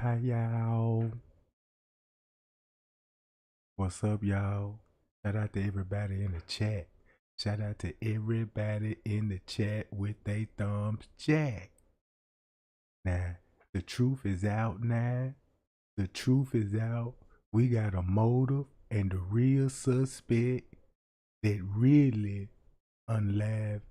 Hi y'all. What's up, y'all? Shout out to everybody in the chat. Shout out to everybody in the chat with they thumbs jack. Now, the truth is out now. The truth is out. We got a motive and the real suspect that really unlawed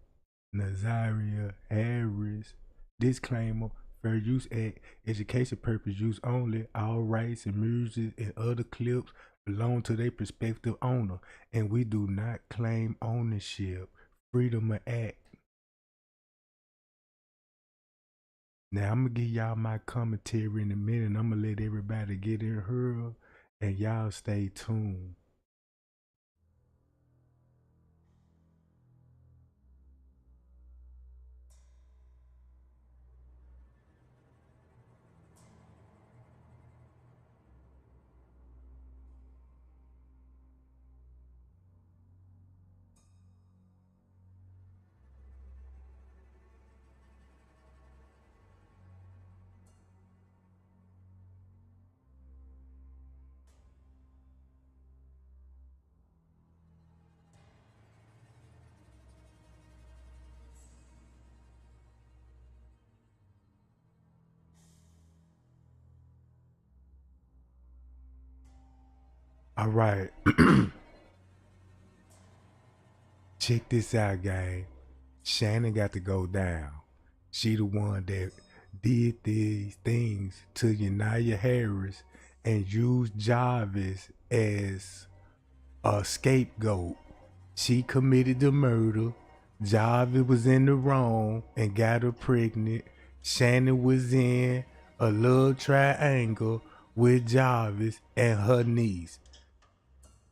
Nazaria Harris. Disclaimer: Fair Use Act, education purpose use only. All rights and music and other clips belong to their prospective owner, and we do not claim ownership. Freedom of act. Now I'm gonna give y'all my commentary in a minute. I'm gonna let everybody get in here, and y'all stay tuned. All right, check this out, gang. Shannon got to go down. She the one that did these things to Ziyeh Harris and used Jarvis as a scapegoat. She committed the murder. Jarvis was in the wrong and got her pregnant. Shannon was in a love triangle with Jarvis and her niece.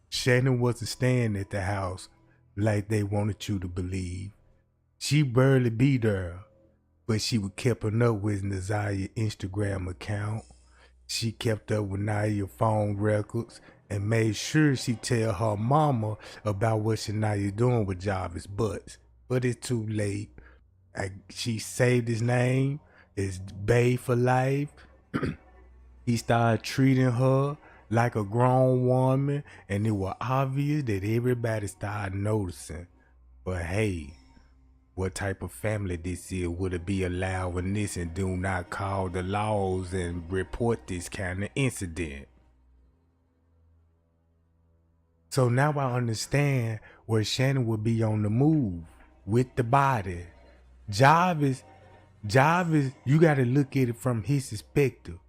Shannon wasn't staying at the house like they wanted you to believe. She barely be there, but she was keeping up with Nazaya's Instagram account. She kept up with Naya's phone records and made sure she tell her mama about what Shania doing with Jarvis Butts. But it's too late. She saved his name. It's Bay for life. He started treating her like a grown woman, and it was obvious that everybody started noticing. But hey, what type of family this is? Would it be allowing this and do not call the laws and report this kind of incident? So now I understand where Shannon would be on the move with the body. Jarvis, you gotta look at it from his perspective.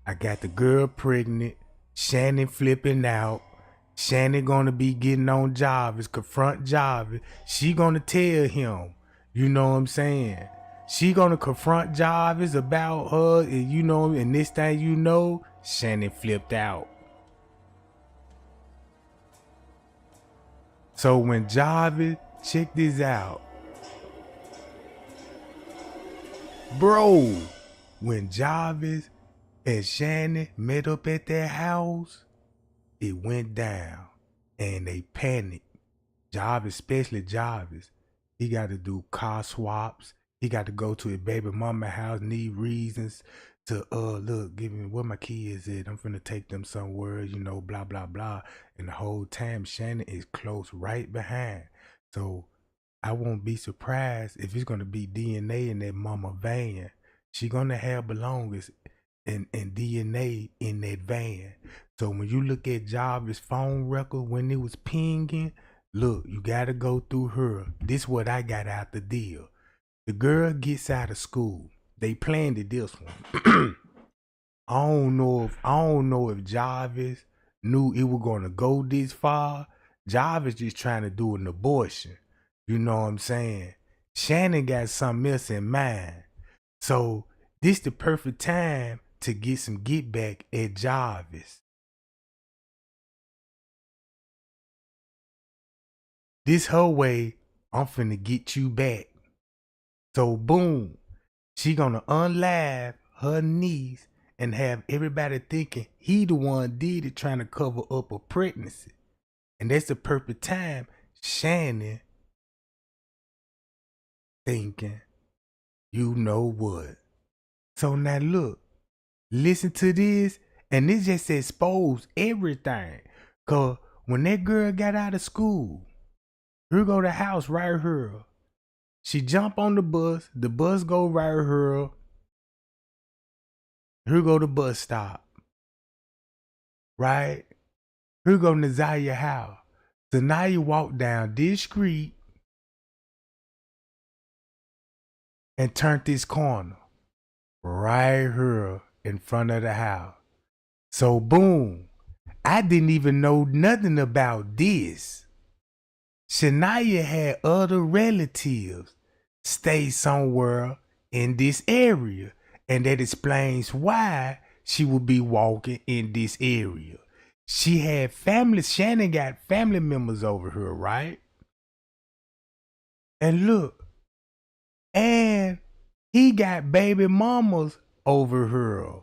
I got the girl pregnant, Shannon flipping out. Shannon gonna be getting on Jarvis, confront Jarvis. She gonna tell him, you know what I'm saying? She gonna confront Jarvis about her, and you know, and this thing you know, Shannon flipped out. So when Jarvis, check this out, bro. When Jarvis and Shannon met up at their house, it went down, and they panicked. Jarvis, especially Jarvis, he got to do car swaps. He got to go to his baby mama house, need reasons to look, give me where my kids at. I'm finna take them somewhere, you know, blah blah blah. And the whole time Shannon is close right behind. So I won't be surprised if it's gonna be DNA in that mama van. She gonna have belongings and DNA in that van. So when you look at Jarvis' phone record when it was pinging, look, you gotta go through her. This what I got out the deal. The girl gets out of school. They planned it this one. I don't know if Jarvis knew it was gonna go this far. Jarvis just trying to do an abortion. You know what I'm saying? Shannon got something else in mind. So this the perfect time to get some get back at Jarvis. This her way, I'm finna get you back. So boom, she gonna unlive her niece and have everybody thinking he the one did it, trying to cover up a pregnancy. And that's the perfect time Shannon thinking, you know what? So now look, Listen to this, and this just exposed everything. Cause when that girl got out of school, here go the house right here. She jump on the bus go right here. Here go the bus stop. Right? Here go Ziyeh house. So now you walk down this street and turn this corner. Right here in front of the house. So boom. I didn't even know nothing about this. Shania had other relatives stay somewhere in this area, and that explains why she would be walking in this area. She had family. Shannon got family members over here, right? And look, and he got baby mamas over here.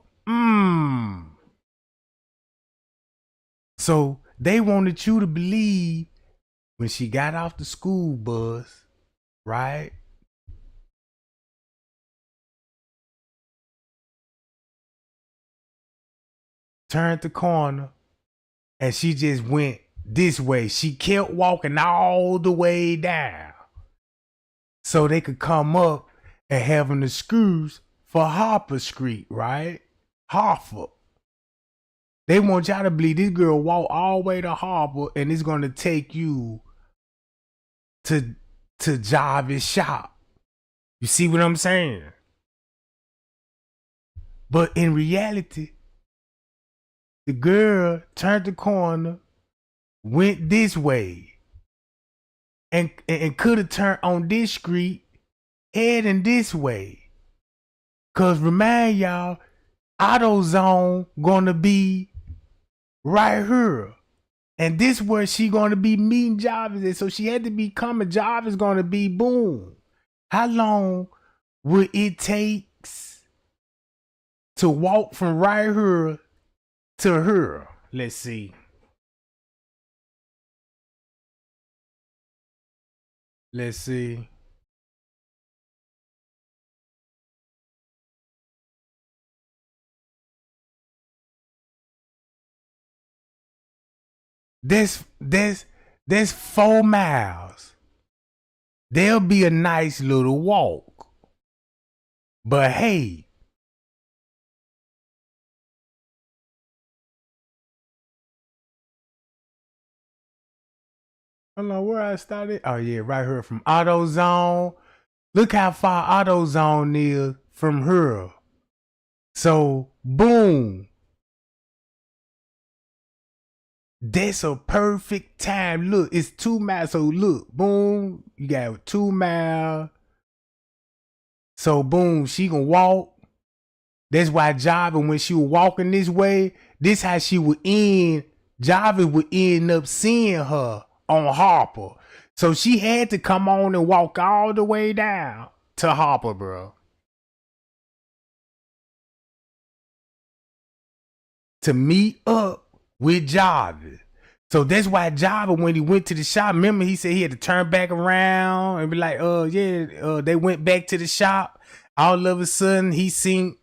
So they wanted you to believe when she got off the school bus, right? Turned the corner and she just went this way. She kept walking all the way down so they could come up and have an excuse for Harper Street, right? Harper. They want y'all to believe this girl walked all the way to Harper and it's gonna take you to Jarvis shop. You see what I'm saying? But in reality, the girl turned the corner, went this way, and could have turned on this street, heading this way. Cause remind y'all, AutoZone gonna be right here. And this where she gonna be meeting Jarvis at. So she had to be coming. Jarvis gonna be boom. How long would it take to walk from right here to her? Let's see. Let's see. That's 4 miles. There'll be a nice little walk. But hey, I don't know where I started. Oh yeah, right here from AutoZone. Look how far AutoZone is from her. So boom. That's a perfect time. Look, it's 2 miles. So look, boom, you got 2 miles. So boom, she gonna walk. That's why Jarvis, when she was walking this way, this how she would end. Jarvis would end up seeing her on Harper. So she had to come on and walk all the way down to Harper, bro. To meet up with Jarvis. So that's why Jarvis, when he went to the shop, remember he said he had to turn back around and be like, they went back to the shop. All of a sudden, he seen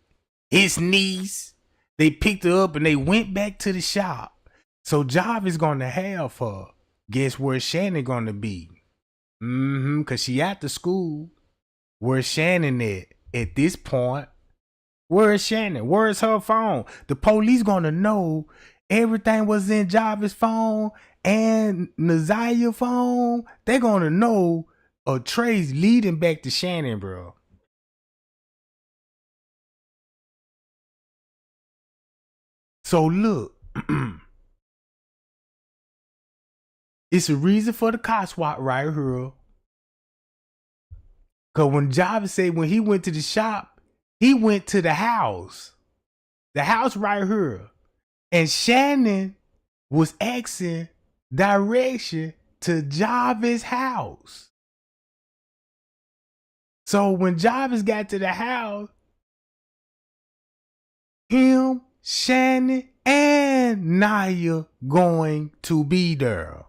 his niece. They picked her up and they went back to the shop. So Jarvis gonna have her. Guess where Shannon gonna be? Cause she at the school. Where's Shannon at this point? Where's Shannon? Where's her phone? The police gonna know everything was in Jarvis' phone and Ziyeh phone. They gonna know a trace leading back to Shannon, bro. So look, it's a reason for the car swap right here. Cause when Jarvis said when he went to the shop, he went to the house. The house right here. And Shannon was asking direction to Jarvis' house. So when Jarvis got to the house, him, Shannon, and Naya going to be there.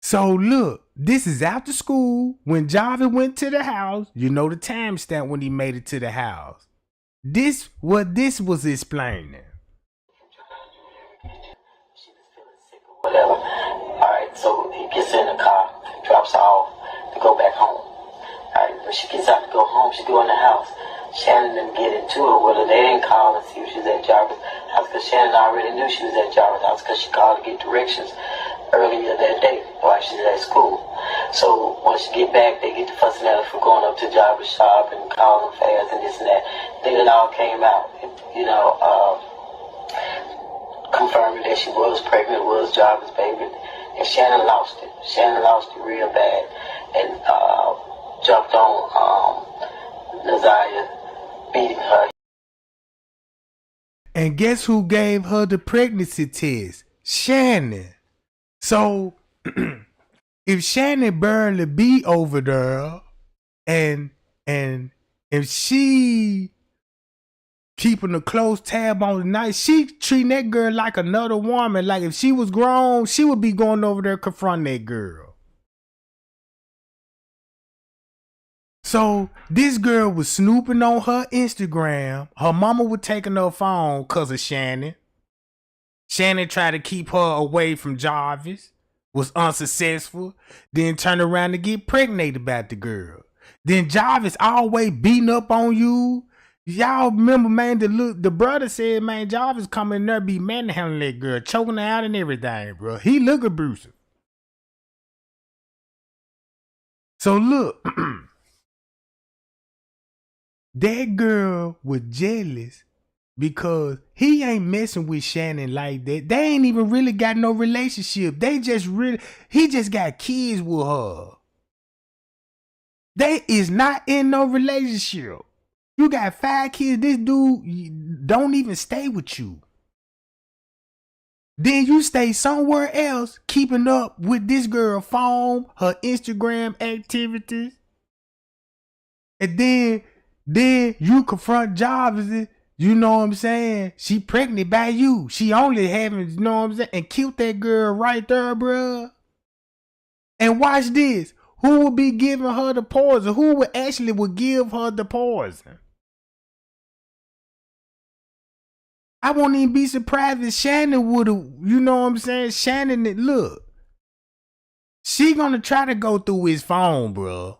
So look, this is after school when Jarvis went to the house. You know the timestamp when he made it to the house. This was explaining. Whatever. Alright, so he gets in the car, drops her off to go back home. Alright, when she gets out to go home, she go in the house. Shannon didn't get into it with her. They didn't call and see if she was at Jarvis' house because Shannon already knew she was at Jarvis' house because she called to get directions earlier that day while she was at school. So once she get back, they get to fussing at her for going up to Jarvis' shop and calling fast and this and that. Then it all came out, confirming that she was pregnant, was Jarvis' baby, and Shannon lost it. Shannon lost it real bad and jumped on Ziyeh, beating her. And guess who gave her the pregnancy test? Shannon. So if Shannon barely be over there and if she keeping a close tab on the night, she treating that girl like another woman. Like if she was grown, she would be going over there confronting that girl. So this girl was snooping on her Instagram. Her mama was taking her phone because of Shannon. Shannon tried to keep her away from Jarvis, was unsuccessful, then turned around to get pregnant about the girl. Then Jarvis always beating up on you. Y'all remember, man, the brother said, man, Jarvis coming in there be manhandling that girl, choking her out and everything, bro. He look abusive. So look, that girl was jealous because he ain't messing with Shannon like that. They ain't even really got no relationship. He just got kids with her. They is not in no relationship. You got 5 kids. This dude don't even stay with you. Then you stay somewhere else keeping up with this girl phone, her Instagram activities. And then you confront Jarvis, you know what I'm saying? She pregnant by you. She only having, you know what I'm saying? And killed that girl right there, bruh. And watch this. Who would be giving her the poison? Who would give her the poison? I won't even be surprised if Shannon would have, you know what I'm saying? Shannon, look. She gonna try to go through his phone, bro.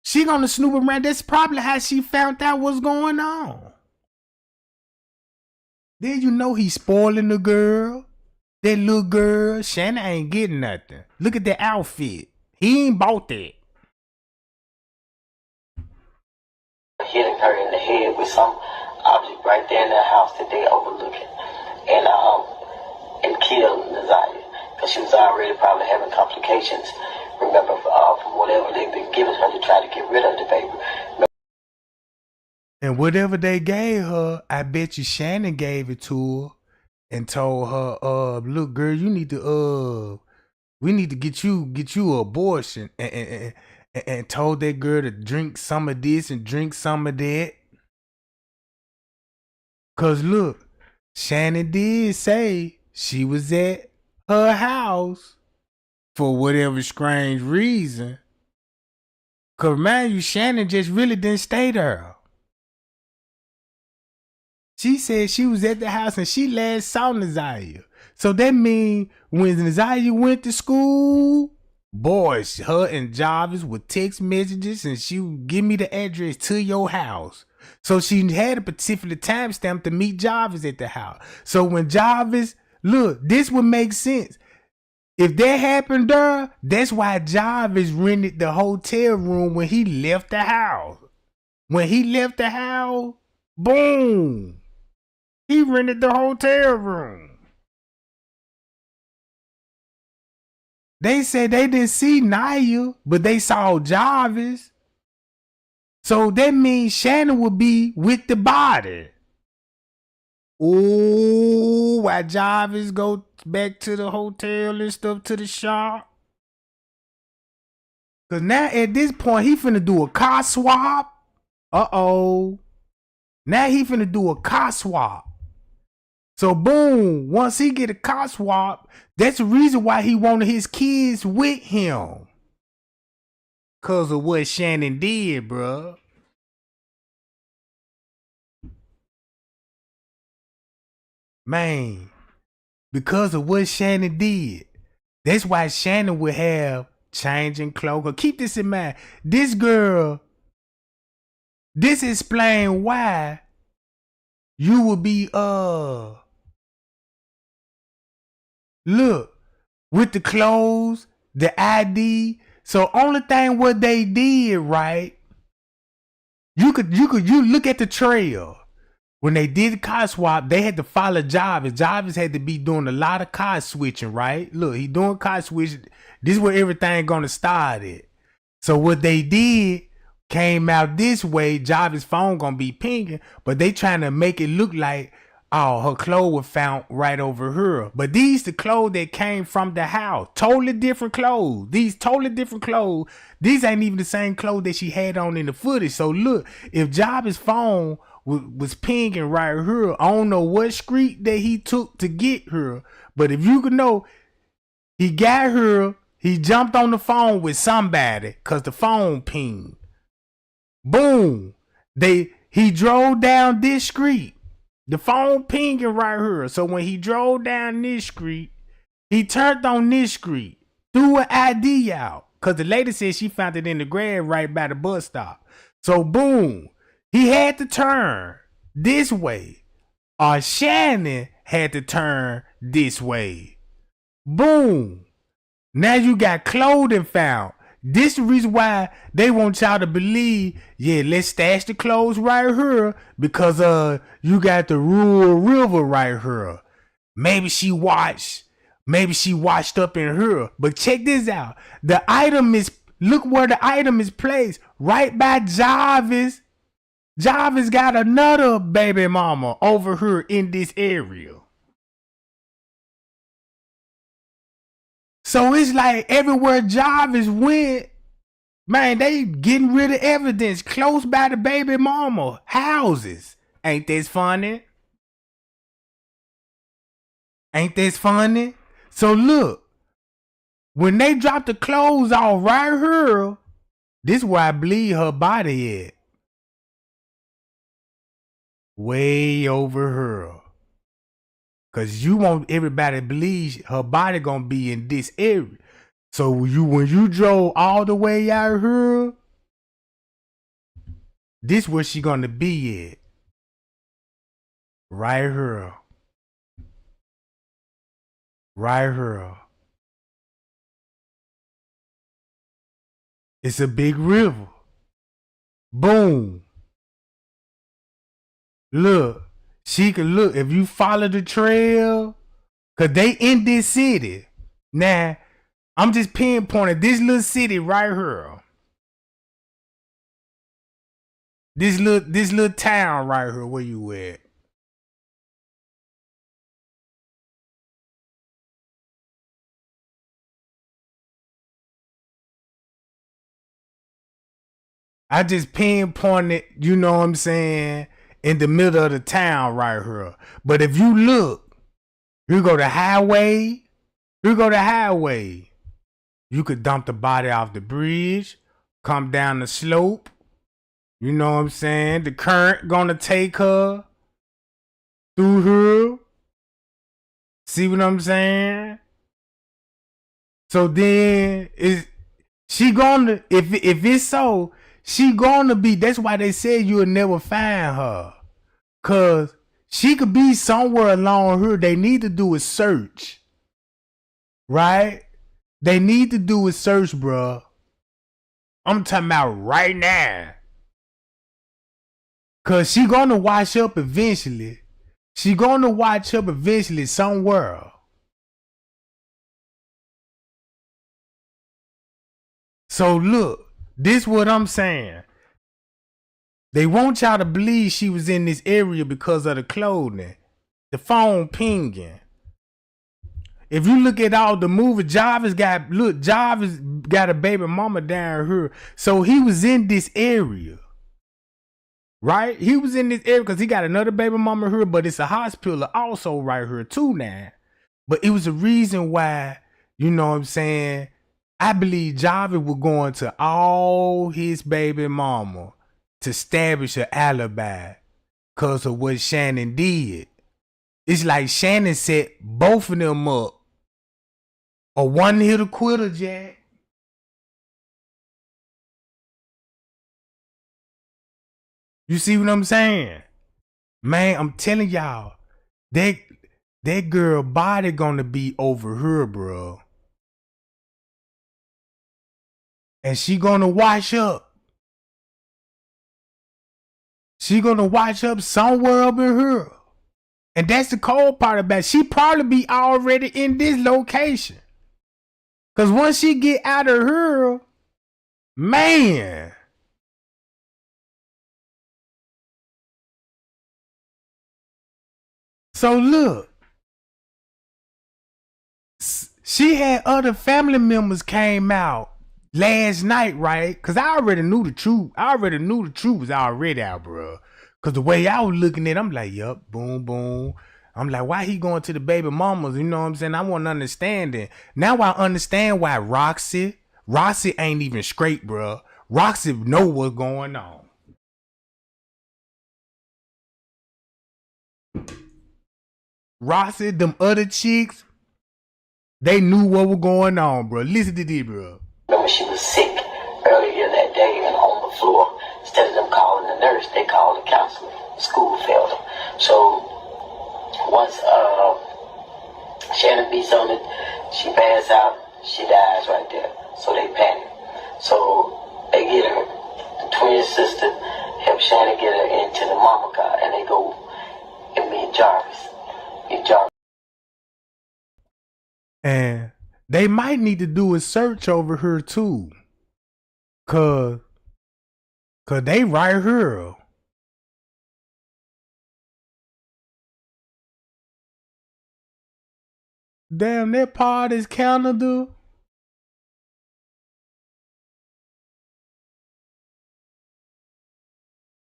She gonna snoop around. That's probably how she found out what's going on. Then you know he's spoiling the girl. That little girl, Shannon ain't getting nothing. Look at the outfit. He ain't bought that. Hitting her in the head with some object right there in the house that they overlooking, and killed Ziyeh because she was already probably having complications. Remember, from whatever they've been giving her to try to get rid of the baby. And whatever they gave her, I bet you Shannon gave it to her and told her, look, girl, you need to, we need to get you an abortion, and told that girl to drink some of this and drink some of that. Cause look, Shannon did say she was at her house for whatever strange reason. Cause man, you Shannon just really didn't stay there. She said she was at the house and she last saw Ziyeh. So that means when Ziyeh went to school, boys, her and Jarvis would text messages and she would give me the address to your house. So she had a particular timestamp to meet Jarvis at the house. So when Jarvis, look, this would make sense. If that happened there, that's why Jarvis rented the hotel room when he left the house. When he left the house, boom, he rented the hotel room. They said they didn't see Naya, but they saw Jarvis. So that means Shannon would be with the body. Ooh, why Jarvis go back to the hotel and stuff, to the shop? Cause now at this point he finna do a car swap. Now he finna do a car swap. So boom, once he get a car swap, that's the reason why he wanted his kids with him. Cause of what Shannon did, bruh. Man, because of what Shannon did. That's why Shannon would have changing clothes. Keep this in mind. This girl, this explain why you would be look, with the clothes, the ID. So only thing what they did, right? You look at the trail. When they did the car swap, they had to follow Jarvis. Jarvis had to be doing a lot of car switching, right? Look, he doing car switching. This is where everything gonna start at. So what they did came out this way. Jarvis' phone gonna be pinging, but they trying to make it look like, oh, her clothes were found right over her. But these the clothes that came from the house. Totally different clothes. These totally different clothes. These ain't even the same clothes that she had on in the footage. So look, if Jarvis' phone was pinging right here, I don't know what street that he took to get her, but if you could know, he got her, he jumped on the phone with somebody because the phone pinged. Boom. He drove down this street. The phone pinging right here. So when he drove down this street, he turned on this street, threw an ID out. Because the lady said she found it in the grave right by the bus stop. So boom, he had to turn this way. Or Shannon had to turn this way. Boom. Now you got clothing found. This is the reason why they want y'all to believe, yeah, let's stash the clothes right here because you got the rural river right here. Maybe she washed up in her. But check this out. Look where the item is placed. Right by Jarvis. Jarvis got another baby mama over here in this area. So it's like everywhere Jarvis went, man, they getting rid of evidence close by the baby mama houses. Ain't this funny? Ain't this funny? So look, when they drop the clothes off right here, this is where I believe her body at. Way over her. Cause you want everybody to believe her body gonna be in this area. So when you drove all the way out here, this where she gonna be at. Right here. Right here. It's a big river. Boom. Look. She can look, if you follow the trail, cause they in this city. Now, I'm just pinpointing this little city right here. This little town right here, where you at? I just pinpointed, you know what I'm saying, in the middle of the town right here. But if you look, you go to highway, you could dump the body off the bridge, come down the slope. You know what I'm saying? The current gonna take her through here. See what I'm saying? So then if it's so, she gonna be, that's why they said you'll never find her. Cause she could be somewhere along here. They need to do a search. Right? They need to do a search, bruh. I'm talking about right now. Cause she gonna wash up eventually. She gonna wash up eventually somewhere. So look, this what I'm saying. They want y'all to believe she was in this area because of the clothing. The phone pinging. If you look at all the movie, Jarvis got a baby mama down here. So he was in this area. right? He was in this area because he got another baby mama here, but it's a hospital also right here too now. But it was a reason why, you know what I'm saying, I believe Jarvis was going to all his baby mama to establish an alibi because of what Shannon did. It's like Shannon set both of them up. A one-hitter quitter, Jack. You see what I'm saying? Man, I'm telling y'all, that girl body gonna be over her, bro. And she gonna wash up. She gonna wash up somewhere up in her. And that's the cold part about it. She probably be already in this location. Cause once she get out of her, man. So look, she had other family members came out last night, right? Cause I already knew the truth. I already knew the truth was already out, bro. Cause the way I was looking at it, I'm like, yup, boom, boom. I'm like, why he going to the baby mamas? You know what I'm saying? I want to understand it. Now I understand why Roxy ain't even straight, bro. Roxy know what's going on. Roxy, them other chicks, they knew what was going on, bro. Listen to this, bro. Remember, she was sick earlier that day and on the floor. Instead of them calling the nurse, they called the counselor. School failed them. So once Shannon beats on it, she passes out, she dies right there. So they panic. So they get her. The twin sister helps Shannon get her into the mama car, and they go and meet Jarvis. And they might need to do a search over her too. Cause they right here. Damn, that part is Canada.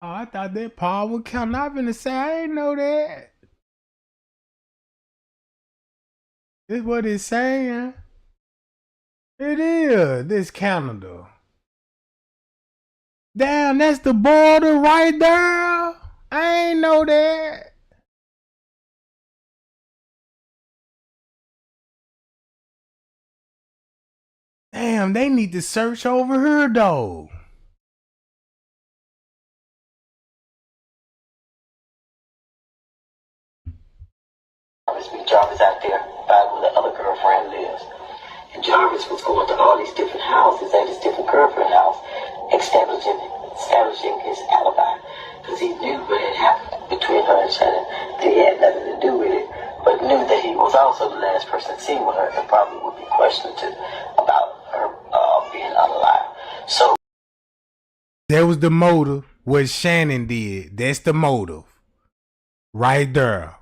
Oh, I thought that part was Canada. I'm finna say, I ain't know that. This what it's saying. It is. This Canada. Damn, that's the border right there. I ain't know that. Damn, they need to search over her though. Jarvis out there by where the other girlfriend lives. And Jarvis was going to all these different houses at his different girlfriend house, establishing his alibi. Because he knew what had happened between her and Shannon. That he had nothing to do with it, but knew that he was also the last person seen with her and probably would be questioned too about her being unalive. So that was the motive. What Shannon did. That's the motive. Right there.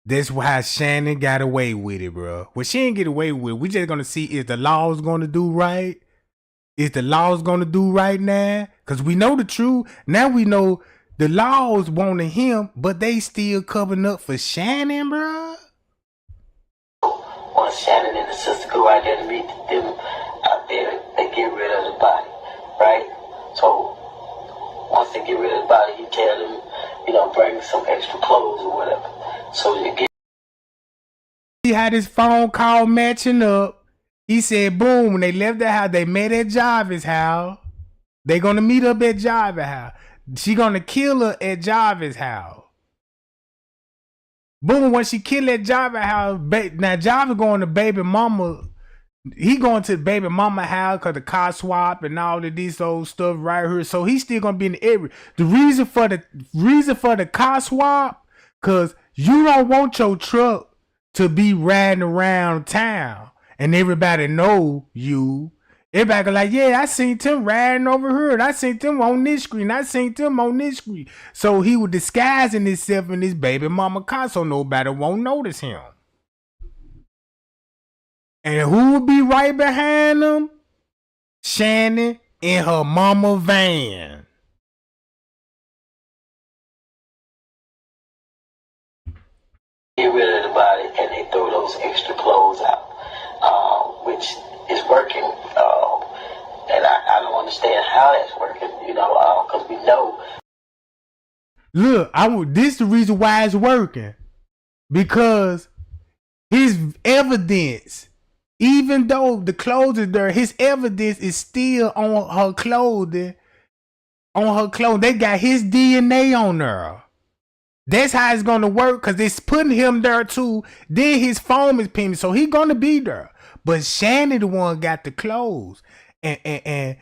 That's why Shannon got away with it, bro. Well, she didn't get away with it. We just gonna see if the law's gonna do right. Is the law's gonna do right now? Cause we know the truth. Now we know the laws wanted him, but they still covering up for Shannon, bro. Once Shannon and the sister go out there to meet them out there, they get rid of the body, right? So once they get rid of the body, you tell them, bring some extra clothes or whatever. So you get. He had his phone call matching up. He said, boom, when they left the house, they met at Jarvis' house. They gonna meet up at Jarvis' house. She gonna kill her at Jarvis' house. Boom, when she killed at Jarvis' house, now Jarvis going to baby mama. He going to the baby mama house because the car swap and all of this old stuff right here. So he's still gonna be in the area. The reason for the car swap, cause you don't want your truck to be riding around town and everybody know you. Everybody like, yeah, I seen him riding over here. I seen him on this screen. I seen him on this screen. So he was disguising himself in this baby mama car so nobody won't notice him. And who would be right behind him? Shannon in her mama van. Get rid of the body and they throw those extra clothes out, which is working. And I don't understand how that's working, because we know. Look, this is the reason why it's working. Because his evidence, even though the clothes is there, his evidence is still on her clothing. They got his DNA on there. That's how it's gonna work, because it's putting him there too. Then his phone is pinned, so he gonna be there. But Shannon the one got the clothes. And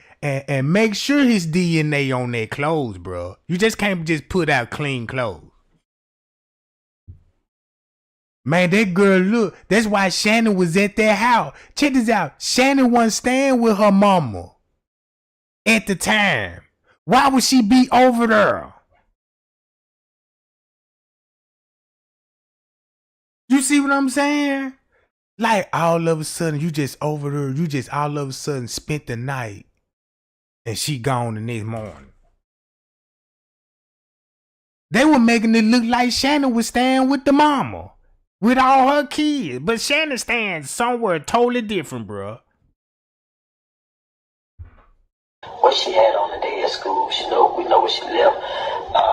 make sure his DNA on their clothes, bro. You just can't just put out clean clothes. Man, that girl, look, that's why Shannon was at their house. Check this out. Shannon wasn't staying with her mama at the time. Why would she be over there? You see what I'm saying? Like, all of a sudden, you just over there, you just all of a sudden spent the night and she gone the next morning. They were making it look like Shannon was staying with the mama, with all her kids. But Shannon stands somewhere totally different, bro. What she had on the day at school, we know where she left.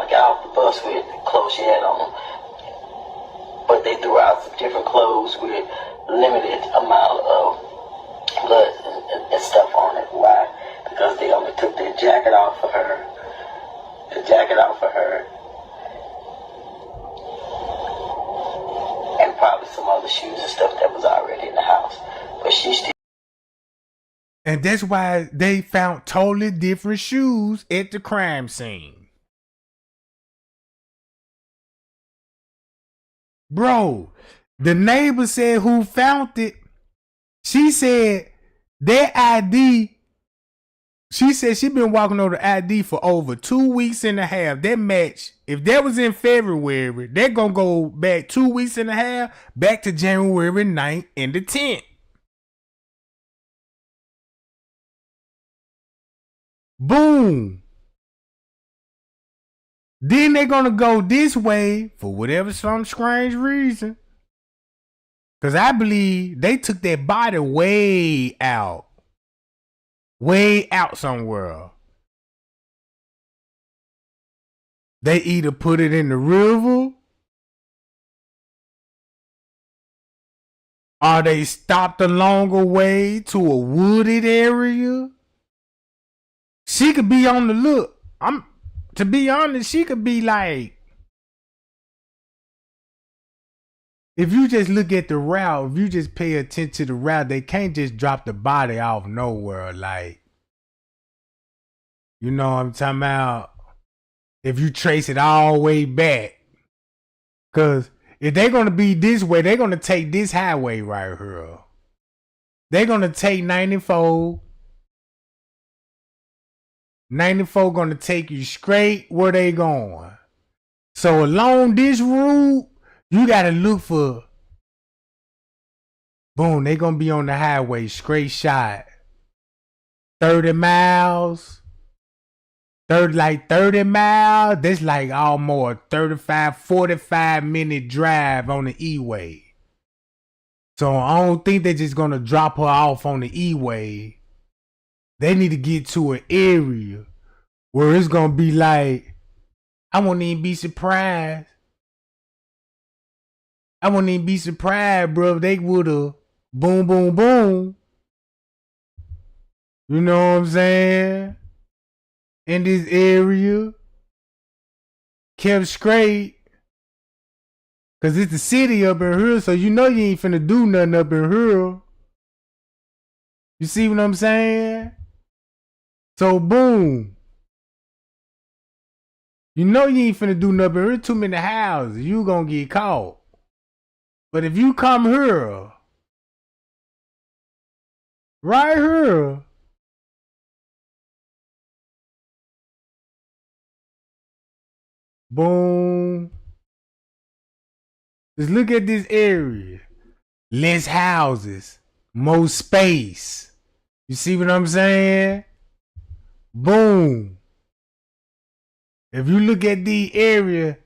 Got off the bus with the clothes she had on. But they threw out some different clothes with limited amount of blood and stuff on it. Why? Because they only took their jacket off for her. And probably some other shoes and stuff that was already in the house. But she still. And that's why they found totally different shoes at the crime scene. Bro, the neighbor said who found it. She said their ID. She said she been walking over the ID for over 2 weeks and a half. That match, if that was in February, they're going to go back 2 weeks and a half, back to January 9th and the 10th. Boom. Then they're going to go this way for whatever some strange reason. Because I believe they took that body way out. Way out somewhere. They either put it in the river or they stopped a longer way to a wooded area. She could be on the look. To be honest, she could be like, if you just look at the route, if you just pay attention to the route, they can't just drop the body off nowhere. Like, you know what I'm talking about? If you trace it all the way back. Because if they're going to be this way, they're going to take this highway right here. They're going to take 94. 94 going to take you straight where they going. So along this route, you got to look for, boom, they going to be on the highway, straight shot. 30 miles. 30 miles. That's like almost 35, 45 minute drive on the E-way. So I don't think they're just going to drop her off on the E-way. They need to get to an area where it's going to be like, I won't even be surprised. Bro, if they would have boom, boom, boom. You know what I'm saying? In this area. Kept straight. Because it's the city up in here, so you know you ain't finna do nothing up in here. You see what I'm saying? So boom. You know you ain't finna do nothing. There's too many houses. You gonna get caught. But if you come here, right here, boom. Just look at this area. Less houses, more space. You see what I'm saying? Boom. If you look at the area,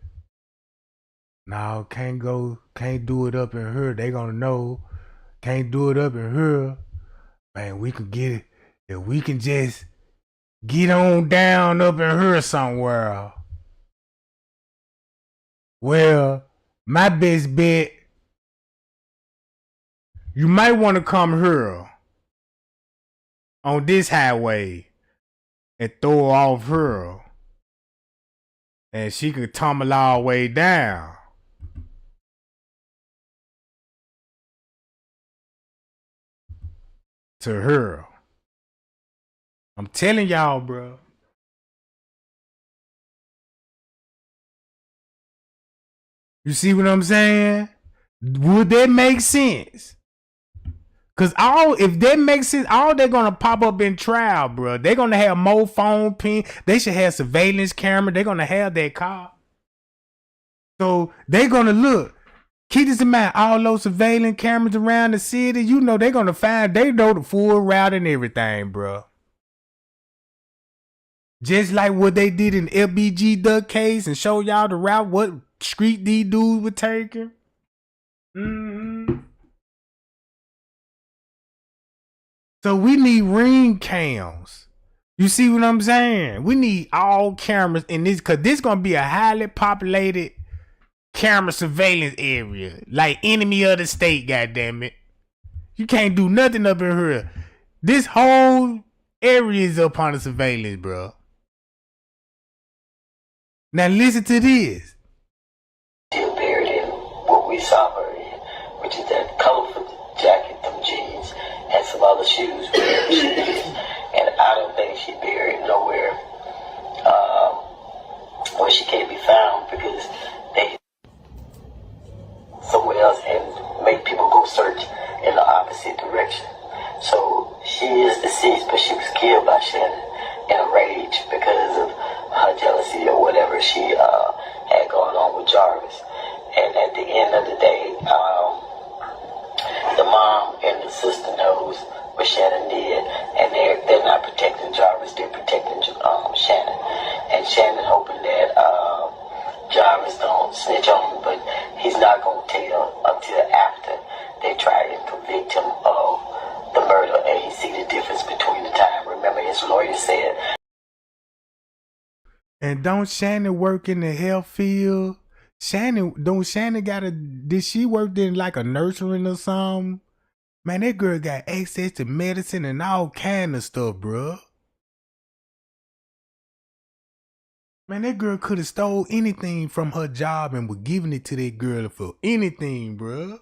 no, can't do it up in here. They gonna know. Can't do it up in here. Man, we can get it. If we can just get on down up in here somewhere. Well, my best bet, you might want to come here on this highway and throw her off here. And she could tumble all the way down to her. I'm telling y'all, bro. You see what I'm saying? Would that make sense? Cause if that makes sense, all they're gonna pop up in trial, bro. They're gonna have more phone pin. They should have surveillance camera. They're gonna have that car. So they're gonna look. Keep this in mind. All those surveillance cameras around the city, you know they're gonna find. They know the full route and everything, bro. Just like what they did in LBG Duck case and show y'all the route, what street these dudes were taking. Mm-hmm. So we need ring cams. You see what I'm saying? We need all cameras in this, because this gonna be a highly populated camera surveillance area. Like enemy of the state, goddammit. You can't do nothing up in here. This whole area is up on the surveillance, bro. Now listen to this. She buried in what we saw her in, which is that colorful jacket, them jeans, and some other shoes, wherever she is. And I don't think she buried nowhere where she can't be found, because they somewhere else and make people go search in the opposite direction. So she is deceased, but she was killed by Shannon in a rage because of her jealousy or whatever she had going on with Jarvis. And at the end of the day, the mom and the sister knows what Shannon did, and they're not protecting Jarvis, they're protecting Shannon. And Shannon hoping that Jarvis don't snitch on him, but he's not going to tell until after they try and convict him of the murder, and he see the difference between the time. Remember, his lawyer said. And don't Shannon work in the health field? Did she work in like a nursery or something? Man, that girl got access to medicine and all kind of stuff, bro. Man, that girl could have stole anything from her job and was giving it to that girl for anything, bro.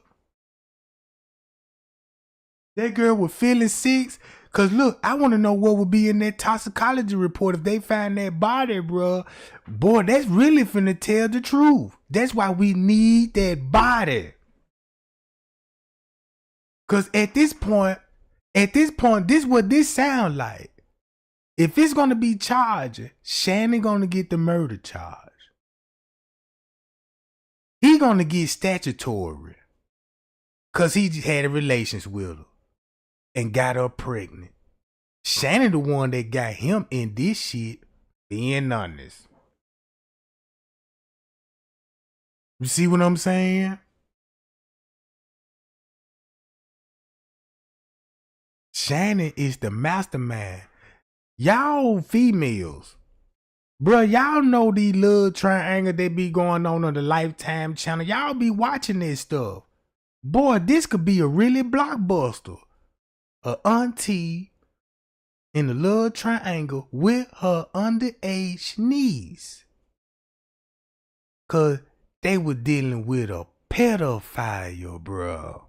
That girl was feeling sick. Cause look, I want to know what would be in that toxicology report if they find that body, bro. Boy, that's really finna tell the truth. That's why we need that body. Cause at this point, this is what this sound like. If it's gonna be charged, Shannon gonna get the murder charge. He gonna get statutory. Cause he had a relations with her and got her pregnant. Shannon the one that got him in this shit, being honest. You see what I'm saying? Shannon is the mastermind. Y'all females, bruh, y'all know these little triangles that be going on the Lifetime channel. Y'all be watching this stuff. Boy, this could be a really blockbuster. A auntie in a little triangle with her underage niece. Cause they were dealing with a pedophile, bruh.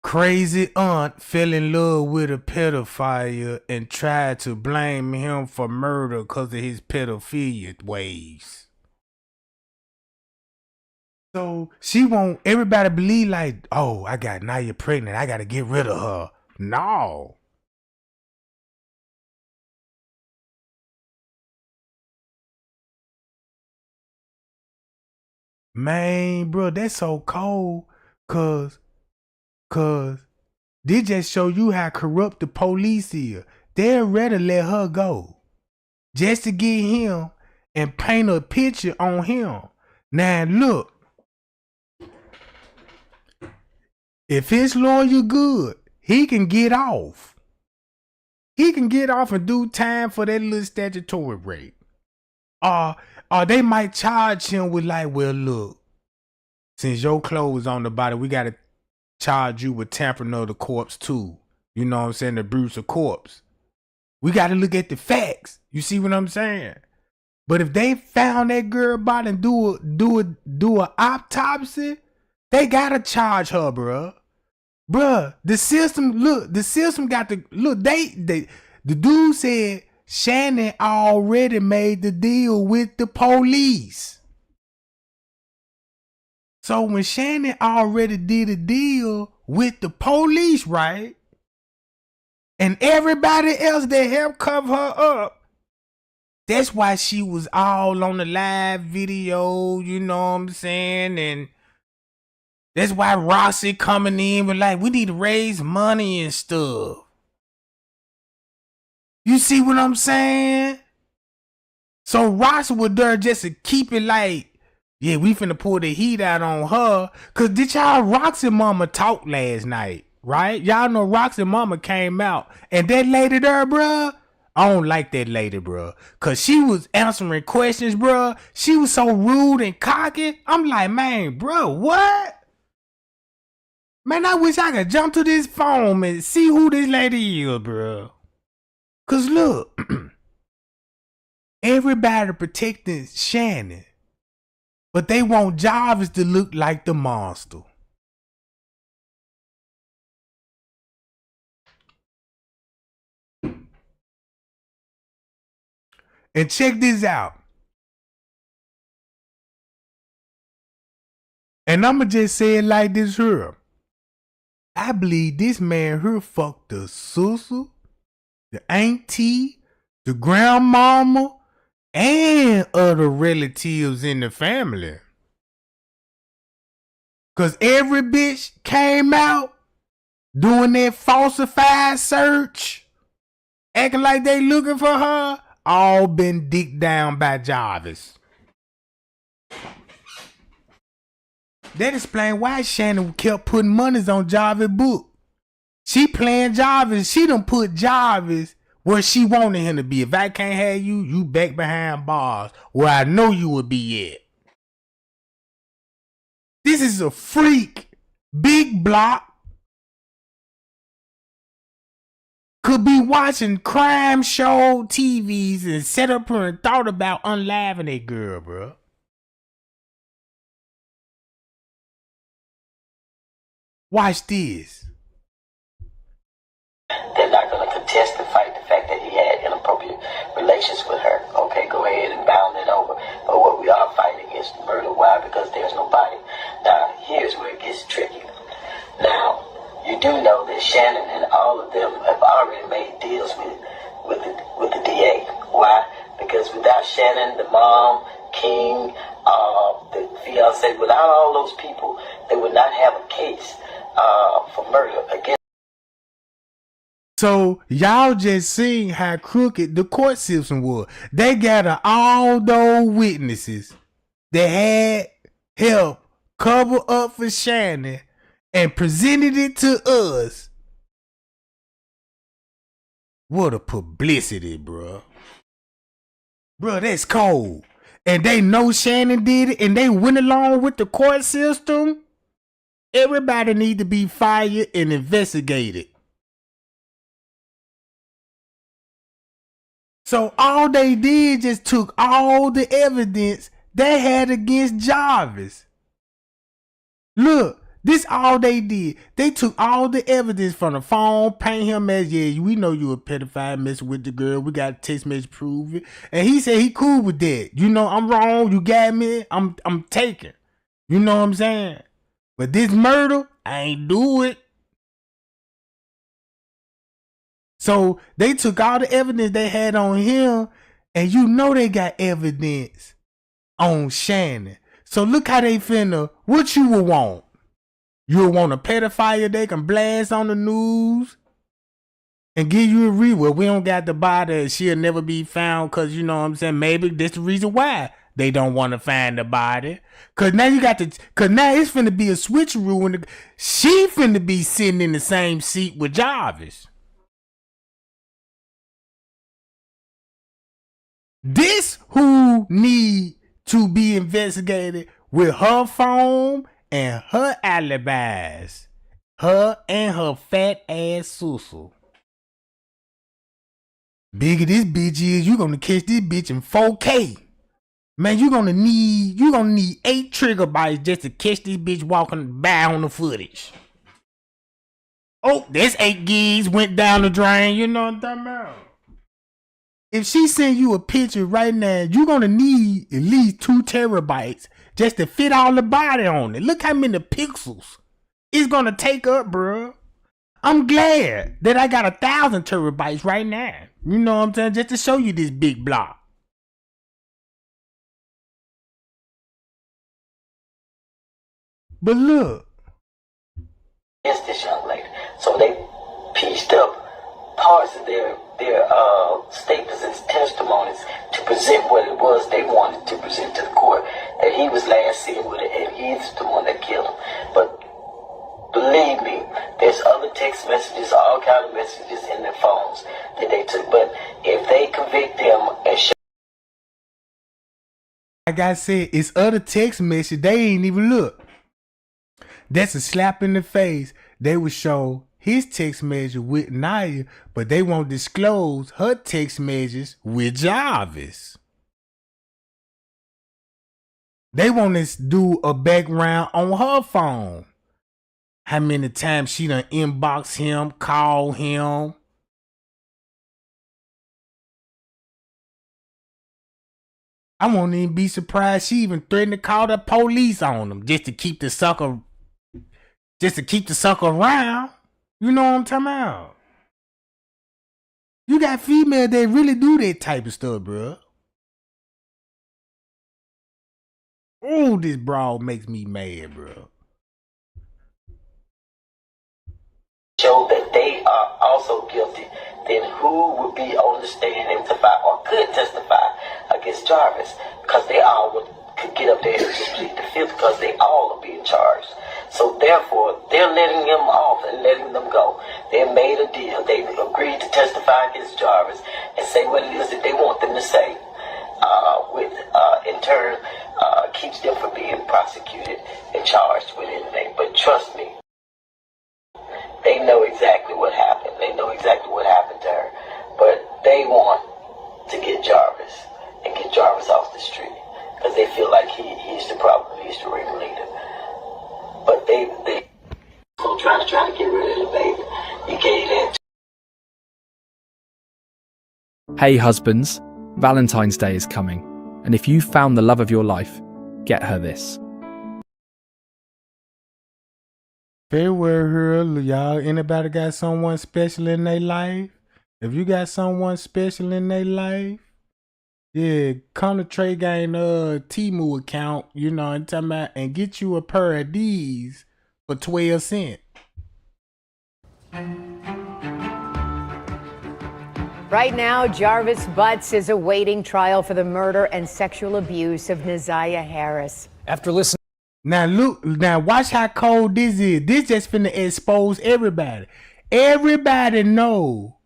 Crazy aunt fell in love with a pedophile and tried to blame him for murder because of his pedophilia ways. So she want everybody to believe like, oh, now you're pregnant. I got to get rid of her. No. Man, bro, that's so cold. Cause This just show you how corrupt the police is. They'd rather let her go just to get him and paint a picture on him. Now look, if his lawyer good, he can get off. He can get off and do time for that little statutory rape. Or they might charge him with like, well, look, since your clothes on the body, we gotta charge you with tampering of the corpse too. You know what I'm saying? The bruise of corpse. We gotta look at the facts. You see what I'm saying? But if they found that girl body and do a autopsy, they gotta charge her, bruh. Bruh, the system got to look. The dude said Shannon already made the deal with the police. So when Shannon already did a deal with the police, right? And everybody else that helped cover her up, that's why she was all on the live video, you know what I'm saying? And that's why Roxy coming in with like, we need to raise money and stuff. You see what I'm saying? So Roxy was there just to keep it like, yeah, we finna pull the heat out on her. Cause did y'all Roxy mama talk last night, right? Y'all know Roxy mama came out. And that lady there, bruh, I don't like that lady, bruh. Cause she was answering questions, bruh. She was so rude and cocky. I'm like, man, bruh, what? Man, I wish I could jump to this phone and see who this lady is, bruh. Cause look, everybody protecting Shannon, but they want Jarvis to look like the monster. And check this out. And I'ma just say it like this here. I believe this man here fucked the sister, the auntie, the grandmama, and other relatives in the family. Cause every bitch came out doing that falsified search, acting like they looking for her, all been dicked down by Jarvis. That explains why Shannon kept putting monies on Jarvis' book. She playing Jarvis. She done put Jarvis where she wanted him to be. If I can't have you, you back behind bars where I know you would be at. This is a freak. Big block. Could be watching crime show TVs and set up her and thought about unliving that girl, bro. Watch this. They're not going to contest the fight, the fact that he had inappropriate relations with her. Okay, go ahead and bound it over. But what we are fighting is murder. Why? Because there's no body. Now, here's where it gets tricky. Now, you do know that Shannon and all of them have already made deals with the DA. Why? Because without Shannon, the mom, King, the fiance, without all those people, they would not have a case for murder against. So y'all just seen how crooked the court system was. They gathered all those witnesses that had help cover up for Shannon and presented it to us. What a publicity, bro. Bro, that's cold. And they know Shannon did it and they went along with the court system. Everybody need to be fired and investigated. So all they did just took all the evidence they had against Jarvis. Look, this all they did. They took all the evidence from the phone, paint him as, yeah, we know you a pedophile messing with the girl. We got text message prove it. And he said he cool with that. You know, I'm wrong. You got me. I'm taking. You know what I'm saying? But this murder, I ain't do it. So they took all the evidence they had on him, and you know they got evidence on Shannon. So look how they finna, what you would want? You'll want a pedophile they can blast on the news and give you a read. Well, we don't got the body. She'll never be found because, you know what I'm saying, maybe that's the reason why they don't want to find the body. Because now it's finna be a switcheroo and she finna be sitting in the same seat with Jarvis. This who need to be investigated with her phone and her alibis. Her and her fat ass sister. Bigger this bitch is, you gonna catch this bitch in 4K. Man, you gonna need 8 trigger bites just to catch this bitch walking by on the footage. Oh, this 8 gigs went down the drain, you know what I'm talking about? If she send you a picture right now, you're gonna need at least 2 terabytes just to fit all the body on it. Look how many pixels it's gonna take up, bro. I'm glad that I got 1,000 terabytes right now. You know what I'm saying? Just to show you this big block. But look. It's this young lady. So they pieced up parts of their statements and testimonies to present what it was they wanted to present to the court. That he was last seen with it and he's the one that killed him. But believe me, there's other text messages, all kind of messages in their phones that they took. But if they convict them and show, like I said, it's other text messages. They ain't even look. That's a slap in the face. They would show his text message with Naya, but they won't disclose her text messages with Jarvis. They want to do a background on her phone. How many times she done inbox him, call him. I won't even be surprised she even threatened to call the police on him just to keep the sucker around. You know what I'm talking about? You got females that really do that type of stuff, bro. Oh, this broad makes me mad, bro. show that they are also guilty, then who would be on the stand and testify or could testify against Jarvis? Because they all could get up there and just plead the fifth because they all are being charged. So therefore, they're letting them off and letting them go. They made a deal. They agreed to testify against Jarvis and say what it is that they want them to say. In turn, keeps them from being prosecuted and charged with anything. But trust me, they know exactly what happened. They know exactly what happened to her. But they want to get Jarvis and get Jarvis off the street because they feel like he's the problem. He's the ringleader. But they so trying to get rid of the baby. You gave that. Hey husbands, Valentine's Day is coming, and if you found the love of your life, get her this. Farewell, y'all. Anybody got someone special in their life? If you got someone special in their life, yeah, come to Trey Gang Temu account, you know what I'm talking about, and get you a pair of these for 12 cents. Right now, Jarvis Butts is awaiting trial for the murder and sexual abuse of Ziyeh Harris. After listening. Now watch how cold this is. This just finna expose everybody. Everybody know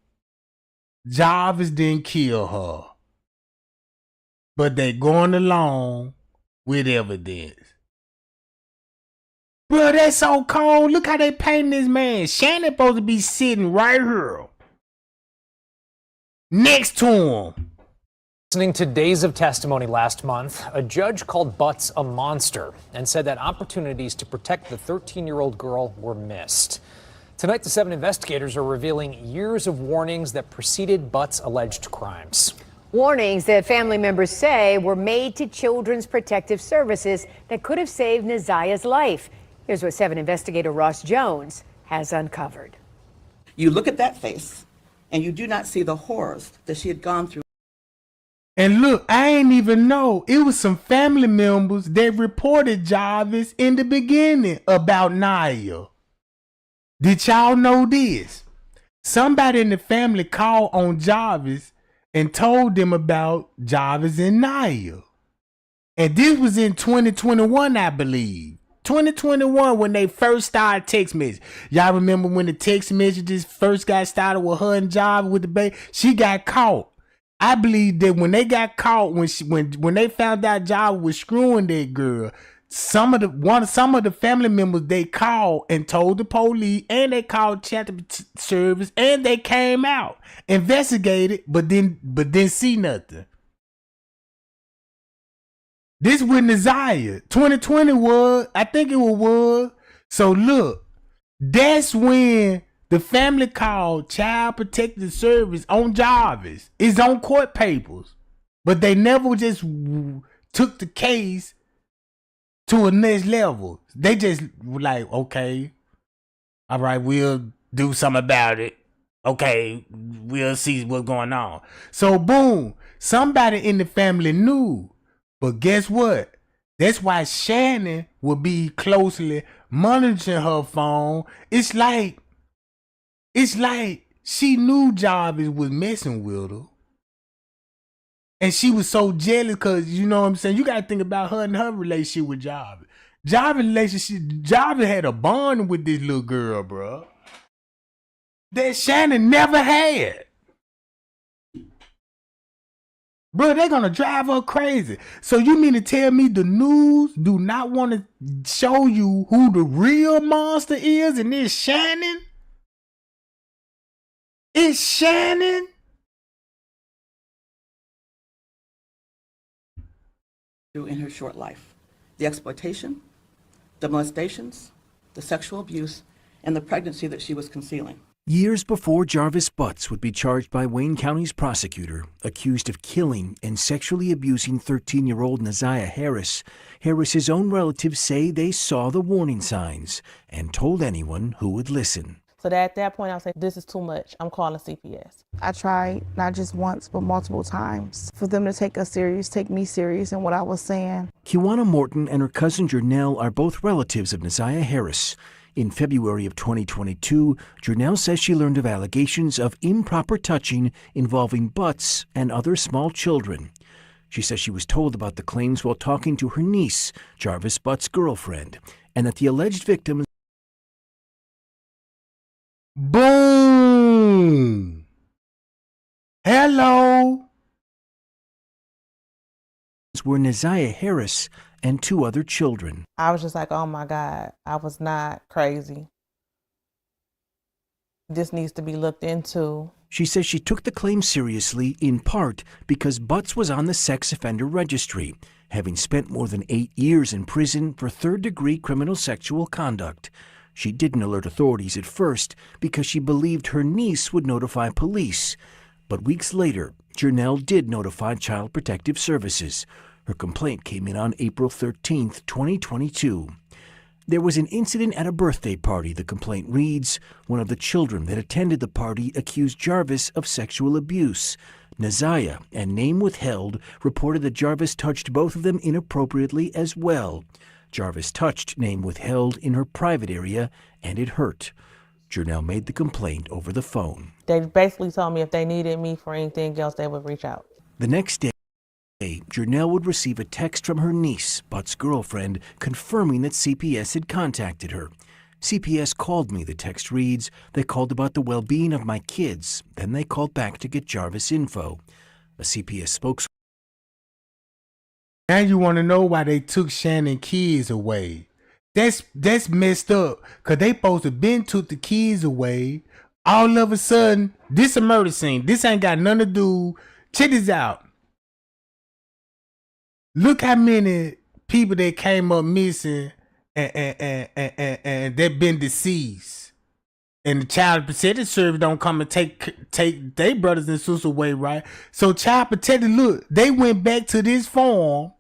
Jarvis didn't kill her. But they going along with evidence. Bro, that's so cold. Look how they painting this man. Shannon supposed to be sitting right here. Next to him. Listening to days of testimony last month, a judge called Butts a monster and said that opportunities to protect the 13-year-old girl were missed. Tonight, the 7 investigators are revealing years of warnings that preceded Butts' alleged crimes. Warnings that family members say were made to Children's Protective Services that could have saved Ziyeh's life. Here's what 7 investigator Ross Jones has uncovered. You look at that face, and you do not see the horrors that she had gone through. And look, I ain't even know. It was some family members that reported Jarvis in the beginning about Naya. Did y'all know this? Somebody in the family called on Jarvis and told them about Jarvis and Naya. And this was in 2021, I believe. 2021 when they first started text messages. Y'all remember when the text messages first got started with her and Jarvis with the baby? She got caught. I believe that when they got caught, when they found out Jarvis was screwing that girl, some of the family members they called and told the police, and they called chapter service, and they came out, investigated, but didn't see nothing. This with Ziyeh. 2020 was, I think it was. So look, that's when the family called Child Protective Service on Jarvis. It's on court papers. But they never just took the case to a next level. They just were like, okay, all right, we'll do something about it. Okay, we'll see what's going on. So boom, somebody in the family knew. But guess what? That's why Shannon will be closely monitoring her phone. It's like she knew Jarvis was messing with her. And she was so jealous because, you know what I'm saying? You got to think about her and her relationship with Jarvis. Jarvis had a bond with this little girl, bro, that Shannon never had. Bro, they're going to drive her crazy. So you mean to tell me the news do not want to show you who the real monster is, and it's Shannon? It's Shannon? In her short life, the exploitation, the molestations, the sexual abuse, and the pregnancy that she was concealing. Years before Jarvis Butts would be charged by Wayne County's prosecutor, accused of killing and sexually abusing 13-year-old Ziyeh Harris, Harris's own relatives say they saw the warning signs and told anyone who would listen. So that at that point, I was like, this is too much. I'm calling CPS. I tried not just once, but multiple times for them to take me serious in what I was saying. Kiwana Morton and her cousin Jernell are both relatives of Ziyeh Harris. In February of 2022, Jernell says she learned of allegations of improper touching involving Butts and other small children. She says she was told about the claims while talking to her niece, Jarvis Butts' girlfriend, and that the alleged victims Boom! Hello! were Ziyeh Harris and 2 other children. I was just like, oh my God, I was not crazy. This needs to be looked into. She says she took the claim seriously in part because Butts was on the sex offender registry, having spent more than 8 years in prison for third-degree criminal sexual conduct. She didn't alert authorities at first because she believed her niece would notify police. But weeks later, Jernell did notify Child Protective Services. Her complaint came in on April 13, 2022. There was an incident at a birthday party, the complaint reads. One of the children that attended the party accused Jarvis of sexual abuse. Ziyeh, and name withheld, reported that Jarvis touched both of them inappropriately as well. Jarvis touched, name withheld, in her private area, and it hurt. Jernell made the complaint over the phone. They basically told me if they needed me for anything else, they would reach out. The next day, Jernell would receive a text from her niece, Butts' girlfriend, confirming that CPS had contacted her. CPS called me, the text reads. They called about the well-being of my kids. Then they called back to get Jarvis info. A CPS spokesperson. Now you want to know why they took Shannon kids away. That's messed up. Because they supposed to been took the kids away. All of a sudden, this a murder scene. This ain't got nothing to do. Check this out. Look how many people that came up missing and they've been deceased. And the Child Protective Service don't come and take their brothers and sisters away, right? So Child Protective, look, they went back to this farm.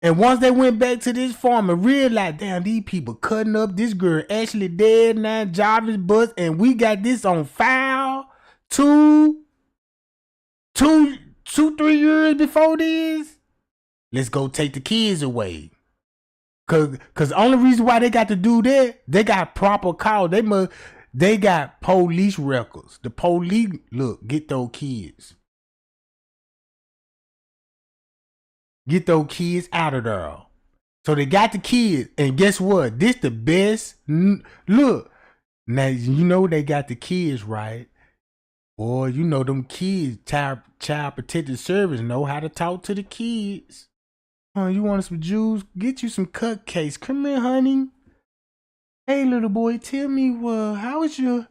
And once they went back to this farm and realized, damn, these people cutting up, this girl actually dead now, Jarvis Butts, and we got this on file. Two 2-3 years before this. Let's go take the kids away. Cause the only reason why they got to do that, they got proper call. They got police records. The police, look, get those kids. Get those kids out of there. So they got the kids, and guess what? This the best. Look, now you know they got the kids, right? Boy, you know them kids, child protective service know how to talk to the kids. You want some juice? Get you some cupcakes. Come here, honey. Hey, little boy, tell me, how was your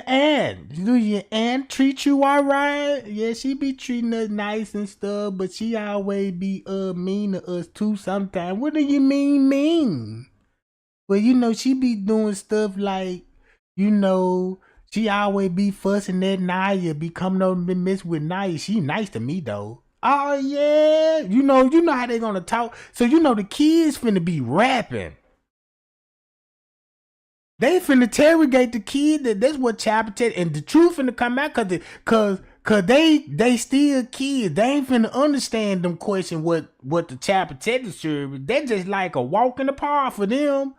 aunt? Do your aunt treat you all right? Yeah, she be treating us nice and stuff, but she always be mean to us too sometimes. What do you mean? Well, you know, she be doing stuff like, you know, she always be fussing at Naya, be coming over and mess with Naya. She nice to me though. Oh yeah, you know how they gonna talk. So you know the kids finna be rapping. They finna interrogate the kid. That's what child protect, and the truth finna come out cause they still kids. They ain't finna understand them question what the child protective service. They just like a walk in the park for them.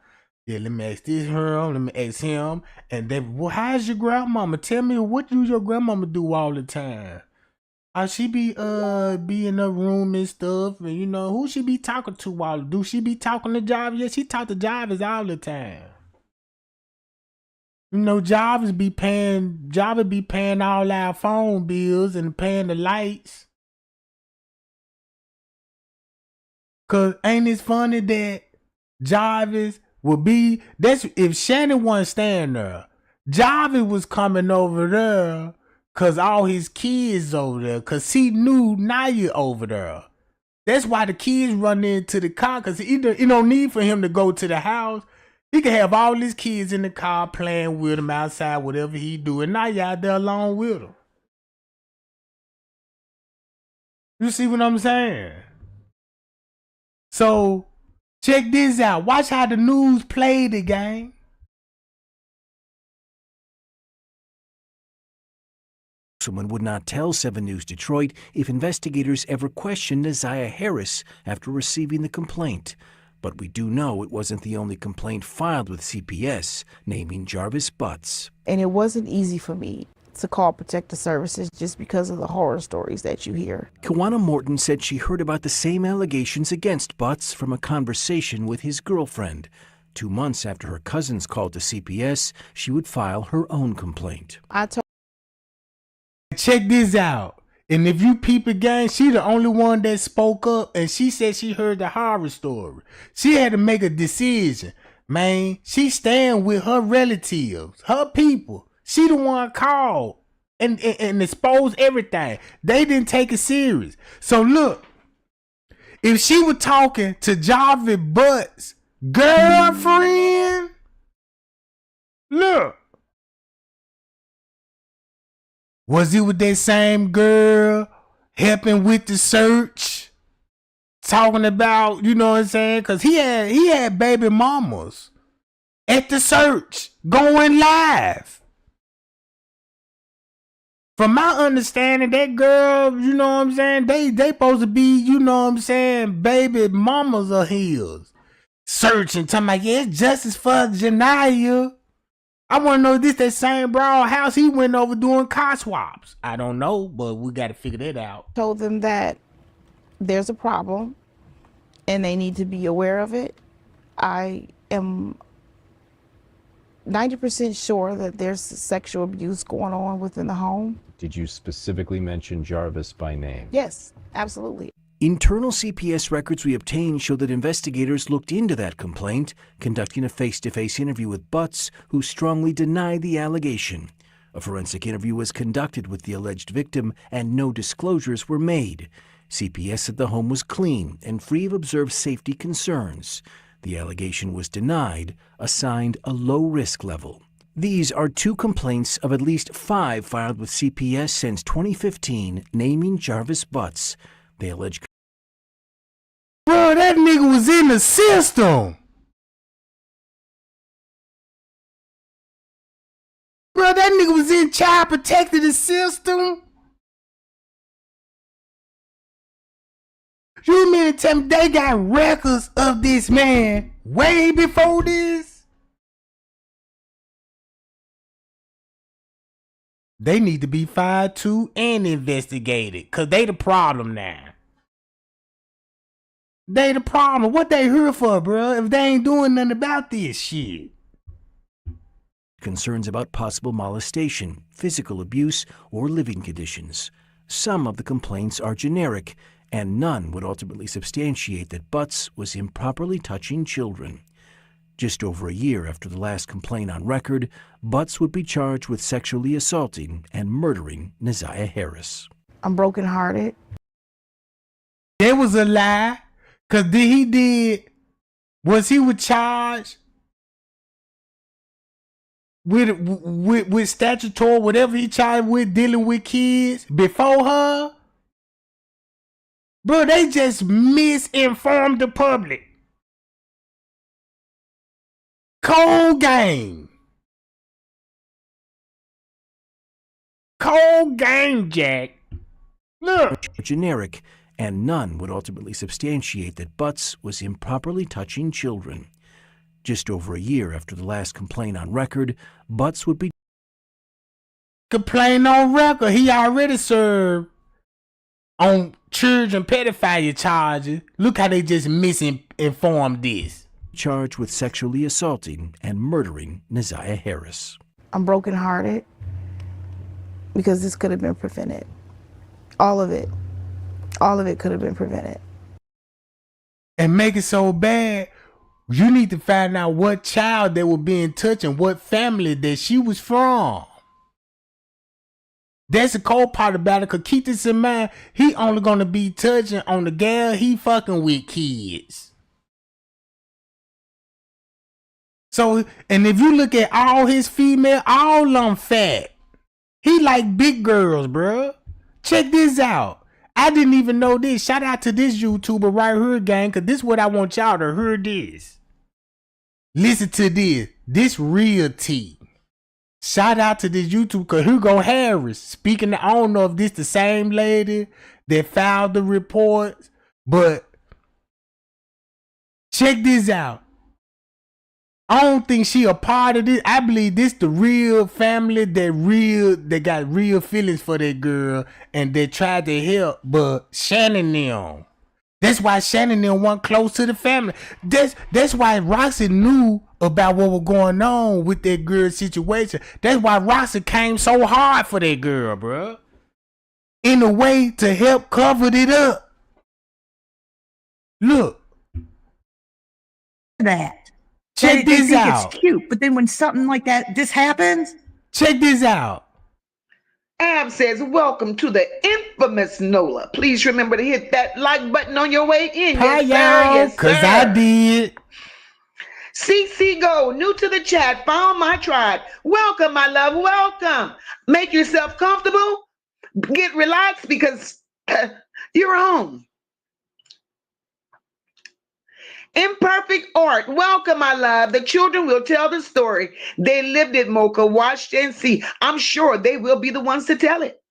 Yeah, let me ask this her, let me ask him, and then how's your grandmama? Tell me what do your grandmama do all the time? She be in her room and stuff, and you know who she be talking to all? Do she be talking to Jarvis? Yeah, she talk to Jarvis all the time. You know, Jarvis be paying all our phone bills and paying the lights. Cause ain't it funny that Jarvis would be, that's if Shannon wasn't staying there, Jarvis was coming over there cause all his kids over there, cause he knew Naya over there. That's why the kids run into the car, cause it don't need for him to go to the house. He can have all his kids in the car playing with him outside, whatever he do, and Naya out there along with him. You see what I'm saying? So check this out. Watch how the news played the game. Someone would not tell 7 News Detroit if investigators ever questioned Ziyeh Harris after receiving the complaint. But we do know it wasn't the only complaint filed with CPS naming Jarvis Butts. And it wasn't easy for me to call protective services just because of the horror stories that you hear. Kawana Morton said she heard about the same allegations against Butts from a conversation with his girlfriend. 2 months after her cousins called to CPS, she would file her own complaint. Check this out. And if you peep again, she the only one that spoke up, and she said she heard the horror story. She had to make a decision. Man, she stand with her relatives, her people. She the one called and exposed everything. They didn't take it serious. So look, if she was talking to Jarvis Butts' girlfriend, look, was it with that same girl helping with the search? Talking about, you know what I'm saying? Cause he had baby mamas at the search going live. From my understanding, that girl, you know what I'm saying? They supposed to be, you know what I'm saying, baby mamas of his. Searching, talking about, yeah, it's justice for Janiyah. I want to know if this that same broad house he went over doing car swaps. I don't know, but we got to figure that out. Told them that there's a problem and they need to be aware of it. I am 90% sure that there's sexual abuse going on within the home. Did you specifically mention Jarvis by name? Yes, absolutely. Internal CPS records we obtained show that investigators looked into that complaint, conducting a face-to-face interview with Butts, who strongly denied the allegation. A forensic interview was conducted with the alleged victim, and no disclosures were made. CPS said the home was clean and free of observed safety concerns. The allegation was denied, assigned a low-risk level. These are 2 complaints of at least 5 filed with CPS since 2015, naming Jarvis Butts. They allege. Bro, that nigga was in the system. Bro, that nigga was in child protective system. You mean to tell me they got records of this man way before this? They need to be fired too and investigated, because they the problem now. They the problem. What they here for, bro, if they ain't doing nothing about this shit? Concerns about possible molestation, physical abuse, or living conditions. Some of the complaints are generic, and none would ultimately substantiate that Butts was improperly touching children. Just over a year after the last complaint on record, Butts would be charged with sexually assaulting and murdering Ziyeh Harris. I'm brokenhearted. It was a lie, because he was charged with statutory, whatever he charged with, dealing with kids before her? Bro, they just misinformed the public. Cold game. Cold game, Jack. Look. Generic, and none would ultimately substantiate that Butts was improperly touching children. Just over a year after the last complaint on record, Butts would be complaint on record. He already served on children pedophilia charges. Look how they just misinformed this. Charged with sexually assaulting and murdering Ziyeh Harris. I'm brokenhearted because this could have been prevented. All of it. All of it could have been prevented. And make it so bad, you need to find out what child they were being touched and what family that she was from. That's the cold part about it, because keep this in mind, he only going to be touching on the gal he fucking with kids. So, and if you look at all his female, all of them fat. He like big girls, bro. Check this out. I didn't even know this. Shout out to this YouTuber right here, gang, because this is what I want y'all to hear this. Listen to this. This real tea. Shout out to this YouTube, because here go Harris. Speaking of, I don't know if this the same lady that filed the reports, but check this out. I don't think she a part of this. I believe this the real family that got real feelings for that girl and they tried to help, but Shannon them. That's why Shannon them wasn't close to the family. That's why Roxy knew about what was going on with that girl's situation. That's why Roxy came so hard for that girl, bro. In a way to help cover it up. Look. That. Check they this think out. It's cute, but then when something like this happens, check this out. Ab says, "Welcome to the infamous NOLA. Please remember to hit that like button on your way in." Hi, y'all, because I did. CC Go, new to the chat, found my tribe. Welcome, my love. Welcome. Make yourself comfortable. Get relaxed because you're home. Imperfect Art, welcome, my love. The children will tell the story. They lived it, Mocha, watched and see. I'm sure they will be the ones to tell it.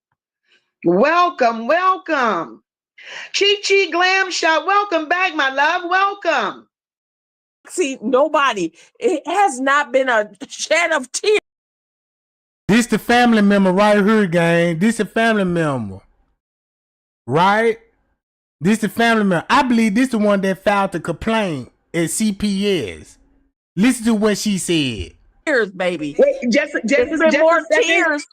Welcome, welcome. Chi Glam Shot, welcome back, my love. Welcome. See, nobody. It has not been a shed of tears. This the family member right here, gang. This a family member. Right? This the family member. I believe this the one that filed the complaint at CPS. Listen to what she said. Tears, baby. Wait, just it's been more tears.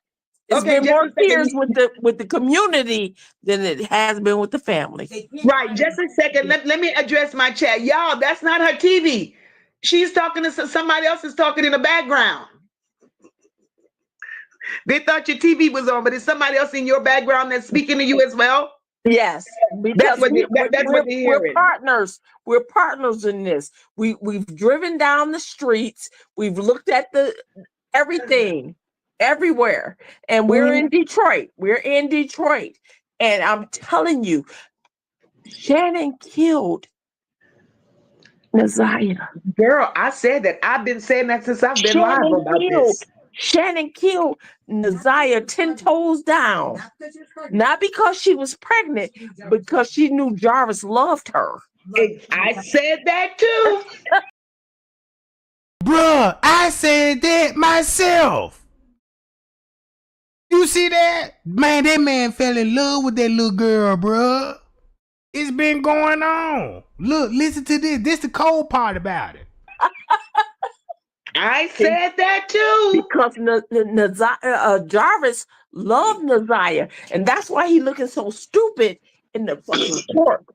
It's been more tears with the community than it has been with the family. Right. Just a second. Let me address my chat. Y'all, that's not her TV. She's talking to somebody else is talking in the background. They thought your TV was on, but it's somebody else in your background that's speaking to you as well. Yes, that's what we're partners. We're partners in this. We've driven down the streets. We've looked at everything, everywhere, and we're in Detroit. We're in Detroit, and I'm telling you, Shannon killed Ziyeh. Girl, I said that. I've been saying that since I've been live about this. Shannon killed Ziyeh 10 toes down. Not because she was pregnant, because she knew Jarvis loved her. I said that too. Bruh, I said that myself. You see that? Man, that man fell in love with that little girl, bruh. It's been going on. Look, listen to this. This the cold part about it. I said that too. Because Jarvis loved Ziyeh, and that's why he looking so stupid in the fucking court.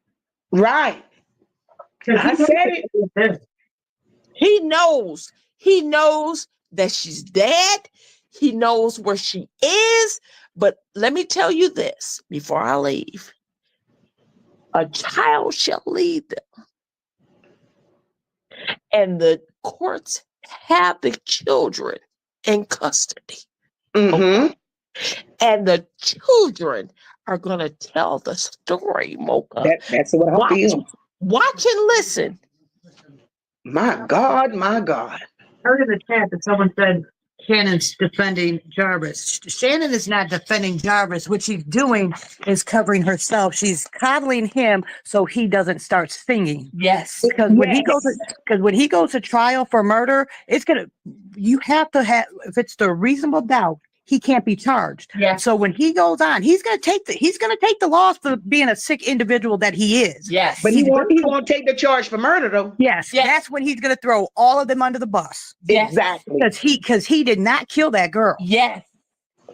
Right. I said it. He knows. He knows that she's dead. He knows where she is. But let me tell you this before I leave. A child shall lead them. And the courts have the children in custody. Mm-hmm. And the children are going to tell the story, Mocha. That's what I feel. Watch and listen. My God, my God. I heard in the chat that someone said Shannon's defending Jarvis. Shannon is not defending Jarvis. What she's doing is covering herself. She's coddling him so he doesn't start singing. Yes. Because when he goes to trial for murder, you have to have, if it's the reasonable doubt, he can't be charged. Yeah. So when he goes on, he's gonna take the loss for being a sick individual that he is. Yes. But he won't take the charge for murder though. Yes. That's when he's gonna throw all of them under the bus. Yes. Exactly. Because he did not kill that girl. Yes.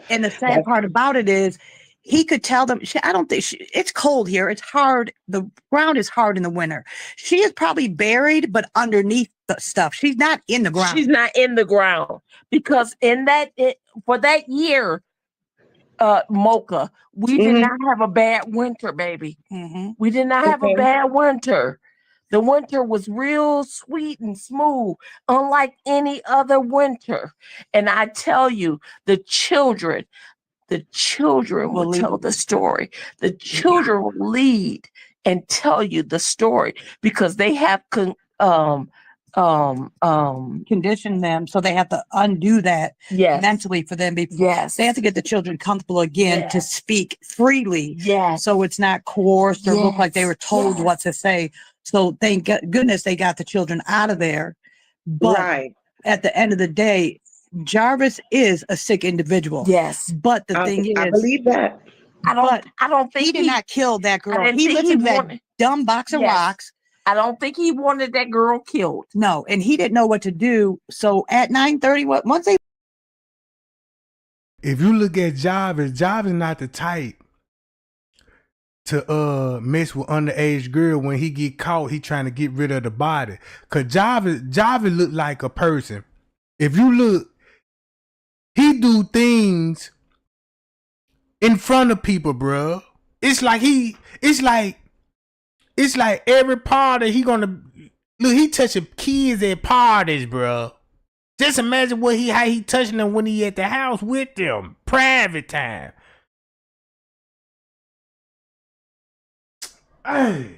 And the sad part about it is he could tell them, I don't think it's cold here. It's hard. The ground is hard in the winter. She is probably buried, but underneath the stuff. She's not in the ground. She's not in the ground because for that year, Mocha, we did not have a bad winter, baby. Mm-hmm. We did not have a bad winter. The winter was real sweet and smooth, unlike any other winter. And I tell you, the children will tell the story. The children will lead and tell you the story because they have condition them, so they have to undo that mentally for them. They have to get the children comfortable again to speak freely. So it's not coerced or look like they were told what to say. So thank goodness they got the children out of there. But at the end of the day, Jarvis is a sick individual. Yes. But the thing is, I believe that. I don't think he did not kill that girl. He think lifted that dumb box of rocks. I don't think he wanted that girl killed. No, and he didn't know what to do. So at 9:30, once they, if you look at Jarvis not the type to mess with underage girl. When he get caught, he trying to get rid of the body. Cause Jarvis look like a person. If you look, he do things in front of people, bro. It's like every party he gonna look. He touching kids at parties, bro. Just imagine how he touching them when he at the house with them, private time. Hey.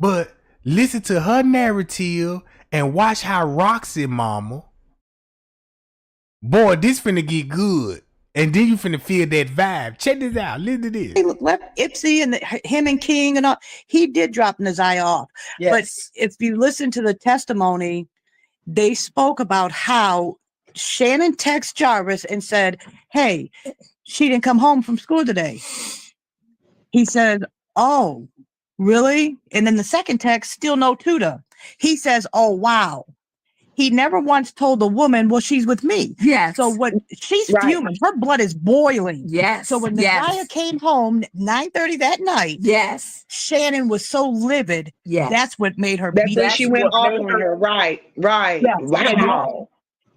But listen to her narrative and watch how Roxy mama. Boy, this finna get good. And then you finna feel that vibe. Check this out. Listen to this. Hey, look, left Ipsy and him and King and all. He did drop Ziyeh off. Yes. But if you listen to the testimony, they spoke about how Shannon texted Jarvis and said, "Hey, she didn't come home from school today." He said, "Oh, really?" And then the second text, still no tutor. He says, "Oh, wow." He never once told the woman, "Well, she's with me." Yes. So when she's fuming, her blood is boiling. Yes. So when Ziyeh came home 9:30 that night, Shannon was so livid. Yes. That's what made her That's beat. when she went off on her. Right. Yes. Wow.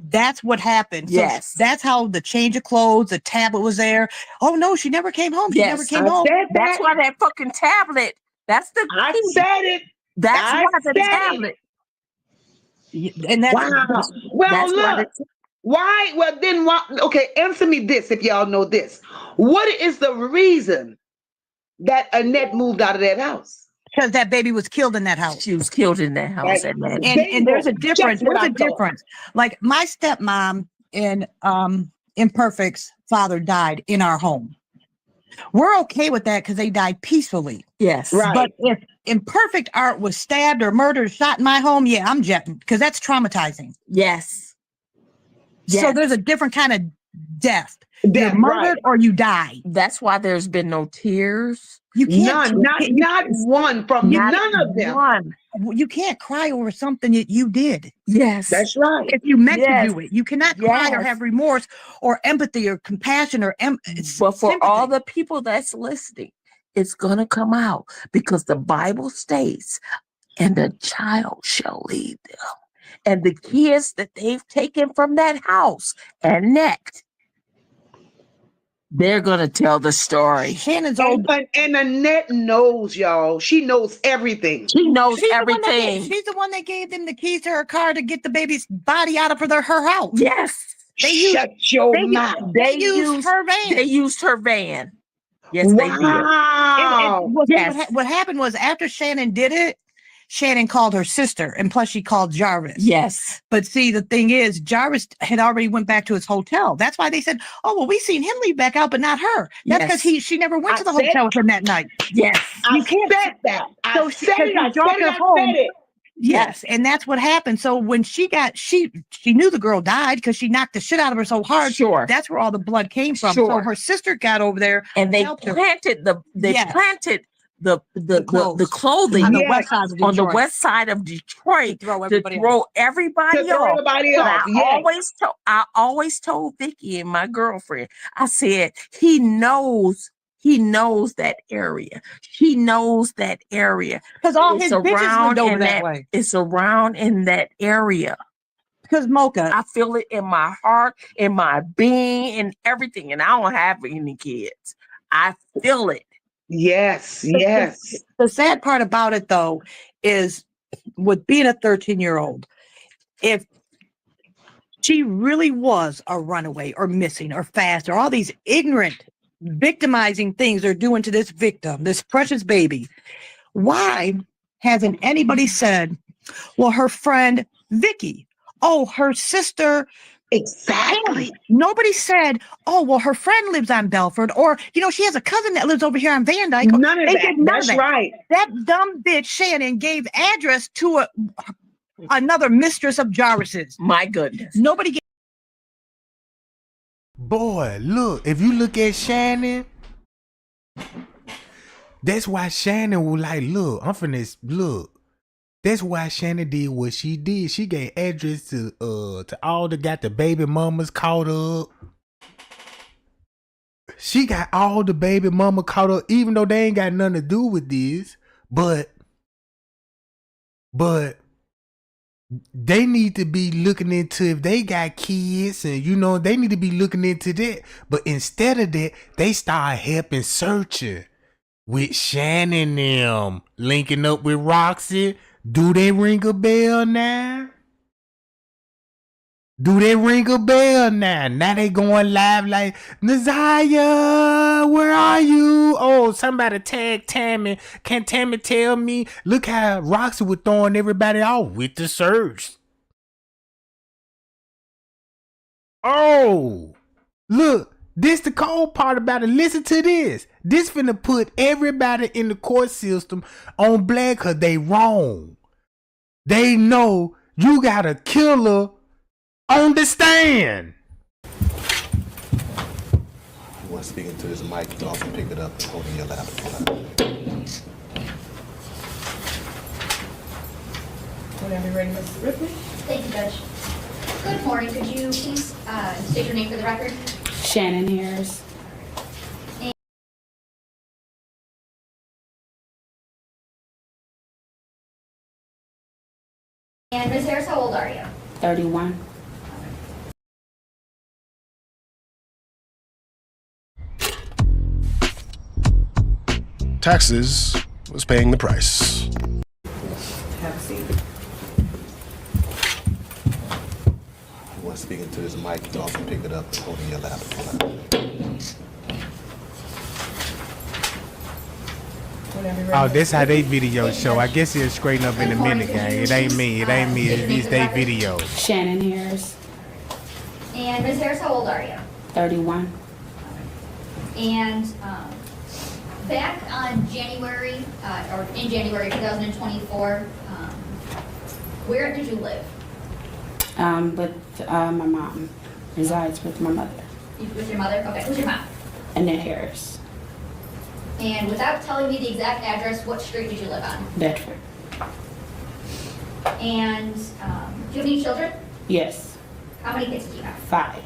That's what happened. Yes. So that's how the change of clothes, the tablet was there. Oh no, she never came home. She never came home. That's why that fucking tablet. That's the key. I said it. That's why the tablet. And that's wow. Well, that's look. Why? Well, then why? Okay, answer me this if y'all know this. What is the reason that Annette moved out of that house? Because that baby was killed in that house. She was killed in that house. And there's a difference. There's a difference. Like my stepmom and Imperfect's father died in our home. We're okay with that because they died peacefully. Yes. Right. But if Imperfect Art was stabbed or murdered, shot in my home, yeah, I'm jetting because that's traumatizing. Yes. So there's a different kind of death. You're Death, murdered right. or you die. That's why there's been no tears. You can't. Not one from none of them. One. You can't cry over something that you did. Yes. That's right. If you meant Yes. to do it, you cannot cry or Yes. have remorse or empathy or compassion or But for sympathy. all the people that's listening, it's going to come out because the Bible states, and the child shall lead them. And the kids that they've taken from that house and necked, they're going to tell the story. Shannon's old. And Annette knows, y'all. She knows everything. She knows She's everything. She's the one that gave them the keys to her car to get the baby's body out of her house. Yes. Shut your mouth. They used her van. They used her van. Yes, Wow. What happened was after Shannon did it, Shannon called her sister, and plus she called Jarvis. Yes. But see, the thing is, Jarvis had already went back to his hotel. That's why they said, oh, well, we seen him leave back out, but not her. That's because she never went to the hotel with him that night. Yes. You can't said that. I said it. I dropped her said home. it. Yes, and that's what happened. So when she knew the girl died because she knocked the shit out of her so hard. Sure. That's where all the blood came from. Sure. So her sister got over there And they helped her. planted the clothing on the west side of Detroit. on the west side of Detroit to throw everybody off. But I always told Vicky and my girlfriend, I said, he knows that area. She knows that area. Because all his bitches lived over that way. It's around in that area. Because Mocha, I feel it in my heart, in my being, and everything. And I don't have any kids. I feel it. Yes, yes. The sad part about it, though, is with being a 13-year-old, if she really was a runaway or missing or fast or all these ignorant, victimizing things they're doing to this victim, this precious baby, why hasn't anybody said, well, her friend Vicky, oh, her sister. Exactly. Nobody said, oh, well, her friend lives on Belford, or, she has a cousin that lives over here on Van Dyke. None of that. That's right. That dumb bitch Shannon gave address to another mistress of Jarvis's. My goodness. Nobody gave. Boy, look, if you look at Shannon, that's why Shannon was like, look, I'm finna, look. That's why Shannon did what she did. She gave address to all got the baby mamas caught up. She got all the baby mama caught up, even though they ain't got nothing to do with this. But they need to be looking into if they got kids, and they need to be looking into that. But instead of that, they start helping searching with Shannon them linking up with Roxy. Do they ring a bell now? Now they going live like, Ziyeh, where are you? Oh, somebody tag Tammy. Can Tammy tell me? Look how Roxy was throwing everybody off with the search. Oh, look, this the cold part about it. Listen to this. This finna put everybody in the court system on black because they wrong. They know you got a killer on the stand. You want to speak into this mic, you can also pick it up and hold it in your lap. Whenever you're ready, Mrs. Ripley. Thank you, Judge. Good morning. Could you please state your name for the record? Shannon Harris. And Ms. Harris, how old are you? 31. Taxes was paying the price. Have a seat. You want to speak into this mic, you can also pick it up and hold it in your lap. Oh, that's how they video show. I guess it'll straighten up in a minute, gang. It ain't me. It's they video. Shannon Harris. And Ms. Harris, how old are you? 31. And back on January, or in January 2024, where did you live? With my mom. Resides with my mother. With your mother? Okay, who's your mom? Annette Harris. And without telling me the exact address, what street did you live on? Bedford. And do you have any children? Yes. How many kids do you have? 5.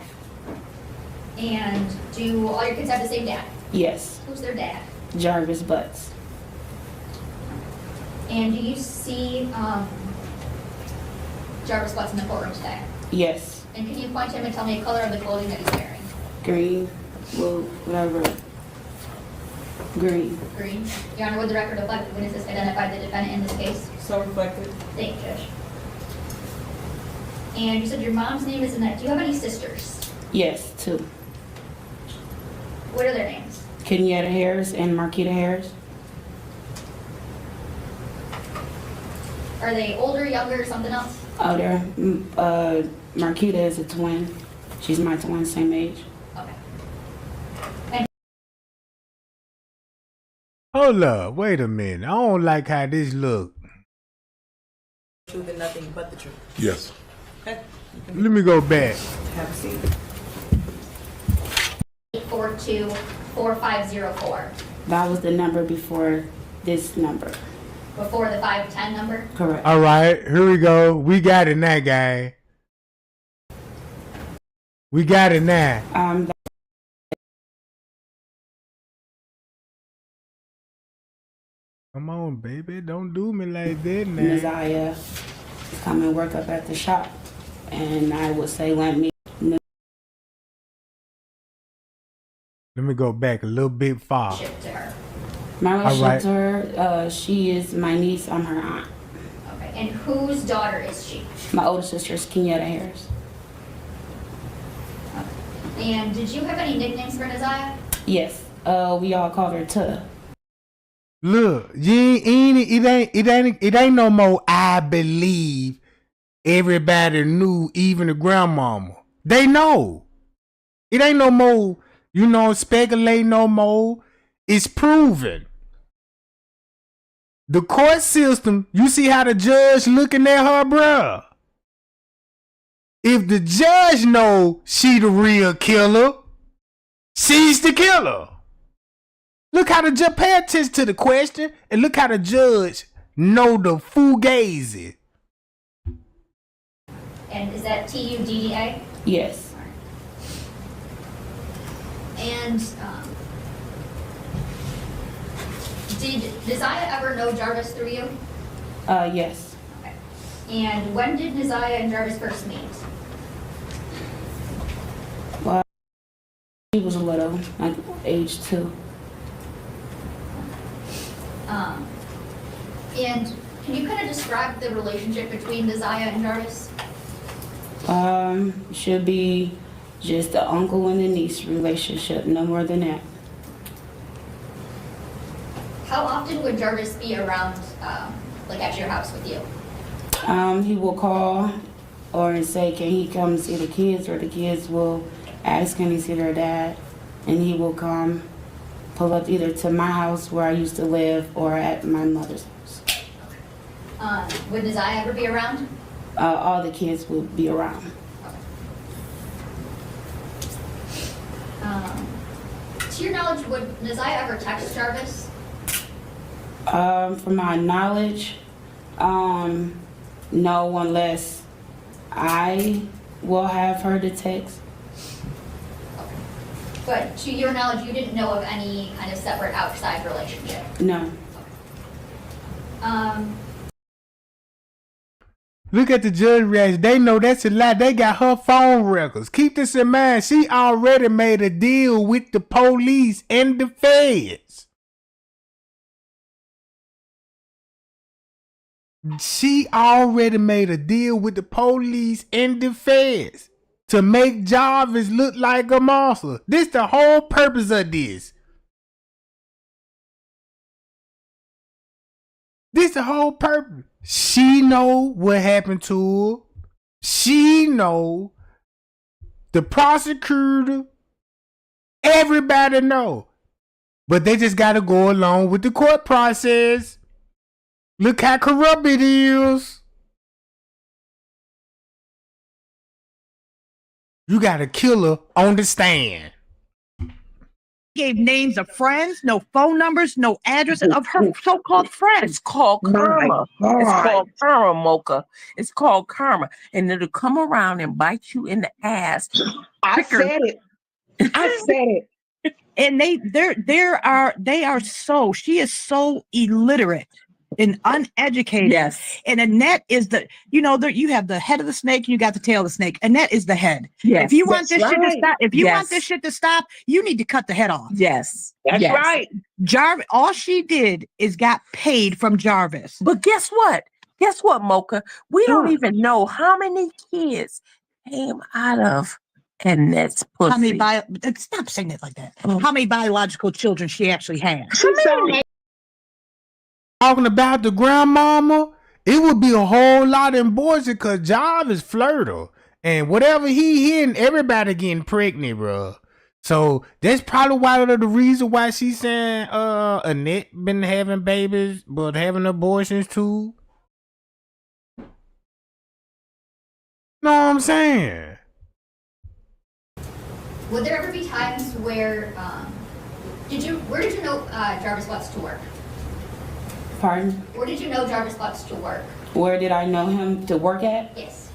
And do all your kids have the same dad? Yes. Who's their dad? Jarvis Butts. And do you see Jarvis Butts in the courtroom today? Yes. And can you point to him and tell me the color of the clothing that he's wearing? Green. Blue. Whatever. Green. Green. Your Honor, would the record reflect that witnesses identified the defendant in this case? So reflected. Thank you, Judge. And you said your mom's name is Annette. Do you have any sisters? Yes, 2. What are their names? Kenyatta Harris and Marquita Harris. Are they older, younger, something else? Oh, there. Marquita is a twin. She's my twin, same age. Okay. And Hold up, wait a minute. I don't like how this look. Truth and nothing but the truth. Yes. Okay. Let me go back. Have a seat. 842-4504. That was the number before this number. Before the 510 number? Correct. All right, here we go. We got it now, guy. We got it now. Come on, baby. Don't do me like that now. Ziyeh come and work up at the shop. And I would say, let me. Let me go back a little bit far. Ship to her. My relationship right. to her, she is my niece. I'm her aunt. Okay. And whose daughter is she? My older sister is Kenyatta Harris. And did you have any nicknames for Ziyeh? Yes. We all called her Tuh. Look, it ain't no more. I believe everybody knew, even the grandmama. They know. It ain't no more. Speculate no more. It's proven. The court system. You see how the judge looking at her, bruh. If the judge know she the real killer, she's the killer. Look how the judge pay attention to the question, and look how the judge know the fugazi. And is that Tudda? Yes. And did Ziyeh ever know Jarvis through you? Yes. Okay. And when did Ziyeh and Jarvis first meet? Well, she was little, like age 2. And can you kind of describe the relationship between Ziyeh and Jarvis? Should be just the uncle and the niece relationship, no more than that. How often would Jarvis be around, like at your house with you? He will call or say, can he come see the kids? Or the kids will ask, can he see their dad? And he will come, pull up either to my house where I used to live or at my mother's house. Would Ziyeh ever be around? All the kids will be around. To your knowledge, would Ziyeh ever text Jarvis? From my knowledge, no, unless I will have her to text. But to your knowledge, you didn't know of any kind of separate outside relationship? No. Look at the judge reaction. They know that's a lie. They got her phone records. Keep this in mind. She already made a deal with the police and the feds. She already made a deal with the police and the feds to make Jarvis look like a monster. This the whole purpose of this. This the whole purpose. She know what happened to her. She know the prosecutor, everybody know. But they just got to go along with the court process. Look how corrupt it is. You got a killer on the stand. Gave names of friends, no phone numbers, no addresses of her so-called friends. It's called karma. It's called karma, Mocha. It's called karma. And it'll come around and bite you in the ass. I said it. I said it. And she is so illiterate and uneducated. Yes. And Annette is you have the head of the snake and you got the tail of the snake. Annette is the head. Yes. If you want this shit to stop, Yes. you need to cut the head off. Yes. That's Yes. right. Jarvis, all she did is got paid from Jarvis. But guess what? Guess what, Mocha? We don't even know how many kids came out of Annette's pussy. How many stop saying it like that. How many biological children she actually had? Talking about the grandmama, it would be a whole lot in boys because Jarvis flirtile. And whatever he hitting, everybody getting pregnant, bro. So that's probably the reason why she's saying Annette been having babies, but having abortions too. Know what I'm saying? Would there ever be times where, where did you know Jarvis Butts to work? Pardon? Where did you know Jarvis Butts to work? Where did I know him to work at? Yes.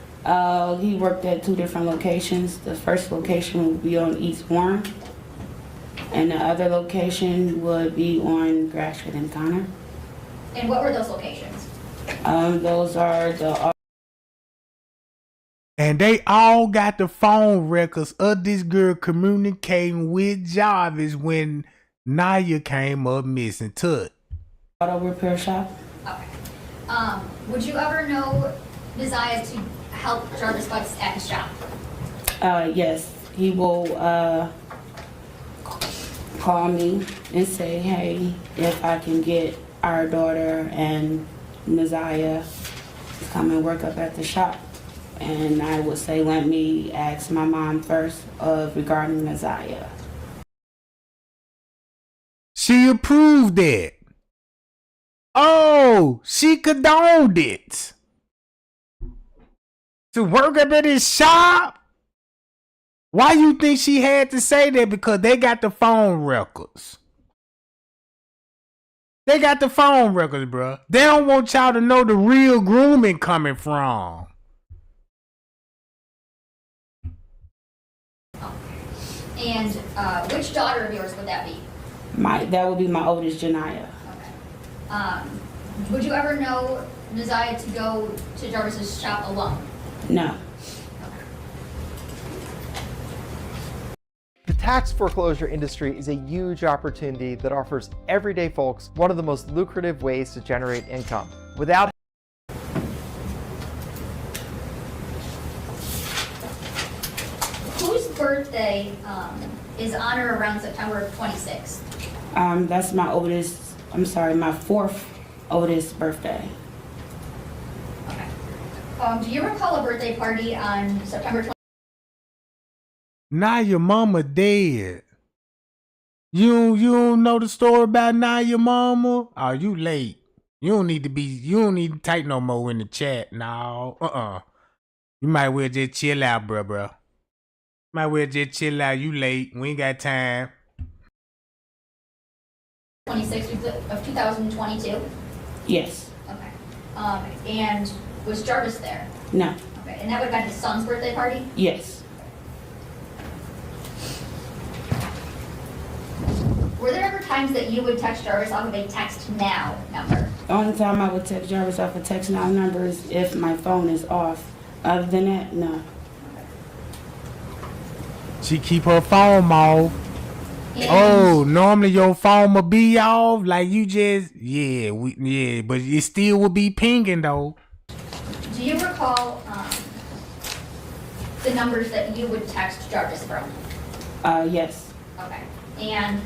He worked at 2 different locations. The first location would be on East Warren, and the other location would be on Gratiot and Connor. And what were those locations? Those are the... And they all got the phone records of this girl communicating with Jarvis when Naya came up missing too. Auto repair shop. Okay. Would you ever know Ziyeh to help Jarvis Butts at his shop? Yes. He will call me and say, hey, if I can get our daughter and Ziyeh to come and work up at the shop. And I would say, let me ask my mom first regarding Ziyeh. She approved it. Oh, she condoned it. To work up at his shop? Why you think she had to say that? Because they got the phone records. They got the phone records, bro. They don't want y'all to know the real grooming coming from. And which daughter of yours would that be? That would be my oldest, Janiyah. Would you ever know Ziyeh to go to Jarvis's shop alone? No. The tax foreclosure industry is a huge opportunity that offers everyday folks one of the most lucrative ways to generate income without Whose birthday is on or around September 26th? That's my my 4th oldest birthday. Do you recall a birthday party on September 26th? Now your mama dead. You don't know the story about now your mama? Oh, you late. You don't need to type no more in the chat. No. You might well just chill out, bro. Might well just chill out. You late. We ain't got time. 26th of 2022? Yes. Okay. And was Jarvis there? No. Okay. And that would have been his son's birthday party? Yes. Were there ever times that you would text Jarvis off of a text now number? The only time I would text Jarvis off a text now number is if my phone is off. Other than that, no. She keep her phone off. Oh, normally your phone will be off. Like you just, but it still will be pinging though. Do you recall the numbers that you would text Jarvis from? Yes. Okay. And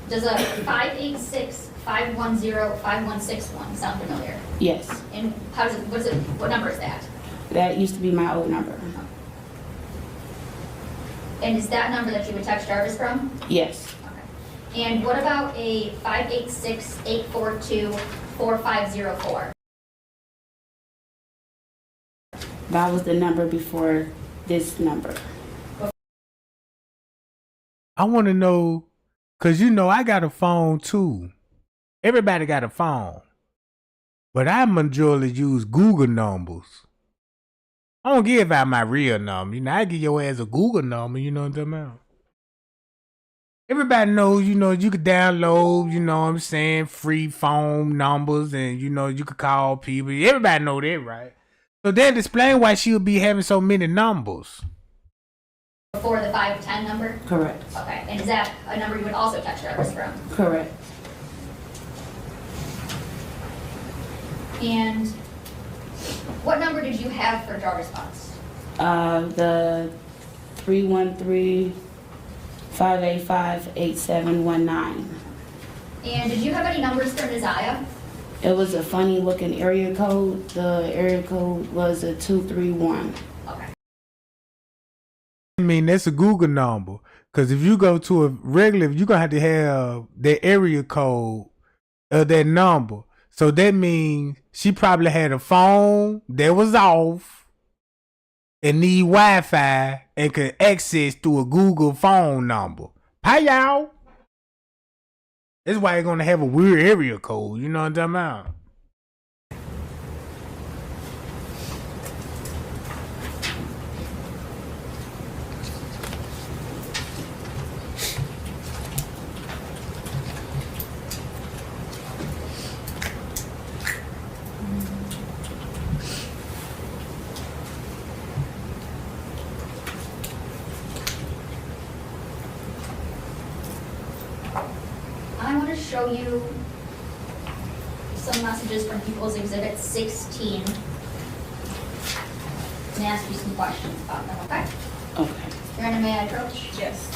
does a 586-510-5161 sound familiar? Yes. And what number is that? That used to be my old number. And is that number that you would text Jarvis from? Yes. And what about a 586-842-4504? That was the number before this number. I want to know, because you know I got a phone too. Everybody got a phone. But I majorly use Google numbers. I don't give out my real number. You know, I give your ass a Google number, you know what I'm talking about? Everybody knows, you know, you could download, you know what I'm saying, free phone numbers and, you know, you could call people. Everybody know that, right? So that explain why she would be having so many numbers. Before the 510 number? Correct. Okay, and is that a number you would also text Jarvis from? Correct. And what number did you have for Jarvis Butts? The 313-585-8719. And did you have any numbers for Ziyeh? It was a funny looking area code. The area code was a 231. Okay. I mean, that's a Google number. Because if you go to a regular, you're going to have the area code of that number. So that means she probably had a phone that was off and need Wi-Fi and could access through a Google phone number. Hi, y'all. That's why you're going to have a weird area code. You know what I'm talking about? I want to show you some messages from People's Exhibit 16 and ask you some questions about them, okay? Okay. Brandon, may I approach? Yes.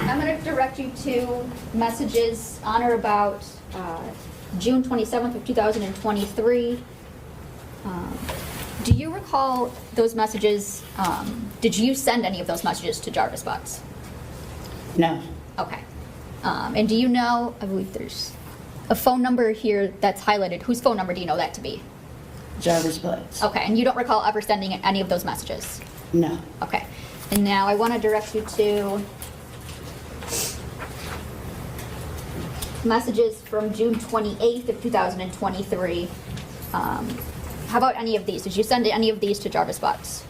I'm going to direct you to messages on or about June 27th of 2023. Do you recall those messages? Did you send any of those messages to Jarvis Butts? No. Okay. And do you know, I believe there's a phone number here that's highlighted. Whose phone number do you know that to be? Jarvis Butts. Okay, and you don't recall ever sending any of those messages? No. Okay. And now I want to direct you to messages from June 28th of 2023. How about any of these? Did you send any of these to Jarvis Butts?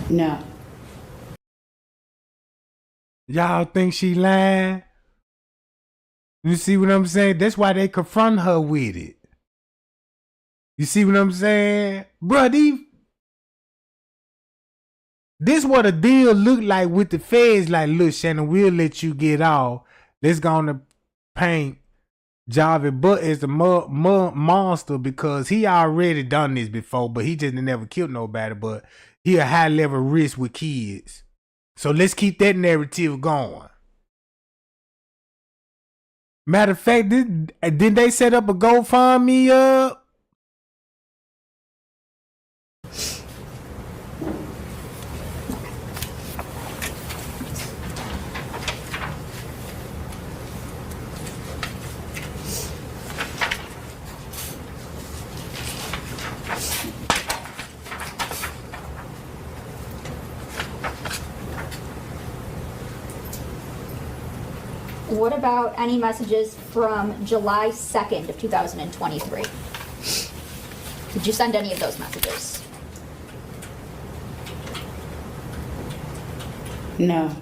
No. Y'all think she lying? You see what I'm saying? That's why they confront her with it. You see what I'm saying? Bruh, this what a deal look like with the feds. Like, look, Shannon, we'll let you get off. Let's go on to paint Jarvis Butts as the monster because he already done this before, but he just never killed nobody. But he a high level risk with kids. So let's keep that narrative going. Matter of fact, didn't they set up a GoFundMe up? What about any messages from July 2nd of 2023? Did you send any of those messages? No.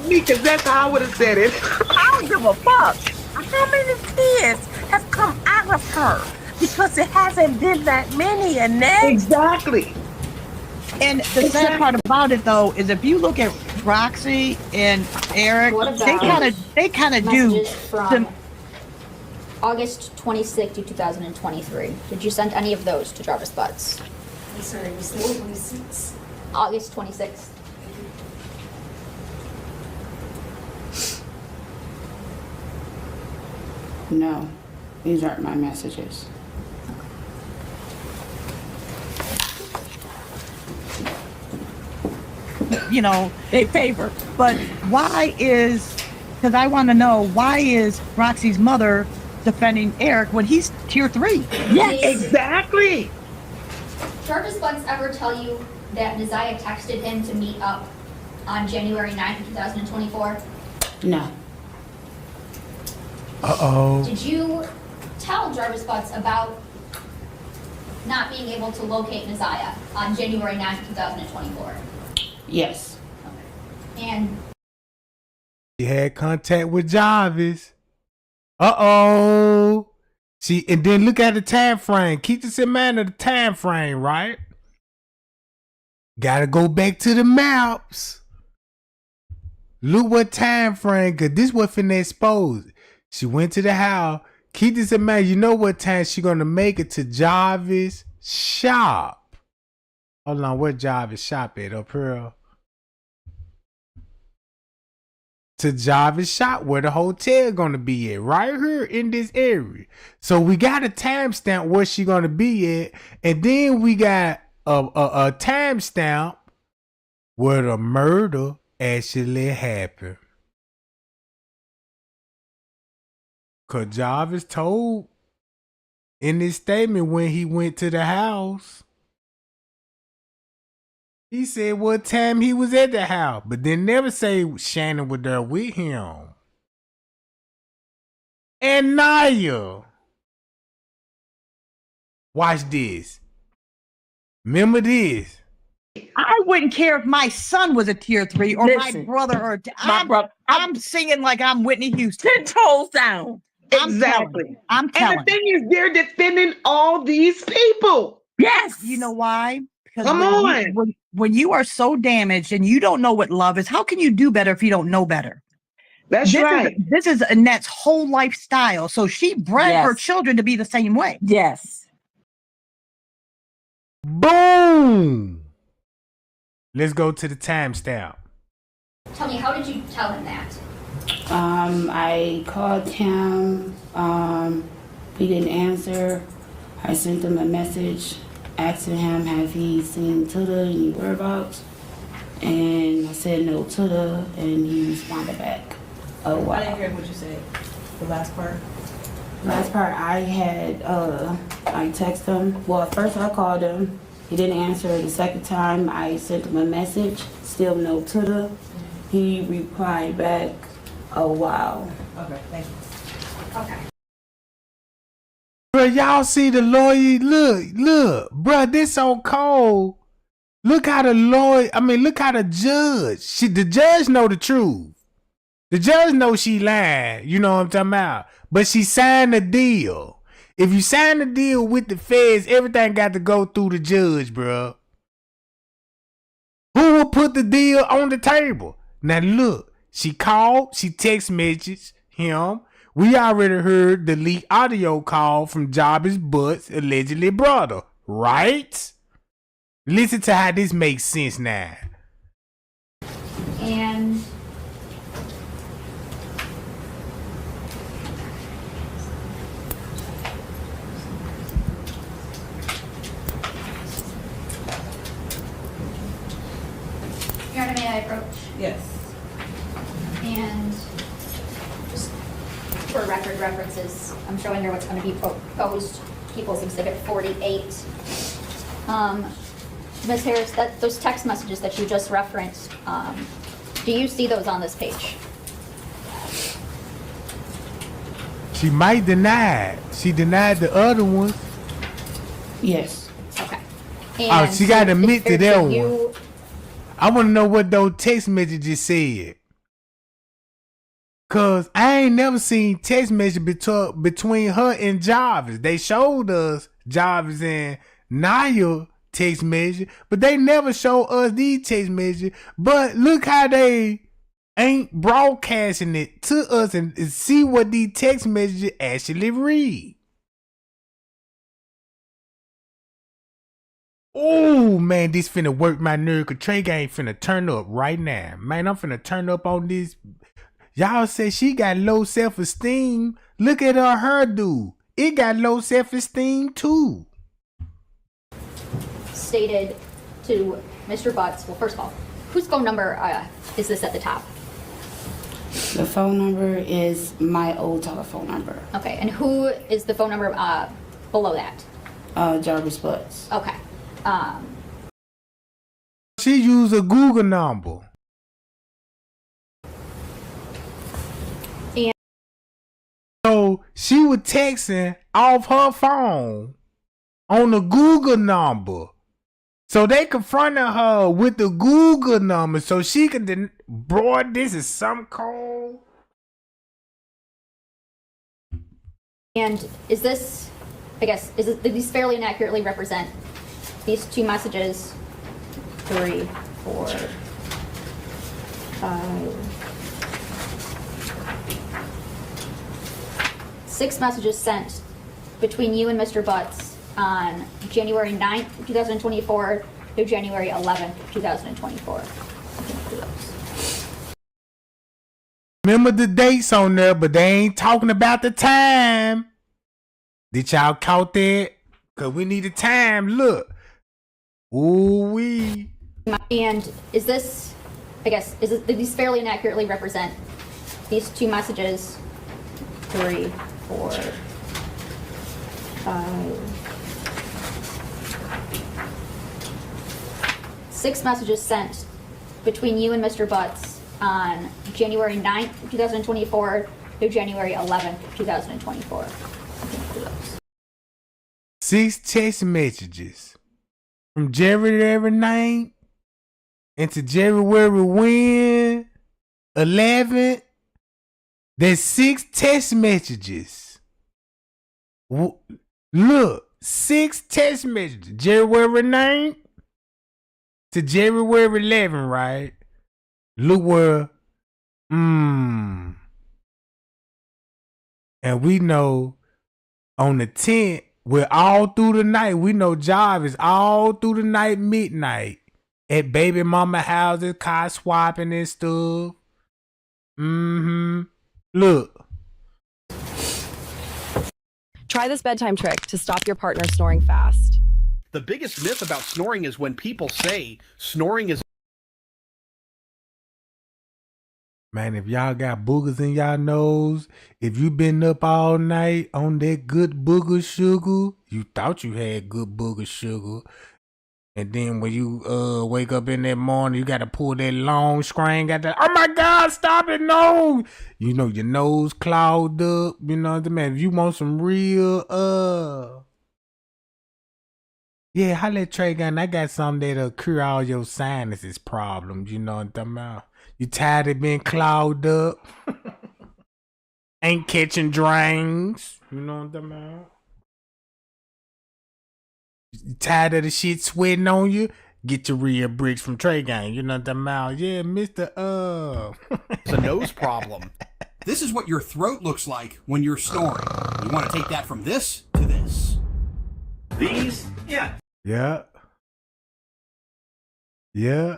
like me, because that's how I would have said it. I don't give a fuck. How many kids have come out of her? Because it hasn't been that many, Annette. Exactly. And the sad part about it, though, is if you look at Roxy and Eric, What they kind of do messages from August 26th to 2023. Did you send any of those to Jarvis Butts? I'm sorry, we still 26. August 26th. No, these aren't my messages. you know, they favor. But why is, because I want to know, why is Roxy's mother defending Eric when he's tier 3? Yes, exactly. Jarvis Butts ever tell you that Ziyeh texted him to meet up on January 9th, 2024? No. Uh-oh. Did you tell Jarvis Butts about not being able to locate Ziyeh on January 9th, 2024? Yes. And he had contact with Jarvis. Uh-oh. See, and then look at the time frame. Keep this in mind of the time frame, right? Gotta go back to the maps. Look what time frame, because this was finna expose. She went to the house. Keep this in mind. You know what time she gonna make it to Jarvis' shop. Hold on, where Jarvis' shop at? Up here? To Jarvis' shop, where the hotel gonna be at, right here in this area. So we got a timestamp where she gonna be at, and then we got a timestamp where the murder actually happened. Cause Jarvis told in his statement when he went to the house, he said what time he was at the house, but then never say Shannon was there with him. And Naya, watch this. Remember this. I wouldn't care if my son was a tier 3 or Listen, my brother or my brother. I'm singing like I'm Whitney Houston. 10 toes down. Exactly. I'm telling. And the thing is, they're defending all these people. Yes. You know why? Because Come on. when you are so damaged and you don't know what love is, how can you do better if you don't know better? That's right. This is Annette's whole lifestyle. So she bred her children to be the same way. Yes. Boom. Let's go to the timestamp. tell me, how did you tell him that? I called him. He didn't answer. I sent him a message asking him, have he seen Tuda, any whereabouts? And I said no Tuda, and he responded back. Oh, wow. I didn't hear what you said. The last part. Last part, I texted him. Well, at first I called him. He didn't answer. The second time, I sent him a message. Still no Tuda. He replied back, oh, wow. Okay, thank you. Okay. Bro, y'all see the lawyer? Look, bro, this so cold. Look how the lawyer, look how the judge, the judge know the truth. The judge know she lying, you know what I'm talking about? But she signed a deal. If you sign a deal with the feds, everything got to go through the judge, bro. Who will put the deal on the table? Now look, she called, she text messaged him. We already heard the leaked audio call from Jarvis Butts' allegedly brother, right? Listen to how this makes sense now. And Your Honor, may I approach? Yes. And Just for record references, I'm showing her what's going to be proposed, People's Exhibit 48. Ms. Harris, those text messages that you just referenced, do you see those on this page? She might deny it. She denied the other ones. Yes. Okay. Oh, she got to admit to that you, one. I want to know what those text messages said. Cause I ain't never seen text message between her and Jarvis. They showed us Jarvis and Naya text message, but they never show us these text messages. But look how they ain't broadcasting it to us and see what these text messages actually read. Oh man, this finna work my nerve. Cause Trey Gang finna turn up right now. Man, I'm finna turn up on this. Y'all say she got low self-esteem. Look at her hairdo. It got low self-esteem too. Stated to Mr. Butts, well, first of all, whose phone number is this at the top? The phone number is my old telephone number. Okay, and who is the phone number below that? Jarvis Butts. Okay. She used a Google number. And so she was texting off her phone on the Google number. So they confronted her with the Google number so she could boy, this is some cold. And is this, I guess, do these fairly and accurately represent these two messages? 3, 4, 5, 6 messages sent between you and Mr. Butts on January 9th, 2024 through January 11th, 2024. Remember the dates on there, but they ain't talking about the time. Did y'all count that? Cause we need the time. Look. Ooh-wee. And is this, I guess, do these fairly and accurately represent these two messages? 3, 4, 5, 6 messages sent between you and Mr. Butts on January 9th, 2024 through January 11th, 2024. 6 text messages from January 9th into January when 11th. There's 6 text messages. Look, 6 text messages. January 9th to January 11th, right? Look where, and we know on the 10th, we're all through the night. We know Jarvis all through the night, midnight, at baby mama houses, car swapping and stuff. Look. Try this bedtime trick to stop your partner snoring fast. The biggest myth about snoring is when people say snoring is... Man, if y'all got boogers in y'all nose, if you been up all night on that good booger sugar, you thought you had good booger sugar, and then when you wake up in that morning, you got to pull that long string, got that, oh my God, stop it, no! You know, your nose clogged up, you know what I mean? If you want some real, yeah, holla at Trey Gun, I got something that'll cure all your sinuses problems, you know what I'm talking about? You tired of being clogged up? Ain't catching drains. You know what I'm talking about? You tired of the shit sweating on you? Get your real bricks from Trey Gang. You know what I'm talking about? Yeah, Mr. It's a nose problem. This is what your throat looks like when you're snoring. You want to take that from this to this. These? Yeah. Yeah. Yeah.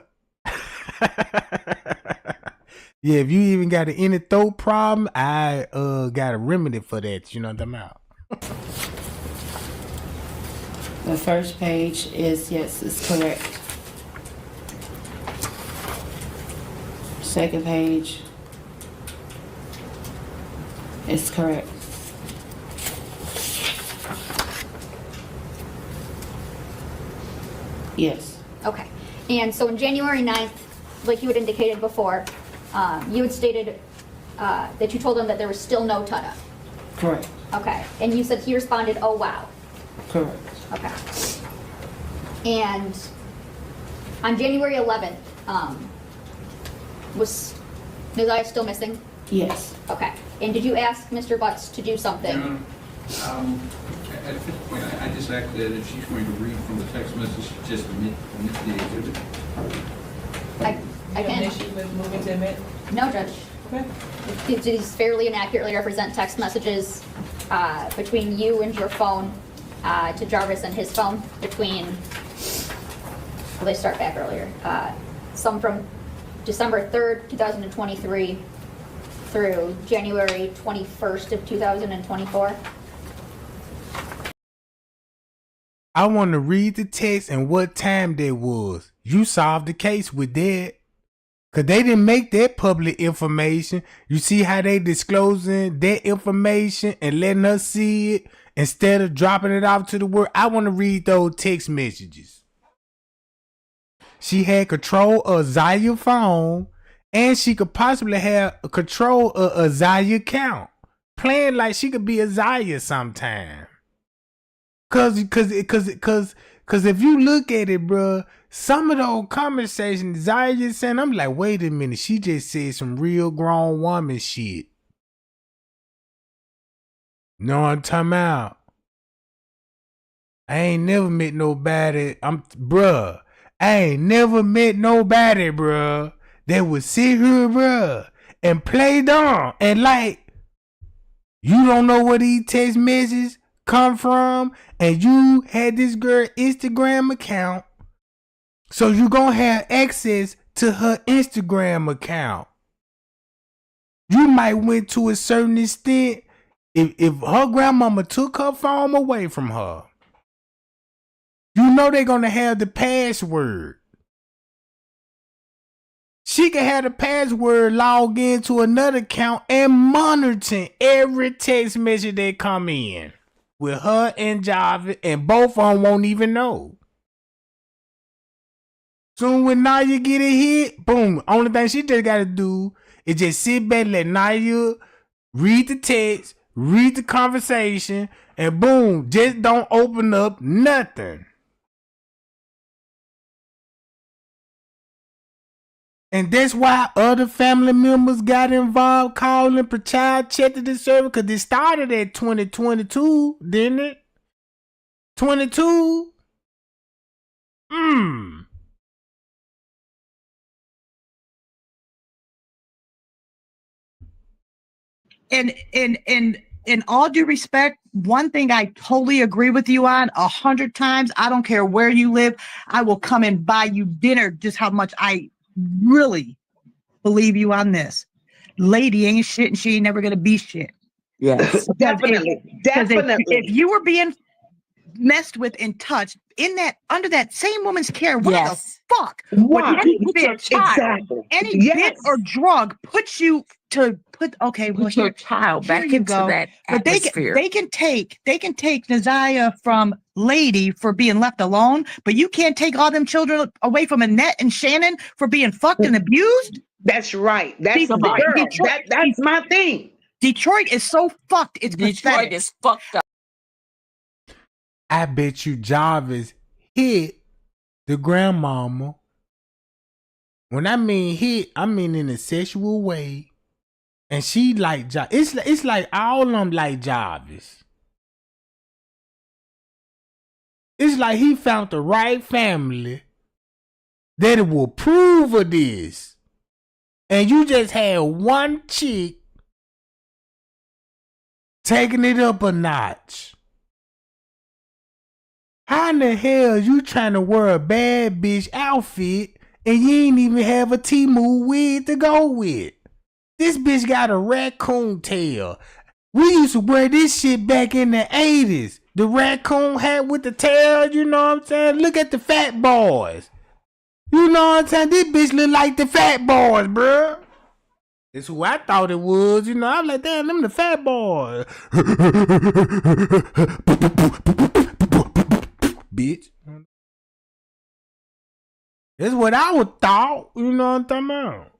Yeah, if you even got an inner throat problem, I got a remedy for that. You know what I'm talking about? The first page is, yes, it's correct. Second page is correct. Yes. Okay. And so on January 9th, like you had indicated before, you had stated that you told him that there was still no ton-up. Correct. Okay. And you said he responded, oh, wow. Correct. Okay. And on January 11th, was Ziyeh still missing? Yes. Okay. And did you ask Mr. Butts to do something? At this point, I just asked that if she's going to read from the text message, just admit the exhibit. I can. Issue with moving to admit? No, Judge. Okay. These fairly inaccurately represent text messages between you and your phone to Jarvis and his phone between, well, they start back earlier. Some from December 3rd, 2023 through January 21st of 2024. I want to read the text and what time that was. You solved the case with that. Because they didn't make that public information. You see how they disclosing that information and letting us see it instead of dropping it out to the world. I want to read those text messages. She had control of Ziyeh's phone, and she could possibly have control of a Ziyeh account. Playing like she could be a Ziyeh sometime. Cause if you look at it, bruh, some of those conversations Ziyeh just saying, I'm like, wait a minute, she just said some real grown woman shit. Know what I'm talking about? I ain't never met nobody, I ain't never met nobody, bruh, that would sit here, bruh, and play dumb. And like, you don't know where these text messages come from, and you had this girl Instagram account, so you gonna have access to her Instagram account. You might went to a certain extent if her grandmama took her phone away from her. You know they're gonna have the password. She can have the password, log into another account, and monitor every text message that come in with her and Jarvis, and both of them won't even know. Soon when Naya get a hit, boom. Only thing she just gotta do is just sit back, let Naya read the text, read the conversation, and boom, just don't open up nothing. And that's why other family members got involved calling for child protective service, because it started at 2022, didn't it? 22? And in all due respect, one thing I totally agree with you on 100 times, I don't care where you live, I will come and buy you dinner, just how much I really believe you on this. Lady ain't shit and she ain't never gonna be shit. Yes. Definitely. If you were being messed with and touched in that under that same woman's care, why the fuck would any bit or drug put you to put your child back into that but atmosphere. they can take Ziyeh from Lady for being left alone, but you can't take all them children away from Annette and Shannon for being fucked and abused. That's right. That's the girl. That's my thing. Detroit is so fucked. It's pathetic. Is fucked up. I bet you Jarvis hit the grandmama. When I mean hit, I mean in a sexual way. And she like Jarvis. It's like all of them like Jarvis. It's like he found the right family that will approve of this. And you just had one chick taking it up a notch. How in the hell you trying to wear a bad bitch outfit and you ain't even have a Temu wig to go with? This bitch got a raccoon tail. We used to wear this shit back in the 80s. The raccoon hat with the tail, you know what I'm saying? Look at the fat boys. You know what I'm saying? This bitch look like the fat boys, bruh. It's who I thought it was, you know. I was like, damn, them the fat boys. Bitch. That's what I would thought. You know what I'm talking about?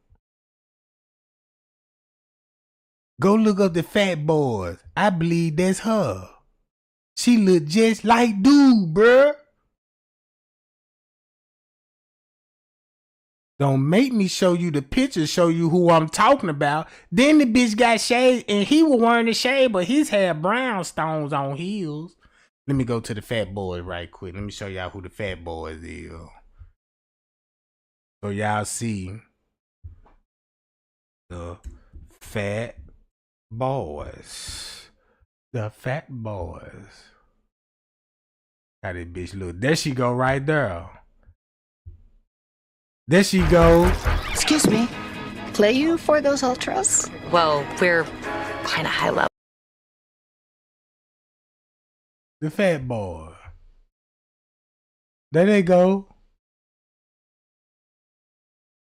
Go look up the fat boys. I believe that's her. She look just like dude, bruh. Don't make me show you the picture, show you who I'm talking about. Then the bitch got shades, and he was wearing the shade, but his had brownstones on heels. Let me go to the fat boys right quick. Let me show y'all who the fat boys is. So y'all see the fat boys. The fat boys. How this bitch look. There she go right there. There she goes. Excuse me. Play you for those ultras? Well, we're kind of high level. The fat boy. There they go.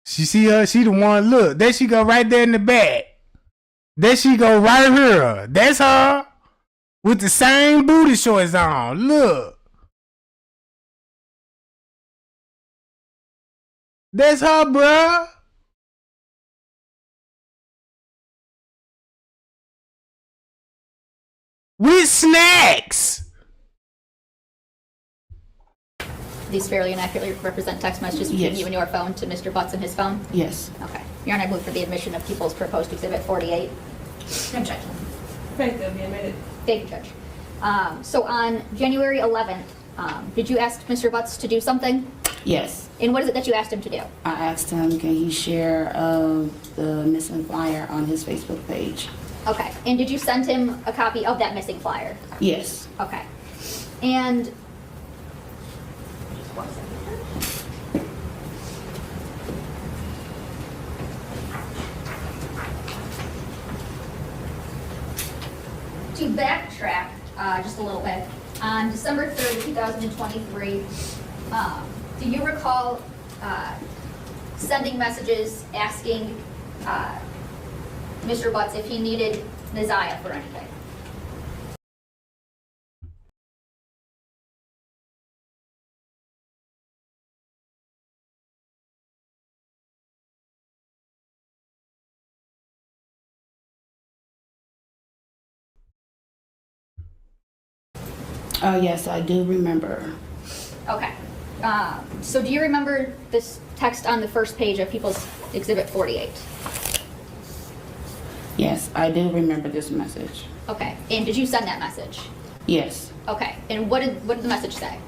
She see her, she the one, look. There she go right there in the back. There she go right here. That's her. With the same booty shorts on. Look. That's her, bruh. With snacks. These fairly inaccurately represent text messages between Yes. you and your phone to Mr. Butts and his phone? Yes. Okay. Your Honor, I move for the admission of People's Proposed Exhibit 48. Objection. Thank you, be admitted. Thank you, Judge. So on January 11th, did you ask Mr. Butts to do something? Yes. And what is it that you asked him to do? I asked him, can he share the missing flyer on his Facebook page? Okay. And did you send him a copy of that missing flyer? Yes. Okay. And to backtrack just a little bit, on December 3rd, 2023, do you recall sending messages asking Mr. Butts if he needed Ziyeh for anything? Yes, I do remember. Okay. So do you remember this text on the first page of People's Exhibit 48? Yes, I do remember this message. Okay. And did you send that message? Yes. Okay. And what did the message say?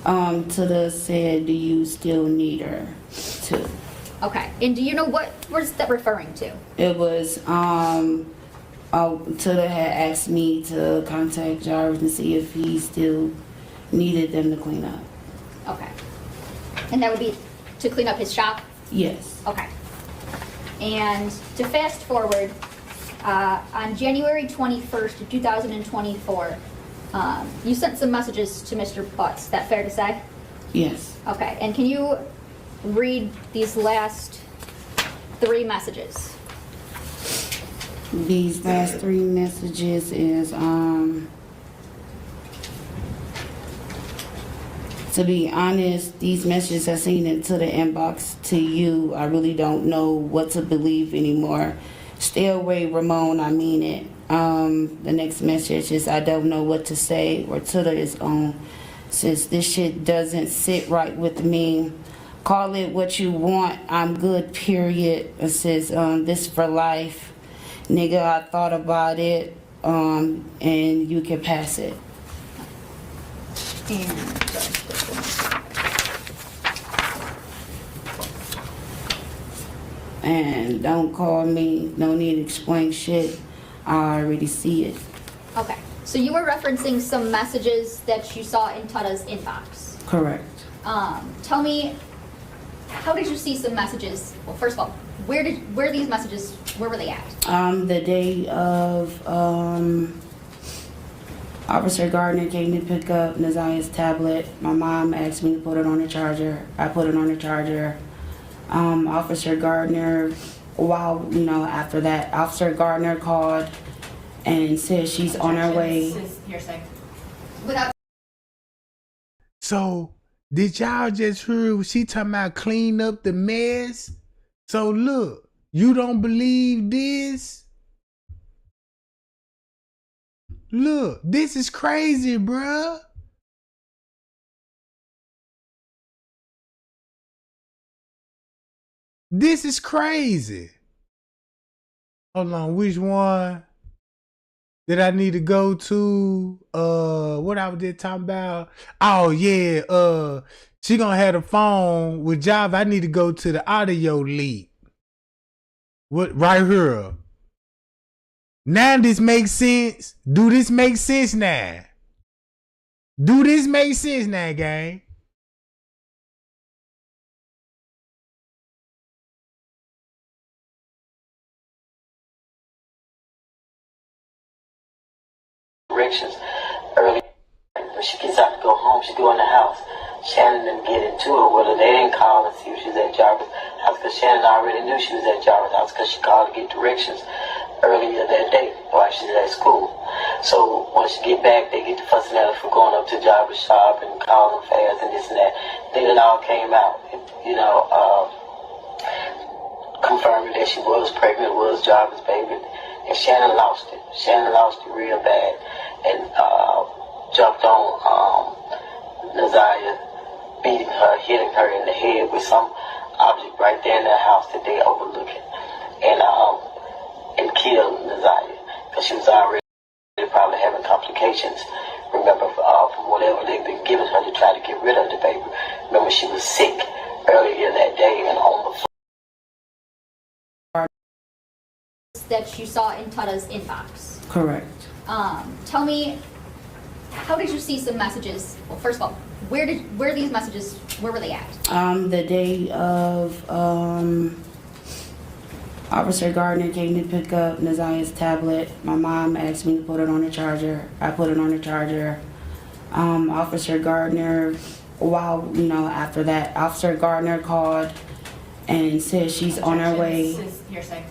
Tada said, do you still need her too? Okay. And do you know what is that referring to? It was, Tada had asked me to contact Jarvis and see if he still needed them to clean up. Okay. And that would be to clean up his shop? Yes. Okay. And to fast forward, on January 21st, 2024, you sent some messages to Mr. Butts. Is that fair to say? Yes. Okay. And can you read these last 3 messages? These last 3 messages is, to be honest, these messages I seen into the inbox to you, I really don't know what to believe anymore. Stay away, Ramon, I mean it. The next message is, I don't know what to say, or Tada is on. Says, this shit doesn't sit right with me. Call it what you want, I'm good, period. It says, this for life. Nigga, I thought about it, and you can pass it. And don't call me, no need to explain shit. I already see it. Okay. So you were referencing some messages that you saw in Tada's inbox. Correct. Tell me, how did you see some messages? Well, first of all, where these messages, where were they at? The day of, Officer Gardner came to pick up Ziyeh's tablet. My mom asked me to put it on the charger. I put it on the charger. Officer Gardner, after that, Officer Gardner called and said she's on her way. Hearsay. Without. So, did y'all just hear she talking about clean up the mess? So look, you don't believe this? Look, this is crazy, bruh. This is crazy. Hold on, which one did I need to go to? What I was just talking about? Oh yeah, she gonna have the phone with Jarvis. I need to go to the audio leak. What right here? Now this makes sense. Do this make sense now? Do this make sense now, gang? Directions early. When she gets out to go home, she go in the house. Shannon didn't get into it with her. They didn't call and see if she was at Jarvis' house because Shannon already knew she was at Jarvis' house because she called to get directions earlier that day while she was at school. So when she get back, they get to fussing at her for going up to Jarvis' shop and calling fast and this and that. Then it all came out, confirming that she was pregnant, was Jarvis' baby. And Shannon lost it. Shannon lost it real bad and jumped on Ziyeh, beating her, hitting her in the head with some object right there in their house that they overlooking, and killed Ziyeh because she was already probably having complications. Remember, from whatever they've been giving her to try to get rid of the baby. Remember, she was sick earlier that day and on the floor. That you saw in Tada's inbox. Correct. Tell me, how did you see some messages? Well, first of all, where were these messages, where were they at? The day of Officer Gardner came to pick up Ziyeh's tablet. My mom asked me to put it on the charger. I put it on the charger. Officer Gardner, after that, Officer Gardner called and said she's on her way. Hearsay.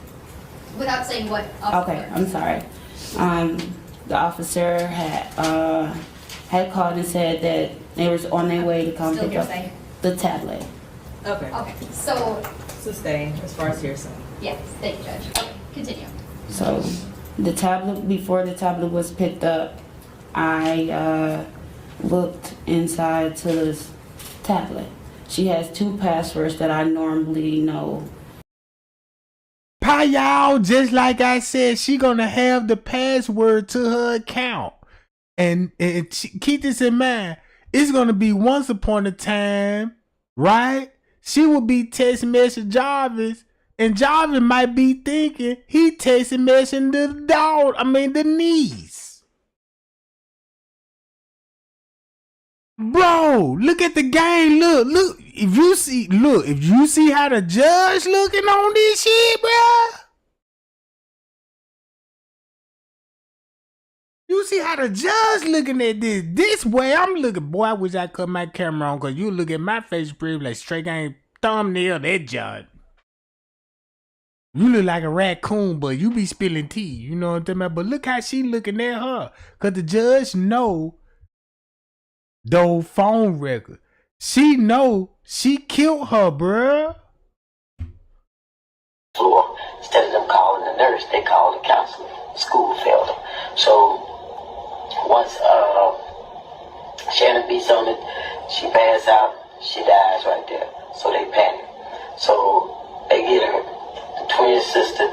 Without saying what. Okay, I'm sorry. The officer had called and said that they was on their way to come pick up the tablet. Okay. Okay. So staying as far as hearsay. Yes, thank you, Judge. Okay, continue. So the tablet, before the tablet was picked up, I looked inside to this tablet. She has 2 passwords that I normally know. Pie y'all, just like I said, she gonna have the password to her account. And keep this in mind, it's gonna be once upon a time, right? She will be text messaging Jarvis, and Jarvis might be thinking he text messaging the niece. Bro, look at the game. Look. If you see how the judge looking on this shit, bro. You see how the judge looking at this way. I'm looking, boy, I wish I cut my camera on because you look at my face pretty like straight game thumbnail that judge. You look like a raccoon, but you be spilling tea. You know what I'm talking about? But look how she looking at her. Because the judge know those phone records. She know she killed her, bruh. Floor. Instead of them calling the nurse, they called the counselor. School failed them. So once Shannon beats on it, she passes out, she dies right there. So they panic. So they get her. The twin sister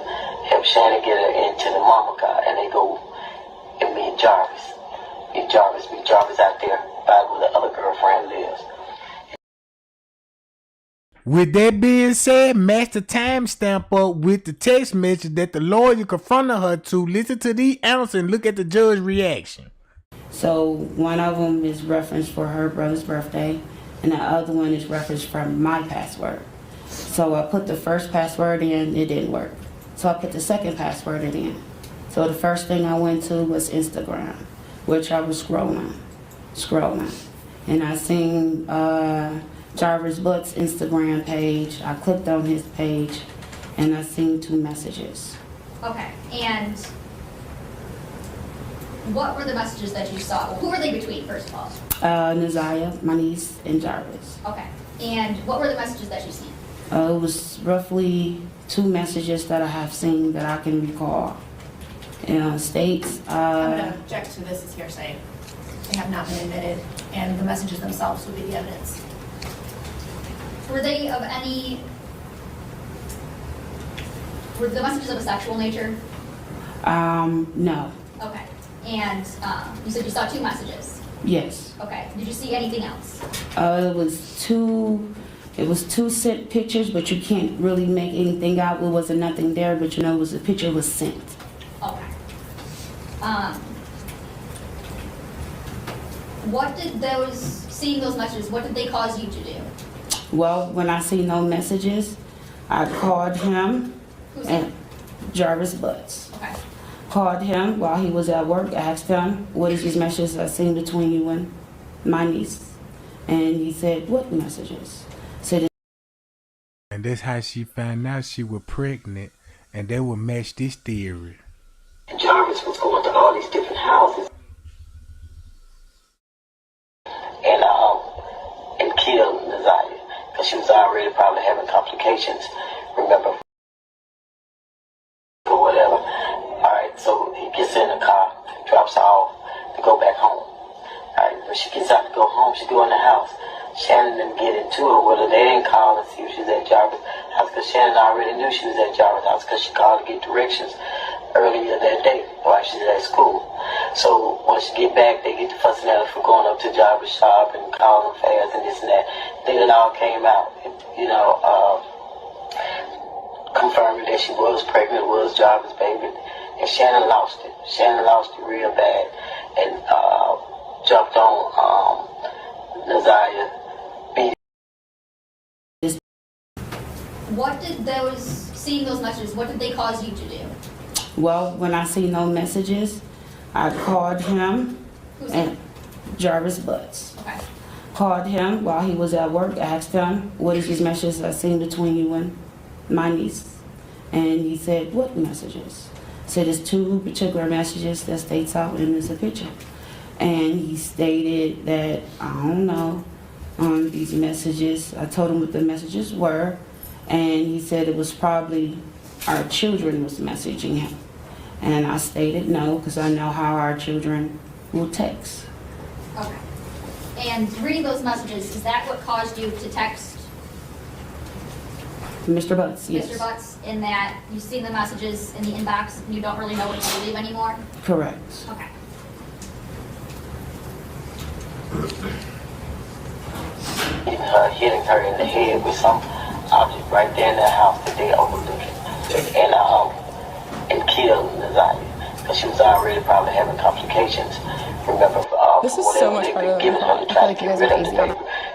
help Shannon get her into the mama car, and they go and meet Jarvis. Meet Jarvis out there by where the other girlfriend lives. With that being said, match the timestamp up with the text message that the lawyer confronted her to. Listen to the answer and look at the judge's reaction. So one of them is referenced for her brother's birthday, and the other one is referenced from my password. So I put the first password in, it didn't work. So I put the second password in. So the first thing I went to was Instagram, which I was scrolling. And I seen Jarvis Butts' Instagram page. I clicked on his page and I seen 2 messages. Okay, and what were the messages that you saw? Who were they between, first of all? Ziyeh, my niece, and Jarvis. Okay, and what were the messages that you seen? It was roughly 2 messages that I have seen that I can recall. States. I'm going to object to this as hearsay. They have not been admitted, and the messages themselves would be the evidence. Were they of any Were the messages of a sexual nature? No. Okay. And you said you saw 2 messages? Yes. Okay. Did you see anything else? It was two sent pictures, but you can't really make anything out. It wasn't nothing there, but you know, it was a picture was sent. Okay. What did seeing those messages, what did they cause you to do? Well, when I see no messages, I called him. Who's and Jarvis Butts. Okay. Called him while he was at work, asked him, what is these messages I seen between you and my niece? And he said, what messages? Said, and that's how she found out she was pregnant, and they would match this theory. And Jarvis was going to all these different houses and killed Ziyeh, because she was already probably having complications, remember, or whatever. Alright, so he gets in the car, drops her off to go back home. Alright, when she gets out to go home, she go in the house. Shannon didn't get into it with her. They didn't call and see if she was at Jarvis' house, because Shannon already knew she was at Jarvis' house, because she called to get directions earlier that day while she was at school. So once she get back, they get to fussing at her for going up to Jarvis' shop and calling fast and this and that. Then it all came out, confirming that she was pregnant, was Jarvis' baby, and Shannon lost it. Shannon lost it real bad, and jumped on Ziyeh. What did seeing those messages, what did they cause you to do? well, when I see no messages, I called him. Who's and Jarvis Butts. Okay. Called him while he was at work, asked him, what is these messages I seen between you and my niece? And he said, what messages? Said it's 2 particular messages that states out and there's a picture. And he stated that, I don't know, these messages, I told him what the messages were, and he said it was probably our children was messaging him. And I stated no, because I know how our children will text. Okay. And reading those messages, is that what caused you to text Mr. Butts, yes. Mr. Butts, in that you've seen the messages in the inbox and you don't really know what to believe anymore? Correct. Okay. Hitting her in the head with some object right there in the house that they overlooked, and killed Ziyeh, because she was already probably having complications. Remember, This is so much harder than I thought. I feel like you guys are easy.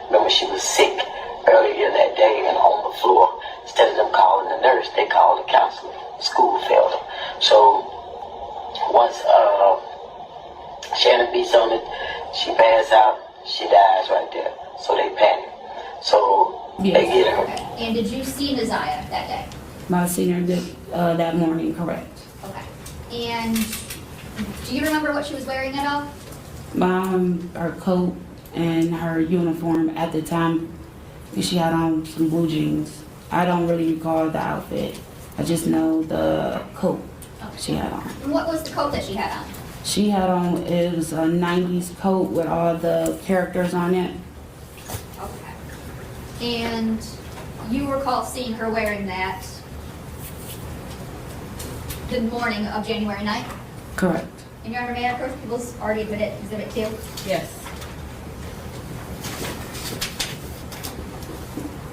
Remember, she was sick earlier that day and on the floor. Instead of them calling the nurse, they called the counselor. School failed her. So once Shannon beats on it, she passes out, she dies right there. So they panic. So yes. They get her. Okay. And did you see Ziyeh that day? My senior did that morning, correct. Okay. And do you remember what she was wearing at all? Her coat and her uniform at the time, she had on some blue jeans. I don't really recall the outfit. I just know the coat she had on. And what was the coat that she had on? She had on, it was a 90s coat with all the characters on it. Okay. And you recall seeing her wearing that the morning of January 9th? Correct. And Your Honor, may I approach people's already admitted Exhibit 2? Yes.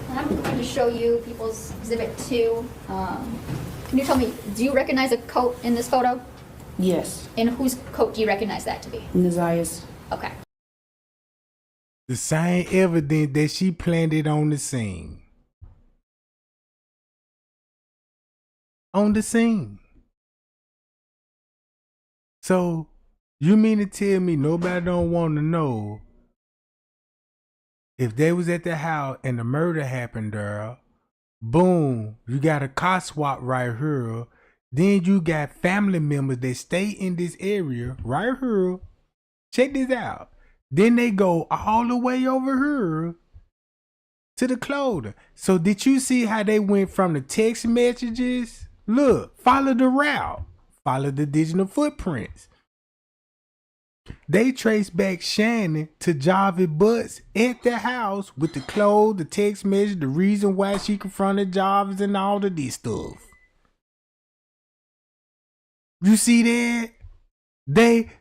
I'm going to show you people's Exhibit 2. Can you tell me, do you recognize a coat in this photo? Yes. And whose coat do you recognize that to be? Ziyeh's. Okay. The same evidence that she planted on the scene. On the scene. So, you mean to tell me nobody don't want to know if they was at the house and the murder happened there, boom, you got a car swap right here. Then you got family members that stay in this area right here. Check this out. Then they go all the way over here to the clothing. So did you see how they went from the text messages? Look, follow the route. Follow the digital footprints. They traced back Shannon to Jarvis Butts at the house with the clothes, the text message, the reason why she confronted Jarvis and all of this stuff. You see that?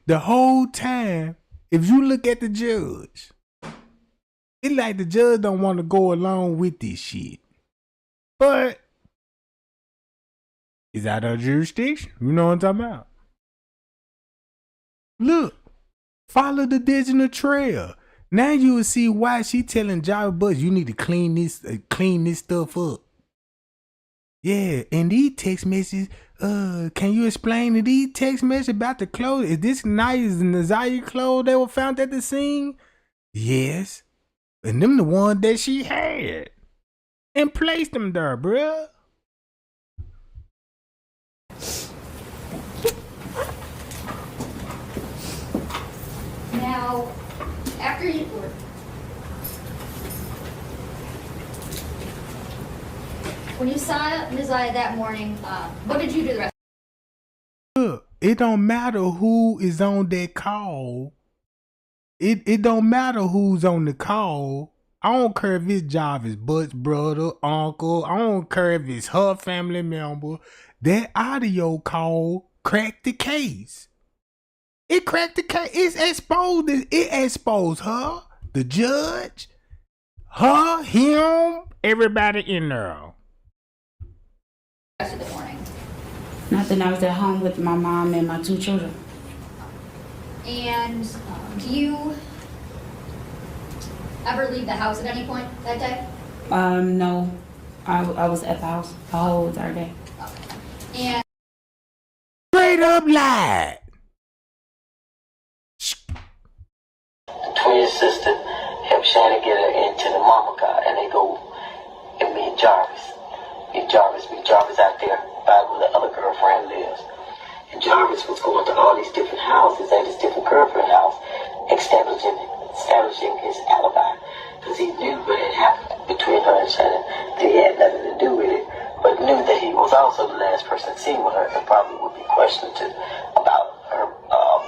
The whole time, if you look at the judge, it's like the judge don't want to go along with this shit. But it's out of jurisdiction. You know what I'm talking about? Look, follow the digital trail. Now you will see why she telling Jarvis Butts, you need to clean this stuff up. Yeah, and these text messages, can you explain to these text messages about the clothes? Is this nice and the Ziyeh clothes that were found at the scene? Yes. And them the ones that she had. And placed them there, bruh. Now, after you... When you saw Ms. Ziyeh that morning, what did you do the rest? Look, it don't matter who is on that call. It don't matter who's on the call. I don't care if it's Jarvis Butts' brother, uncle. I don't care if it's her family member. That audio call cracked the case. It cracked the case. It exposed her, the judge, her, him, everybody in there. Rest of the morning. Nothing. I was at home with my mom and my 2 children. And do you ever leave the house at any point that day? No. I was at the house the whole entire day. And straight up lied. The twin sister helped Shannon get her into the mama car, and they go and meet Jarvis. Meet Jarvis out there by where the other girlfriend lives. And Jarvis was going to all these different houses at his different girlfriend house, establishing his alibi. Because he knew what had happened between her and Shannon. That he had nothing to do with it, but knew that he was also the last person seen with her and probably would be questioned too about her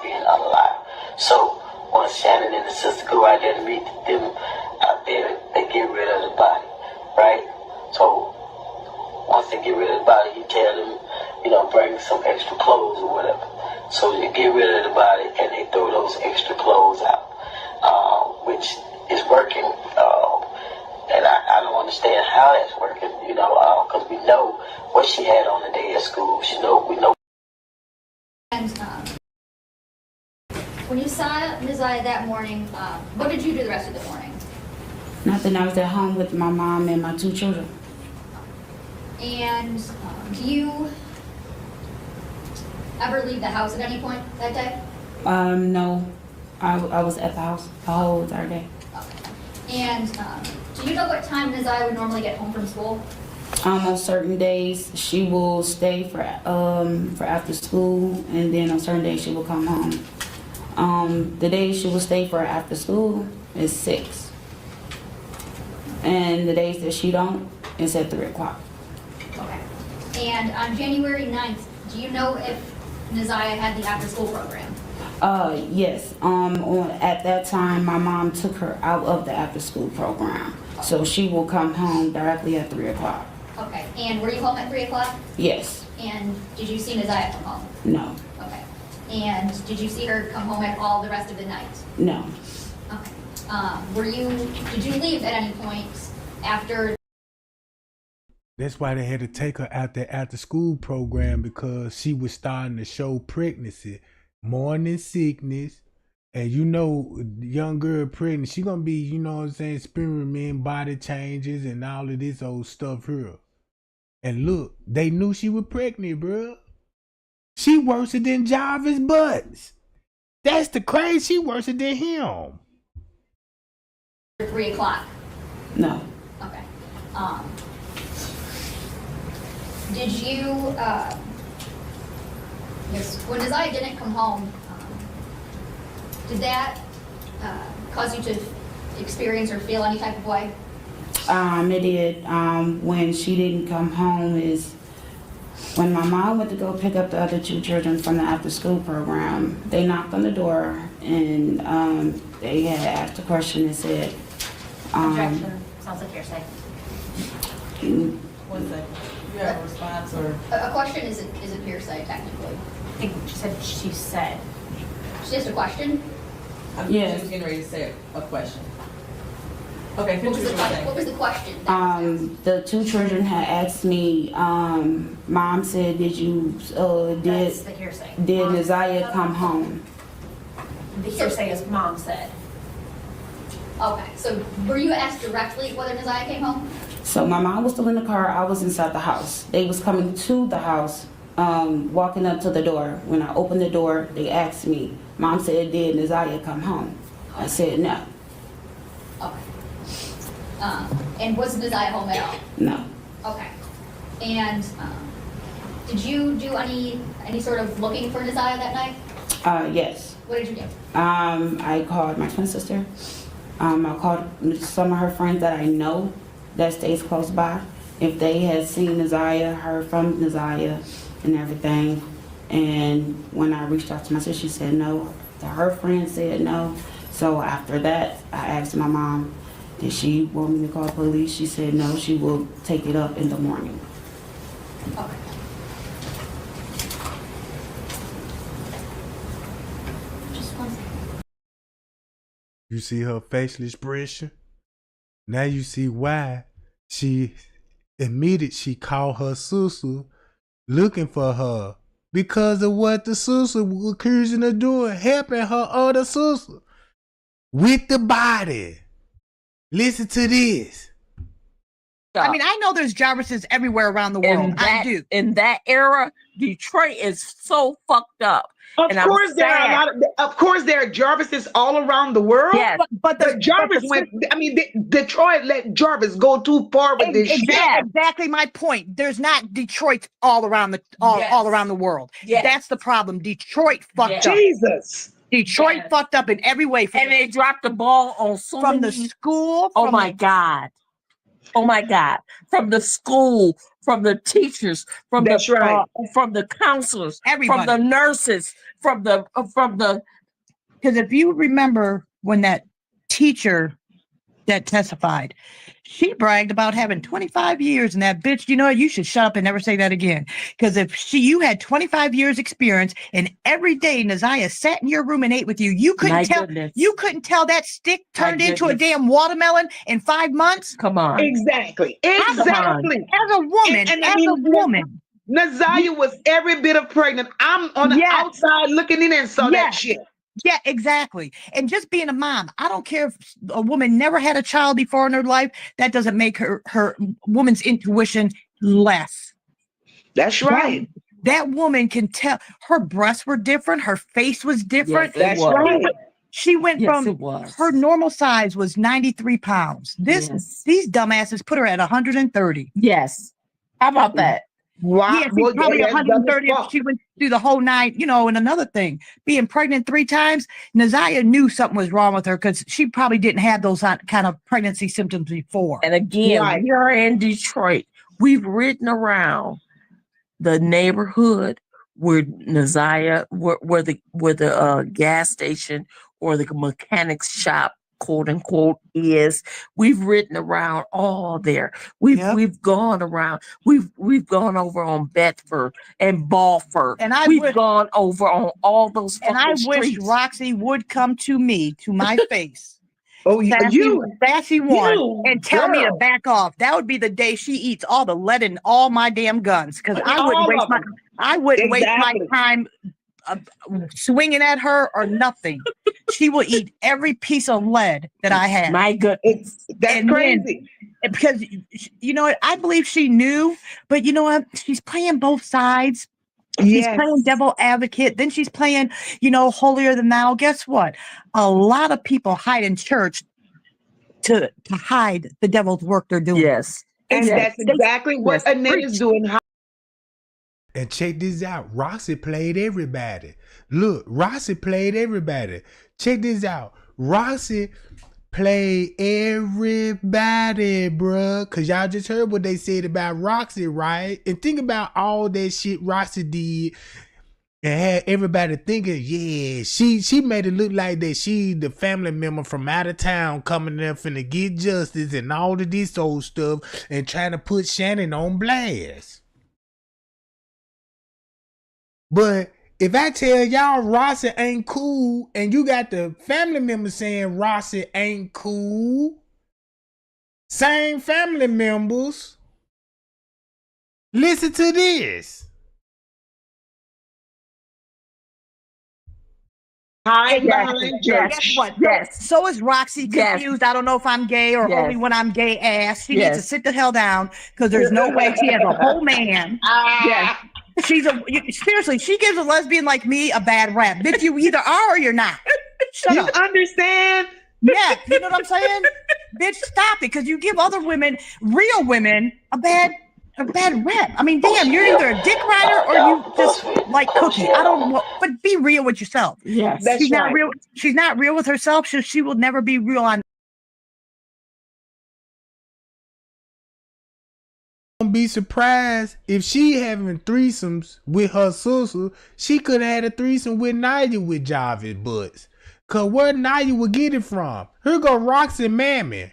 being unalive. So once Shannon and the sister go out there to meet them out there, they get rid of the body, right? So once they get rid of the body, you tell them, bring some extra clothes or whatever. So you get rid of the body and they throw those extra clothes out, which is working. And I don't understand how that's working, because we know what she had on the day at school. We know. And when you saw Ms. Ziyeh that morning, what did you do the rest of the morning? Nothing. I was at home with my mom and my 2 children. And do you ever leave the house at any point that day? No. I was at the house the whole entire day. And do you know what time Ms. Ziyeh would normally get home from school? On certain days, she will stay for after school, and then on certain days she will come home. The days she will stay for after school is 6, and the days that she don't is at 3 o'clock. Okay. And on January 9th, do you know if Ms. Ziyeh had the after-school program? Yes. At that time, my mom took her out of the after-school program, so she will come home directly at 3 o'clock. Okay. And were you home at 3 o'clock? Yes. And did you see Ms. Ziyeh come home? No. Okay. And did you see her come home at all the rest of the night? No. Okay. Did you leave at any point after? That's why they had to take her out the after school program, because she was starting to show pregnancy, morning sickness. And young girl pregnant, she gonna be, experiencing body changes and all of this old stuff here. And look, they knew she was pregnant, bruh. She worse than Jarvis Butts. That's the crazy. She worse than him. 3 o'clock? No. Okay. Did you, when Ziyeh didn't come home, did that cause you to experience or feel any type of way? It did. When she didn't come home is when my mom went to go pick up the other 2 children from the after-school program. They knocked on the door, and they had asked a question and said, Objection. Sounds like hearsay. One second. You have a response or? A question isn't hearsay technically. I think she said. It's just a question. Yes. She was getting ready to say a question. Okay, What was the question? The two children had asked me, Mom said, did That's the hearsay. did Ziyeh come home? The hearsay is mom said. Okay, so were you asked directly whether Ziyeh came home? So my mom was still in the car, I was inside the house. They was coming to the house, walking up to the door. When I opened the door, they asked me, Mom said, did Ziyeh come home? I said no. Okay. And was Ziyeh home at all? No. Okay. And did you do any sort of looking for Ziyeh that night? Yes. What did you do? I called my twin sister. I called some of her friends that I know that stays close by. If they had seen Ziyeh, heard from Ziyeh and everything. And when I reached out to my sister, she said no. Her friends said no. So after that, I asked my mom, did she want me to call police? She said no, she will take it up in the morning. Okay. Just one second. You see her facial expression? Now you see why she admitted she called her sister looking for her. Because of what the sister was accusing her of doing, helping her other sister with the body. Listen to this. I mean, I know there's Jarvises everywhere around the world. I do. In that era, Detroit is so fucked up. Of course, there are Jarvises all around the world. Yes. But Jarvis went. I mean, Detroit let Jarvis go too far with this shit. Exactly my point. There's not Detroit all around the world. Yes. That's the problem. Detroit fucked up. Jesus. Detroit fucked up in every way. And they dropped the ball on from the school. Oh my God. Oh my God. From the school, from the teachers, from from the counselors, everybody. From the nurses, because if you remember when that teacher that testified, she bragged about having 25 years, and that bitch, you know what, you should shut up and never say that again. Because if you had 25 years experience and every day Ziyeh sat in your room and ate with you, you couldn't tell that stick turned into a damn watermelon in 5 months. Come on. Exactly. As a woman, Ziyeh was every bit of pregnant. I'm on the outside looking in and saw that shit. Yeah, exactly. And just being a mom, I don't care if a woman never had a child before in her life. That doesn't make her woman's intuition less. That's right. That woman can tell her breasts were different. Her face was different. Yes, that's right. She went from her normal size was 93 pounds. These dumbasses put her at 130. Yes. How about that? Wow. Yeah, she's probably 130 if she went through the whole night, you know. And another thing, being pregnant 3 times, Ziyeh knew something was wrong with her because she probably didn't have those kind of pregnancy symptoms before. And again, we're in Detroit. We've ridden around the neighborhood where Ziyeh, where the gas station or the mechanic's shop, quote unquote, is. We've ridden around all there. We've gone around. We've gone over on Bedford and Balford. And we've gone over on all those fucking and I wish streets. Roxy would come to me, to my face. Sassy one, and tell me to back off. That would be the day she eats all the lead in all my damn guns, because I wouldn't waste my time swinging at her or nothing. She will eat every piece of lead that I have. My goodness, that's crazy. Because you know what, I believe she knew, but you know what, she's playing both sides. She's playing devil advocate. Then she's playing, holier than thou. Guess what? A lot of people hide in church to hide the devil's work they're doing. Yes. And that's exactly what Annette is doing. And check this out. Roxy played everybody. Look, Roxy played everybody. Check this out. Roxy played everybody, bruh. Because y'all just heard what they said about Roxy, right? And think about all that shit Roxy did and had everybody thinking, yeah, she made it look like that she the family member from out of town coming there finna get justice and all of this old stuff and trying to put Shannon on blast. But if I tell y'all Roxy ain't cool and you got the family member saying Roxy ain't cool, same family members, listen to this. Hi, Guess what? Yes. So is Roxy confused. I don't know if I'm gay or only when I'm gay ass. She needs to sit the hell down because there's no way she has a whole man. She's seriously, she gives a lesbian like me a bad rap. Bitch, you either are or you're not. Shut up. Understand? Yeah, you know what I'm saying? Bitch, stop it, because you give other women, real women, a bad rap. I mean, damn, you're either a dick rider or you just like Cookie. I don't know, but be real with yourself. Yes, she's not real. She's not real with herself, so she will never be real on. Don't be surprised if she having threesomes with her sister. She could have had a threesome with Naya with Jarvis Butts. Cause where Naya would get it from? Here go Roxy Mammy.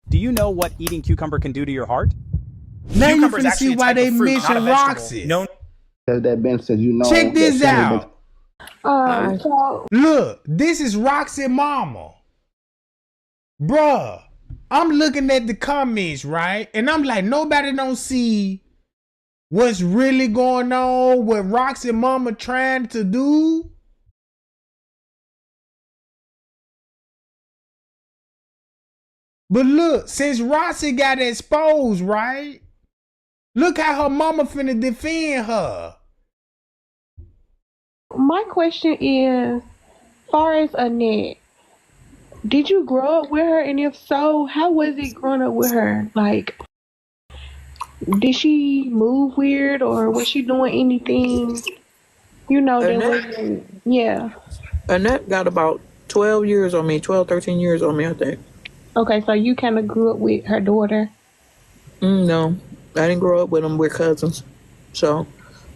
Do you know what eating cucumber can do to your heart? Now you Cucumber is finna actually see a why type they of fruit, not a mention vegetable. Roxy. No. That Ben says, you know. Check this out. So Look, this is Roxy mama. Bruh, I'm looking at the comments, right? And I'm like, nobody don't see what's really going on, what Roxy mama trying to do. But look, since Roxy got exposed, right? Look how her mama finna defend her. My question is, far as Annette, did you grow up with her? And if so, how was it growing up with her? Like, did she move weird or was she doing anything, that wasn't, yeah. Annette got about 12 years on me, 12, 13 years on me, I think. Okay, so you kind of grew up with her daughter? No, I didn't grow up with them. We're cousins. So,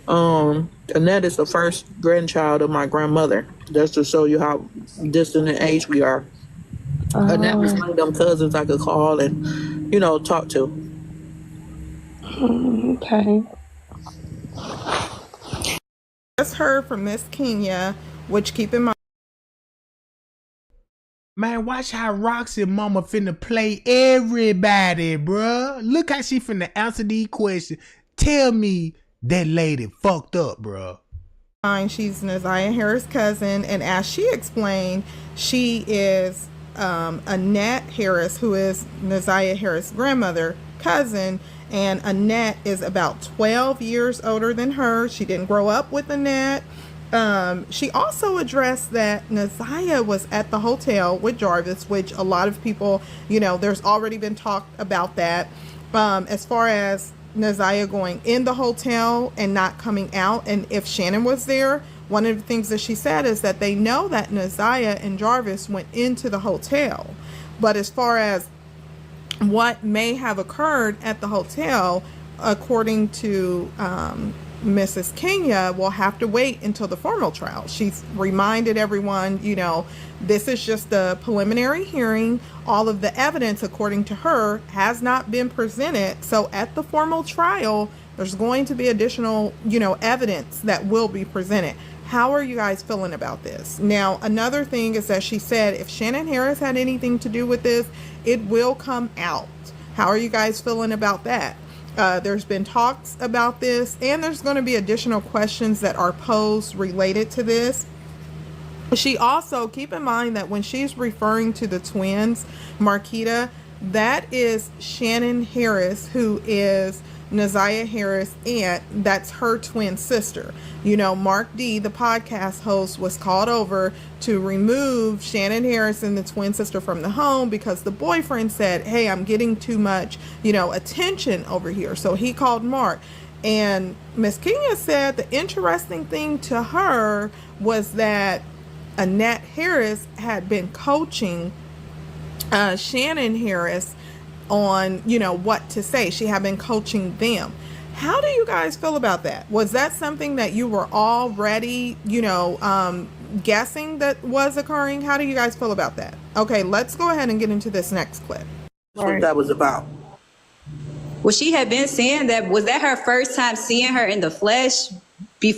Annette is the first grandchild of my grandmother. That's to show you how distant in age we are. Annette was one of them cousins I could call and, talk to. Okay. Just heard from Miss Kenya, which keep in mind. Man, watch how Roxy mama finna play everybody, bruh. Look how she finna answer these questions. Tell me that lady fucked up, bruh. She's Ziyeh Harris' cousin, and as she explained, she is Annette Harris, who is Ziyeh Harris' grandmother, cousin, and Annette is about 12 years older than her. She didn't grow up with Annette. She also addressed that Ziyeh was at the hotel with Jarvis, which a lot of people, there's already been talk about that. As far as Ziyeh going in the hotel and not coming out, and if Shannon was there, one of the things that she said is that they know that Ziyeh and Jarvis went into the hotel. But as far as what may have occurred at the hotel, according to Mrs. Kenya, will have to wait until the formal trial. She's reminded everyone, this is just a preliminary hearing. All of the evidence, according to her, has not been presented. So at the formal trial, there's going to be additional, evidence that will be presented. How are you guys feeling about this? Now, another thing is that she said if Shannon Harris had anything to do with this, it will come out. How are you guys feeling about that? There's been talks about this, and there's going to be additional questions that are posed related to this. She also, keep in mind that when she's referring to the twins, Marquita, that is Shannon Harris, who is Ziyeh Harris' aunt. That's her twin sister. Mark D, the podcast host, was called over to remove Shannon Harris and the twin sister from the home because the boyfriend said, hey, I'm getting too much, attention over here. So he called Mark. And Miss Kenya said the interesting thing to her was that Annette Harris had been coaching Shannon Harris on, what to say. She had been coaching them. How do you guys feel about that? Was that something that you were already, guessing that was occurring? How do you guys feel about that? Okay, let's go ahead and get into this next clip. That's what that was about. Well, she had been saying that. Was that her first time seeing her in the flesh,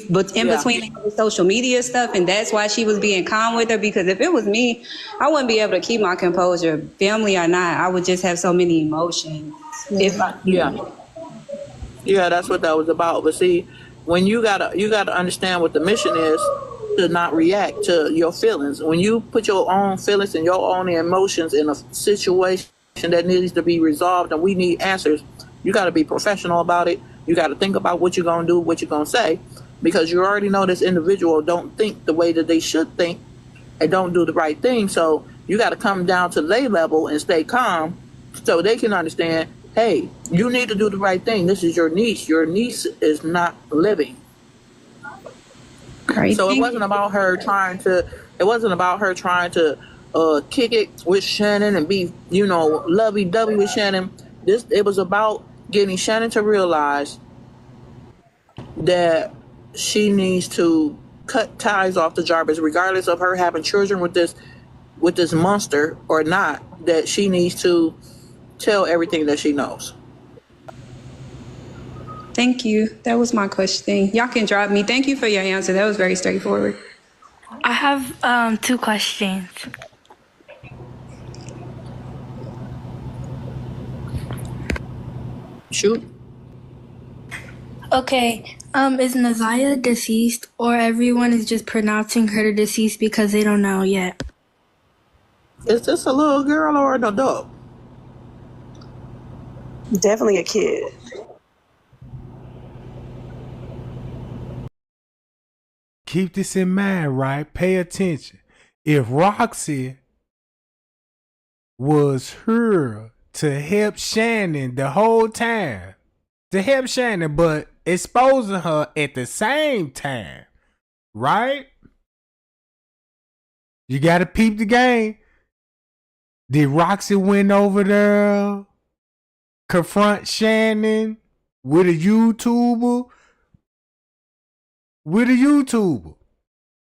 but in between the social media stuff, and that's why she was being calm with her? Because if it was me, I wouldn't be able to keep my composure, family or not. I would just have so many emotions. Yeah, that's what that was about. But see, when you gotta understand what the mission is, to not react to your feelings. When you put your own feelings and your own emotions in a situation that needs to be resolved and we need answers, you got to be professional about it. You got to think about what you're going to do, what you're going to say, because you already know this individual don't think the way that they should think and don't do the right thing. So you got to come down to their level and stay calm so they can understand, hey, you need to do the right thing. This is your niece. Your niece is not living. Right. So it wasn't about her trying to kick it with Shannon and be, lovey-dovey with Shannon. It was about getting Shannon to realize that she needs to cut ties off to Jarvis, regardless of her having children with this monster or not, that she needs to tell everything that she knows. Thank you. That was my question. Y'all can drop me. Thank you for your answer. That was very straightforward. I have 2 questions. Shoot. Okay. Is Ziyeh deceased, or everyone is just pronouncing her deceased because they don't know yet? Is this a little girl or an adult? Definitely a kid. Keep this in mind, right? Pay attention. If Roxy was here to help Shannon the whole time, but exposing her at the same time, right? You gotta peep the game. Did Roxy went over there, confront Shannon with a YouTuber?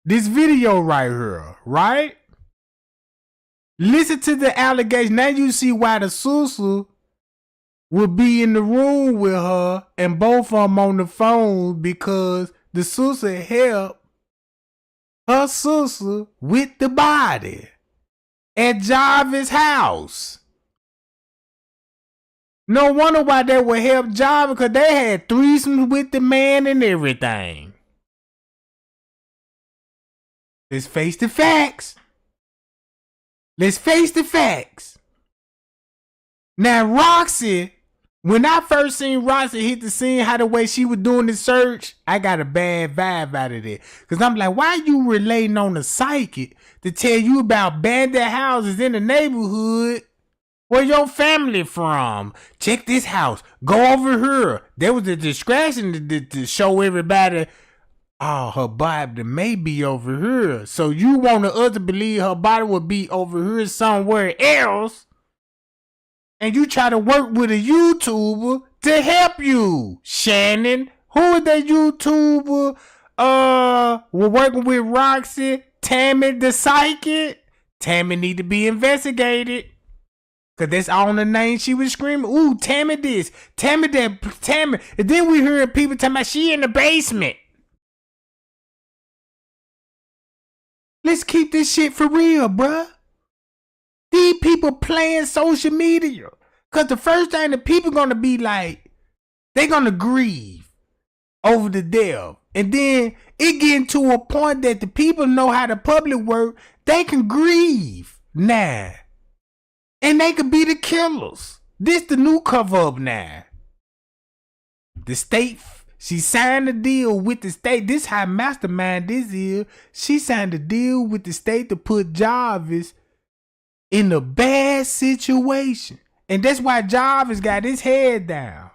This video right here, right? Listen to the allegation. Now you see why the sister would be in the room with her and both of them on the phone, because the sister helped her sister with the body at Jarvis' house. No wonder why they would help Jarvis, because they had threesomes with the man and everything. Let's face the facts. Now, Roxy, when I first seen Roxy hit the scene, how the way she was doing the search, I got a bad vibe out of it. Because I'm like, why you relating on the psychic to tell you about bandit houses in the neighborhood? Where your family from? Check this house. Go over here. There was a distraction to show everybody, oh, her body may be over here. So you want us to believe her body would be over here somewhere else. And you try to work with a YouTuber to help you, Shannon. Who is that YouTuber? We're working with Roxy. Tammy the psychic. Tammy need to be investigated. Cause that's all the name she was screaming. Ooh, Tammy this, Tammy that, Tammy. And then we heard people talking about she in the basement. Let's keep this shit for real, bruh. These people playing social media. Cause the first thing the people gonna be like, they gonna grieve over the death. And then it getting to a point that the people know how the public work. They can grieve now. And they could be the killers. This the new cover up now. The state, she signed a deal with the state. This how mastermind this is. She signed a deal with the state to put Jarvis in a bad situation. And that's why Jarvis got his head down.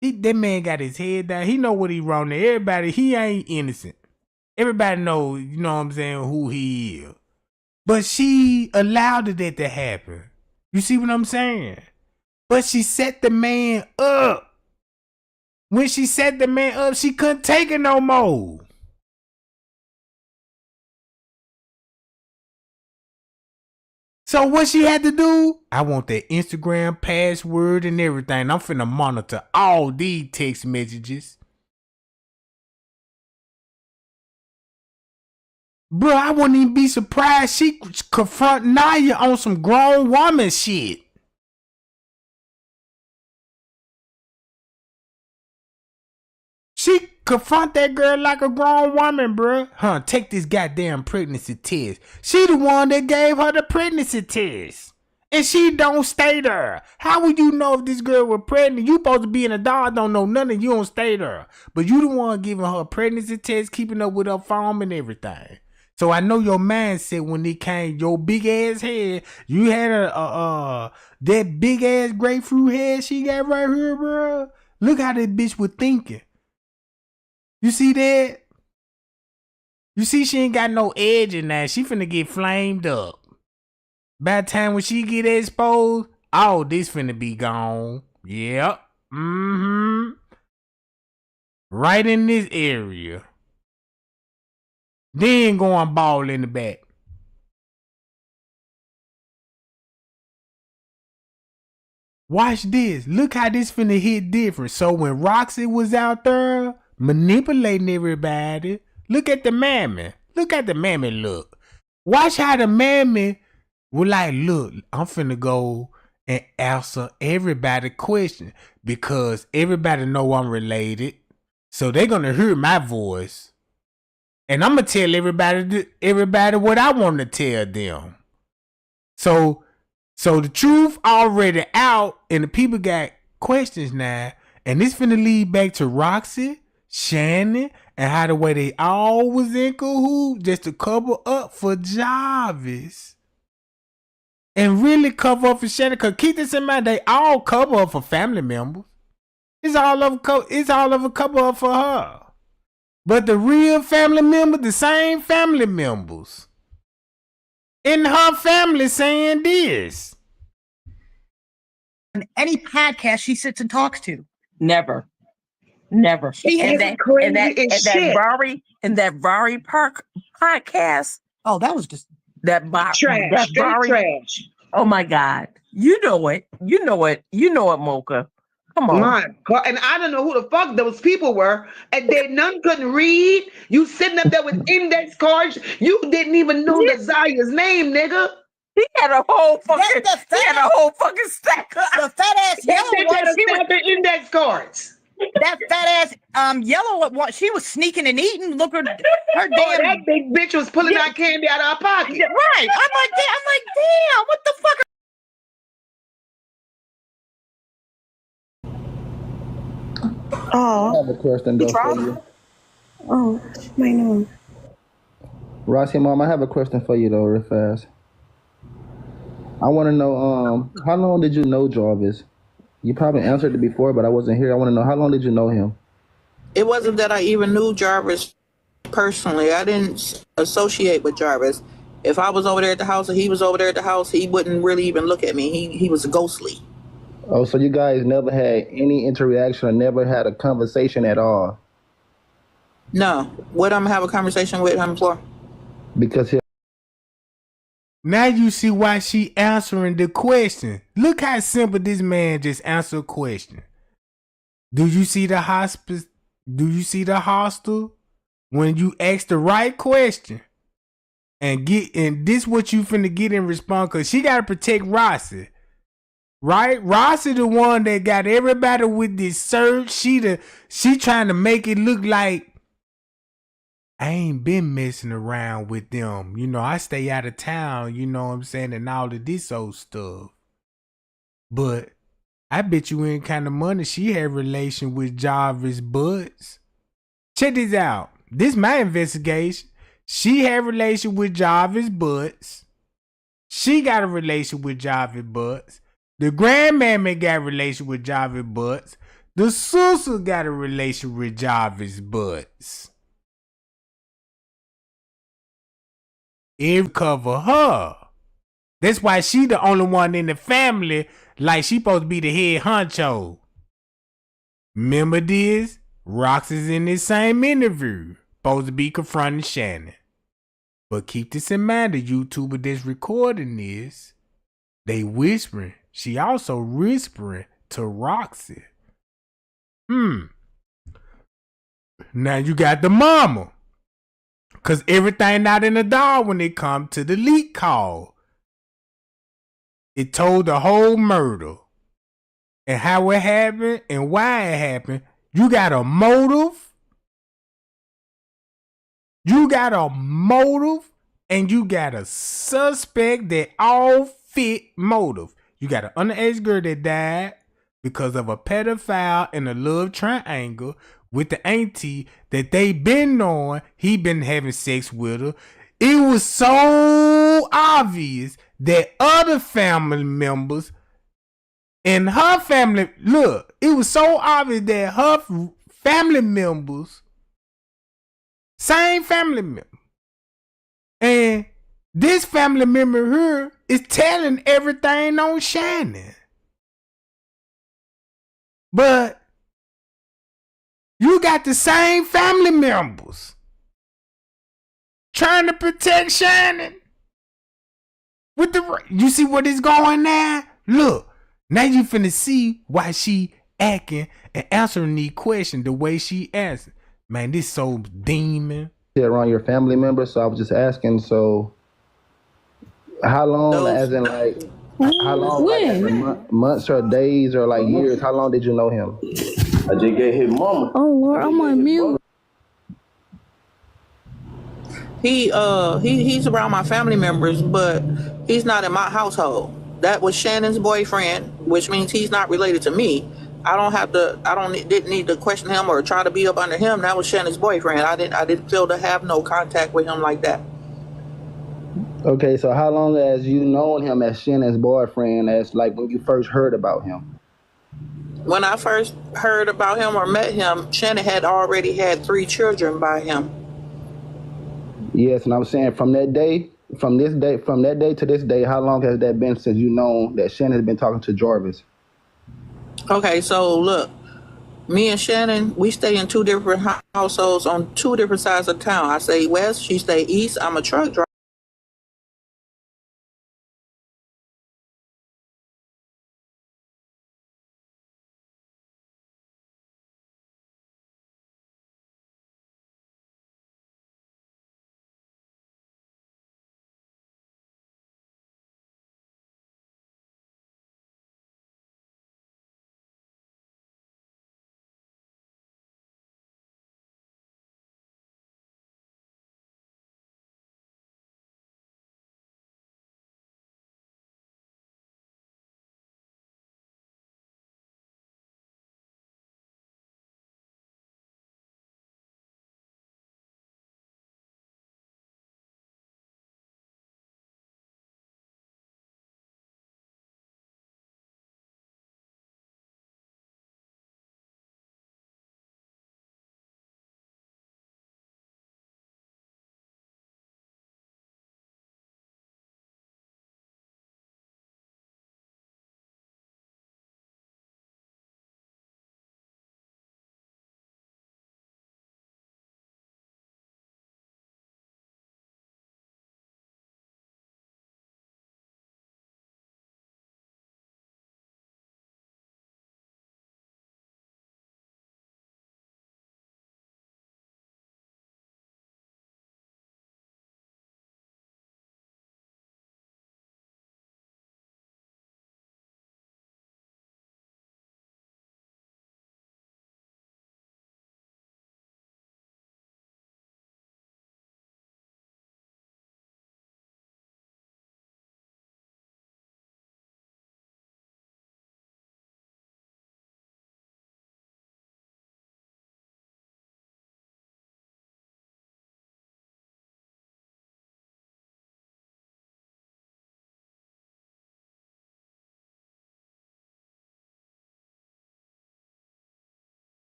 That man got his head down. He know what he wrong to everybody. He ain't innocent. Everybody know, you know what I'm saying, who he is. But she allowed that to happen. You see what I'm saying? But she set the man up. When she set the man up, she couldn't take it no more. So what she had to do? I want that Instagram password and everything. I'm finna monitor all these text messages. Bro, I wouldn't even be surprised she confront Naya on some grown woman shit. She confront that girl like a grown woman, bro. Huh, take this goddamn pregnancy test. She the one that gave her the pregnancy test. And she don't stay there. How would you know if this girl was pregnant? You supposed to be in a dog, don't know nothing, you don't stay there. But you the one giving her a pregnancy test, keeping up with her phone and everything. So I know your mindset when it came, your big ass head, you had that big ass grapefruit head she got right here, bro. Look how that bitch was thinking. You see that? You see she ain't got no edge in that. She finna get flamed up. By the time when she get exposed, all this finna be gone. Yep. Mm-hmm. Right in this area. Then going ball in the back. Watch this. Look how this finna hit different. So when Roxy was out there manipulating everybody, look at the mammy. Look at the mammy look. Watch how the mammy was like, look, I'm finna go and answer everybody question because everybody know I'm related. So they're gonna hear my voice. And I'm gonna tell everybody what I want to tell them. So the truth already out and the people got questions now. And this finna lead back to Roxy, Shannon, and how the way they all was in cahoots just to cover up for Jarvis. And really cover up for Shannon. Cause keep this in mind, they all cover up for family members. It's all of a cover up for her. But the real family members, the same family members in her family saying this. On any podcast she sits and talks to. Never. She And is that Vari Park podcast. Oh, that was just trash. Oh my God. You know it, Mocha. Come on. My God. And I don't know who the fuck those people were. And they none couldn't read. You sitting up there with index cards. You didn't even know the Ziyeh's name, nigga. He had a whole fucking stack. The fat ass yellow one. She was the index cards. That fat ass yellow one. She was sneaking and eating. Look at her damn. That big bitch was pulling out candy out of her pocket. Right. I'm like, damn. What the fuck? I have a question though for you. Oh, my name. Roxy, mom, I have a question for you though, real fast. I want to know, how long did you know Jarvis? You probably answered it before, but I wasn't here. I want to know, how long did you know him? It wasn't that I even knew Jarvis personally. I didn't associate with Jarvis. If I was over there at the house or he was over there at the house, he wouldn't really even look at me. He was ghostly. Oh, so you guys never had any interaction or never had a conversation at all? No. What I'm gonna have a conversation with him for? Because now you see why she answering the question. Look how simple this man just answered a question. Do you see the hospice? Do you see the hostel? When you ask the right question and this what you finna get in response, cause she gotta protect Roxy. Right? Roxy the one that got everybody with this search. She trying to make it look like I ain't been messing around with them. You know, I stay out of town, you know what I'm saying, and all of this old stuff. But I bet you ain't kind of money she had relation with Jarvis Butts. Check this out. This my investigation. She had relation with Jarvis Butts. She got a relation with Jarvis Butts. The grandmammy got a relation with Jarvis Butts. The sister got a relation with Jarvis Butts. It cover her. That's why she the only one in the family, like she supposed to be the head honcho. Remember this? Roxy's in this same interview, supposed to be confronting Shannon. But keep this in mind, the YouTuber that's recording this, they whispering. She also whispering to Roxy. Now you got the mama. Cause everything not in the dog when it come to the leak call. It told the whole murder. And how it happened and why it happened. You got a motive. You got a motive. And you got a suspect that all fit motive. You got an underage girl that died because of a pedophile in a love triangle with the auntie that they been knowing he been having sex with her. It was so obvious that other family members and her family, look, it was so obvious that her family members, same family member, and this family member here is telling everything on Shannon. But you got the same family members trying to protect Shannon. You see what is going now? Look, now you finna see why she acting and answering these questions the way she answering. Man, this so demon. Around your family members, so I was just asking, so how long, as in like, how long, like, as in months or days or like years, how long did you know him? I just get his mama. Oh Lord, I'm on mute. He's around my family members, but he's not in my household. That was Shannon's boyfriend, which means he's not related to me. Didn't need to question him or try to be up under him. That was Shannon's boyfriend. I didn't feel to have no contact with him like that. Okay, so how long has you known him as Shannon's boyfriend, as like when you first heard about him? When I first heard about him or met him, Shannon had already had 3 children by him. Yes, and I'm saying from that day to this day, how long has that been since you know that Shannon has been talking to Jarvis? Okay, so look, me and Shannon, we stay in 2 different households on 2 different sides of town. I stay west, she stay east. I'm a truck driver.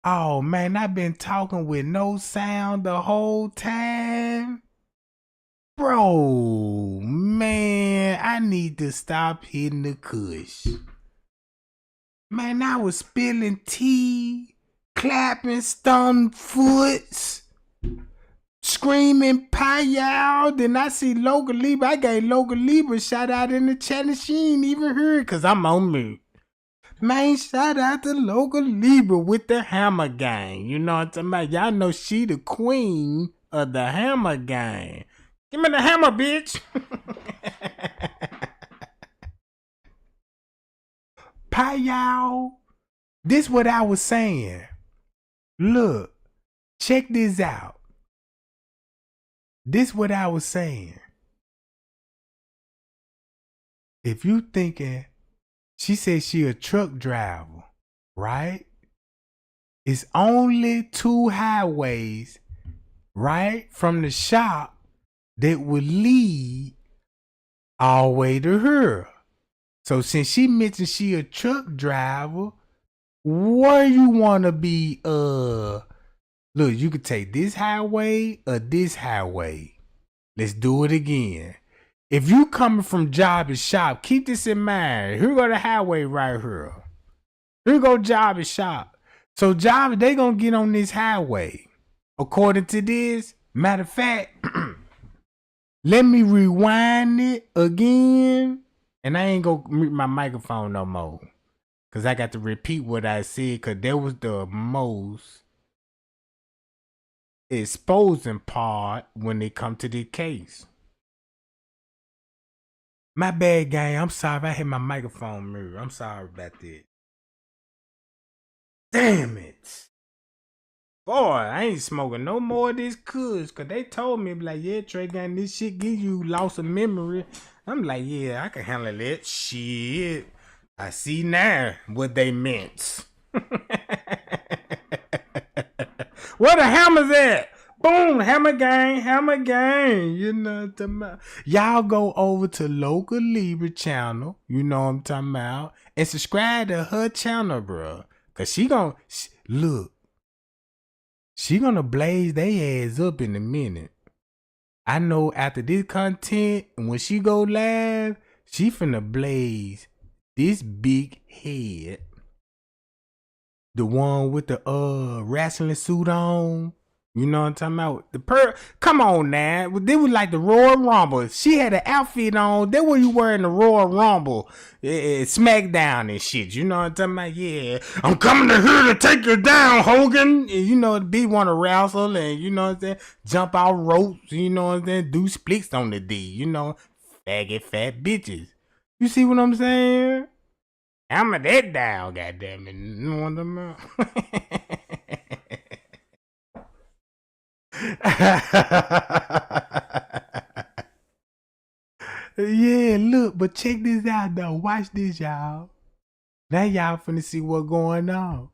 Oh man, I've been talking with no sound the whole time. Bro, man, I need to stop hitting the kush. Man, I was spilling tea, clapping stomp foots, screaming pie-yow. Then I see Local Libra. I gave Local Libra a shout out in the chat and she ain't even heard because I'm on mute. Man, shout out to Local Libra with the Hammer Gang. You know what I'm talking about? Y'all know she the queen of the Hammer Gang. Give me the hammer, bitch. Pie-yow. This what I was saying. Look, check this out. This what I was saying. If you thinking, she said she a truck driver, right? It's only 2 highways, right, from the shop that would lead all the way to her. So since she mentioned she a truck driver, where you want to be, look, you could take this highway or this highway. Let's do it again. If you coming from Jarvis shop, keep this in mind. Here go the highway right here. Here go Jarvis shop. So Jarvis, they gonna get on this highway. According to this, matter of fact, let me rewind it again. And I ain't gonna mute my microphone no more. Cause I got to repeat what I said, cause that was the most exposing part when it come to this case. My bad, gang. I'm sorry if I hit my microphone mirror. I'm sorry about that. Damn it. Boy, I ain't smoking no more of this kush. Cause they told me, like, yeah, Trey Gang, this shit give you loss of memory. I'm like, yeah, I can handle that shit. I see now what they meant. Where the hammers at? Boom, hammer gang. You know what I'm talking about? Y'all go over to Local Libra channel, you know what I'm talking about, and subscribe to her channel, bro. Cause she gonna blaze they ass up in a minute. I know after this content, when she go live, she finna blaze this big head. The one with the wrestling suit on. You know what I'm talking about? Come on now. They was like the Royal Rumble. She had an outfit on. They were you wearing the Royal Rumble. SmackDown and shit. You know what I'm talking about? Yeah. I'm coming to here to take you down, Hogan. And, you know, be want to wrestle and, you know what I'm saying, jump out ropes. You know what I'm saying? Do splits on the D. You know, faggot fat bitches. You see what I'm saying? Hammer that down, goddammit. You know what I'm talking about? Yeah, look, but check this out though. Watch this, y'all. Now y'all finna see what's going on.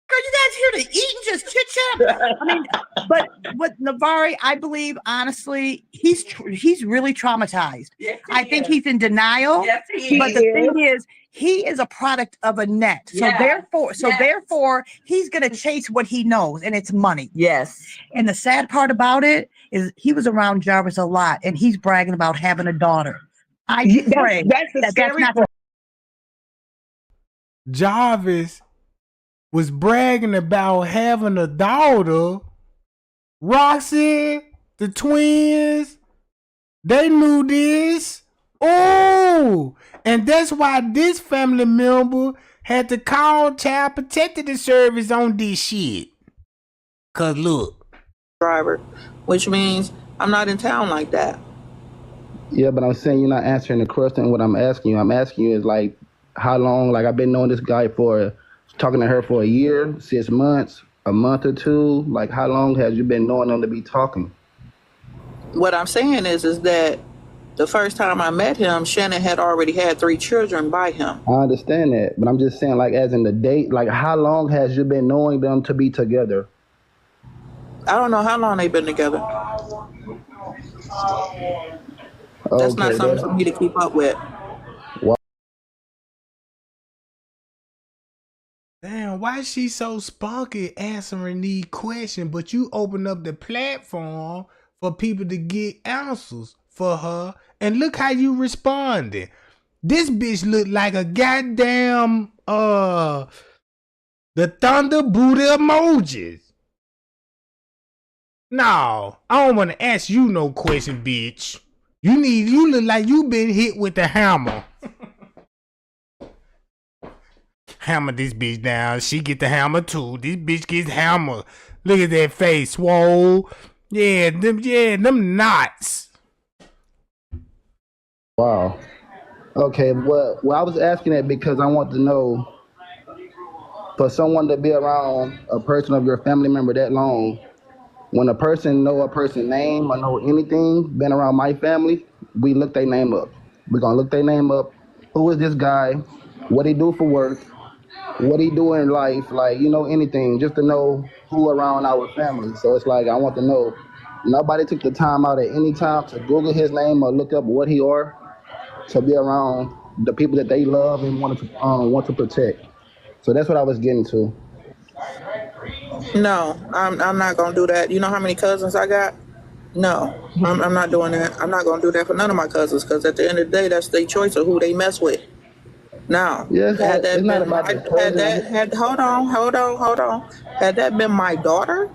Are you guys here to eat and just chit chat? I mean, but with Navari, I believe honestly, he's really traumatized. Yes, I think he's in denial. Yes, he but is. The thing is, he is a product of a net. So therefore, he's gonna chase what he knows, and it's money. Yes. And the sad part about it is he was around Jarvis a lot, and he's bragging about having a daughter. I pray that's not the Jarvis was bragging about having a daughter. Roxy, the twins, they knew this. Oh, and that's why this family member had to call Child Protective Service on this shit. Cause look, driver, which means I'm not in town like that. Yeah, but I'm saying you're not answering the question. What I'm asking you is like, how long? Like I've been knowing this guy talking to her for a year, 6 months, a month or two. Like how long has you been knowing them to be talking? What I'm saying is that the first time I met him, Shannon had already had 3 children by him. I understand that, but I'm just saying, like, as in the date, like, how long has you been knowing them to be together? I don't know how long they've been together. That's not something for me to keep up with. Damn, why is she so spunky answering these questions, but you open up the platform for people to get answers for her, and look how you responded. This bitch look like a goddamn, the Thunder Buddha emojis. No, I don't want to ask you no question, bitch. You look like you been hit with the hammer. Hammer this bitch down. She get the hammer too. This bitch gets hammer. Look at that face, swole. Yeah, them knots. Wow. Okay, well, I was asking that because I want to know, for someone to be around a person of your family member that long, when a person know a person's name or know anything, been around my family, we look their name up. We're going to look their name up. Who is this guy? What he do for work? What he do in life? Like, anything, just to know who around our family. So it's like, I want to know, nobody took the time out at any time to Google his name or look up what he are, to be around the people that they love and want to protect. So that's what I was getting to. No, I'm not gonna do that. You know how many cousins I got? No, I'm not doing that. I'm not gonna do that for none of my cousins, because at the end of the day, that's their choice of who they mess with. Now, yes, had that it's not been about hold on. Had that been my daughter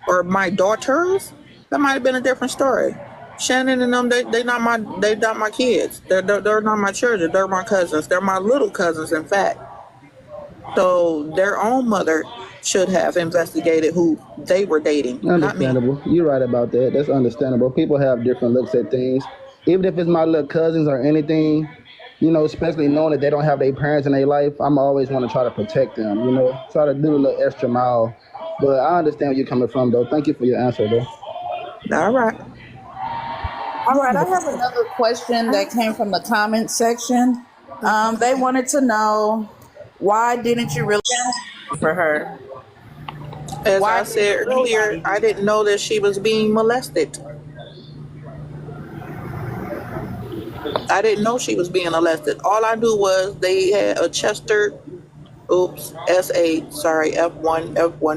or my daughters, that might have been a different story. Shannon and them, they not my kids. They're not my children. They're my cousins. They're my little cousins, in fact. So their own mother should have investigated who they were dating, not me. Understandable. You're right about that. That's understandable. People have different looks at things. Even if it's my little cousins or anything, especially knowing that they don't have their parents in their life, I'm always want to try to protect them, try to do a little extra mile. But I understand where you're coming from, though. Thank you for your answer, though. All right. All right, I have another question that came from the comment section. They wanted to know, why didn't you really for her? As I said earlier, I didn't know that she was being molested. I didn't know she was being molested. All I knew was they had a Chester, F1,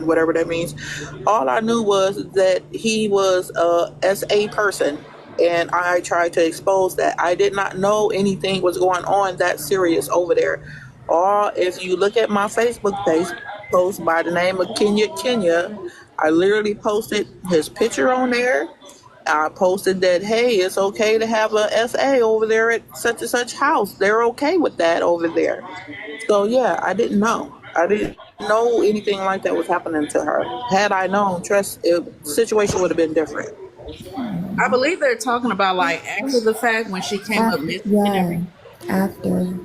whatever that means. All I knew was that he was a SA person, and I tried to expose that. I did not know anything was going on that serious over there. Or if you look at my Facebook page, post by the name of Kenya, I literally posted his picture on there. I posted that, hey, it's okay to have a SA over there at such and such house. They're okay with that over there. So yeah, I didn't know. I didn't know anything like that was happening to her. Had I known, the situation would have been different. I believe they're talking about like after the fact when she came up missing. Yeah, after.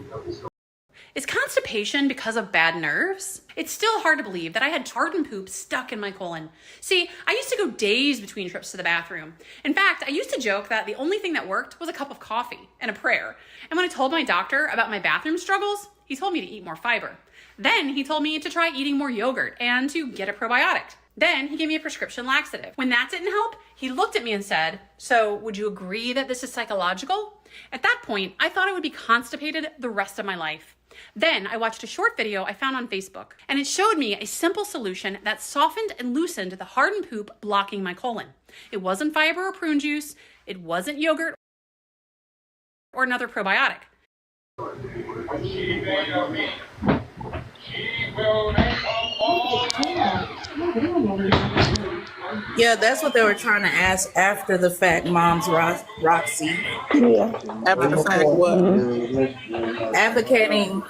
Is constipation because of bad nerves? It's still hard to believe that I had hardened poop stuck in my colon. See, I used to go days between trips to the bathroom. In fact, I used to joke that the only thing that worked was a cup of coffee and a prayer. And when I told my doctor about my bathroom struggles, he told me to eat more fiber. Then he told me to try eating more yogurt and to get a probiotic. Then he gave me a prescription laxative. When that didn't help, he looked at me and said, "So would you agree that this is psychological?" At that point, I thought I would be constipated the rest of my life. Then I watched a short video I found on Facebook, and it showed me a simple solution that softened and loosened the hardened poop blocking my colon. It wasn't fiber or prune juice. It wasn't yogurt or another probiotic. Yeah, that's what they were trying to ask after the fact, Mom's Roxy. Yeah. After the fact, what? Advocating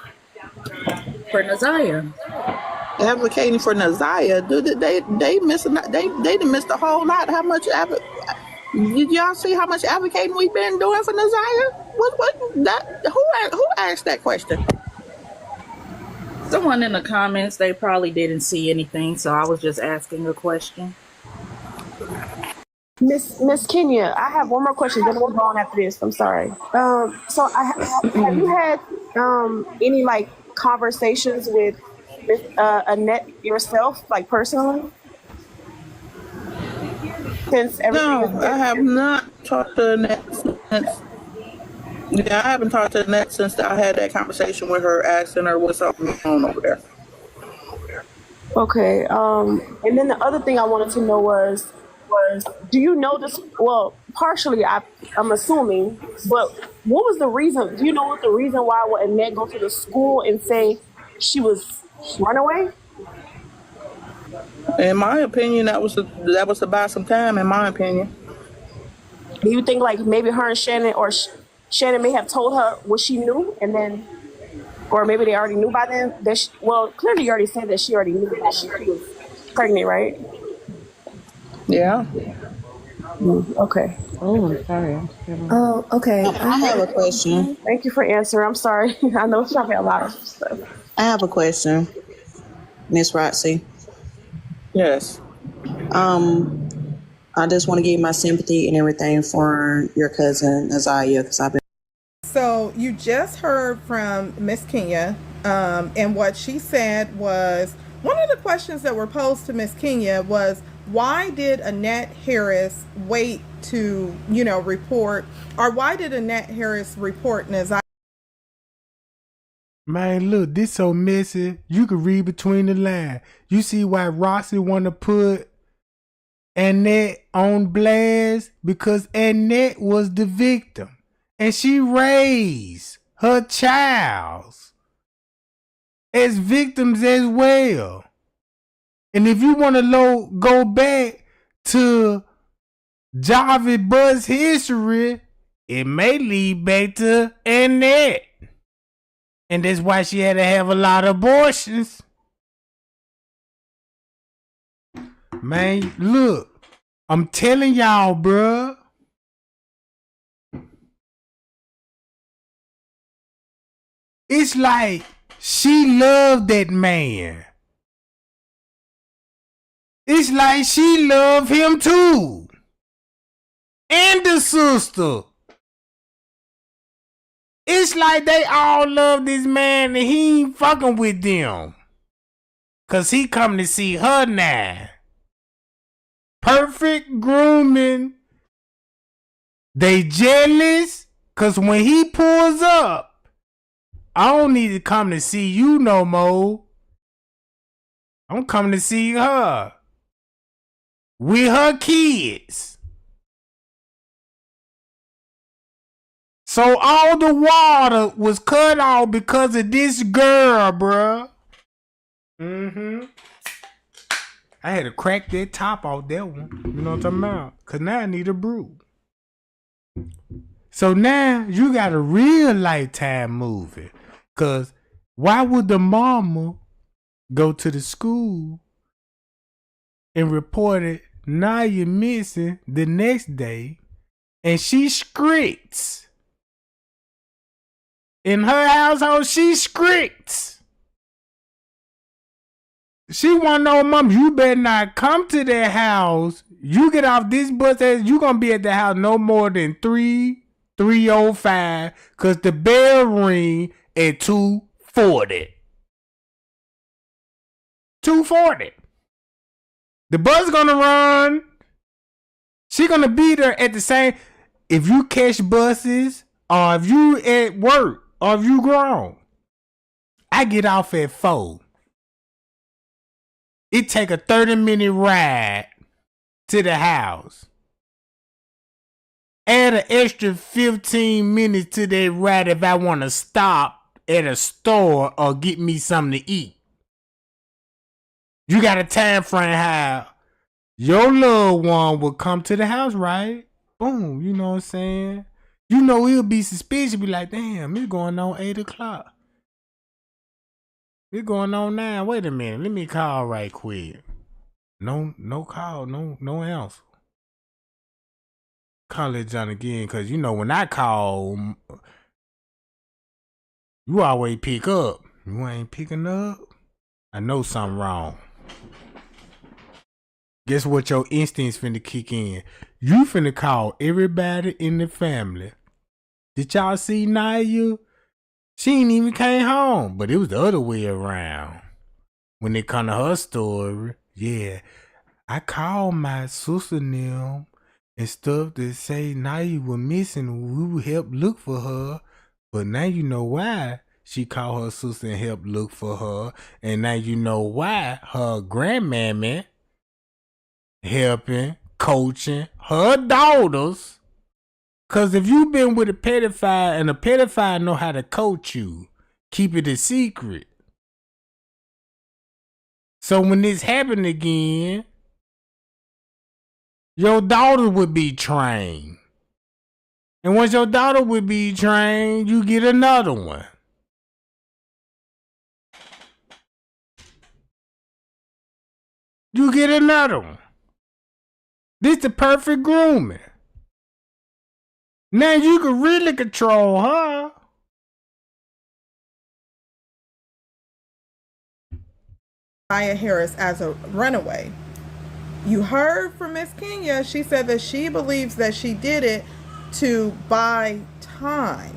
for Ziyeh. Advocating for Ziyeh? Dude, they done missed a whole lot. How much? Did y'all see how much advocating we've been doing for Ziyeh? Who asked that question? Someone in the comments, they probably didn't see anything, so I was just asking a question. Miss Kenya, I have one more question. Then we'll go on after this. I'm sorry. So have you had any like conversations with Annette yourself, like personally? Since no, I have not talked to Annette since. Yeah, I haven't talked to Annette since I had that conversation with her, asking her what's up on over there. Okay. And then the other thing I wanted to know was do you know this? Well, partially, I'm assuming, but what was the reason? Do you know what the reason why would Annette go to the school and say she was runaway? In my opinion, that was to buy some time. In my opinion, Do you think like maybe her and Shannon or Shannon may have told her what she knew, and then, or maybe they already knew by then that well, clearly you already said that she already knew that she was pregnant, right? yeah. Okay. Oh, I'm sorry. Oh, okay. I have a question. Thank you for answering. I'm sorry. I know it's probably a lot of stuff. I have a question, Miss Roxy. Yes. I just want to give my sympathy and everything for your cousin Ziyeh, because I've been. So you just heard from Miss Kenya, and what she said was one of the questions that were posed to Miss Kenya was, why did Annette Harris wait to, report, or why did Annette Harris report Nazaya? Man, look, this so messy. You can read between the lines. You see why Roxy want to put Annette on blast? Because Annette was the victim. And she raised her child as victims as well. And if you want to go back to Jarvis Butts' history, it may lead back to Annette. And that's why she had to have a lot of abortions. Man, look, I'm telling y'all, bruh. It's like she loved that man. It's like she loved him too. And the sister. It's like they all love this man and he ain't fucking with them. Cause he come to see her now. Perfect grooming. They jealous. Cause when he pulls up, I don't need to come to see you no more. I'm coming to see her. With her kids. So all the water was cut off because of this girl, bruh. I had to crack that top off that one. You know what I'm talking about? Cause now I need a brew. So now you got a real Lifetime movie. Cause why would the mama go to the school and report it Naya missing the next day, and she scripts? In her household, she scripts. She want to know, Mom, you better not come to that house. You get off this bus, you gonna be at the house no more than 3:05, cause the bell ring at 2:40. 2:40. The bus gonna run. She gonna be there at the same. If you catch buses, or if you at work, or if you grown, I get off at 4. It take a 30-minute ride to the house. Add an extra 15 minutes to that ride if I want to stop at a store or get me something to eat. You got a time frame how your loved one will come to the house, right? Boom, you know what I'm saying? You know he'll be suspicious, be like, damn, it's going on 8 o'clock. It's going on 9. Wait a minute, let me call right quick. No call, no answer. Call it John again, cause you know when I call, you always pick up. You ain't picking up, I know something wrong. Guess what your instincts finna kick in? You finna call everybody in the family. Did y'all see Naya? She ain't even came home, but it was the other way around. When it come to her story, yeah, I called my sister and them and stuff that say Naya was missing. We would help look for her, but now you know why. She called her sister and helped look for her. And now you know why her grandmammy helping, coaching her daughters. Because if you've been with a pedophile and a pedophile know how to coach you, keep it a secret. So when this happened again, your daughter would be trained. And once your daughter would be trained, you get another one. You get another one. This the perfect grooming. Now you can really control her. Ziyeh Harris as a runaway. You heard from Miss Kenya. She said that she believes that she did it to buy time.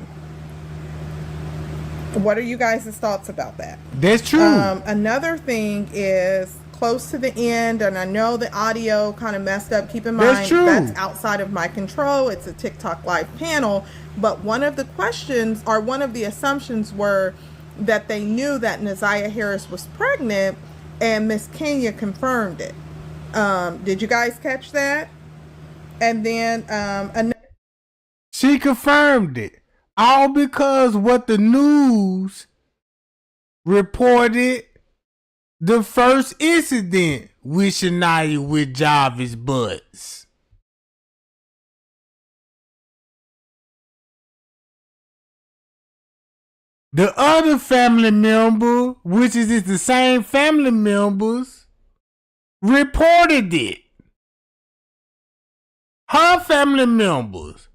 What are you guys' thoughts about that? That's true. Another thing is close to the end, and I know the audio kind of messed up. Keep in mind, that's outside of my control. It's a TikTok live panel. But one of the questions, or one of the assumptions, were that they knew that Ziyeh Harris was pregnant, and Miss Kenya confirmed it. Did you guys catch that? And then she confirmed it. All because what the news reported the first incident with Shania with Jarvis Butts. The other family member, which is the same family members, reported it. Her family members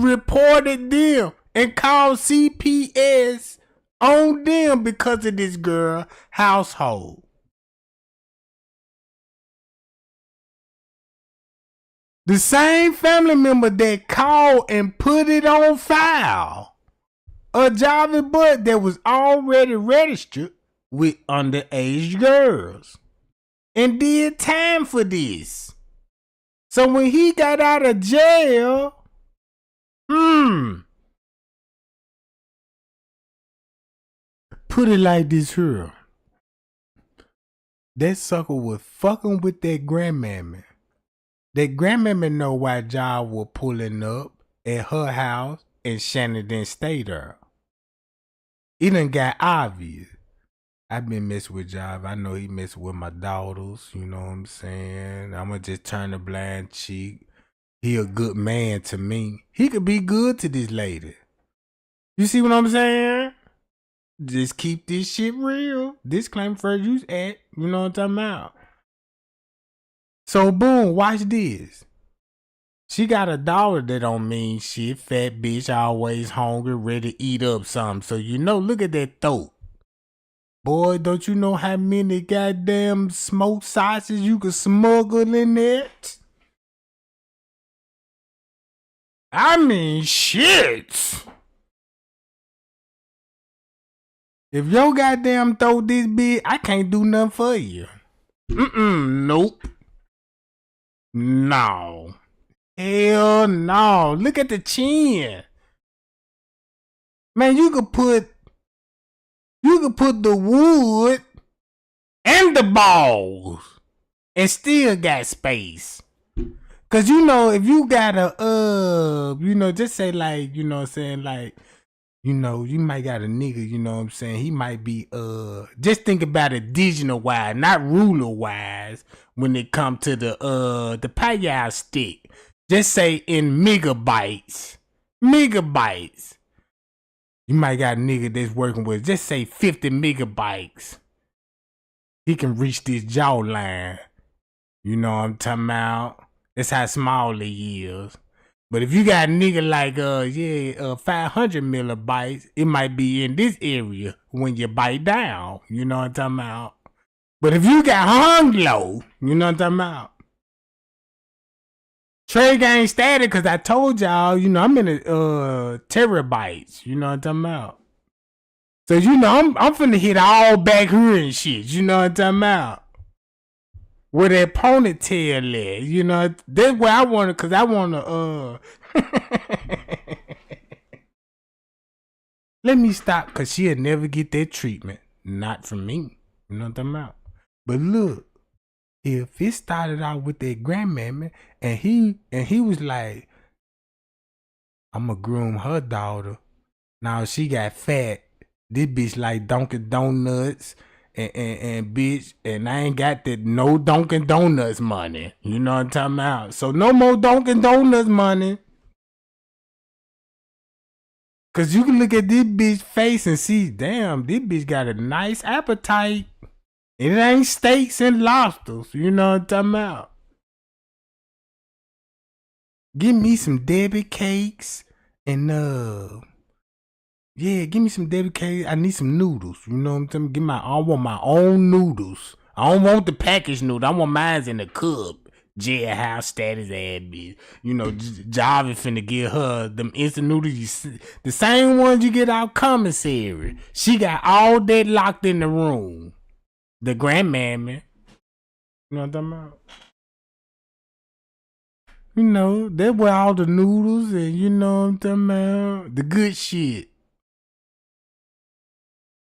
reported them and called CPS on them because of this girl household. The same family member that called and put it on file, a Jarvis Butts that was already registered with underage girls and did time for this. So when he got out of jail, put it like this here. That sucker was fucking with that grandmammy. That grandmammy know why Jar was pulling up at her house and Shannon didn't stay there. It done got obvious. I've been messing with Jarvis. I know he messing with my daughters. You know what I'm saying? I'ma just turn a blind cheek. He a good man to me. He could be good to this lady. You see what I'm saying? Just keep this shit real. Disclaimer first use act. You know what I'm talking about? So boom, watch this. She got a daughter that don't mean shit. Fat bitch, always hungry, ready to eat up something. So you know, look at that throat. Boy, don't you know how many goddamn smoked sausages you could smuggle in there? I mean, shit. If your goddamn throat this big, I can't do nothing for you. Nope. No. Hell no. Look at the chin. Man, you could put the wood and the balls and still got space. Cause you know, if you got a just say like, you know what I'm saying, like, you know, you might got a nigga, you know what I'm saying, he might be just think about it digital wise, not ruler wise, when it come to the payal stick. Just say in megabytes. You might got a nigga that's working with, just say 50 megabytes. He can reach this jawline. You know what I'm talking about? That's how small he is. But if you got a nigga like 500 millibytes, it might be in this area when you bite down. You know what I'm talking about? But if you got hung low, you know what I'm talking about? Trey gang static, because I told y'all, you know, I'm in the terabytes. You know what I'm talking about? So, you know, I'm finna hit all back here and shit. You know what I'm talking about? Where that ponytail at. You know, that's where I want to, because I want to, Let me stop, because she'll never get that treatment. Not from me. You know what I'm talking about? But look, if it started out with that grandmammy, and he was like, I'm going to groom her daughter. Now she got fat. This bitch like Dunkin' Donuts and bitch, and I ain't got that no Dunkin' Donuts money. You know what I'm talking about? So no more Dunkin' Donuts money. Cause you can look at this bitch face and see, damn, this bitch got a nice appetite. It ain't steaks and lobsters. You know what I'm talking about? Give me some Debbie cakes and yeah, give me some Debbie cakes. I need some noodles. You know what I'm saying? I want my own noodles. I don't want the packaged noodles. I want mine in the cup. Jailhouse status ass bitch. You know, Jarvis finna give her them instant noodles. The same ones you get out commissary. She got all that locked in the room. The grandmammy. You know what I'm talking about? You know, that's where all the noodles and you know what I'm talking about? The good shit.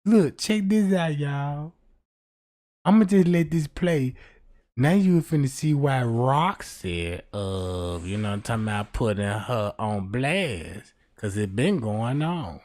Look, check this out, y'all. I'ma just let this play. Now you finna see why Roxy, you know what I'm talking about, putting her on blast. Cause it been going on.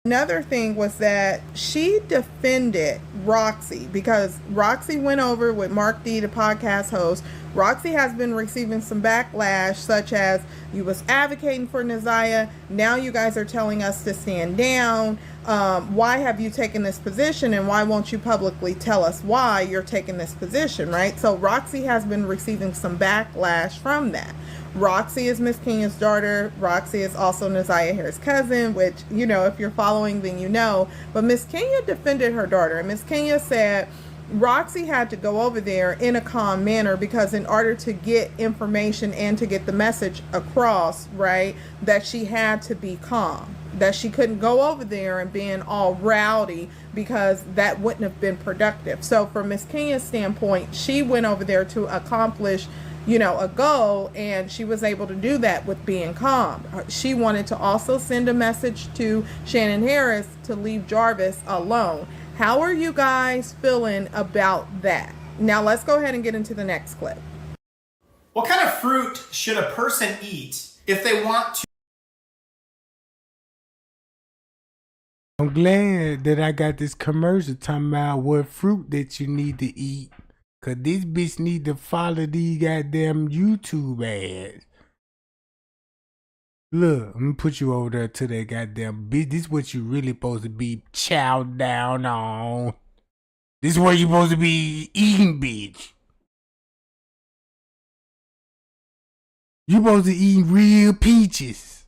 Another thing was that she defended Roxy because Roxy went over with Mark D, the podcast host. Roxy has been receiving some backlash, such as you was advocating for Ziyeh. Now you guys are telling us to stand down. Why have you taken this position, and why won't you publicly tell us why you're taking this position, right? So Roxy has been receiving some backlash from that. Roxy is Miss Kenya's daughter. Roxy is also Ziyeh Harris' cousin, which, you know, if you're following, then you know. But Miss Kenya defended her daughter, and Miss Kenya said Roxy had to go over there in a calm manner because in order to get information and to get the message across, right, that she had to be calm, that she couldn't go over there and being all rowdy because that wouldn't have been productive. So from Miss Kenya's standpoint, she went over there to accomplish, you know, a goal, and she was able to do that with being calm. She wanted to also send a message to Shannon Harris to leave Jarvis alone. How are you guys feeling about that? Now let's go ahead and get into the next clip. What kind of fruit should a person eat if they want to? I'm glad that I got this commercial talking about what fruit that you need to eat. Cause this bitch need to follow these goddamn YouTube ads. Look, I'm gonna put you over there to that goddamn bitch. This is what you really supposed to be chowed down on. This is what you supposed to be eating, bitch. You supposed to eat real peaches.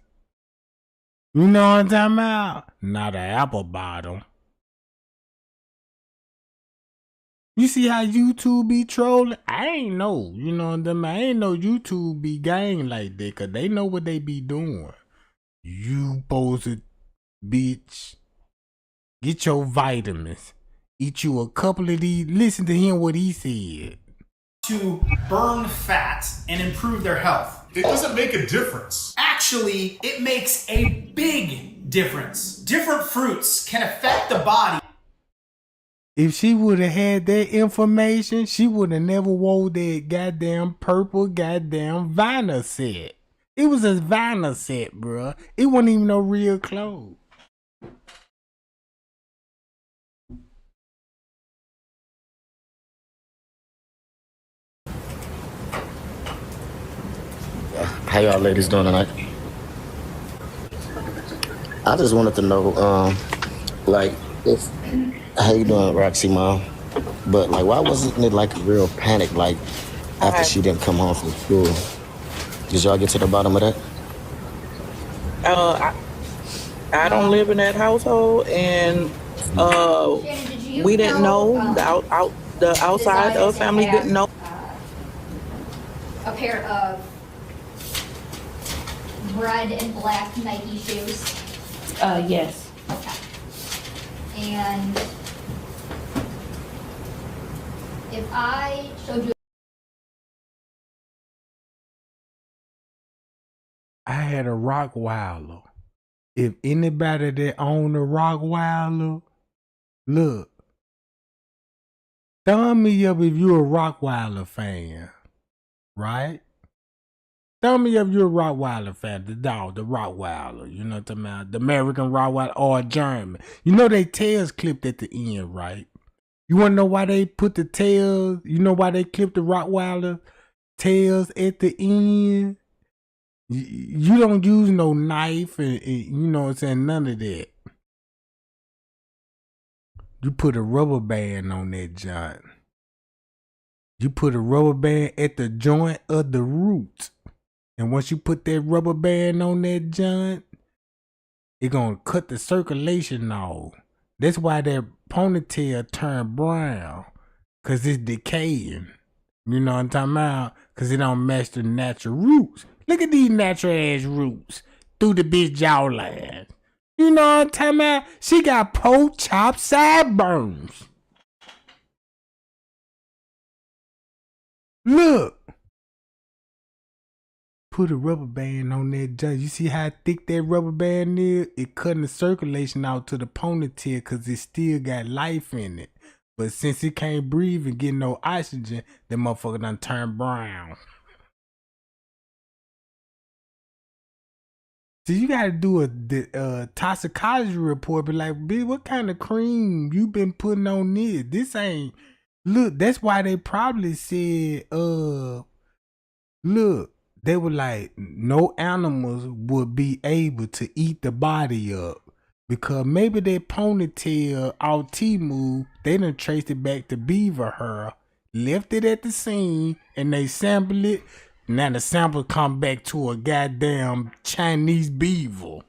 You know what I'm talking about? Not an apple bottom. You see how YouTube be trolling? I ain't know. You know what I'm saying? I ain't know YouTube be gang like that. Cause they know what they be doing. You supposed to, bitch, get your vitamins. Eat you a couple of these. Listen to him what he said. To burn fat and improve their health. It doesn't make a difference. Actually, it makes a big difference. Different fruits can affect the body. If she would have had that information, she would have never wore that goddamn purple goddamn vinyl set. It was a vinyl set, bruh. It wasn't even no real clothes. How y'all ladies doing tonight? I just wanted to know, like, if how you doing, Roxy mom? But like, why wasn't it like a real panic, like after she didn't come home from school? Did y'all get to the bottom of that? I don't live in that household, and we didn't know. The outside of family didn't know. A pair of red and black Nike shoes. Yes. Okay. And if I showed you, I had a Rottweiler. if anybody that own a Rockweiler, look, thumb me up if you a Rockweiler fan, right? Thumb me up if you're a Rottweiler fan, the dog, the Rottweiler, you know what I'm talking about? The American Rottweiler or German. You know they tails clipped at the end, right? You wanna know why they put the tails, you know why they clipped the Rottweiler tails at the end? You don't use no knife and you know what I'm saying, none of that. You put a rubber band on that joint. You put a rubber band at the joint of the root. And once you put that rubber band on that joint, it's gonna cut the circulation off. That's why that ponytail turned brown. Cause it's decaying. You know what I'm talking about? Cause it don't match the natural roots. Look at these natural ass roots through the bitch jawline. You know what I'm talking about? She got pork chop sideburns. Look. Put a rubber band on that joint. You see how thick that rubber band is? It cutting the circulation out to the ponytail because it still got life in it. But since it can't breathe and get no oxygen, that motherfucker done turned brown. So you gotta do a toxicology report. Be like, bitch, what kind of cream you been putting on this? This ain't. Look, that's why they probably said, look. They were like, no animals would be able to eat the body up because maybe that ponytail out Timu, they done traced it back to beaver hair, left it at the scene, and they sampled it. Now the sample come back to a goddamn Chinese beaver.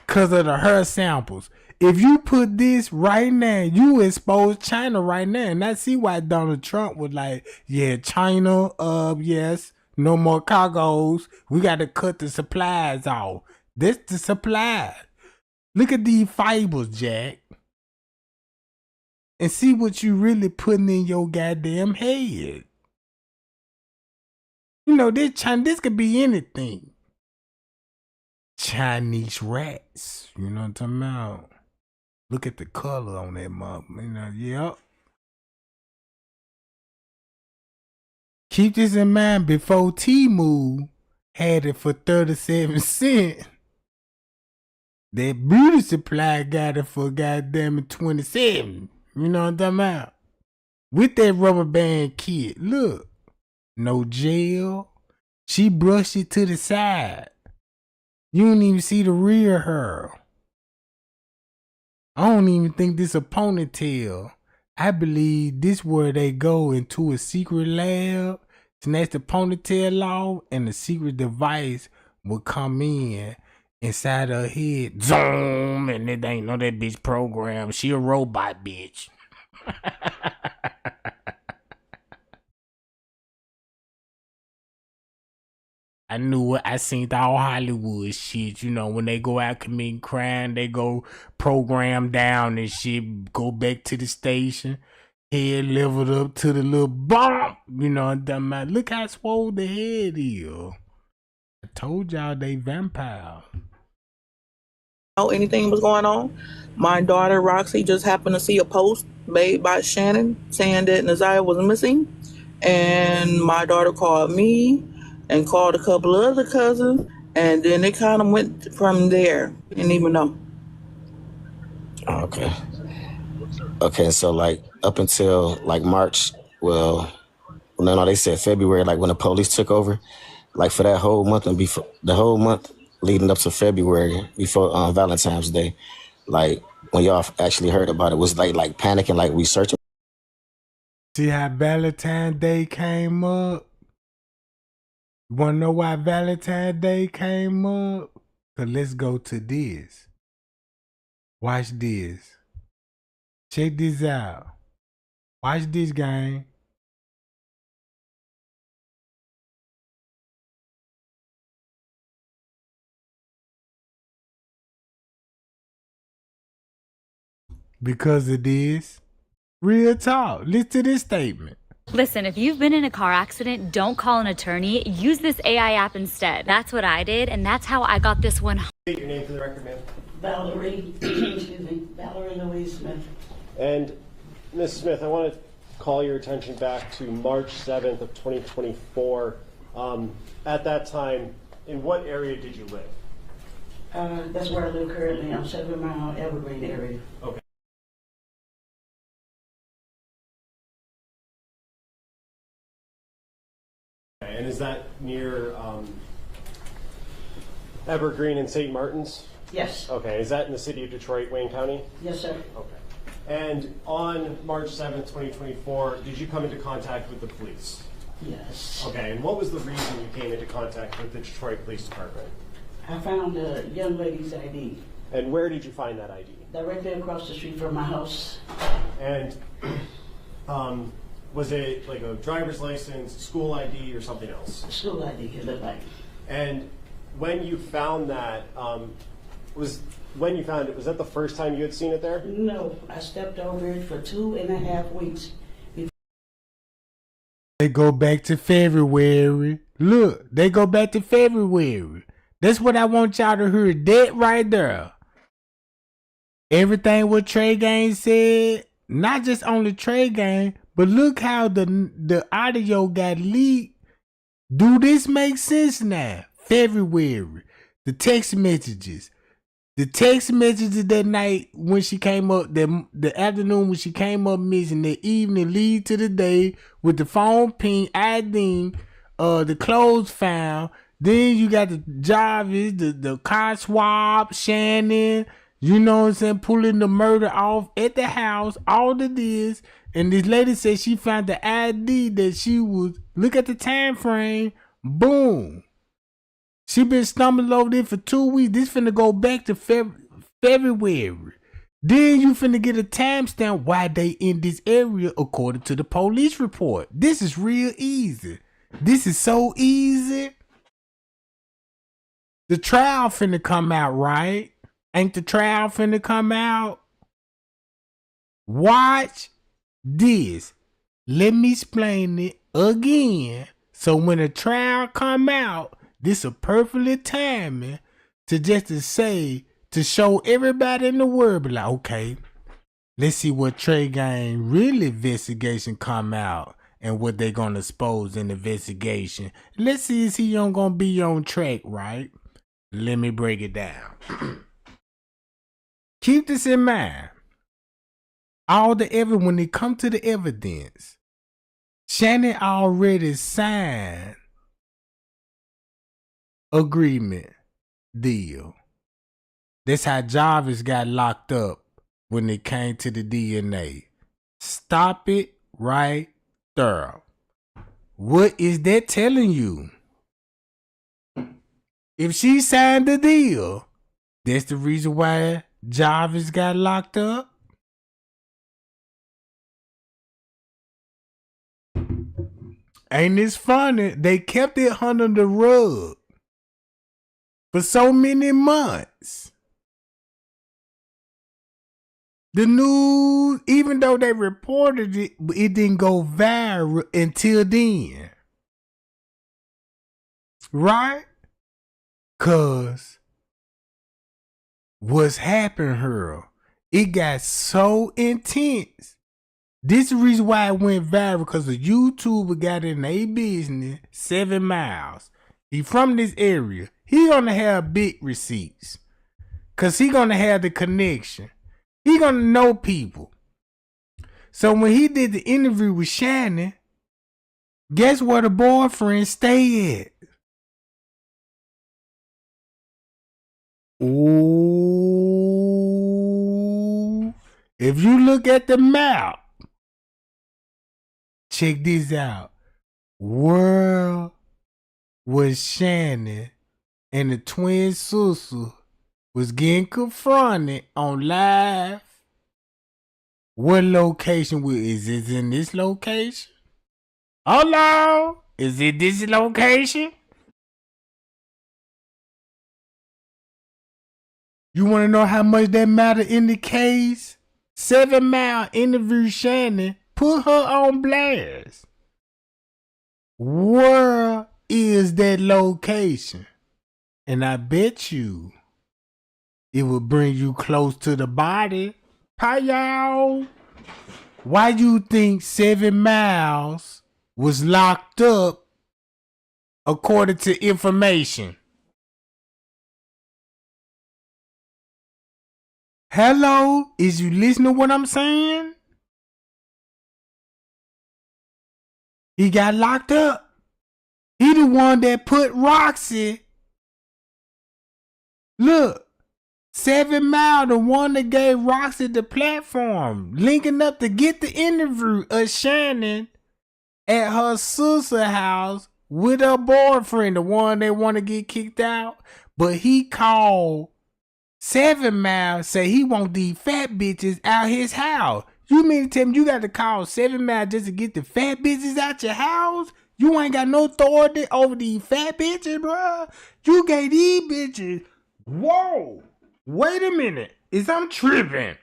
Cause of the hair samples. If you put this right now, you expose China right now. And I see why Donald Trump was like, yeah, China, yes, no more cargoes. We got to cut the supplies off. This the supply. Look at these fibers, Jack. And see what you really putting in your goddamn head. You know, this could be anything. Chinese rats. You know what I'm talking about? Look at the color on that mug. You know, yep. Keep this in mind, before Timu had it for 37 cents, that beauty supply got it for goddamn 27. You know what I'm talking about? With that rubber band kit. Look. No gel. She brushed it to the side. You don't even see the rear hair. I don't even think this a ponytail. I believe this where they go into a secret lab, snatch the ponytail off, and the secret device will come in inside her head. Zoom, and it ain't no that bitch program. She a robot bitch. I knew it. I seen all Hollywood shit. You know, when they go out committing crime, they go program down and shit, go back to the station, head leveled up to the little bump. You know, look how swole the head is. I told y'all they vampire. Know anything was going on. My daughter Roxy just happened to see a post made by Shannon saying that Ziyeh was missing, and my daughter called me and called a couple of other cousins, and then it kind of went from there. Didn't even know. Okay, so like up until like March, well, no, they said February, like when the police took over, like for that whole month and before the whole month leading up to February before Valentine's Day, like when y'all actually heard about it, was like panicking, like researching. See how Valentine's Day came up? You wanna know why Valentine's Day came up? Cause let's go to this. Watch this. Check this out. Watch this, gang. Because of this. Real talk. Listen to this statement. Listen, if you've been in a car accident, don't call an attorney. Use this AI app instead. That's what I did, and that's how I got this one. State your name for the record, ma'am. Valerie, excuse me, Valerie Louise Smith. And Ms. Smith, I want to call your attention back to March 7th of 2024. At that time, in what area did you live? That's where I live currently. I'm 7 Mile Evergreen area. Okay. And is that near Evergreen and St. Martin's? Yes. Okay. Is that in the city of Detroit, Wayne County? Yes, sir. Okay. And on March 7th, 2024, did you come into contact with the police? Yes. Okay. And what was the reason you came into contact with the Detroit Police Department? I found a young lady's ID. And where did you find that ID? Directly across the street from my house. And was it like a driver's license, school ID, or something else? School ID, it looked like. And when you found that, was that the first time you had seen it there? No, I stepped over it for 2.5 weeks. They go back to February. Look, they go back to February. That's what I want y'all to hear. That right there. Everything what Trey Gang said, not just on the Trey Gang, but look how the audio got leaked. Do this make sense now? February. The text messages. The text messages that night when she came up, the afternoon when she came up missing, the evening lead to the day with the phone ping, ID, the clothes found. Then you got the Jarvis, the car swab, Shannon, you know what I'm saying, pulling the murder off at the house, all of this. And this lady said she found the ID that she was, look at the time frame, boom. She been stumbling over there for 2 weeks. This finna go back to February. Then you finna get a timestamp why they in this area according to the police report. This is real easy. This is so easy. The trial finna come out, right? Ain't the trial finna come out? Watch this. Let me explain it again. So when the trial come out, this a perfectly timing to say, to show everybody in the world, be like, okay, let's see what Trey Gang really investigation come out and what they gonna expose in the investigation. Let's see if he gonna be on track, right? Let me break it down. Keep this in mind. All the evidence, when it come to the evidence, Shannon already signed agreement deal. That's how Jarvis got locked up when it came to the DNA. Stop it right there. What is that telling you? If she signed the deal, that's the reason why Jarvis got locked up. Ain't this funny? They kept it under the rug for so many months. The news, even though they reported it, it didn't go viral until then. Right? Cause what's happened here, it got so intense. This is the reason why it went viral, because the YouTuber got in a business 7 miles. He from this area. He gonna have big receipts. Cause he gonna have the connection. He gonna know people. So when he did the interview with Shannon, guess where the boyfriend stay at? Ooh. If you look at the map, check this out. Where was Shannon and the twin sister was getting confronted on live? What location is it in this location? Hello? Is it this location? You want to know how much that matter in the case? 7 Mile interviewed Shannon, put her on blast. Where is that location? And I bet you it will bring you close to the body. Hi, y'all. Why you think 7 Miles was locked up according to information? Hello? Is you listening to what I'm saying? He got locked up. He the one that put Roxy. Look, 7 Mile, the one that gave Roxy the platform, linking up to get the interview of Shannon at her sister's house with her boyfriend, the one they want to get kicked out. But he called 7 Mile, say he want these fat bitches out his house. You mean to tell me you got to call 7 Mile just to get the fat bitches out your house? You ain't got no authority over these fat bitches, bruh. You gave these bitches. Whoa. Wait a minute. Is I'm tripping?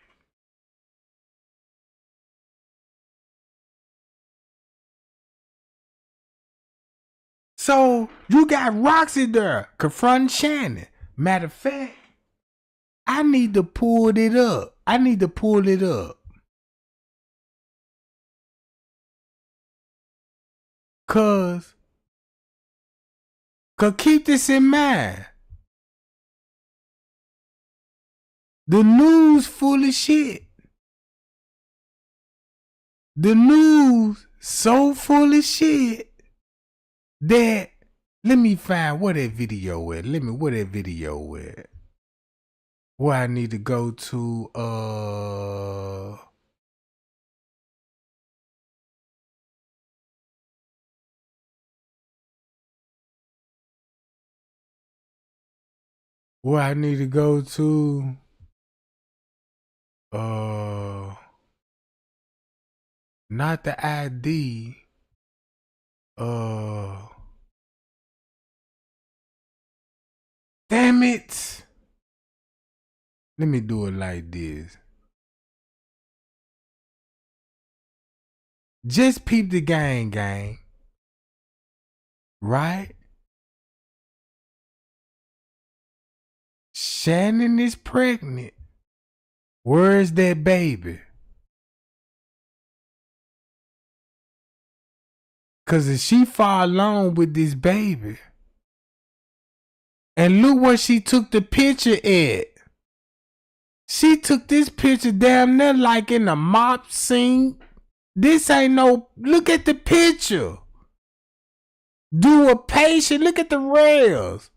So you got Roxy there confronting Shannon. Matter of fact, I need to pull it up. Cause keep this in mind. The news full of shit. The news so full of shit that let me find where that video at. Where I need to go to not the ID. Damn it. Let me do it like this. Just peep the gang. Right? Shannon is pregnant. Where's that baby? Cause if she fall along with this baby, and look where she took the picture at. She took this picture down there like in a mop scene. This ain't no, look at the picture. Do a patient, look at the rails.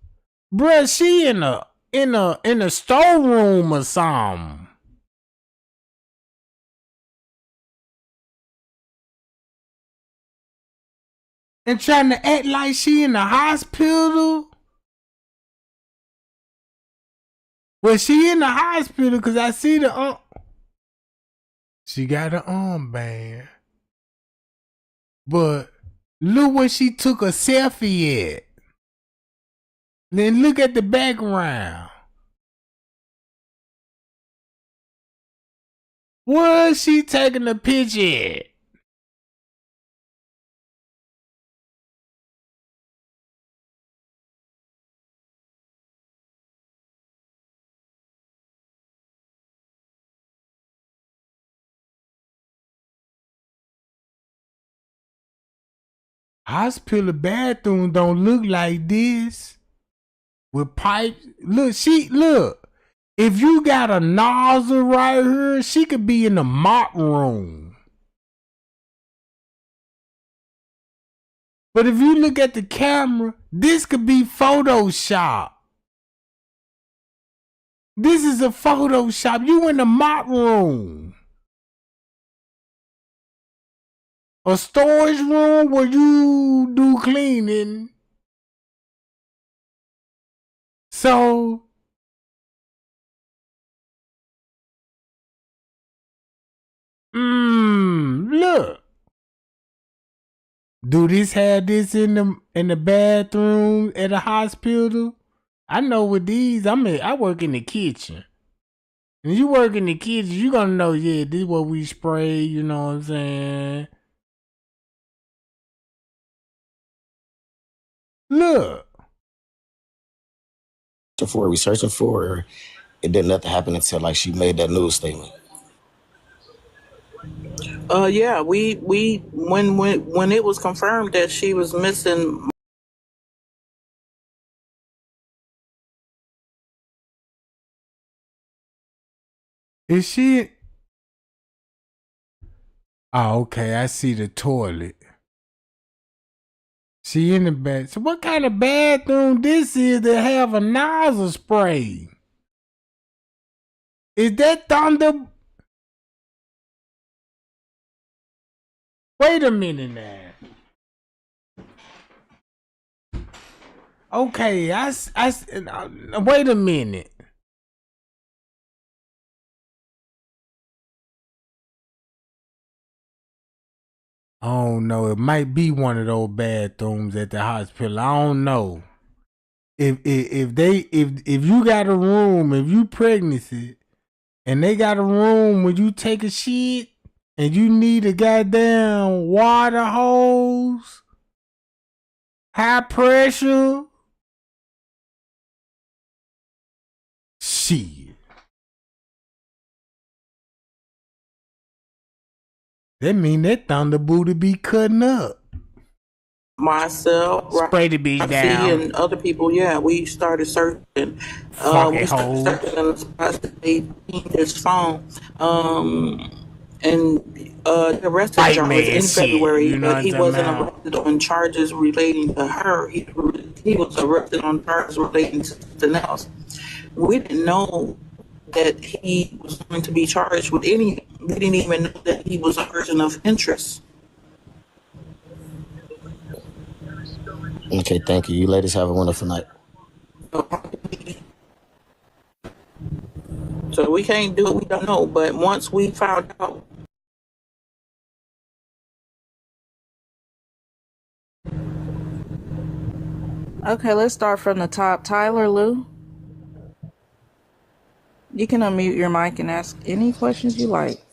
Bruh, she in a storeroom or something. And trying to act like she in the hospital. Well, she in the hospital because I see the she got an armband. But look where she took a selfie at. Then look at the background. Where's she taking the picture at? Hospital bathroom don't look like this. With pipes. Look. If you got a nozzle right here, she could be in the mop room. But if you look at the camera, this could be Photoshop. This is a Photoshop. You in the mop room. A storage room where you do cleaning. So, look. Do this have this in the bathroom at a hospital? I know with these, I work in the kitchen. And you work in the kitchen, you gonna know, yeah, this is what we spray, you know what I'm saying? Look. For we searching for her, it didn't nothing happen until like she made that news statement. Yeah, we when it was confirmed that she was missing. Is she? Oh, okay. I see the toilet. She in the bed. So what kind of bathroom this is that have a nozzle spray? Is that Thunder? Wait a minute now. Okay, wait a minute. I don't know. It might be one of those bathrooms at the hospital. I don't know. If you got a room, if you pregnancy, and they got a room where you take a shit and you need a goddamn water hose, high pressure, shit. That mean that Thunder Booty be cutting up. Myself, Spray the beat down. and other people, yeah, we started searching. We started searching in the spots that they seen his phone. And the rest of Jarvis in February, but he wasn't arrested on charges relating to her. He was arrested on charges relating to something else. We didn't know that he was going to be charged with anything. We didn't even know that he was a person of interest. Okay, thank you. You ladies have a wonderful night. So we can't do it. We don't know. But once we found out. Okay, let's start from the top. Tyler, Lou, you can unmute your mic and ask any questions you like.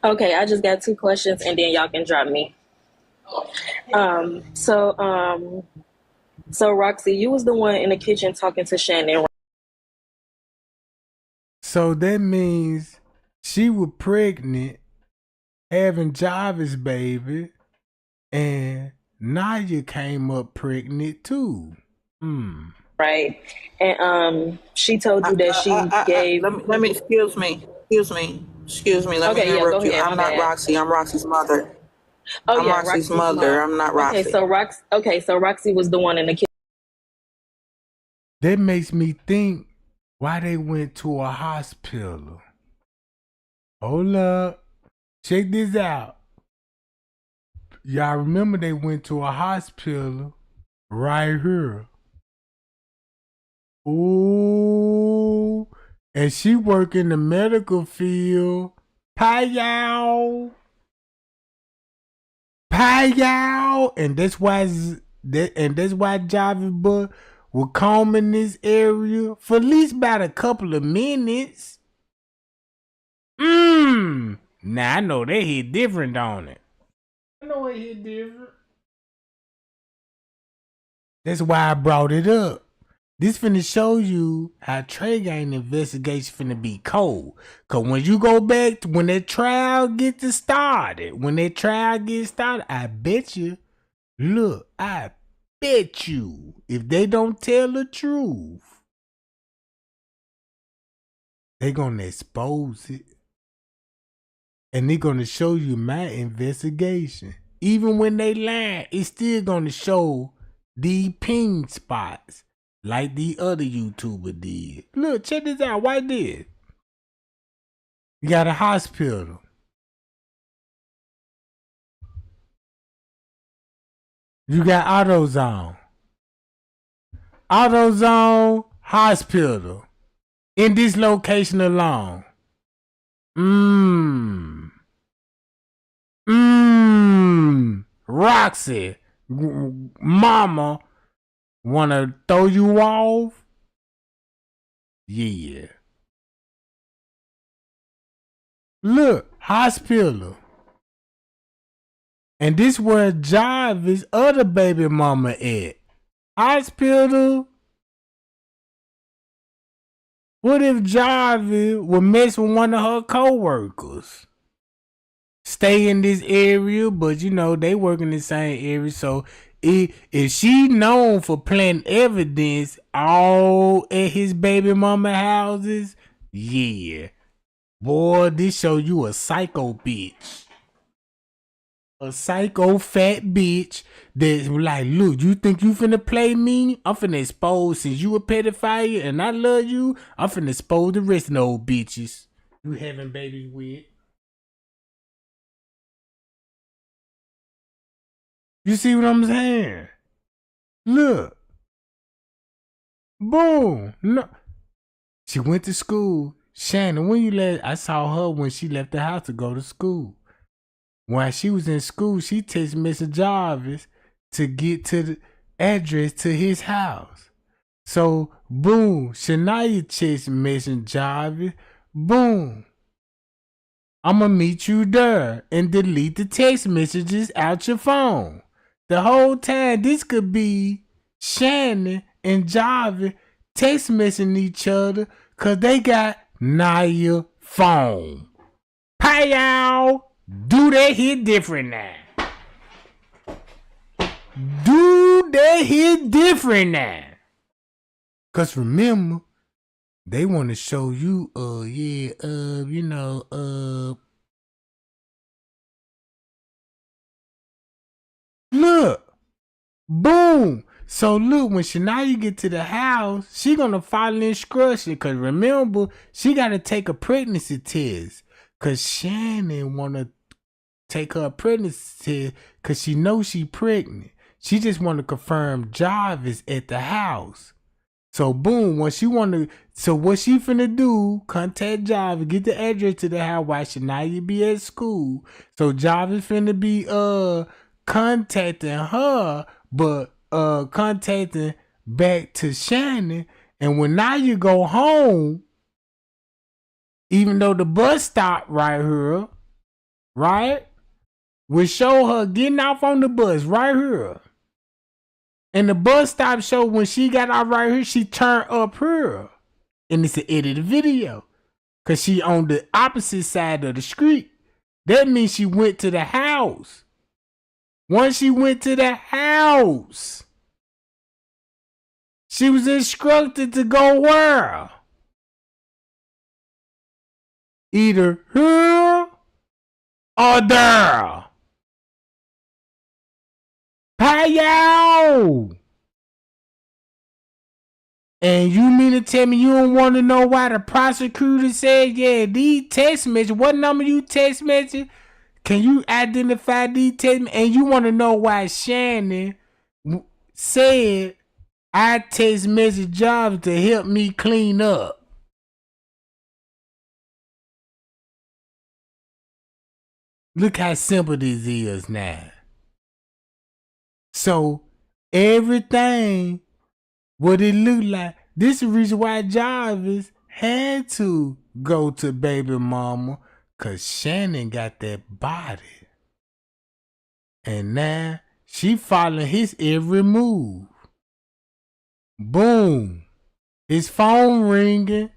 Okay, I just got 2 questions and then y'all can drop me. So Roxy, you was the one in the kitchen talking to Shannon. So that means she was pregnant, having Jarvis baby, and Naya came up pregnant too. Right. And she told you that she gave. Let me excuse me. Let me interrupt you. I'm not Roxy. I'm Roxy's mother. Oh, I'm yeah, Roxy's mother. I'm not Roxy. Okay, so Roxy was the one in the kitchen. That makes me think why they went to a hospital. Hold up. Check this out. Y'all remember they went to a hospital right here. Ooh. And she work in the medical field. Pay-yow. And that's why Jarvis Butts was combing this area for at least about a couple of minutes. Now I know they hit different on it. I know it hit different. That's why I brought it up. This finna show you how Trey Gang investigation finna be cold. Cause when you go back to when that trial gets started, I bet you, if they don't tell the truth, they gonna expose it. And they gonna show you my investigation. Even when they lie, it's still gonna show the ping spots. Like the other YouTuber did. Look, check this out. Why this? You got a hospital. You got AutoZone. AutoZone hospital. In this location alone. Roxy. Mama. Wanna throw you off? Yeah. Look, hospital. And this where Jarvis' other baby mama at. hospital? What if Jarvis would mess with one of her co-workers? Stay in this area, but you know, they work in the same area. So if she known for planting evidence all at his baby mama houses, yeah. Boy, this show you a psycho bitch. A psycho fat bitch that's like, look, you think you finna play me? I'm finna expose, since you a pedophile and I love you, I'm finna expose the rest of those bitches you having babies with. You see what I'm saying? Look. Boom. No. She went to school. Shannon, when you left, I saw her when she left the house to go to school. While she was in school, she texted Mr. Jarvis to get to the address to his house. So, boom, Shania texted Mr. Jarvis. Boom. I'ma meet you there and delete the text messages out your phone. The whole time, this could be Shannon and Jarvis text messaging each other because they got Naya phone. Pay y'all. Do that hit different now. Do that hit different now. Because remember, they want to show you, look, boom. So look, when Shania get to the house, she gonna follow instructions. Cause remember, she gotta take a pregnancy test. Cause Shannon wanna take her pregnancy test cause she knows she pregnant. She just wanna confirm Jarvis at the house. So boom, when she so what she finna do, contact Jarvis, get the address to the house while Shania be at school. So Jarvis finna be contacting her, but contacting back to Shannon. And when now you go home, even though the bus stopped right here, right? We show her getting off on the bus right here. And the bus stop show when she got out right here, she turned up here. And it's an edited video. Cause she on the opposite side of the street. That means she went to the house. Once she went to the house, she was instructed to go where? Either here or there. Payo! And you mean to tell me you don't want to know why the prosecutor said, yeah, these text messages, what number you text message? Can you identify these text messages? And you want to know why Shannon said, I text message Jarvis to help me clean up. Look how simple this is now. So everything, what it looked like, this is the reason why Jarvis had to go to baby mama, cause Shannon got that body. And now she following his every move. Boom. His phone ringing.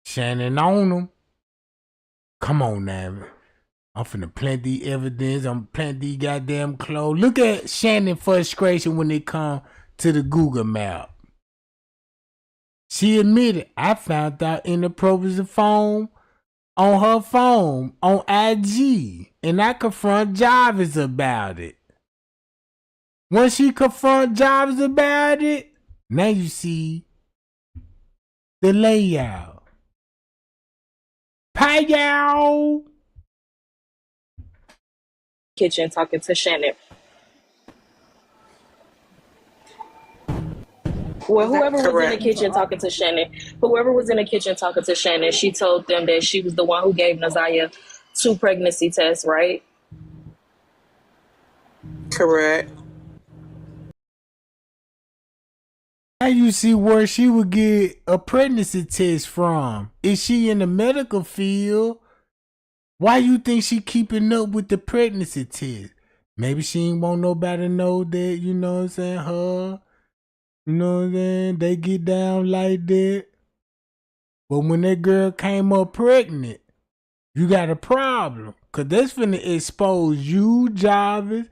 Shannon on him. Come on now. I'm finna plant the evidence. I'm plant these goddamn clothes. Look at Shannon's frustration when it come to the Google map. She admitted, I found out inappropriate phone on her phone on IG. And I confront Jarvis about it. Once she confront Jarvis about it, now you see the layout. Payo! Kitchen talking to Shannon. Well, whoever was in the kitchen talking to Shannon, she told them that she was the one who gave Ziyeh 2 pregnancy tests, right? Correct. Now you see where she would get a pregnancy test from. Is she in the medical field? Why you think she keeping up with the pregnancy test? Maybe she ain't want nobody to know that, you know what I'm saying, her, you know what I'm saying, they get down like that. But when that girl came up pregnant, you got a problem. Cause that's finna expose you, Jarvis.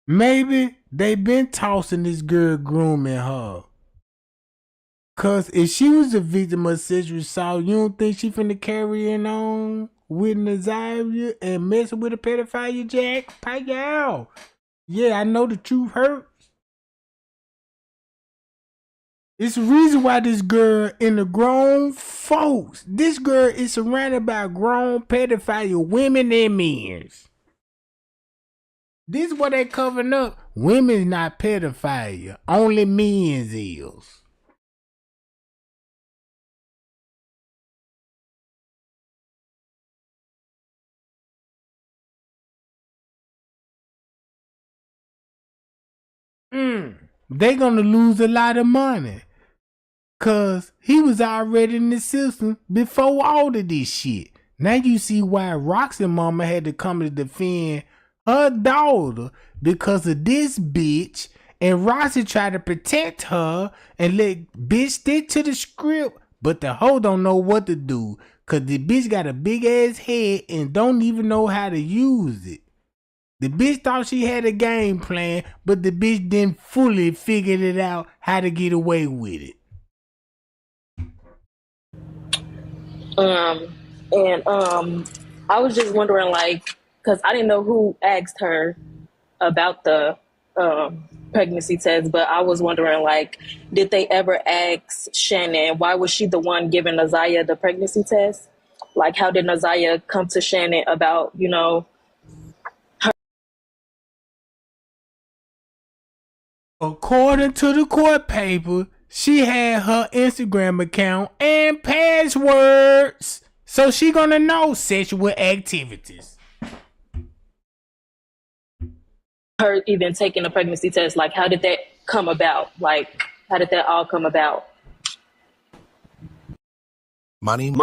Maybe they been tossing this girl, grooming her. Cause if she was a victim of sexual assault, you don't think she finna carry it on with Ziyeh and messing with a pedophile, Jack? Pay out. Yeah, I know the truth hurts. It's the reason why this girl and the grown folks, this girl is surrounded by grown pedophile women and men. This is what they covering up. Women's not pedophile. Only men's is. They gonna lose a lot of money. Cause he was already in the system before all of this shit. Now you see why Roxy mama had to come to defend her daughter because of this bitch. And Roxy tried to protect her and let bitch stick to the script. But the hoe don't know what to do. Cause the bitch got a big ass head and don't even know how to use it. The bitch thought she had a game plan, but the bitch didn't fully figure it out how to get away with it. I was just wondering, like, because I didn't know who asked her about the pregnancy test, but I was wondering, like, did they ever ask Shannon why was she the one giving Ziyeh the pregnancy test? Like, how did Ziyeh come to Shannon about, you know, According to the court paper, she had her Instagram account and passwords. So she gonna know sexual activities. her even taking a pregnancy test? Like, how did that come about? Like, how did that all come about? Money. If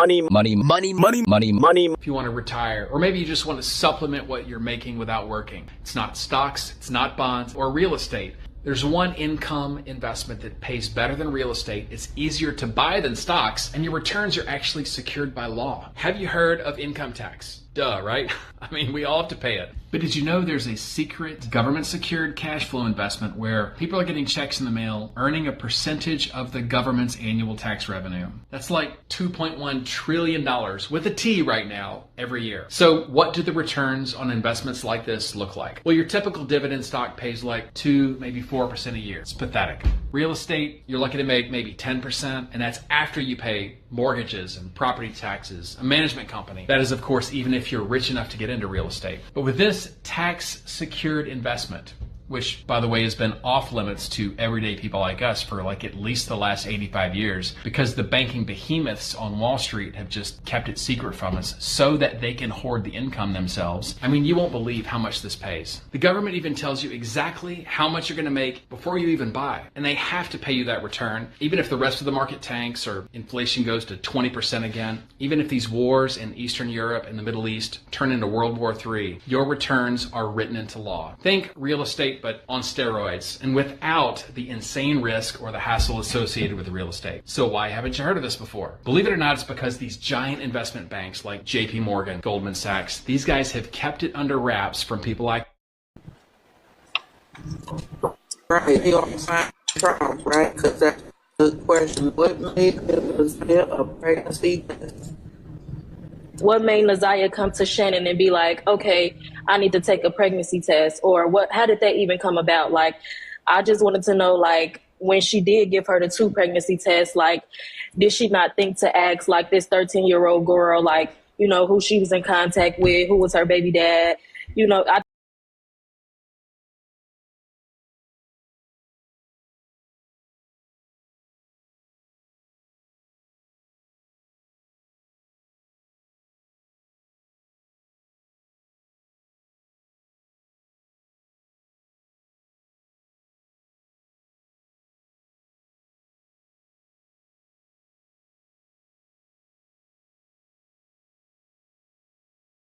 you want to retire, or maybe you just want to supplement what you're making without working. It's not stocks, it's not bonds, or real estate. There's one income investment that pays better than real estate. It's easier to buy than stocks, and your returns are actually secured by law. Have you heard of income tax? Duh, right? I mean, we all have to pay it. But did you know there's a secret government-secured cash flow investment where people are getting checks in the mail, earning a percentage of the government's annual tax revenue? That's like $2.1 trillion with a T right now every year. So what do the returns on investments like this look like? Well, your typical dividend stock pays like 2, maybe 4% a year. It's pathetic. Real estate, you're lucky to make maybe 10%, and that's after you pay mortgages and property taxes, a management company. That is, of course, even if you're rich enough to get into real estate. But with this tax-secured investment, which, by the way, has been off limits to everyday people like us for like at least the last 85 years, because the banking behemoths on Wall Street have just kept it secret from us so that they can hoard the income themselves. I mean, you won't believe how much this pays. The government even tells you exactly how much you're going to make before you even buy, and they have to pay you that return, even if the rest of the market tanks or inflation goes to 20% again, even if these wars in Eastern Europe and the Middle East turn into World War III, your returns are written into law. Think real estate, but on steroids, and without the insane risk or the hassle associated with real estate. So why haven't you heard of this before? Believe it or not, it's because these giant investment banks like JP Morgan, Goldman Sachs, these guys have kept it under wraps from people like Right, he on the trial, right? Because that's the question. What made it was there a pregnancy test? What made Ziyeh come to Shannon and be like, okay, I need to take a pregnancy test? Or what? How did that even come about? Like, I just wanted to know, like, when she did give her the 2 pregnancy tests, like, did she not think to ask, like, this 13-year-old girl, like, you know, who she was in contact with, who was her baby dad? You know,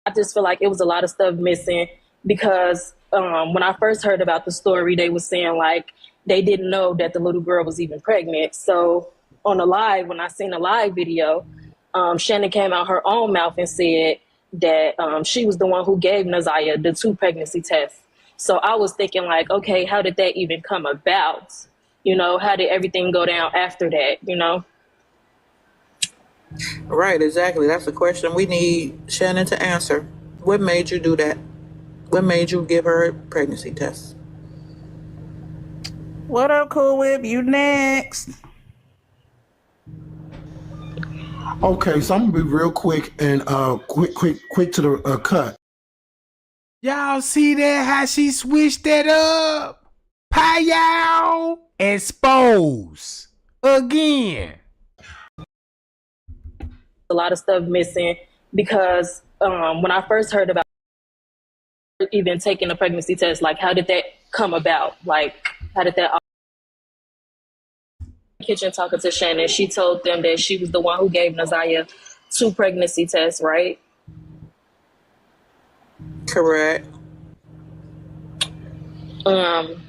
I just feel like it was a lot of stuff missing because when I first heard about the story, they were saying like they didn't know that the little girl was even pregnant. So on the live, when I seen the live video, Shannon came out her own mouth and said that she was the one who gave Ziyeh the 2 pregnancy tests. So I was thinking like, okay, how did that even come about? You know, how did everything go down after that, you know? Right, exactly. That's the question we need Shannon to answer. What made you do that? What made you give her a pregnancy test? What up, Cool Whip? You next. Okay, so I'm gonna be real quick and quick to the cut. Y'all see that? How she switched that up? Pow! Expose again. A lot of stuff missing because when I first heard about even taking a pregnancy test, like how did that come about? Like how did that all kitchen talking to Shannon, she told them that she was the one who gave Ziyeh 2 pregnancy tests, right? Correct. And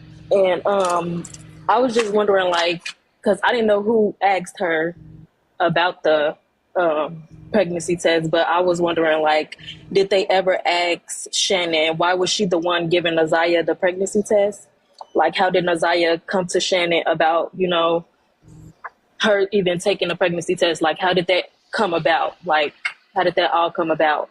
I was just wondering, like, because I didn't know who asked her about the pregnancy test, but I was wondering, like, did they ever ask Shannon why was she the one giving Ziyeh the pregnancy test? Like, how did Ziyeh come to Shannon about, you know, her even taking a pregnancy test? Like, how did that come about? Like, how did that all come about?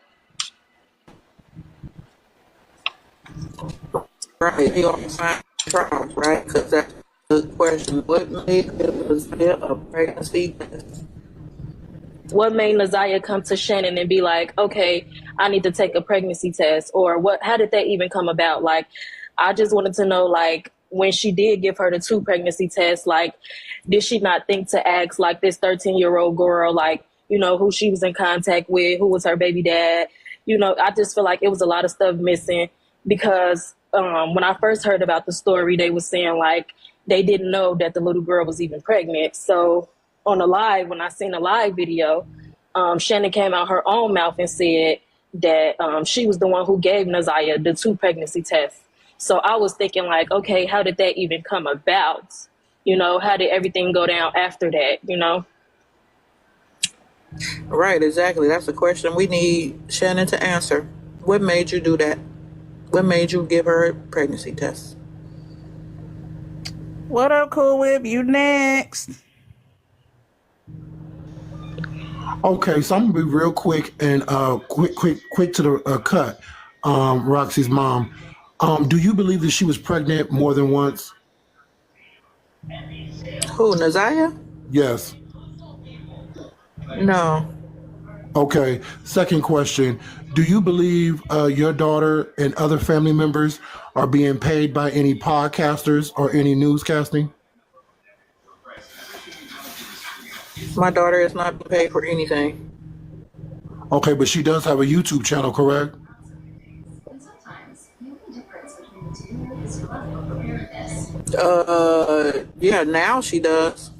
Right, you gonna find trial, right? Because that's the question. What made it was there a pregnancy test? What made Ziyeh come to Shannon and be like, okay, I need to take a pregnancy test? Or what? How did that even come about? Like, I just wanted to know, like, when she did give her the 2 pregnancy tests, like, did she not think to ask, like, this 13-year-old girl, like, you know, who she was in contact with, who was her baby dad? You know, I just feel like it was a lot of stuff missing because when I first heard about the story, they were saying, like, they didn't know that the little girl was even pregnant. So on the live, when I seen the live video, Shannon came out her own mouth and said that she was the one who gave Ziyeh the 2 pregnancy tests. So I was thinking like, okay, how did that even come about? You know, how did everything go down after that, you know? Right, exactly. That's the question we need Shannon to answer. What made you do that? What made you give her a pregnancy test? What up, Cool Whip? You next. Okay, so I'm gonna be real quick and quick to the cut. Roxy's mom. Do you believe that she was pregnant more than once? Who, Ziyeh? Yes. No. Okay. Second question. Do you believe your daughter and other family members are being paid by any podcasters or any newscasting? My daughter is not being paid for anything. Okay, but she does have a YouTube channel, correct? Yeah, now she does.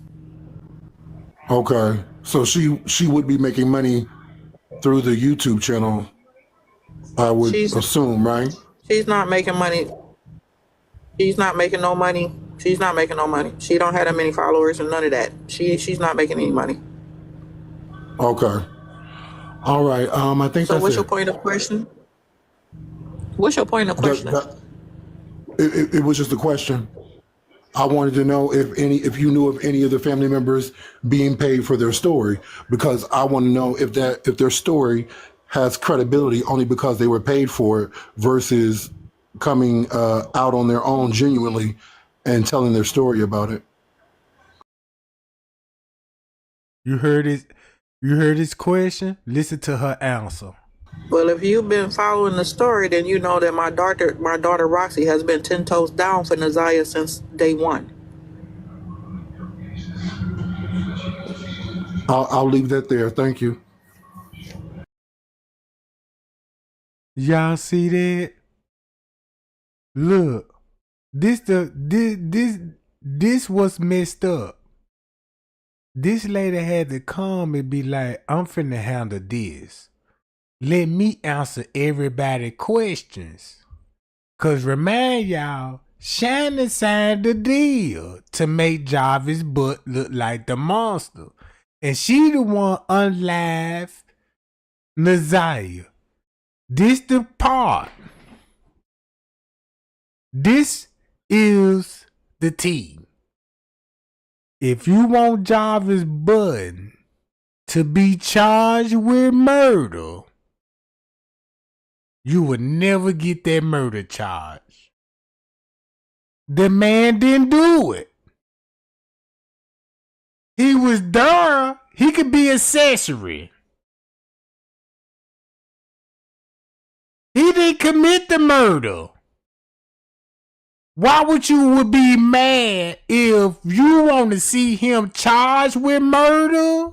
Okay. So she would be making money through the YouTube channel, I would assume, right? She's not making money. She's not making no money. She's not making no money. She don't have that many followers and none of that. She's not making any money. Okay. All right. I think so. that's What's it. your point of question? What's your point of question? It was just a question. I wanted to know if you knew of any of the family members being paid for their story, because I want to know if their story has credibility only because they were paid for it versus coming out on their own genuinely and telling their story about it. You heard it. You heard his question? Listen to her answer. Well, if you've been following the story, then you know that my daughter Roxy has been 10 toes down for Ziyeh since day one. I'll leave that there. Thank you. Y'all see that? Look, this was messed up. This lady had to come and be like, I'm finna handle this. Let me answer everybody's questions. Cause remind y'all, Shannon signed the deal to make Jarvis Butts look like the monster. And she the one unlive Ziyeh. This the part. This is the team. If you want Jarvis Butts to be charged with murder, you would never get that murder charge. The man didn't do it. He was there. He could be accessory. He didn't commit the murder. Why would you be mad if you want to see him charged with murder?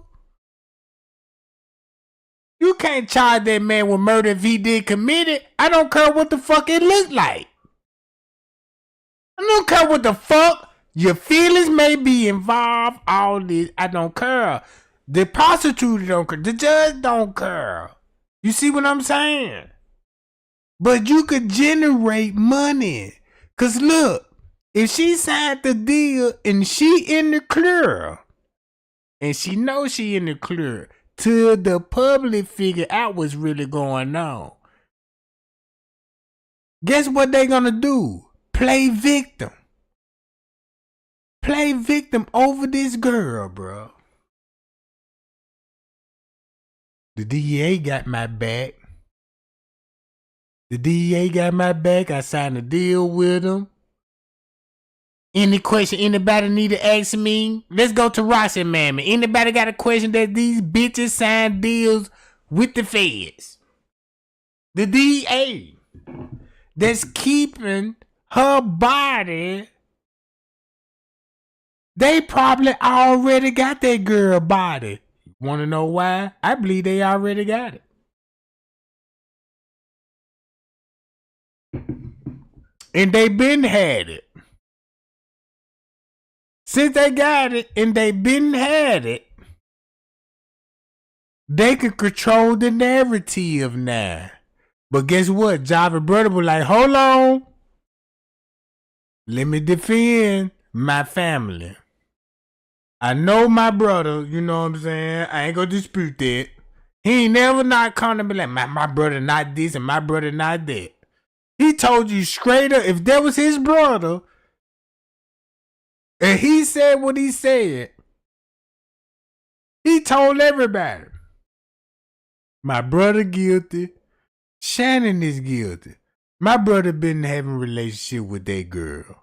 You can't charge that man with murder if he did commit it. I don't care what the fuck it looked like. I don't care what the fuck. Your feelings may be involved. All this. I don't care. The prosecutor don't care. The judge don't care. You see what I'm saying? But you could generate money. Cause look, if she signed the deal and she in the clear, and she knows she in the clear, till the public figure out what's really going on, guess what they gonna do? Play victim. Play victim over this girl, bro. The DEA got my back. The DEA got my back. I signed a deal with them. Any question anybody need to ask me? Let's go to Roxy, mammy. Anybody got a question that these bitches signed deals with the feds? The DEA that's keeping her body. They probably already got that girl body. Want to know why? I believe they already got it. And they been had it. Since they got it and they been had it, they could control the narrative now. But guess what? Jarvis brother was like, hold on. Let me defend my family. I know my brother, you know what I'm saying? I ain't gonna dispute that. He ain't never not come to me like, my brother not this and my brother not that. He told you straight up, if that was his brother, and he said what he said, he told everybody, my brother guilty, Shannon is guilty. My brother been having a relationship with that girl.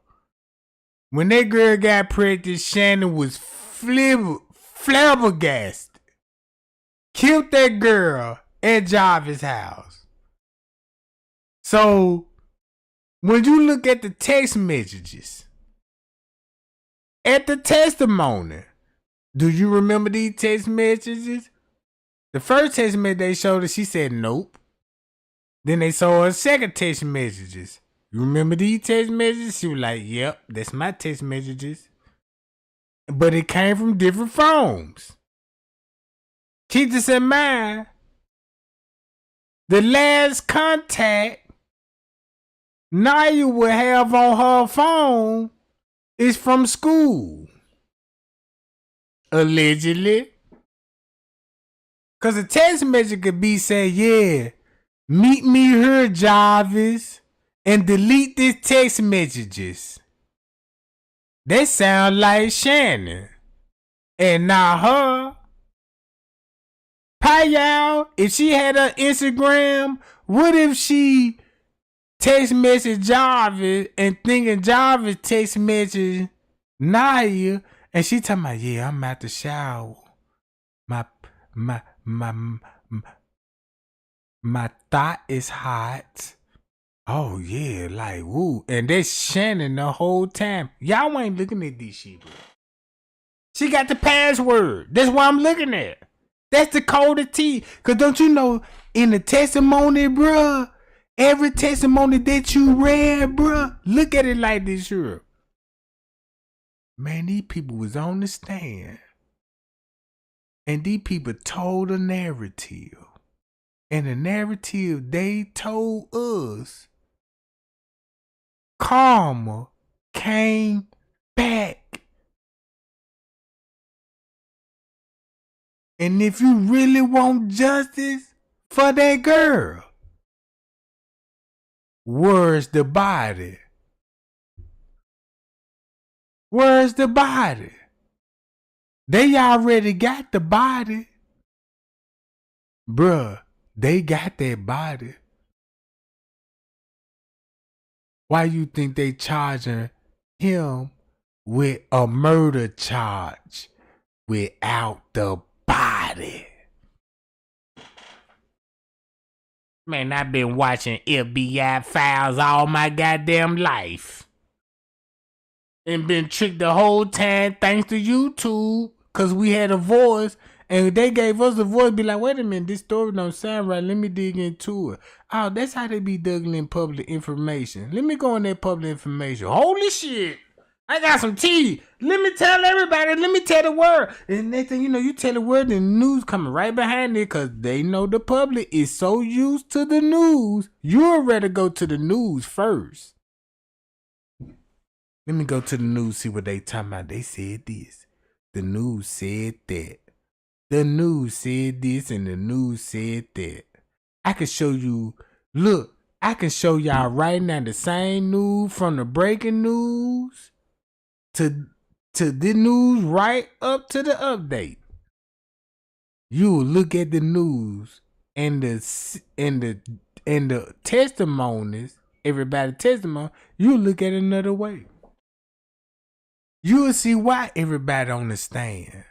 When that girl got pregnant, Shannon was flabbergasted. Killed that girl at Jarvis' house. So, when you look at the text messages, at the testimony, do you remember these text messages? The first text message they showed her, she said nope. Then they saw her second text messages. You remember these text messages? She was like, yep, that's my text messages. But it came from different phones. Keep this in mind. The last contact Naya will have on her phone is from school. Allegedly. Because a text message could be saying, yeah, meet me here, Jarvis, and delete these text messages. That sound like Shannon. And now her. Y'all, if she had her Instagram, what if she text message Jarvis and thinking Jarvis text message Naya, and she talking about, yeah, I'm at the shower. My thought is hot. Oh yeah, like woo. And that's Shannon the whole time. Y'all ain't looking at this shit. She got the password. That's what I'm looking at. That's the code of T. Cause don't you know, in the testimony, bruh, every testimony that you read, bruh, look at it like this here. Man, these people was on the stand. And these people told a narrative. And the narrative they told us karma came back. And if you really want justice for that girl, where's the body? Where's the body? They already got the body. Bruh, they got that body. Why you think they charging him with a murder charge without the body? Man, I've been watching FBI files all my goddamn life. And been tricked the whole time thanks to YouTube. Cause we had a voice and they gave us a voice. Be like, wait a minute, this story don't sound right. Let me dig into it. Oh, that's how they be digging in public information. Let me go in that public information. Holy shit. I got some tea. Let me tell everybody. Let me tell the world. And next thing you know, you tell the world, the news coming right behind it because they know the public is so used to the news. You'd rather go to the news first. Let me go to the news, see what they talking about. They said this. The news said that. The news said this and the news said that. I can show you. Look, I can show y'all right now the same news from the breaking news to the news right up to the update. You will look at the news and the testimonies, everybody's testimony, you look at it another way. You will see why everybody on the stand.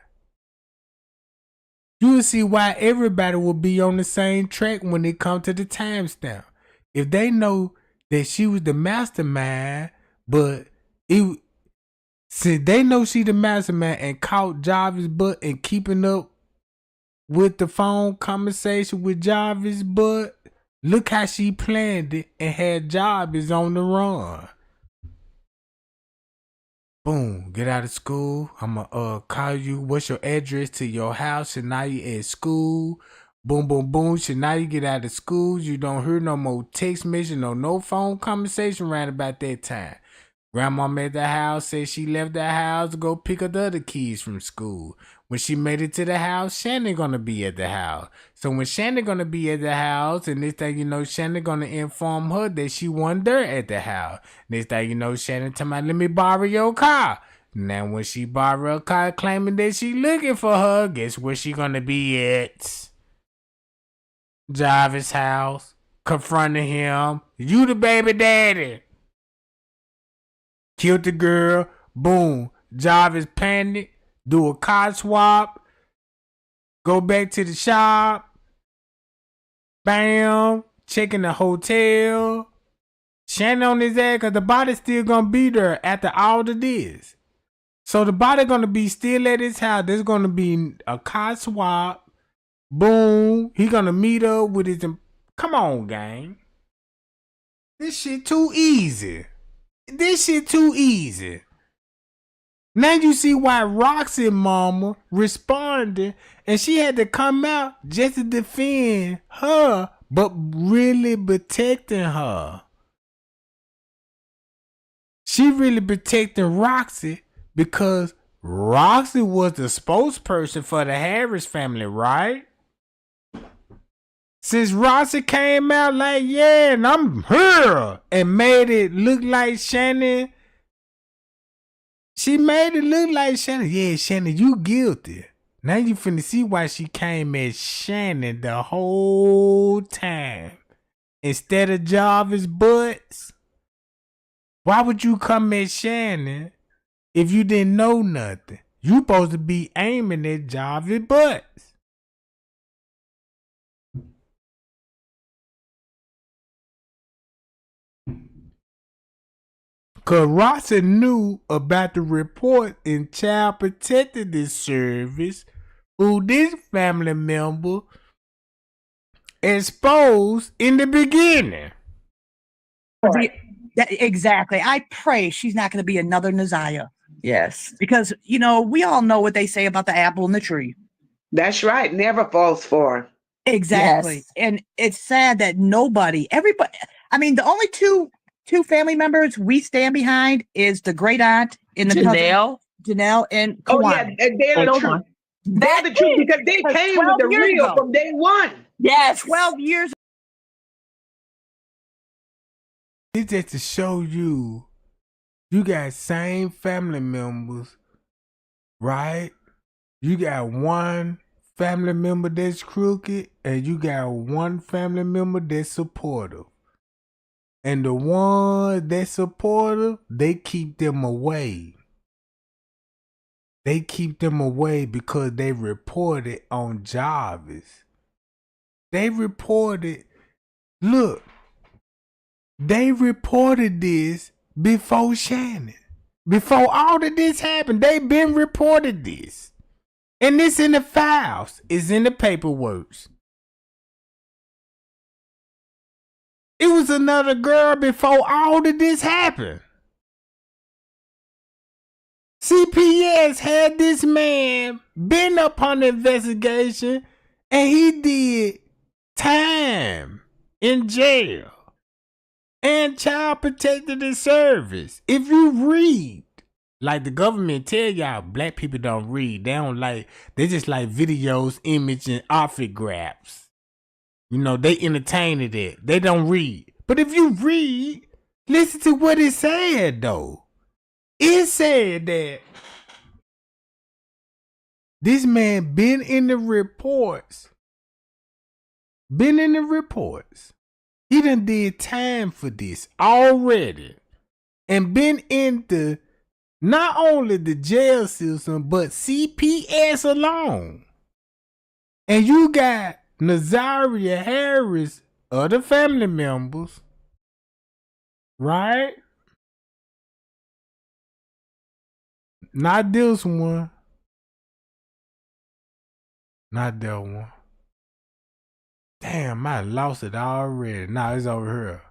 You will see why everybody will be on the same track when it comes to the timestamp. If they know that she was the mastermind, but since they know she the mastermind and caught Jarvis Butts and keeping up with the phone conversation with Jarvis Butts, look how she planned it and had Jarvis on the run. Boom, get out of school. I'ma call you. What's your address to your house? Shania at school. Boom, boom, boom. Shania get out of school. You don't hear no more text message, no phone conversation right about that time. Grandma at the house said she left the house to go pick up the other kids from school. When she made it to the house, Shannon gonna be at the house. So when Shannon gonna be at the house, and this thing you know, Shannon gonna inform her that she wasn't there at the house. This thing you know, Shannon tell me, let me borrow your car. Now when she borrow her car, claiming that she looking for her, guess where she gonna be at? Jarvis' house, confronting him. You the baby daddy. Killed the girl. Boom. Jarvis panicked. Do a car swap. Go back to the shop. Bam. Checking the hotel. Shannon on his ass because the body's still going to be there after all of this. So the body going to be still at his house. There's going to be a car swap. Boom. He going to meet up with his... Come on, gang. This shit too easy. This shit too easy. Now you see why Roxy mama responded and she had to come out just to defend her, but really protecting her. She really protecting Roxy because Roxy was the spokesperson for the Harris family, right? Since Roxy came out like, yeah, and I'm here, and made it look like Shannon. She made it look like Shannon. Yeah, Shannon, you guilty. Now you finna see why she came at Shannon the whole time. Instead of Jarvis Butts. Why would you come at Shannon if you didn't know nothing? You supposed to be aiming at Jarvis Butts. Cause Roxy knew about the report in Child Protective Service who this family member exposed in the beginning. Exactly. I pray she's not going to be another Ziyeh. Yes. Because, you know, we all know what they say about the apple in the tree. That's right. Never falls far. Exactly. Yes. And it's sad that everybody, I mean, the only two two family members we stand behind is the great aunt and the Janelle. cousin, Janelle and Oh yeah, Kawan. they're the truth. They're the truth because they came with 12 the years real ago. from day one. Yes. 12 years. It's just to show you got same family members, right? You got one family member that's crooked, and you got one family member that's supportive. And the one that's supportive, they keep them away. They keep them away because they reported on Jarvis. They reported, look, they reported this before Shannon. Before all of this happened, they been reported this. And it's in the files. It's in the paperwork. It was another girl before all of this happened. CPS had this man been up on the investigation, and he did time in jail and child protective service. If you read, like the government tell y'all, black people don't read. They just like videos, image, and outfit grabs. You know, they entertain it. They don't read. But if you read, listen to what it said, though. It said that this man been in the reports. He done did time for this already. And been into not only the jail system, but CPS alone. And you got Ziyeh Harris, other family members, right? Not this one. Not that one. Damn, I lost it already. Nah, it's over here.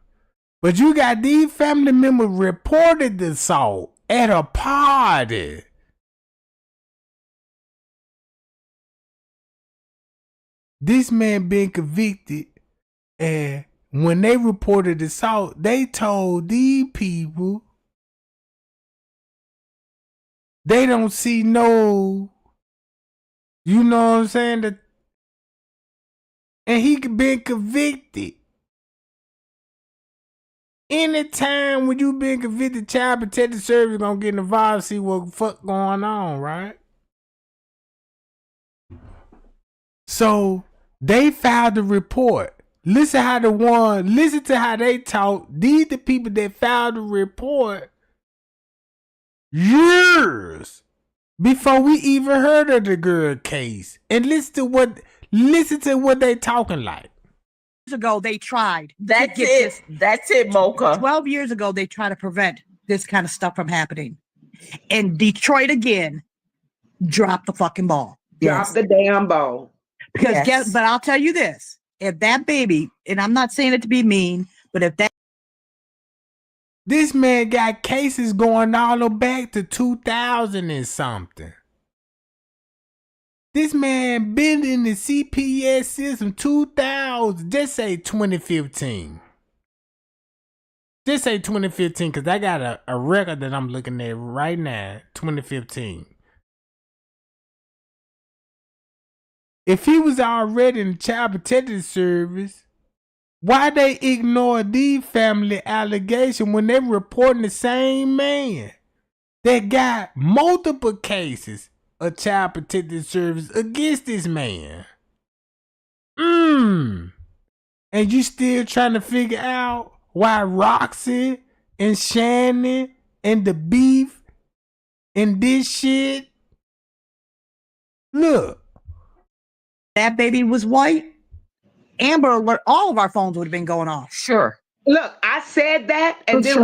But you got these family members reported the assault at a party. This man been convicted, and when they reported the assault, they told these people they don't see no, you know what I'm saying? And he been convicted. Anytime when you been convicted, child protective service gonna get involved, see what the fuck going on, right? So they filed the report. Listen to how they talk. These the people that filed the report years before we even heard of the girl case. And listen to what they talking like. Years ago they tried. That's it, Mocha. 12 years ago they tried to prevent this kind of stuff from happening. And Detroit again dropped the fucking ball. Drop the damn ball. Because but I'll tell you this. If that baby, and I'm not saying it to be mean, but if that this man got cases going all the way back to 2000 and something. This man been in the CPS system 2000, just say 2015. Just say 2015, because I got a record that I'm looking at right now, 2015. If he was already in the child protective service, why they ignore these family allegations when they reporting the same man that got multiple cases of child protective service against this man? And you still trying to figure out why Roxy and Shannon and the beef and this shit? Look. That baby was white, Amber Alert, all of our phones would have been going off. Sure. Look, I said that, and then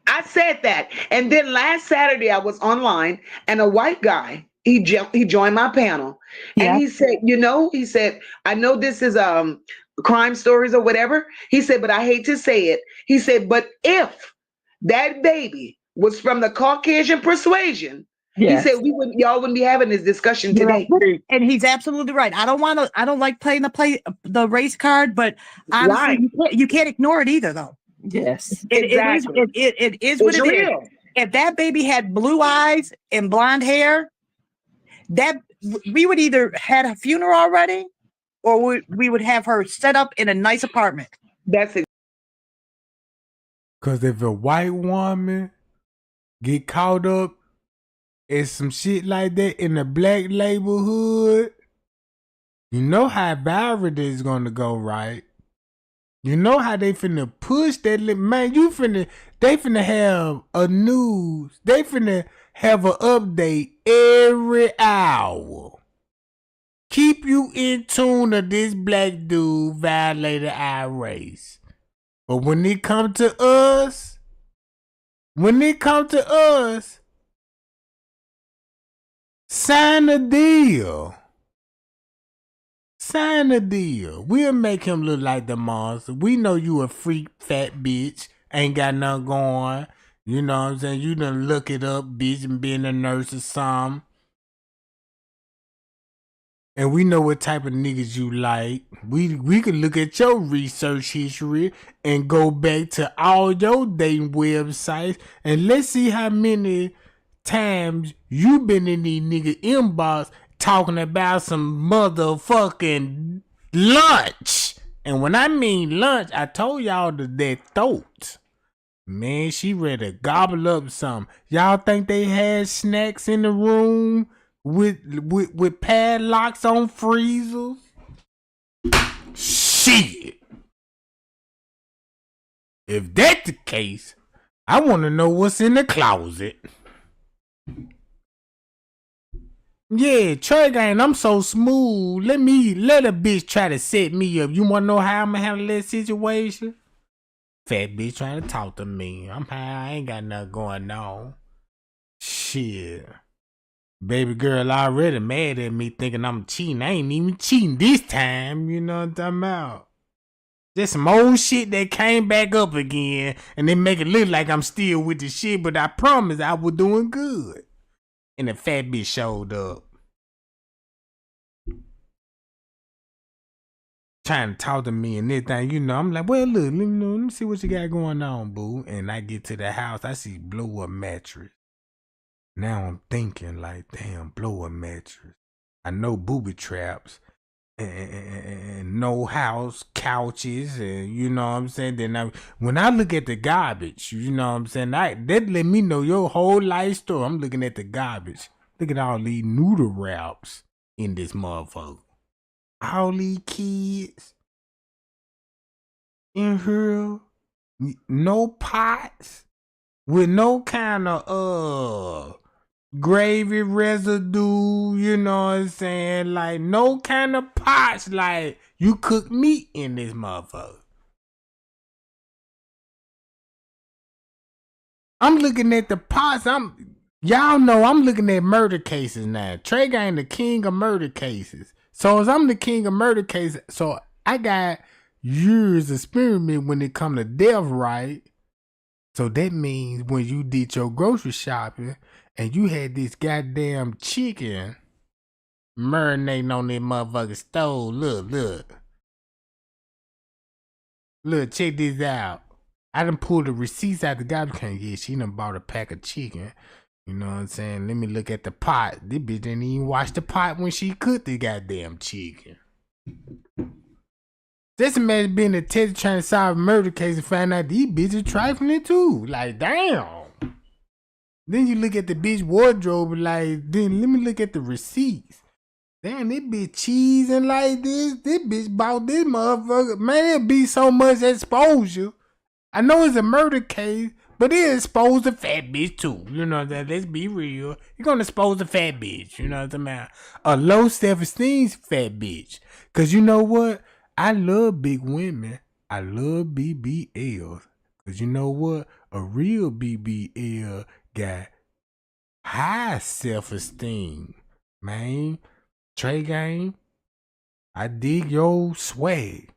I said that, and then last Saturday I was online, and a white guy he joined my panel, and he said, I know this is crime stories or whatever. He said, but I hate to say it. He said, but if that baby was from the Caucasian persuasion. Yes. He said y'all wouldn't be having this discussion today. And he's absolutely right. I don't like playing the race card, but honestly, you can't ignore it either, though. Yes. Exactly. It is what It's it is. real. If that baby had blue eyes and blonde hair, that we would either had a funeral already, or we would have her set up in a nice apartment. That's it. Cause if a white woman get caught up in some shit like that in the black neighborhood, you know how viral this is gonna go, right? You know how they finna push that man. They finna have a news. They finna have an update every hour. Keep you in tune of this black dude violated our race. But when it come to us, sign a deal. Sign a deal. We'll make him look like the monster. We know you a freak fat bitch. Ain't got nothing going. You know what I'm saying? You done look it up, bitch, and being a nurse or something. And we know what type of niggas you like. We can look at your research history and go back to all your dating websites and let's see how many times you been in these nigga inbox talking about some motherfucking lunch. And when I mean lunch, I told y'all that throat. Man, she ready to gobble up something. Y'all think they had snacks in the room with padlocks on freezers? Shit. If that's the case, I want to know what's in the closet. Yeah, Trey Gang, I'm so smooth. Let a bitch try to set me up. You wanna know how I'm gonna handle that situation? Fat bitch trying to talk to me. I'm high, I ain't got nothing going on. Shit. Baby girl already mad at me thinking I'm cheating. I ain't even cheating this time. You know what I'm talking about? Just some old shit that came back up again and they make it look like I'm still with the shit, but I promise I was doing good. And the fat bitch showed up. Trying to talk to me and everything, you know. I'm like, well, look, let me see what you got going on, boo. And I get to the house, I see blow up mattress. Now I'm thinking like, damn, blow up mattress. I know booby traps and no house, couches, and you know what I'm saying? Then when I look at the garbage, you know what I'm saying? That let me know your whole life story. I'm looking at the garbage. Look at all these noodle wraps in this motherfucker. All these kids in here, no pots with no kind of gravy residue, you know what I'm saying? Like no kind of pots like you cook meat in this motherfucker. I'm looking at the pots. Y'all know I'm looking at murder cases now. Trey Gang the king of murder cases. So as I'm the king of murder cases, so I got years of experiment when it come to death, right? So that means when you did your grocery shopping and you had this goddamn chicken marinating on that motherfucking stove. Look, check this out. I done pulled the receipts out the garbage can. Yeah, she done bought a pack of chicken. You know what I'm saying? Let me look at the pot. This bitch didn't even wash the pot when she cooked the goddamn chicken. Just imagine being a detective trying to solve a murder case and find out these bitches trifling too. Like, damn. Then you look at the bitch wardrobe like, then let me look at the receipts. Damn, this bitch cheesing like this. This bitch bought this motherfucker. Man, it'll be so much exposure. I know it's a murder case, but it exposed the fat bitch too. You know that. Let's be real. You're gonna expose the fat bitch. You know what I'm saying? A low self-esteem fat bitch. Cause you know what? I love big women. I love BBLs. Cause you know what? A real BBL got high self-esteem. Man, Trey Gang, I dig your swag.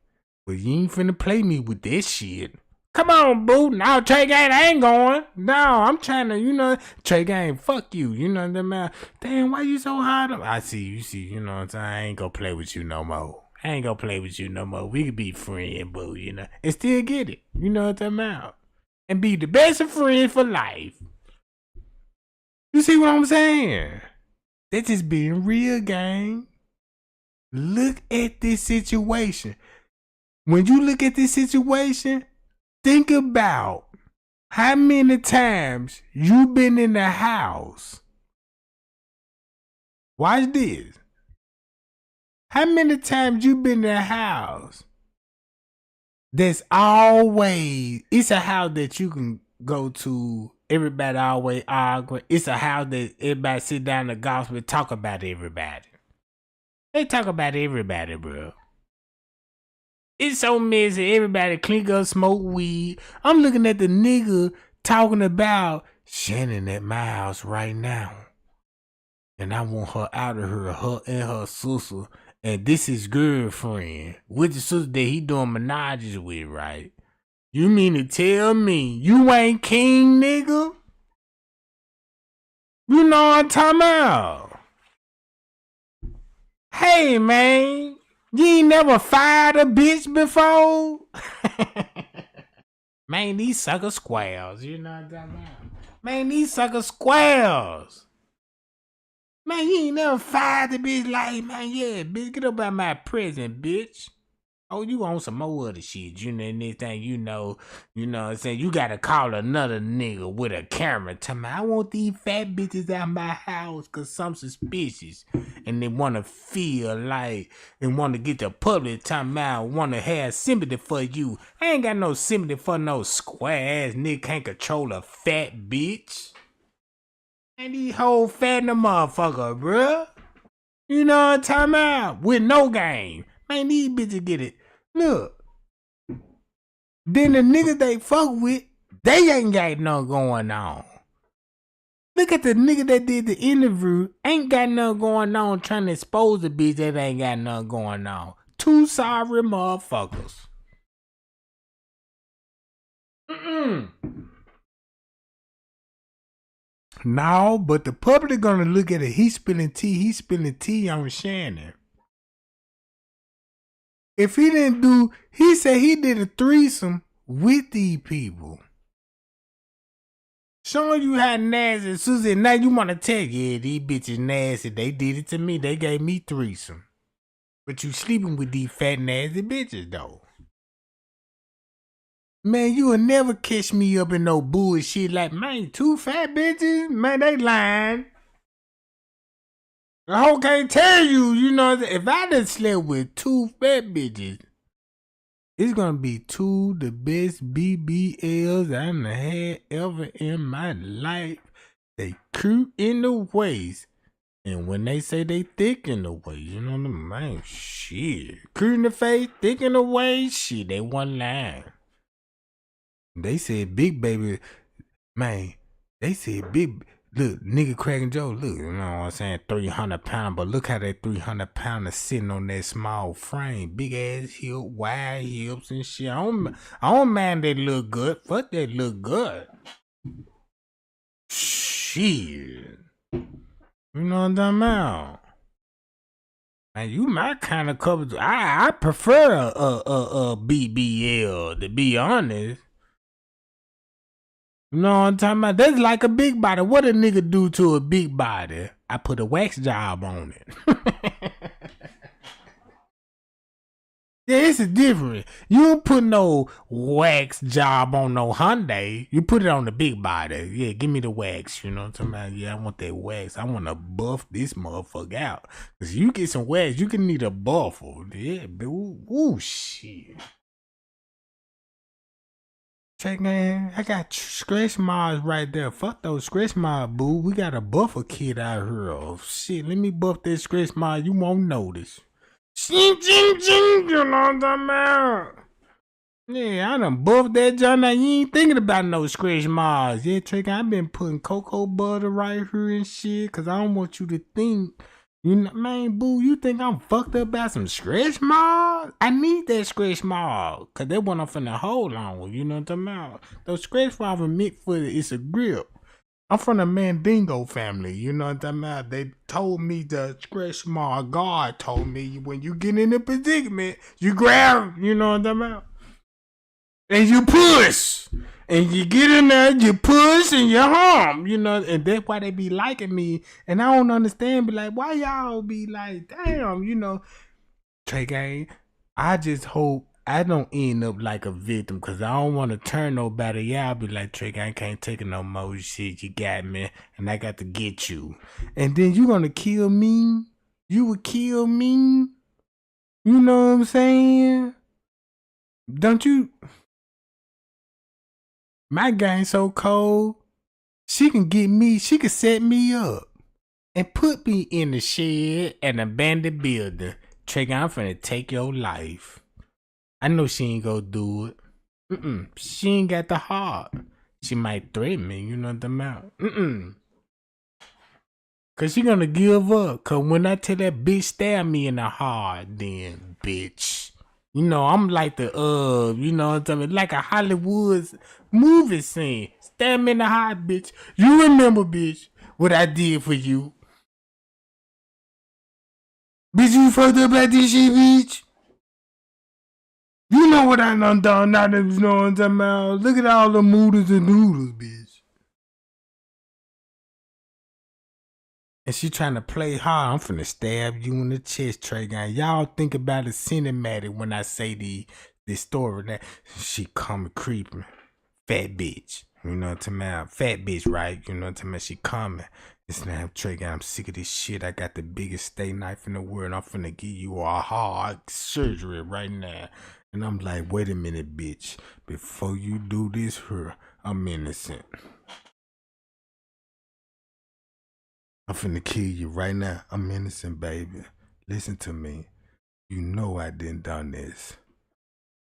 But you ain't finna play me with this shit. Come on, boo. Now, Trey Gang, I ain't going. No, I'm trying to, Trey Gang, fuck you. You know what I'm saying? Damn, why you so hard up? I see, you know what I'm saying? I ain't gonna play with you no more. We could be friends, boo, and still get it. You know what I'm about? And be the best of friends for life. You see what I'm saying? That's just being real, gang. Look at this situation. When you look at this situation, think about how many times you been in the house. Watch this. How many times you been in the house? It's a house that you can go to. Everybody always argue. It's a house that everybody sit down and gossip and talk about everybody. They talk about everybody, bro. It's so messy. Everybody clink up, smoke weed. I'm looking at the nigga talking about Shannon at my house right now. And I want her out of here, her and her sister. And this is girlfriend. With the sister that he doing menages with, right? You mean to tell me you ain't king, nigga? You know what I'm talking about? Hey, man. You ain't never fired a bitch before? Man, these sucker squares. You know what I'm talking about? Man, these sucker squares. Man, you ain't never fired the bitch like, man, yeah, bitch, get up out my present, bitch. Oh, you on some more other shit. You know, next thing you know what I'm saying? You gotta call another nigga with a camera. Tell me, I want these fat bitches out my house cause some suspicious. And they wanna feel like, and wanna get the public time out, wanna have sympathy for you. I ain't got no sympathy for no square ass nigga can't control a fat bitch. And these whole fat in the motherfucker, bruh. You know what I'm talking about? With no game. Man, these bitches get it. Look. Then the niggas they fuck with, they ain't got nothing going on. Look at the nigga that did the interview, ain't got nothing going on trying to expose the bitch that ain't got nothing going on. Two sorry motherfuckers. No, but the public gonna look at it. He's spilling tea on Shannon. If he didn't do, he said he did a threesome with these people. Showing you how nasty. Susie, now you want to tell, yeah, these bitches nasty. They did it to me. They gave me threesome. But you sleeping with these fat, nasty bitches, though. Man, you will never catch me up in no bullshit like, man, two fat bitches? Man, they lying. I whole can't tell you, you know, if I done slept with two fat bitches, it's gonna be two the best BBLs I done had ever in my life. They cute in the waist. And when they say they thick in the waist, you know what I mean? Man, shit. Cute in the face, thick in the waist, shit, they one line. They said big baby, man, they said big, look, nigga cracking Joe, look, you know what I'm saying, 300 pounds, but look how that 300 pounder sitting on that small frame, big ass hip, wide hips and shit. I don't mind that look good, fuck that look good. Shit. You know what I'm talking about? Man, you my kind of couple. I prefer a BBL, to be honest. You know what I'm talking about? That's like a big body. What a nigga do to a big body? I put a wax job on it. Yeah, it's a different. You don't put no wax job on no Hyundai. You put it on the big body. Yeah, give me the wax. You know what I'm talking about? Yeah, I want that wax. I want to buff this motherfucker out. Cause you get some wax, you can need a buffer. Yeah, ooh, shit. Check, man. I got stretch marks right there. Fuck those stretch marks, boo. We got a buffer kit out here. Oh, shit. Let me buff that stretch mark. You won't notice. Ching, ching, ching. You know what I'm talking about? Yeah, I done buffed that John. Now you ain't thinking about no stretch marks. Yeah, Trick, I've been putting cocoa butter right here and shit. Cause I don't want you to think. You know, man, boo, you think I'm fucked up about some stretch marks? I need that stretch mark. Cause that one I'm finna hold on with, you know what I'm talking about? Those stretch marks are meant for it's a grip. I'm from the Mandingo family, you know what I'm talking about? They told me the stretch mark, God told me when you get in a predicament, you grab, you know what I'm talking about? and you push. And you get in there, you push, and you hum, you know, and that's why they be liking me. And I don't understand, be like, why y'all be like, damn, you know, Trey Gang, I just hope I don't end up like a victim, because I don't want to turn nobody. Y'all be like, Trey Gang, I can't take it no more shit. You got me, and I got to get you. And then you gonna kill me? You would kill me? You know what I'm saying? Don't you? My game so cold. She can get me. She can set me up and put me in the shed and abandoned building. Trigger, I'm finna take your life. I know she ain't gonna do it. She ain't got the heart. She might threaten me. You know what I'm about. Cause she gonna give up. Cause when I tell that bitch stab me in the heart, then bitch. You know, I'm like the you know what I'm saying? Like a Hollywood movie scene. Stab me in the heart, bitch. You remember, bitch, what I did for you. Bitch, you fucked up like this shit, bitch. You know what I done, not you know what I'm talking about. Look at all the moodles and noodles, bitch. And she trying to play hard. I'm finna stab you in the chest, Trey Gang. Y'all think about the cinematic when I say this story. That she coming creeping. Fat bitch. You know what I'm talking about? Fat bitch, right? You know what I'm talking about? She coming. It's now, Trey Gang, I'm sick of this shit. I got the biggest steak knife in the world. I'm finna give you a hard surgery right now. And I'm like, wait a minute, bitch. Before you do this here, I'm innocent. I'm finna kill you right now. I'm innocent, baby. Listen to me. You know I didn't done this.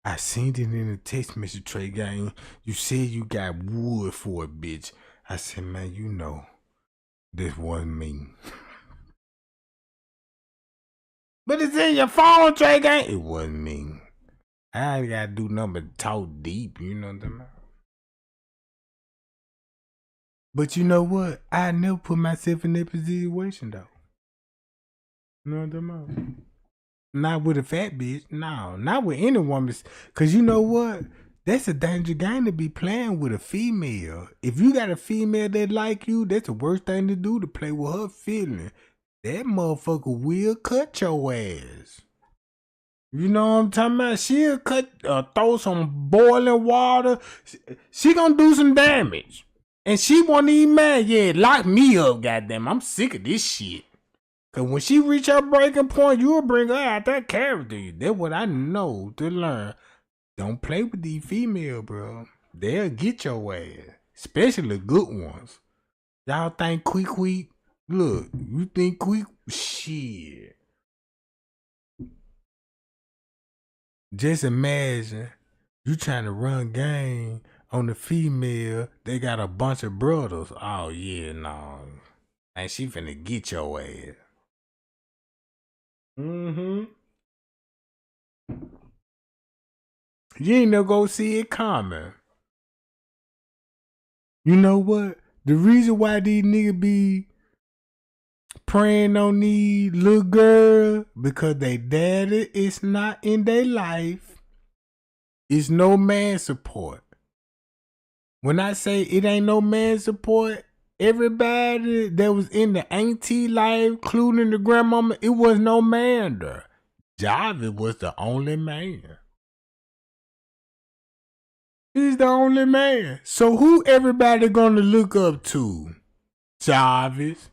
I seen it in the text message, Trey Gang. You said you got wood for it, bitch. I said, man, you know, this wasn't me. But it's in your phone, Trey Gang. It wasn't me. I ain't gotta do nothing but talk deep, you know what I'm talking about? But you know what? I never put myself in that situation, though. You know what I'm talking about? Not with a fat bitch. No, not with any woman. Because you know what? That's a dangerous game to be playing with a female. If you got a female that like you, that's the worst thing to do, to play with her feeling. That motherfucker will cut your ass. You know what I'm talking about? She'll throw some boiling water. She gonna do some damage. And she won't even mad. Yeah, lock me up, goddamn. I'm sick of this shit. Cause when she reach her breaking point, you'll bring her out that character. That's what I know to learn. Don't play with these female, bro. They'll get your ass. Especially the good ones. Y'all think quick? Look, you think quick? Shit. Just imagine you trying to run game on the female. They got a bunch of brothers. Oh yeah, no. And she finna get your ass. You ain't never go see it coming. You know what? The reason why these niggas be praying on these little girls, because they daddy is not in their life. It's no man support. When I say it ain't no man support, everybody that was in the auntie life, including the grandmama, it was no man there. Jarvis was the only man. He's the only man. So who everybody gonna look up to? Jarvis.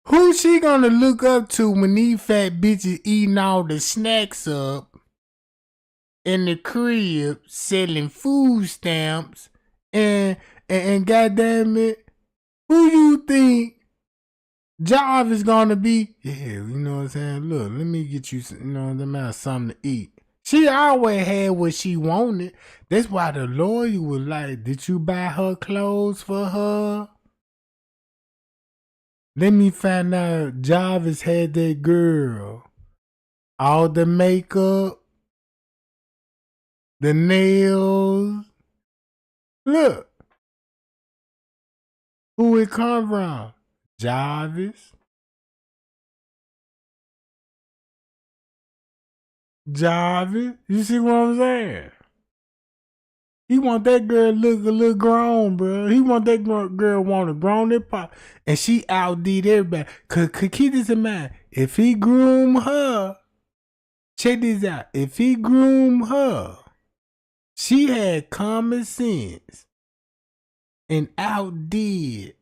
Who she gonna look up to when these fat bitches eating all the snacks up in the crib, selling food stamps, and goddamn it, who you think Jarvis gonna be? Yeah, you know what I'm saying? Look, let me get you, you know what I'm saying, something to eat. She always had what she wanted. That's why the lawyer was like, did you buy her clothes for her? Let me find out Jarvis had that girl. All the makeup, the nails. Look, who it come from? Jarvis. Jarvis, you see what I'm saying? He want that girl look a little grown, bro. He want that girl want a grown up pop, and she outdid everybody. Cause keep this in mind, if he groom her, check this out. If he groom her, she had common sense and outdid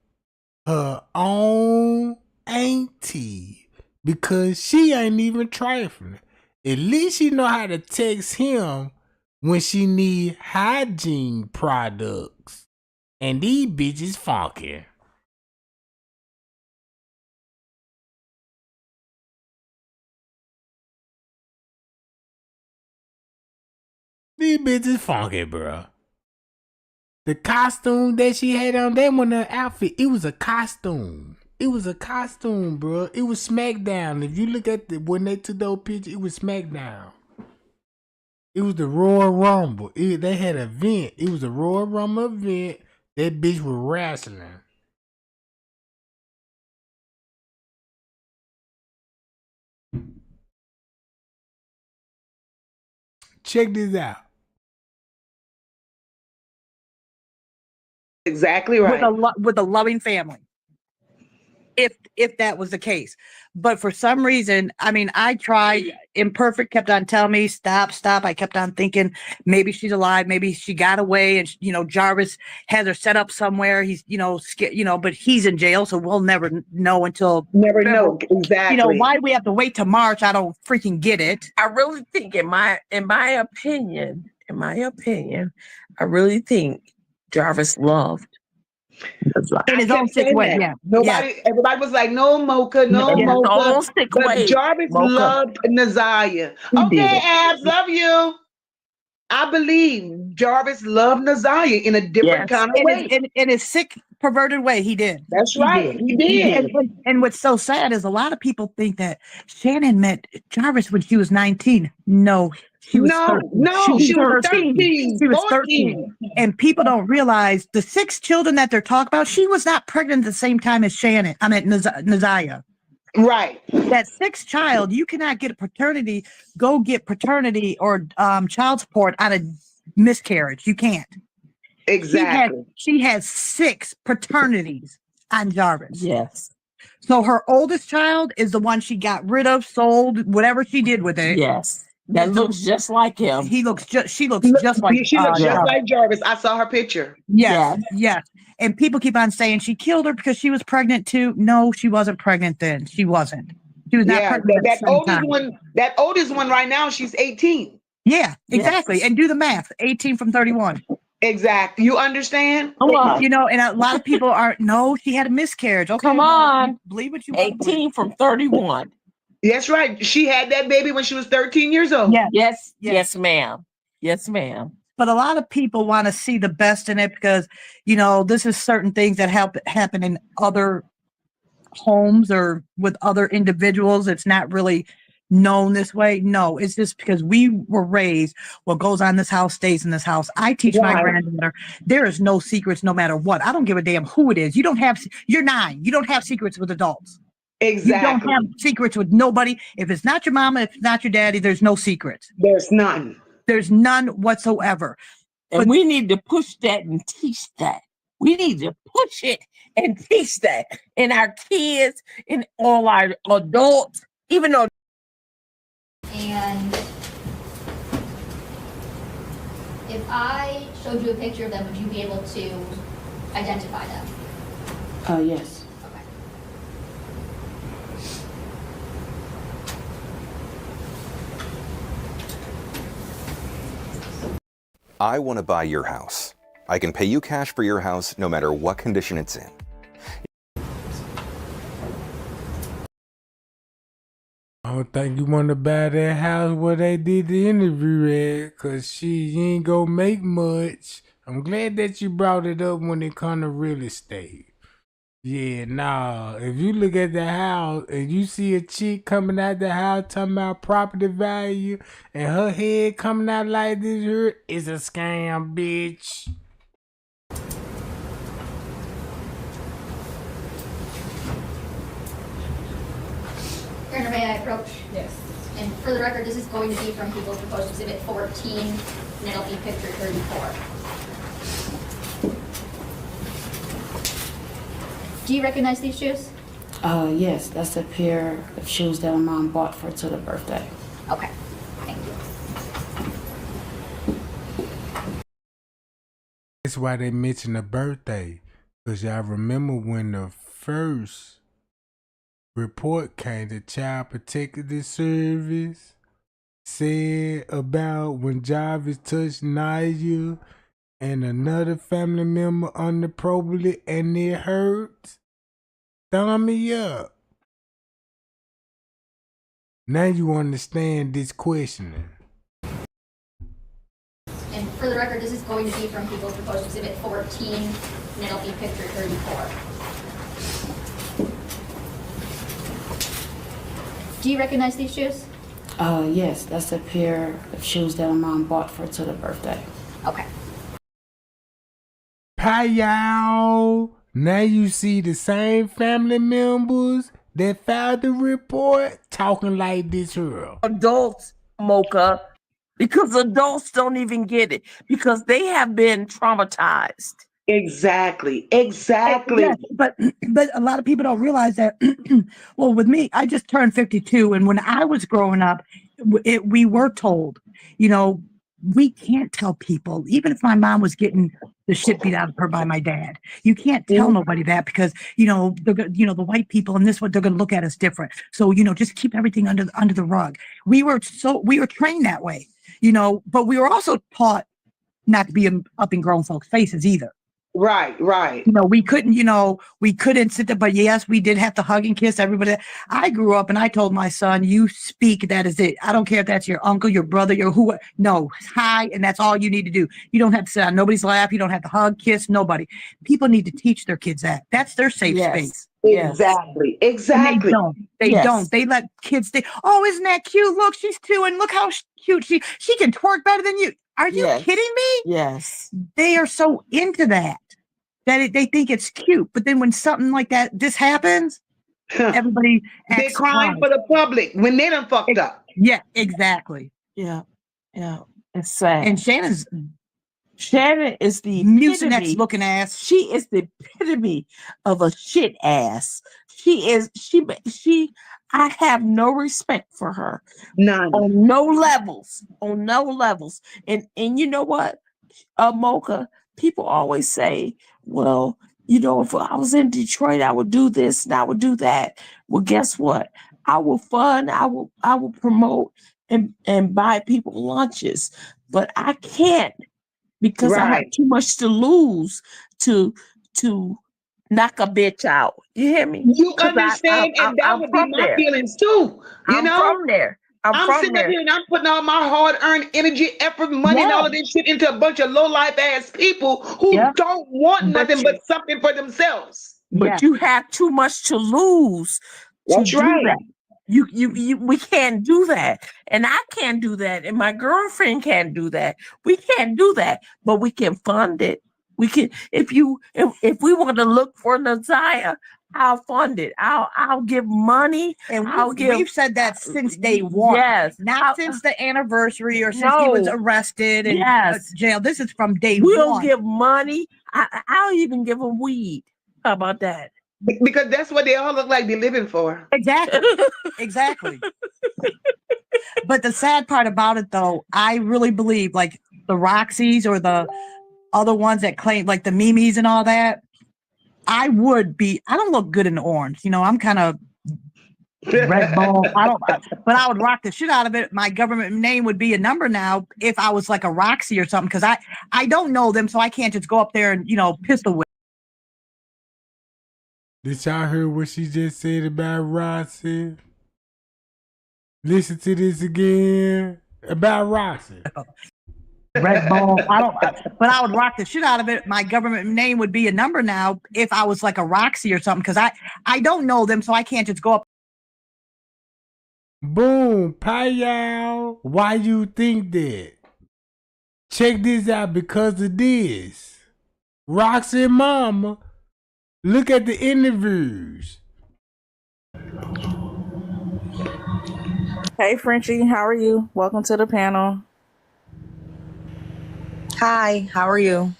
her own auntie because she ain't even trifling. At least she know how to text him when she need hygiene products. And these bitches funky. These bitches funky, bro. The costume that she had on, that wasn't an outfit. It was a costume. It was a costume, bro. It was SmackDown. If you look at when they took those pictures, it was SmackDown. It was the Royal Rumble. They had an event. It was a Royal Rumble event. That bitch was wrestling. Check this out. Exactly right. With a loving family. If that was the case. But for some reason, I mean, I tried. Imperfect kept on telling me, stop. I kept on thinking maybe she's alive, maybe she got away, and Jarvis has her set up somewhere. He's but he's in jail, so we'll never know until know exactly. Why do we have to wait till March? I don't freaking get it. I really think, in my opinion, I really think Jarvis loved in his own sick way. Yeah. Everybody was like, no, Mocha, no, Mocha. But Jarvis loved Ziyeh. Okay, Abs, love you. I believe Jarvis loved Ziyeh in a different kind of way. In his sick, perverted way, he did. That's right. He did. And what's so sad is a lot of people think that Shannon met Jarvis when she was 19. No. She was 13. She was 13. She was 13. And people don't realize the 6 children that they're talking about, she was not pregnant at the same time as Shannon. I mean, Ziyeh. Right. That 6th child, you cannot get go get paternity or child support on a miscarriage. You can't. Exactly. She has 6 paternities on Jarvis. Yes. So her oldest child is the one she got rid of, sold, whatever she did with it. Yes. That looks just like him. She looks just like Jarvis. I saw her picture. Yes. And people keep on saying she killed her because she was pregnant too. No, she wasn't pregnant then. She wasn't. She was not pregnant. That oldest one right now, she's 18. Yeah, exactly. Yes. And do the math. 18 from 31. Exactly. You understand? And a lot of people she had a miscarriage. Okay. Come on. Believe what you 18 from 31. That's right. She had that baby when she was 13 years old. Yes, ma'am. Yes, ma'am. But a lot of people want to see the best in it because, this is certain things that happen in other homes or with other individuals. It's not really known this way. No, it's just because we were raised, what goes on in this house stays in this house. I teach my granddaughter, there is no secrets no matter what. I don't give a damn who it is. You're 9. You don't have secrets with adults. Exactly. You don't have secrets with nobody. If it's not your mama, if it's not your daddy, there's no secrets. There's none. There's none whatsoever. And we need to push that and teach that. We need to push it and teach that in our kids, in all our adults, even though. And if I showed you a picture of them, would you be able to identify them? Yes. I want to buy your house. I can pay you cash for your house no matter what condition it's in. I don't think you want to buy that house where they did the interview at, cause she ain't gonna make much. I'm glad that you brought it up when it come to real estate. Yeah, nah, if you look at the house and you see a chick coming out the house talking about property value and her head coming out like this here, it's a scam, bitch. Your Honor, may I approach? Yes. And for the record, this is going to be from People's Proposed Exhibit 14, and it'll be picture 34. Do you recognize these shoes? Yes, that's a pair of shoes that my mom bought for her to the birthday. Okay, thank you. That's why they mention the birthday. Because y'all remember when the first report came, the Child Protective Service said about when Jarvis touched Naya and another family member unappropriately and it hurts? Thumb me up. Now you understand this questioning. And for the record, this is going to be from People's Proposed Exhibit 14, and it'll be picture 34. Do you recognize these shoes? Yes, that's a pair of shoes that my mom bought for her to the birthday. Okay. Hi y'all. Now you see the same family members that filed the report talking like this here. Adults, Mocha, because adults don't even get it because they have been traumatized. Exactly. Exactly. Yes, but a lot of people don't realize that. Well, with me, I just turned 52, and when I was growing up, we were told, you know, we can't tell people, even if my mom was getting the shit beat out of her by my dad, you can't tell nobody that because, you know, the white people and this what they're going to look at us different. So, you know, just keep everything under the rug. We were trained that way, you know, but we were also taught not to be up in grown folks' faces either. Right, right. You know, we couldn't sit there, but yes, we did have to hug and kiss everybody. I grew up and I told my son, you speak, that is it. I don't care if that's your uncle, your brother, your who, no, hi, and that's all you need to do. You don't have to sit on nobody's lap. You don't have to hug, kiss, nobody. People need to teach their kids that. That's their safe space. Exactly, exactly. And they don't. They let kids think, oh, isn't that cute? Look, she's 2, and look how cute she can twerk better than you. Are you kidding me? Yes. They are so into that they think it's cute. But then when something like this happens, everybody they're crying for the public when they done fucked up. Yeah, exactly. Yeah. It's sad. And Shannon is the Mucinex looking ass. She is the epitome of a shit ass. She I have no respect for her. None. On no levels. And you know what? Mocha, people always say, well, you know, if I was in Detroit, I would do this and I would do that. Well, guess what? I will fund, I will promote and buy people lunches, but I can't because I have too much to lose to knock a bitch out. You hear me? You understand? And that would be my feelings too. You know? From there. I'm sitting up here and I'm putting all my hard-earned energy, effort, money, and all of this shit into a bunch of low-life ass people who don't want nothing but something for themselves. But you have too much to lose. That's right. That. We can't do that, and I can't do that, and my girlfriend can't do that. We can't do that, but we can fund it. We can if we want to look for Ziyeh, I'll fund it. I'll give money, and we've said that since day one. Yes, not since the anniversary or since he was arrested and jail. This is from day one. We'll give money. I'll even give him weed. How about that? Because that's what they all look like they're living for. Exactly. But the sad part about it, though, I really believe like the Roxys or the other ones that claim like the Mimis and all that. I don't look good in the orange. You know, I'm kind of red ball. But I would rock the shit out of it. My government name would be a number now if I was like a Roxy or something, because I don't know them, so I can't just go up there and, you know, pistol whip. Did y'all hear what she just said about Roxy? Listen to this again about Roxy. Red ball. But I would rock the shit out of it. My government name would be a number now if I was like a Roxy or something, because I don't know them, so I can't just go up. Boom, y'all. Why you think that? Check this out because of this. Roxy mama, look at the interviews. Hey, Frenchie, how are you? Welcome to the panel. Hi, how are you?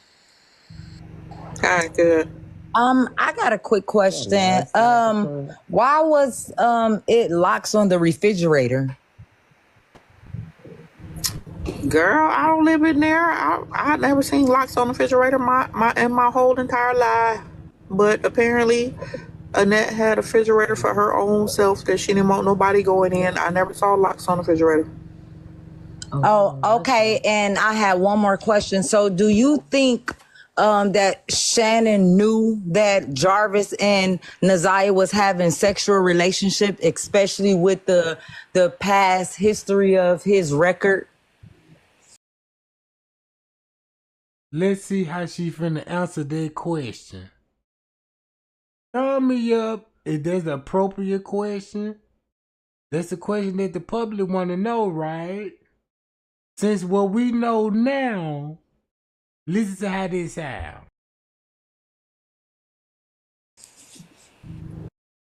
Hi, good. I got a quick question. Why was it locks on the refrigerator? Girl, I don't live in there. I never seen locks on the refrigerator my whole entire life. But apparently, Annette had a refrigerator for her own self that she didn't want nobody going in. I never saw locks on the refrigerator. Oh, okay. And I had one more question. So, do you think that Shannon knew that Jarvis and Ziyeh was having sexual relationship, especially with the past history of his record? Let's see how she finna answer that question. Thumb me up if that's an appropriate question. That's the question that the public want to know, right? Since what we know now, listen to how this sounds.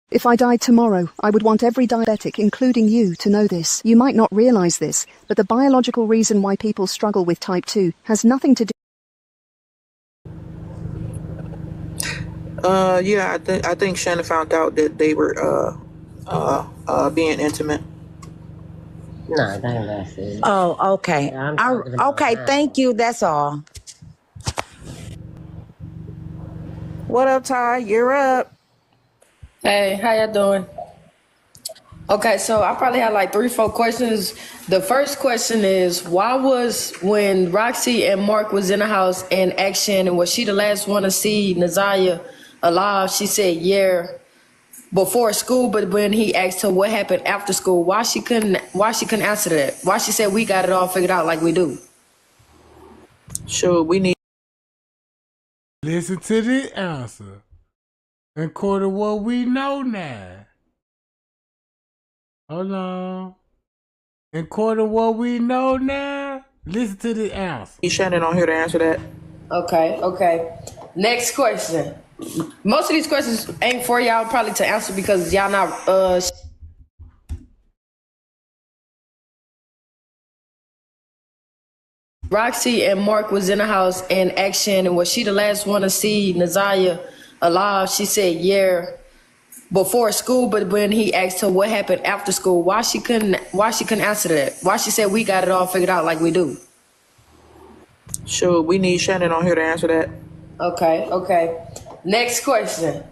If I died tomorrow, I would want every diabetic, including you, to know this. You might not realize this, but the biological reason why people struggle with type 2 has nothing to do. Yeah, I think Shannon found out that they were being intimate. No, that's it. Oh, okay. Okay, thank you. That's all. What up, Ty? You're up. Hey, how y'all doing? Okay, so I probably have like 3-4 questions. The first question is, why was when Roxy and Mark was in the house and asked Shannon, was she the last one to see Ziyeh alive? She said, yeah, before school, but when he asked her what happened after school, why she couldn't answer that? Why she said we got it all figured out like we do? Sure, we need. Listen to the answer. According to what we know now. Hold on. According to what we know now, listen to the answer. Shannon on here to answer that. Okay. Next question. Most of these questions ain't for y'all probably to answer because y'all not Roxy and Mark was in the house and asked Shannon, was she the last one to see Ziyeh alive? She said, yeah, before school, but when he asked her what happened after school, why she couldn't answer that? Why she said we got it all figured out like we do? Sure, we need Shannon on here to answer that. Okay. Next question.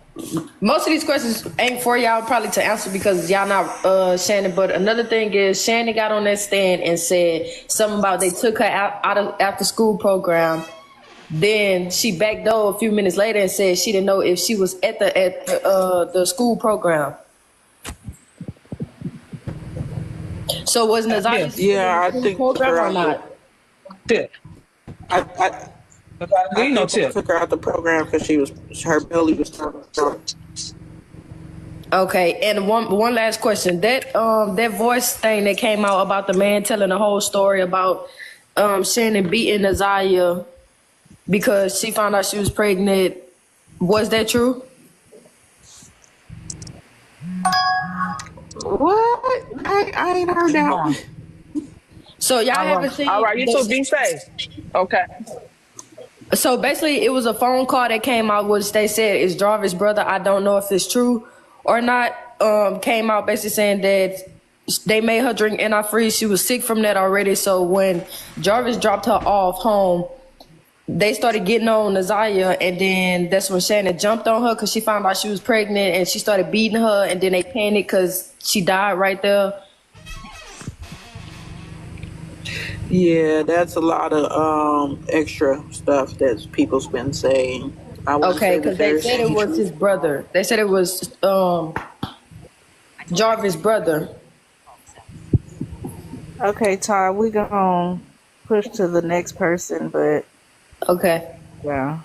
Most of these questions ain't for y'all probably to answer because y'all not Shannon, but another thing is Shannon got on that stand and said something about they took her out of after school program. Then she backed door a few minutes later and said she didn't know if she was at the school program. So was Ziyeh I think program or not? Tip. I took her out the program because her belly was starting. Okay, and one last question. That voice thing that came out about the man telling the whole story about Shannon beating Ziyeh because she found out she was pregnant. Was that true? What? I ain't heard that. So y'all haven't seen. All right, you two be safe. Okay. So basically, it was a phone call that came out, which they said is Jarvis' brother. I don't know if it's true or not. Came out basically saying that they made her drink antifreeze. She was sick from that already. So when Jarvis dropped her off home, they started getting on Ziyeh, and then that's when Shannon jumped on her because she found out she was pregnant, and she started beating her, and then they panicked because she died right there. Yeah, that's a lot of extra stuff that people's been saying. Okay, because they said it was his brother. They said it was Jarvis' brother. Okay, Ty, we gonna push to the next person, but okay, yeah.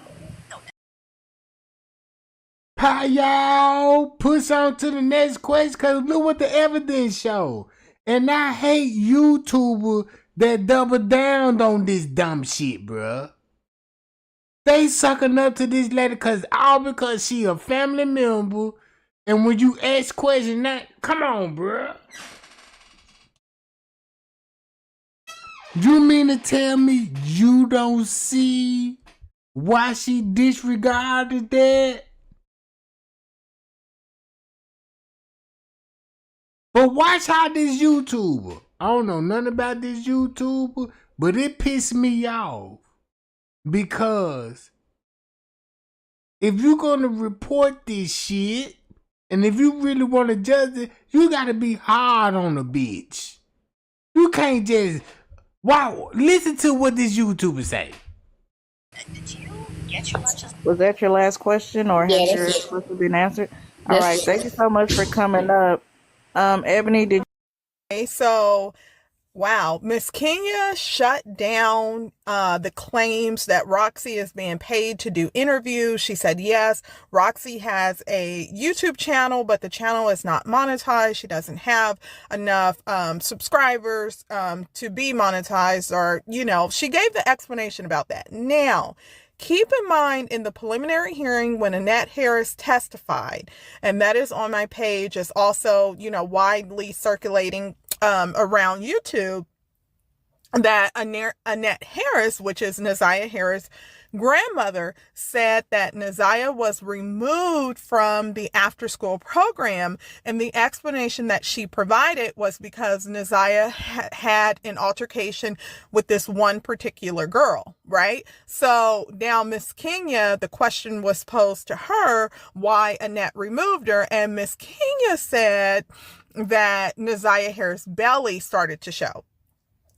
Hi, y'all. Push on to the next question because look what the evidence show. And I hate YouTubers that double down on this dumb shit, bruh. They sucking up to this lady because she a family member. And when you ask questions, come on, bruh. You mean to tell me you don't see why she disregarded that? But watch how this YouTuber, I don't know nothing about this YouTuber, but it pissed me off because if you're gonna report this shit, and if you really want to judge it, you gotta be hard on the bitch. You can't just wow. Listen to what this YouTuber say. Was that your last question, or Yeah, has that's your it. question been answered? All That's right, it. thank you so much for coming up. Ebony, did Okay, so wow, Miss Kenya shut down the claims that Roxy is being paid to do interviews. She said, yes, Roxy has a YouTube channel, but the channel is not monetized. She doesn't have enough subscribers to be monetized, or, you know, she gave the explanation about that. Now, keep in mind, in the preliminary hearing when Annette Harris testified, and that is on my page, is also, you know, widely circulating around YouTube, that Annette Harris, which is Ziyeh Harris' grandmother, said that Ziyeh was removed from the after-school program, and the explanation that she provided was because Ziyeh had an altercation with this one particular girl, right? So now Miss Kenya, the question was posed to her why Annette removed her, and Miss Kenya said that Ziyeh Harris' belly started to show.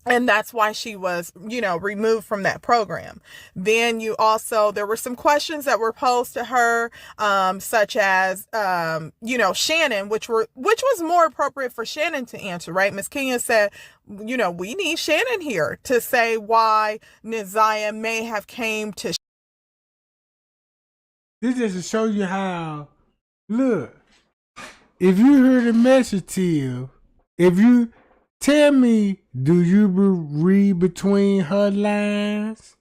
And that's why she was, you know, removed from that program. Then there were some questions that were posed to her, such as, you know, Shannon, which was more appropriate for Shannon to answer, right? Miss Kenya said, you know, we need Shannon here to say why Ziyeh may have came to. This just to show you how, look, if you heard the message, Tim, if you tell me, do you read between her lines?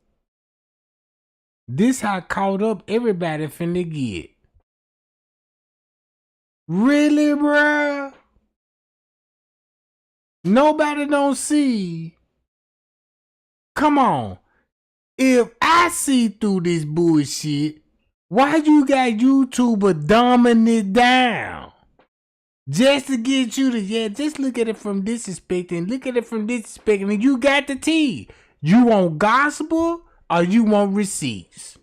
This how caught up everybody finna get. Really, bruh? Nobody don't see. Come on. If I see through this bullshit, why you got YouTuber dumbing it down? Just to get you to, just look at it from this aspect and look at it from this aspect, and you got the tea. You want gospel or you want receipts?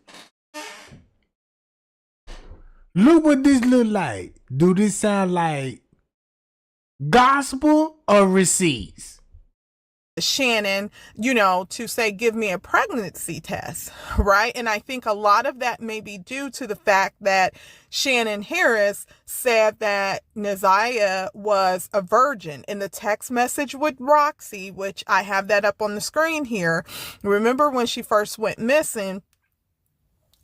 Look what this look like. Do this sound like gospel or receipts? Shannon, you know, to say, give me a pregnancy test, right? And I think a lot of that may be due to the fact that Shannon Harris said that Ziyeh was a virgin in the text message with Roxy, which I have that up on the screen here. Remember when she first went missing,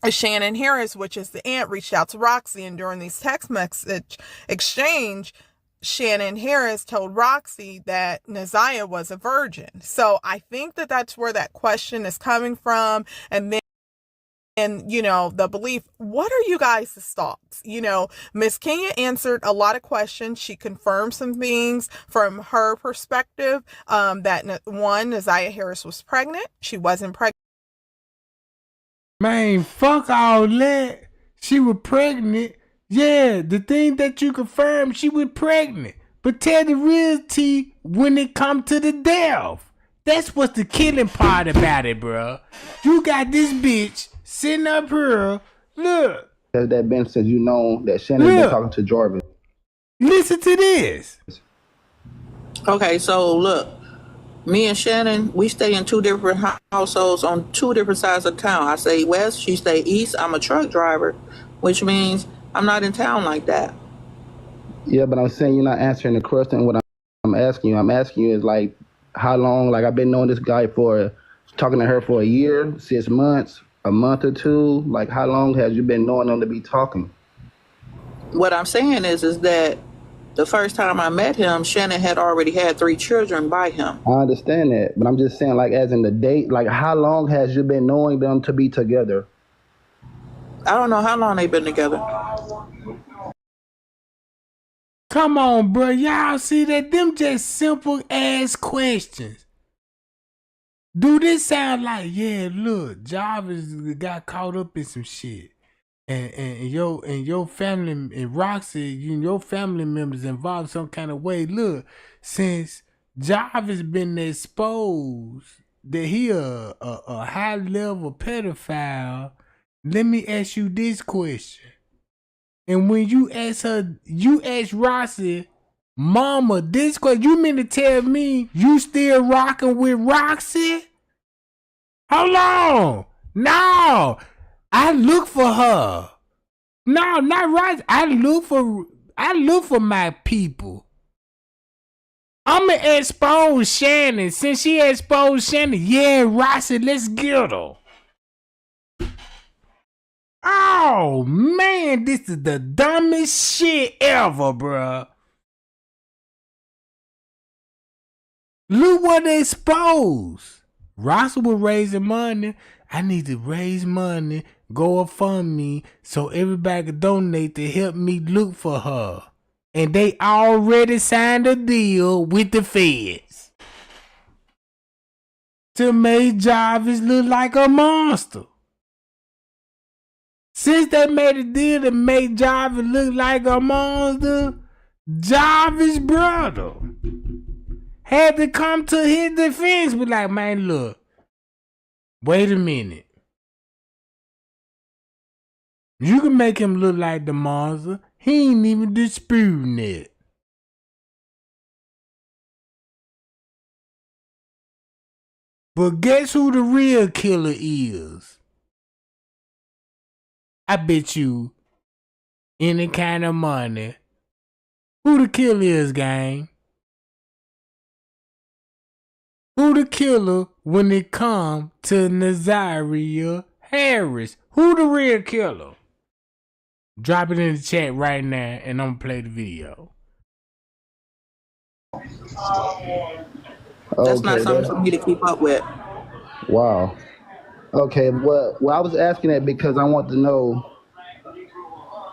Shannon Harris, which is the aunt, reached out to Roxy, and during these text message exchange, Shannon Harris told Roxy that Ziyeh was a virgin. So I think that that's where that question is coming from. And then, you know, the belief, what are you guys' thoughts? You know, Miss Kenya answered a lot of questions. She confirmed some things from her perspective, that one, Ziyeh Harris was pregnant. She wasn't pregnant. Man, fuck all that. She was pregnant. Yeah, the thing that you confirmed, she was pregnant. But tell the real tea when it come to the death. That's what's the killing part about it, bro. You got this bitch sitting up here. Look. Has that been since you know that Shannon been talking to Jarvis? Listen to this. Okay, so look. Me and Shannon, we stay in two different households on two different sides of town. I stay west, she stay east. I'm a truck driver, which means I'm not in town like that. Yeah, but I'm saying you're not answering the question. What I'm asking you is like, how long? Like, I've been knowing this guy talking to her for a year, 6 months, a month or two. Like, how long has you been knowing them to be talking? What I'm saying is that the first time I met him, Shannon had already had 3 children by him. I understand that, but I'm just saying, like, as in the date, like, how long has you been knowing them to be together? I don't know how long they've been together. Come on, bro. Y'all see that? Them just simple ass questions. Do this sound like, yeah, look, Jarvis got caught up in some shit. And your family and Roxy, your family members involved some kind of way. Look, since Jarvis been exposed that he a high level pedophile, let me ask you this question. And when you ask Roxy, mama, this question, you mean to tell me you still rocking with Roxy? Hold on. No. I look for her. No, not right. I look for my people. I'ma expose Shannon. Since she exposed Shannon, yeah, Roxy, let's get her. Oh man, this is the dumbest shit ever, bruh. Look what they exposed. Roxy was raising money. I need to raise money, go up fund me, so everybody can donate to help me look for her. And they already signed a deal with the feds to make Jarvis look like a monster. Since they made a deal to make Jarvis look like a monster, Jarvis' brother had to come to his defense, be like, man, look, wait a minute. You can make him look like the monster. He ain't even disputing it. But guess who the real killer is? I bet you any kind of money. Who the killer is, gang? Who the killer when it come to Ziyeh Harris? Who the real killer? Drop it in the chat right now and I'm gonna play the video. That's not something for me to keep up with. Wow. Okay, well, I was asking that because I want to know,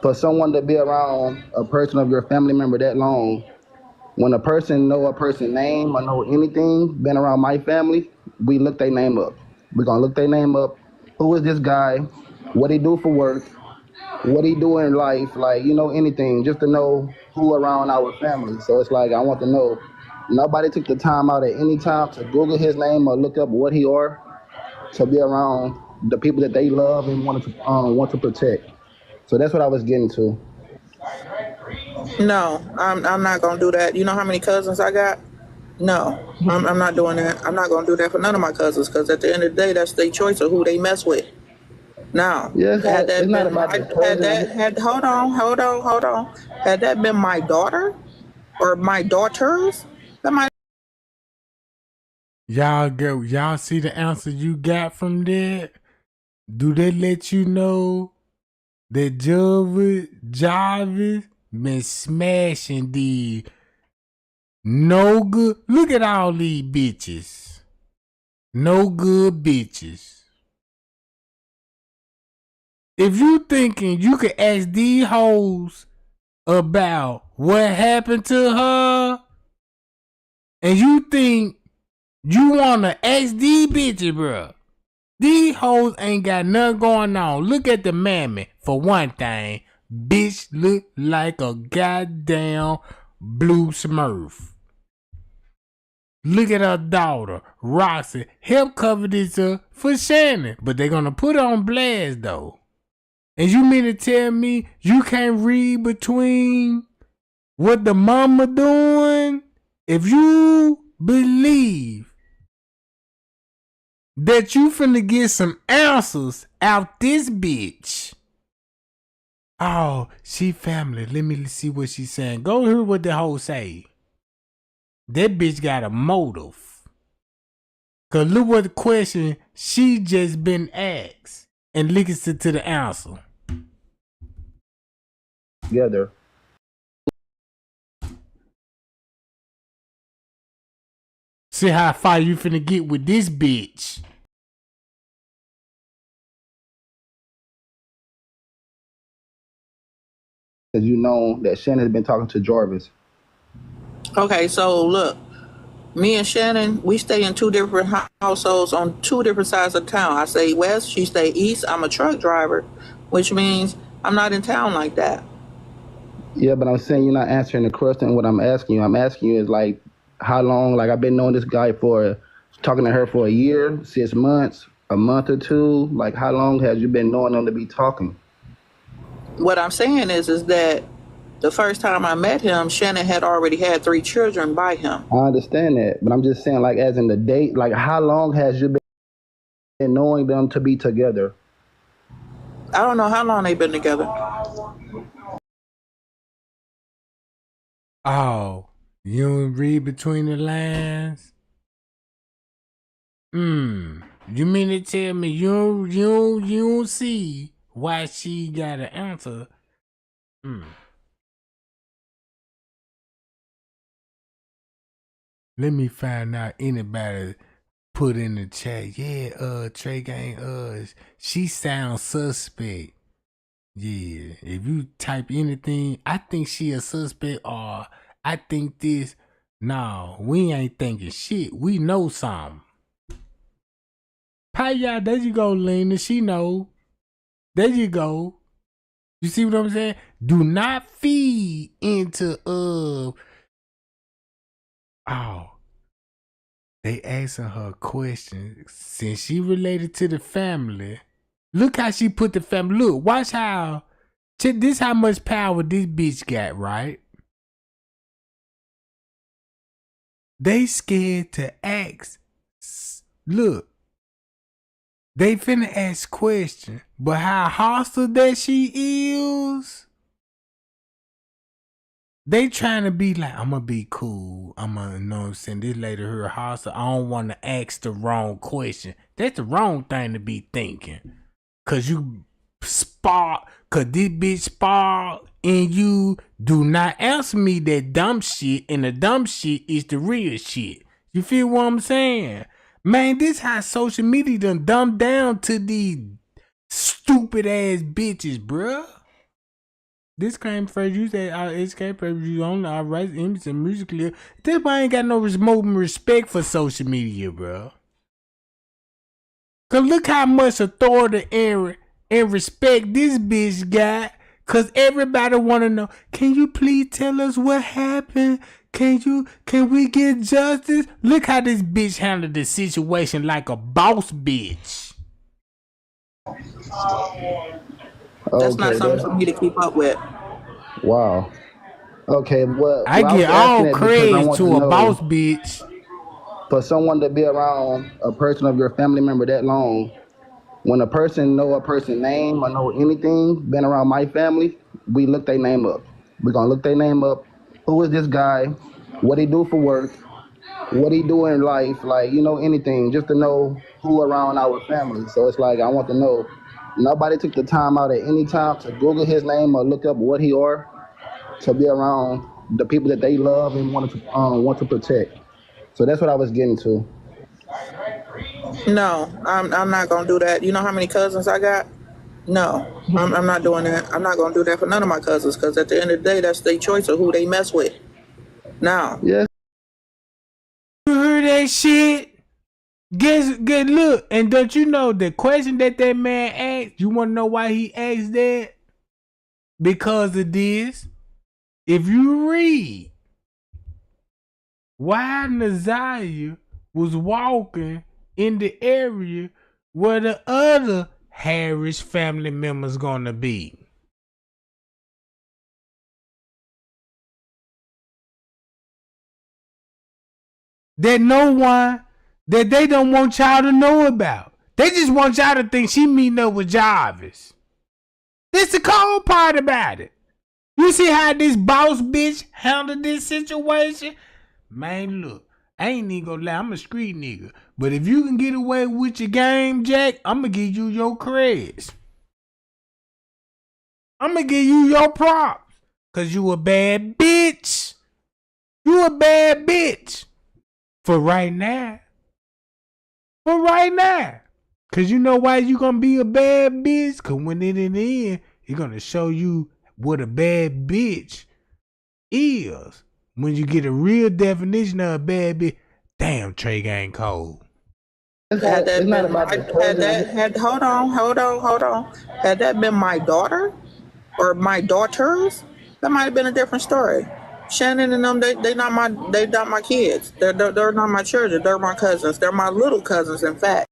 for someone to be around a person of your family member that long, when a person know a person's name or know anything, been around my family, we look their name up. We're going to look their name up. Who is this guy? What he do for work? What he do in life? Like, anything, just to know who around our family. So it's like, I want to know, nobody took the time out at any time to Google his name or look up what he are, to be around the people that they love and want to protect. So that's what I was getting to. No, I'm not gonna do that. You know how many cousins I got? No, I'm not doing that. I'm not gonna do that for none of my cousins, because at the end of the day, that's their choice of who they mess with. Now, had that been my daughter or my daughters, that might. Y'all see the answer you got from that? Do they let you know that Jarvis been smashing the no good? Look at all these bitches. No good bitches. If you thinking you can ask these hoes about what happened to her, and you think you wanna ask these bitches, bruh, these hoes ain't got nothing going on. Look at the mammy, for one thing. Bitch look like a goddamn blue smurf. Look at her daughter, Roxy. Help cover this up for Shannon. But they gonna put her on blast though. And you mean to tell me you can't read between what the mama doing? If you believe that you finna get some answers out this bitch. Oh, she family. Let me see what she's saying. Go hear what the hoe say. That bitch got a motive. Cause look what the question she just been asked. And listen to the answer. Together. See how far you finna get with this bitch. Because you know that Shannon's been talking to Jarvis. Okay, so look, Me and Shannon, we stay in two different households on two different sides of town. I stay west, she stay east. I'm a truck driver, which means I'm not in town like that. Yeah, but I'm saying you're not answering the question. What I'm asking you is like, how long? Like I've been knowing this guy for, talking to her for a year, 6 months, a month or two. Like how long has you been knowing them to be talking? What I'm saying is that the first time I met him, Shannon had already had 3 children by him. I understand that, but I'm just saying, like, as in the date, like, how long has you been knowing them to be together? I don't know how long they've been together. Oh, you don't read between the lines? You mean to tell me you don't see why she got an answer? Let me find out anybody put in the chat. Yeah, Trey Gang, she sounds suspect. Yeah, if you type anything, I think she a suspect or I think this. No, we ain't thinking shit. We know something. Paya, there you go, Lena. She know. There you go. You see what I'm saying? Do not feed into they asking her questions. Since she related to the family, look how she put the family. Look, watch how. This how much power this bitch got, right? They scared to ask. Look, they finna ask question, but how hostile that she is, they trying to be like, I'm gonna be cool. I'm gonna, you know what I'm saying? This lady her hostile. I don't want to ask the wrong question. That's the wrong thing to be thinking. Cause you spark, cause this bitch spark and you do not answer me that dumb shit, and the dumb shit is the real shit. You feel what I'm saying? Man, this how social media done dumbed down to these stupid ass bitches, bruh. This came first. You said it came first. You on our rights, image, and music clear. This boy ain't got no respect for social media, bruh. Cause look how much authority and respect this bitch got. Cause everybody wanna know, can you please tell us what happened? Can we get justice? Look how this bitch handled the situation like a boss bitch. That's not something for me to keep up with. Wow. Okay, well, I get all credit to a boss bitch. For someone to be around a person of your family member that long, when a person know a person's name or know anything, been around my family, we look their name up. We're gonna look their name up. Who is this guy? What he do for work? What he do in life? Like, anything, just to know who around our family. So it's like, I want to know, nobody took the time out at any time to Google his name or look up what he are, to be around the people that they love and want to protect. So that's what I was getting to. No, I'm not gonna do that. You know how many cousins I got? No, I'm not doing that. I'm not gonna do that for none of my cousins, because at the end of the day, that's their choice of who they mess with. Now, yes. You heard that shit? Good look, and don't you know the question that man asked? You want to know why he asked that? Because of this. If you read why Ziyeh was walking in the area where the other Harris family members gonna be. That that they don't want y'all to know about. They just want y'all to think she meeting up with Jarvis. This the cold part about it. You see how this boss bitch handled this situation? Man, look, I ain't even gonna lie, I'm a street nigga. But if you can get away with your game, Jack, I'm gonna give you your creds. I'm gonna give you your props. Cause you a bad bitch. You a bad bitch. For right now. Cause you know why you gonna be a bad bitch? Cause when it in the end, it's gonna show you what a bad bitch is. When you get a real definition of a bad bitch, damn, Trey Gang cold. Had that been hold on. Had that been my daughter or my daughters, that might have been a different story. Shannon and them, they not my kids. They're not my children. They're my cousins. They're my little cousins, in fact.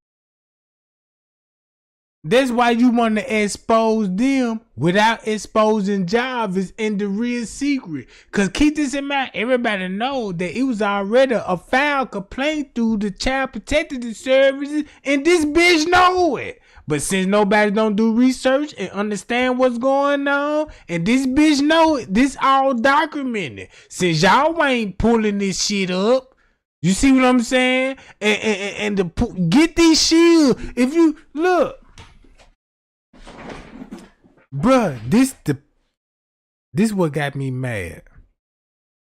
That's why you want to expose them without exposing Jarvis and the real secret. Because keep this in mind, everybody know that it was already a filed complaint through the Child Protective Services, and this bitch know it. But since nobody don't do research and understand what's going on, and this bitch know it, this all documented. Since y'all ain't pulling this shit up, you see what I'm saying? And get these shields. If you look, bruh, this what got me mad.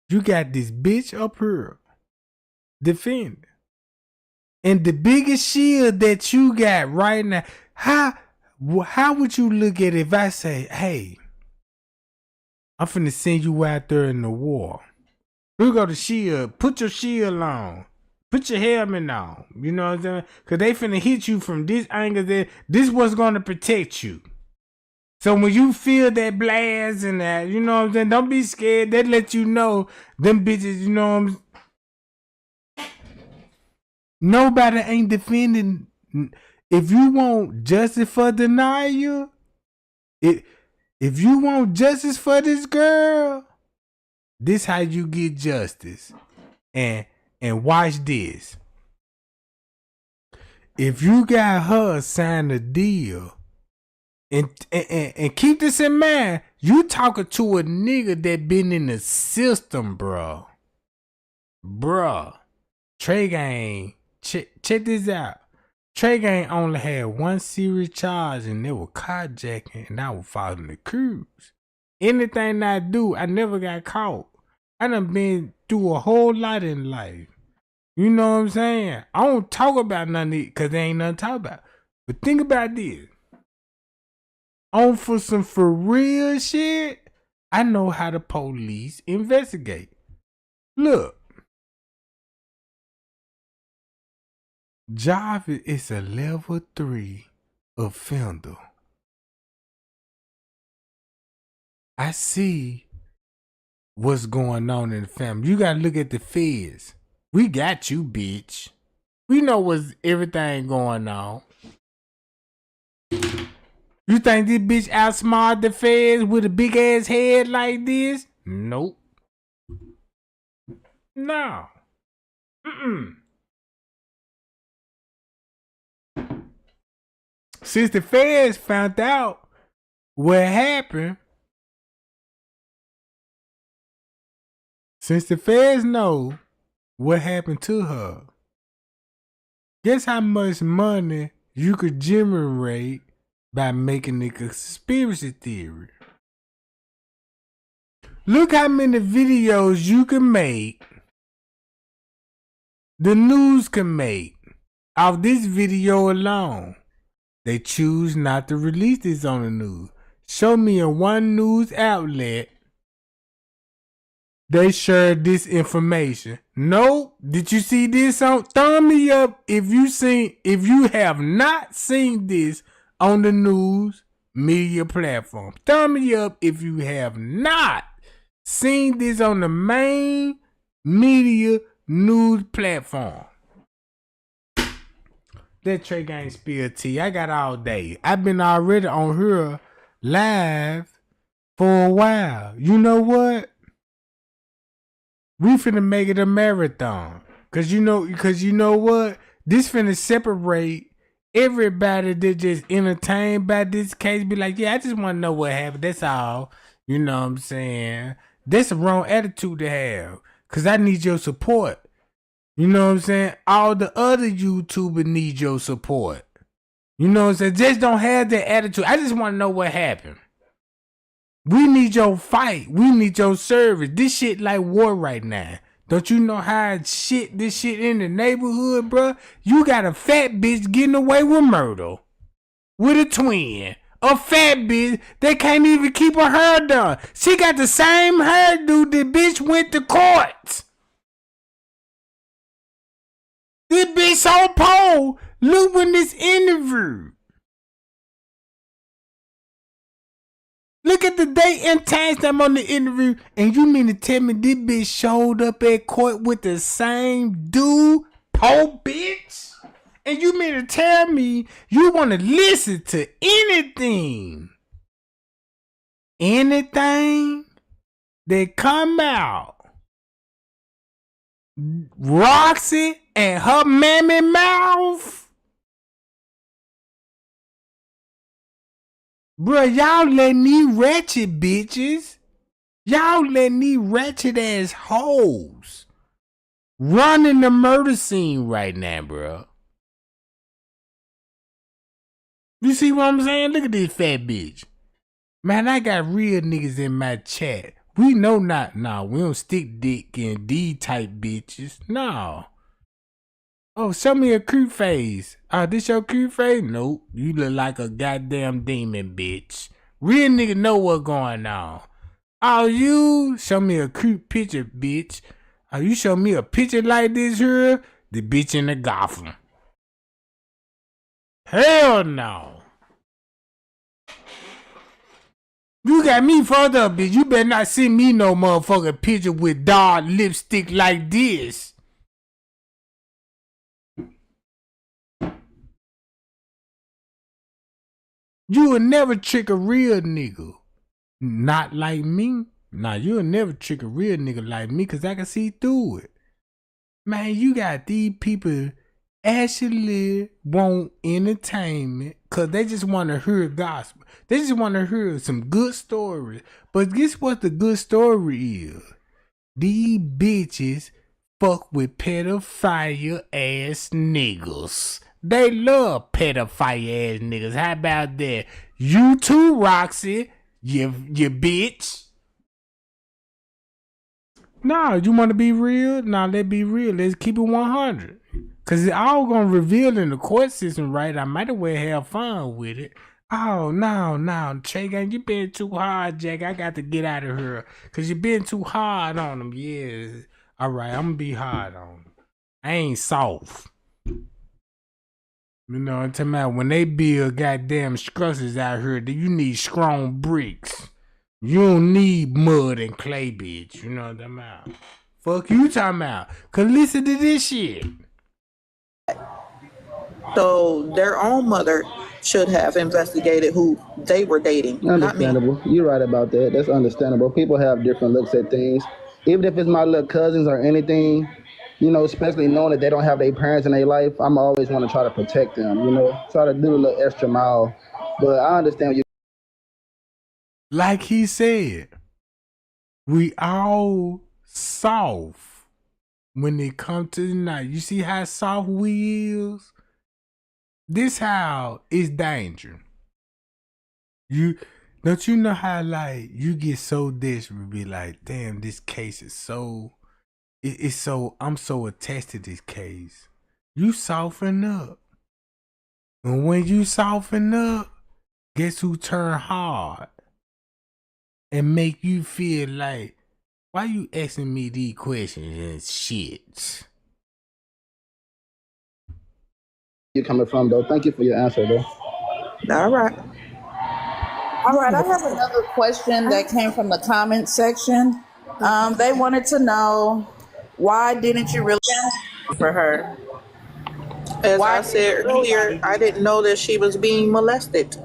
You got this bitch up here defending. And the biggest shield that you got right now, how would you look at it if I say, hey, I'm finna send you out there in the war. We go to shield, put your shield on. Put your helmet on. You know what I'm saying? Because they finna hit you from this angle there. This what's gonna protect you. So when you feel that blast and that, you know what I'm saying? Don't be scared. That let you know them bitches, you know what I'm saying? Nobody ain't defending. If you want justice for Denia, if you want justice for this girl, this how you get justice. And watch this. If you got her sign a deal, and keep this in mind, you talking to a nigga that been in the system, bro. Trey Gang, check this out. Trey Gang only had one serious charge, and it was carjacking, and I was following the crews. Anything I do, I never got caught. I done been through a whole lot in life. You know what I'm saying? I don't talk about none of it because there ain't nothing to talk about. But think about this. On for some for real shit, I know how the police investigate. Look. Jarvis is a level 3 offender. I see what's going on in the family. You gotta look at the feds. We got you, bitch. We know what's everything going on. You think this bitch outsmart the feds with a big ass head like this? Nope. No. Since the feds found out what happened, since the feds know what happened to her, guess how much money you could generate by making a conspiracy theory? Look how many videos you can make, the news can make, off this video alone. They choose not to release this on the news. Show me in one news outlet they shared this information. No, did you see this on? Thumb me up if you have not seen this on the news media platform. Thumb me up if you have not seen this on the main media news platform. That Trey Gang spill tea. I got all day. I've been already on here live for a while. You know what? We finna make it a marathon. Cause you know what? This finna separate everybody that just entertained by this case. Be like, yeah, I just wanna know what happened. That's all. You know what I'm saying? That's a wrong attitude to have. Cause I need your support. You know what I'm saying? All the other YouTubers need your support. You know what I'm saying? Just don't have that attitude. I just want to know what happened. We need your fight. We need your service. This shit like war right now. Don't you know how this shit in the neighborhood, bro? You got a fat bitch getting away with murder. With a twin. A fat bitch that can't even keep her hair done. She got the same hairdo the bitch went to court. This bitch on pole. Look when this interview. Look at the date and timestamp on the interview, and you mean to tell me this bitch showed up at court with the same dude, po bitch? And you mean to tell me you want to listen to anything that come out Roxy and her mammy mouth? Bruh, y'all letting these ratchet bitches, y'all letting these ratchet ass hoes running the murder scene right now, bruh. You see what I'm saying? Look at this fat bitch. Man, I got real niggas in my chat. We know not, nah, we don't stick dick in these type bitches. No. Oh, show me a cute face. Oh, this your cute face? Nope. You look like a goddamn demon, bitch. Real nigga know what's going on. Oh, you show me a cute picture, bitch. Oh, you show me a picture like this here? The bitch in the Gotham. Hell no. You got me fucked up, bitch. You better not send me no motherfucking picture with dark lipstick like this. You will never trick a real nigga. Not like me. Nah, you'll never trick a real nigga like me because I can see through it. Man, you got these people actually want entertainment because they just want to hear gospel. They just want to hear some good stories. But guess what the good story is? These bitches fuck with pedophile ass niggas. They love pedophile ass niggas. How about that? You too, Roxy. You bitch. Nah, you want to be real? Nah, let's be real. Let's keep it 100. Because it's all going to reveal in the court system, right? I might as well have fun with it. Oh, no, Chagan, you been too hard, Jack. I got to get out of here. Because you been too hard on them. Yeah. All right, I'm going to be hard on them. I ain't soft. You know what I'm talking about? When they build goddamn structures out here, you need strong bricks. You don't need mud and clay, bitch. You know what I'm talking about? Fuck you talking about. Cause listen to this shit. So their own mother should have investigated who they were dating, not me. Understandable. You're right about that. That's understandable. People have different looks at things. Even if it's my little cousins or anything, you know, especially knowing that they don't have their parents in their life, I'm always want to try to protect them, you know, try to do a little extra mile. But I understand you. Like he said, we all soft when it comes to the night. You see how soft we is? This how it's danger. You don't you know how like you get so desperate, be like, damn, this case is so it's so I'm so attached to this case. You soften up. And when you soften up, guess who turn hard? And make you feel like, why you asking me these questions and shit? You're coming from though. Thank you for your answer though. All right. All right, I have another question that came from the comment section. They wanted to know, why didn't you really for her? As I said earlier, I didn't know that she was being molested.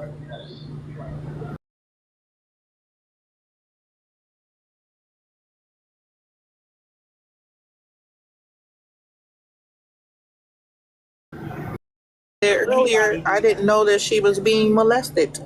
Earlier, I didn't know that she was being molested.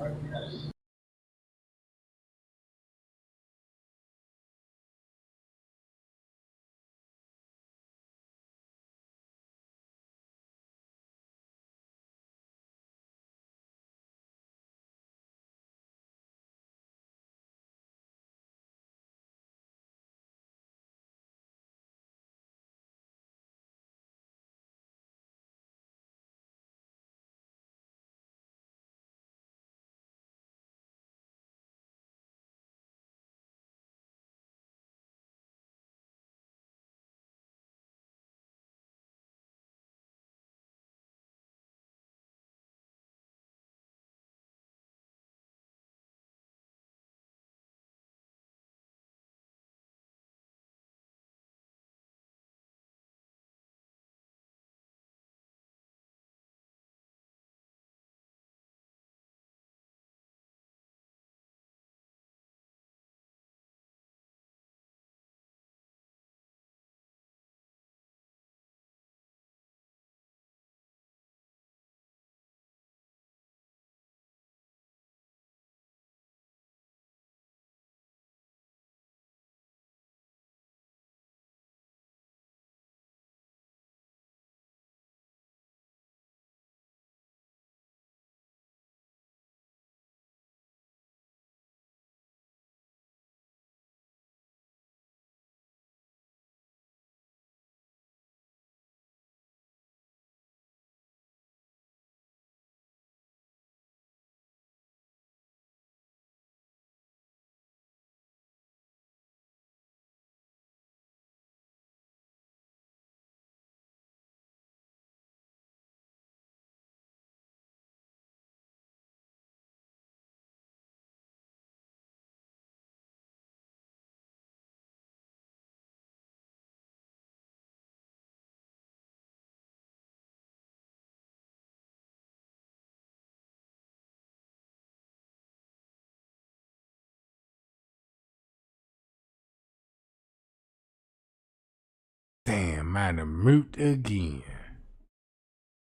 I done mute again.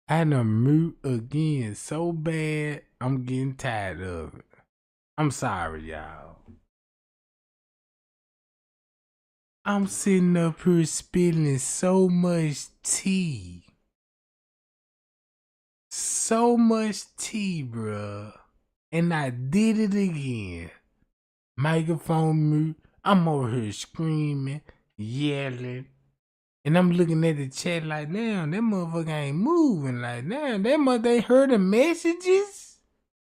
I done mute again so bad, I'm getting tired of it. I'm sorry, y'all. I'm sitting up here spilling so much tea. So much tea, bruh. And I did it again. Microphone mute. I'm over here screaming, yelling. And I'm looking at the chat like, damn, that motherfucker ain't moving. Like, damn, they heard the messages?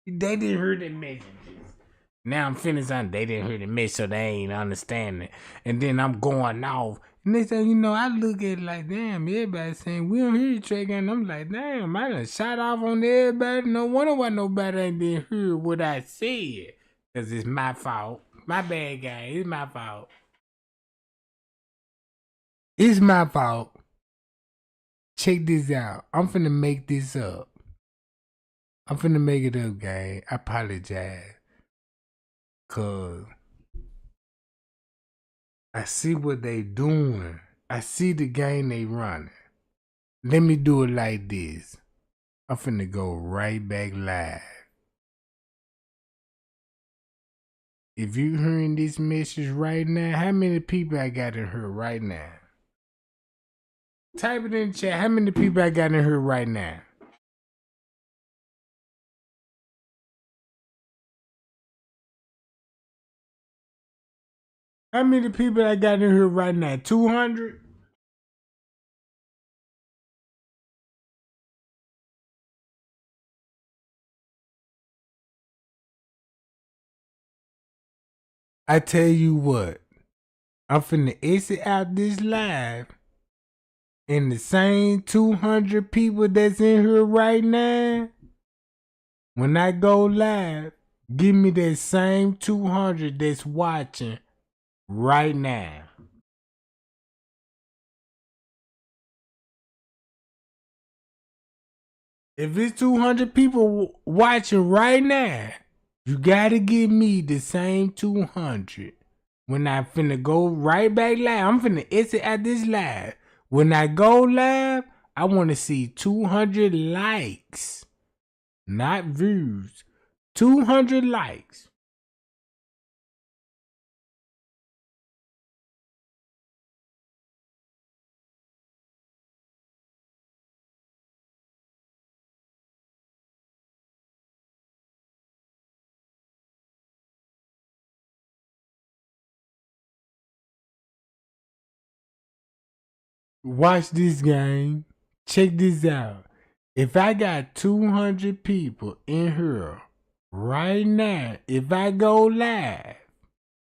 They didn't hear the messages. Now I'm feeling something. They didn't hear the message, so they ain't understanding. And then I'm going off. And they say, I look at it like, damn, everybody saying, we don't hear the track. And I'm like, damn, I done shot off on everybody. No wonder why nobody ain't been hear what I said. Because it's my fault. My bad, guy. It's my fault. It's my fault. Check this out. I'm finna make this up. I'm finna make it up, gang. I apologize. Cause I see what they doing. I see the game they running. Let me do it like this. I'm finna go right back live. If you hearing this message right now, how many people I got in here right now? Type it in the chat. How many people I got in here right now? How many people I got in here right now? 200? I tell you what. I'm finna exit out this live. And the same 200 people that's in here right now, when I go live, give me that same 200 that's watching right now. If it's 200 people watching right now, you gotta give me the same 200. When I finna go right back live, I'm finna exit out this live. When I go live, I want to see 200 likes, not views. 200 likes. Watch this game. Check this out. If I got 200 people in here right now, if I go live,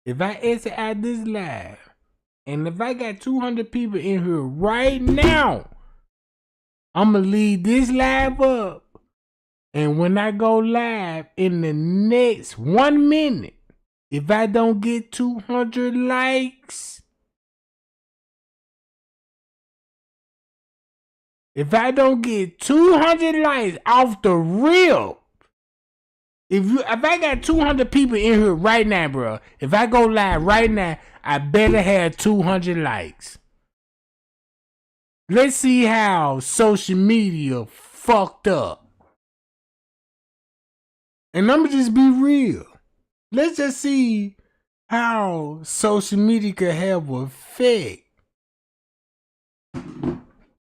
if I exit out this live, and if I got 200 people in here right now, I'm going to leave this live up. And when I go live in the next 1 minute, if I don't get 200 likes, if I don't get 200 likes off the rip, if I got 200 people in here right now, bro, if I go live right now, I better have 200 likes. Let's see how social media fucked up. And I'm gonna just be real. Let's just see how social media could have an effect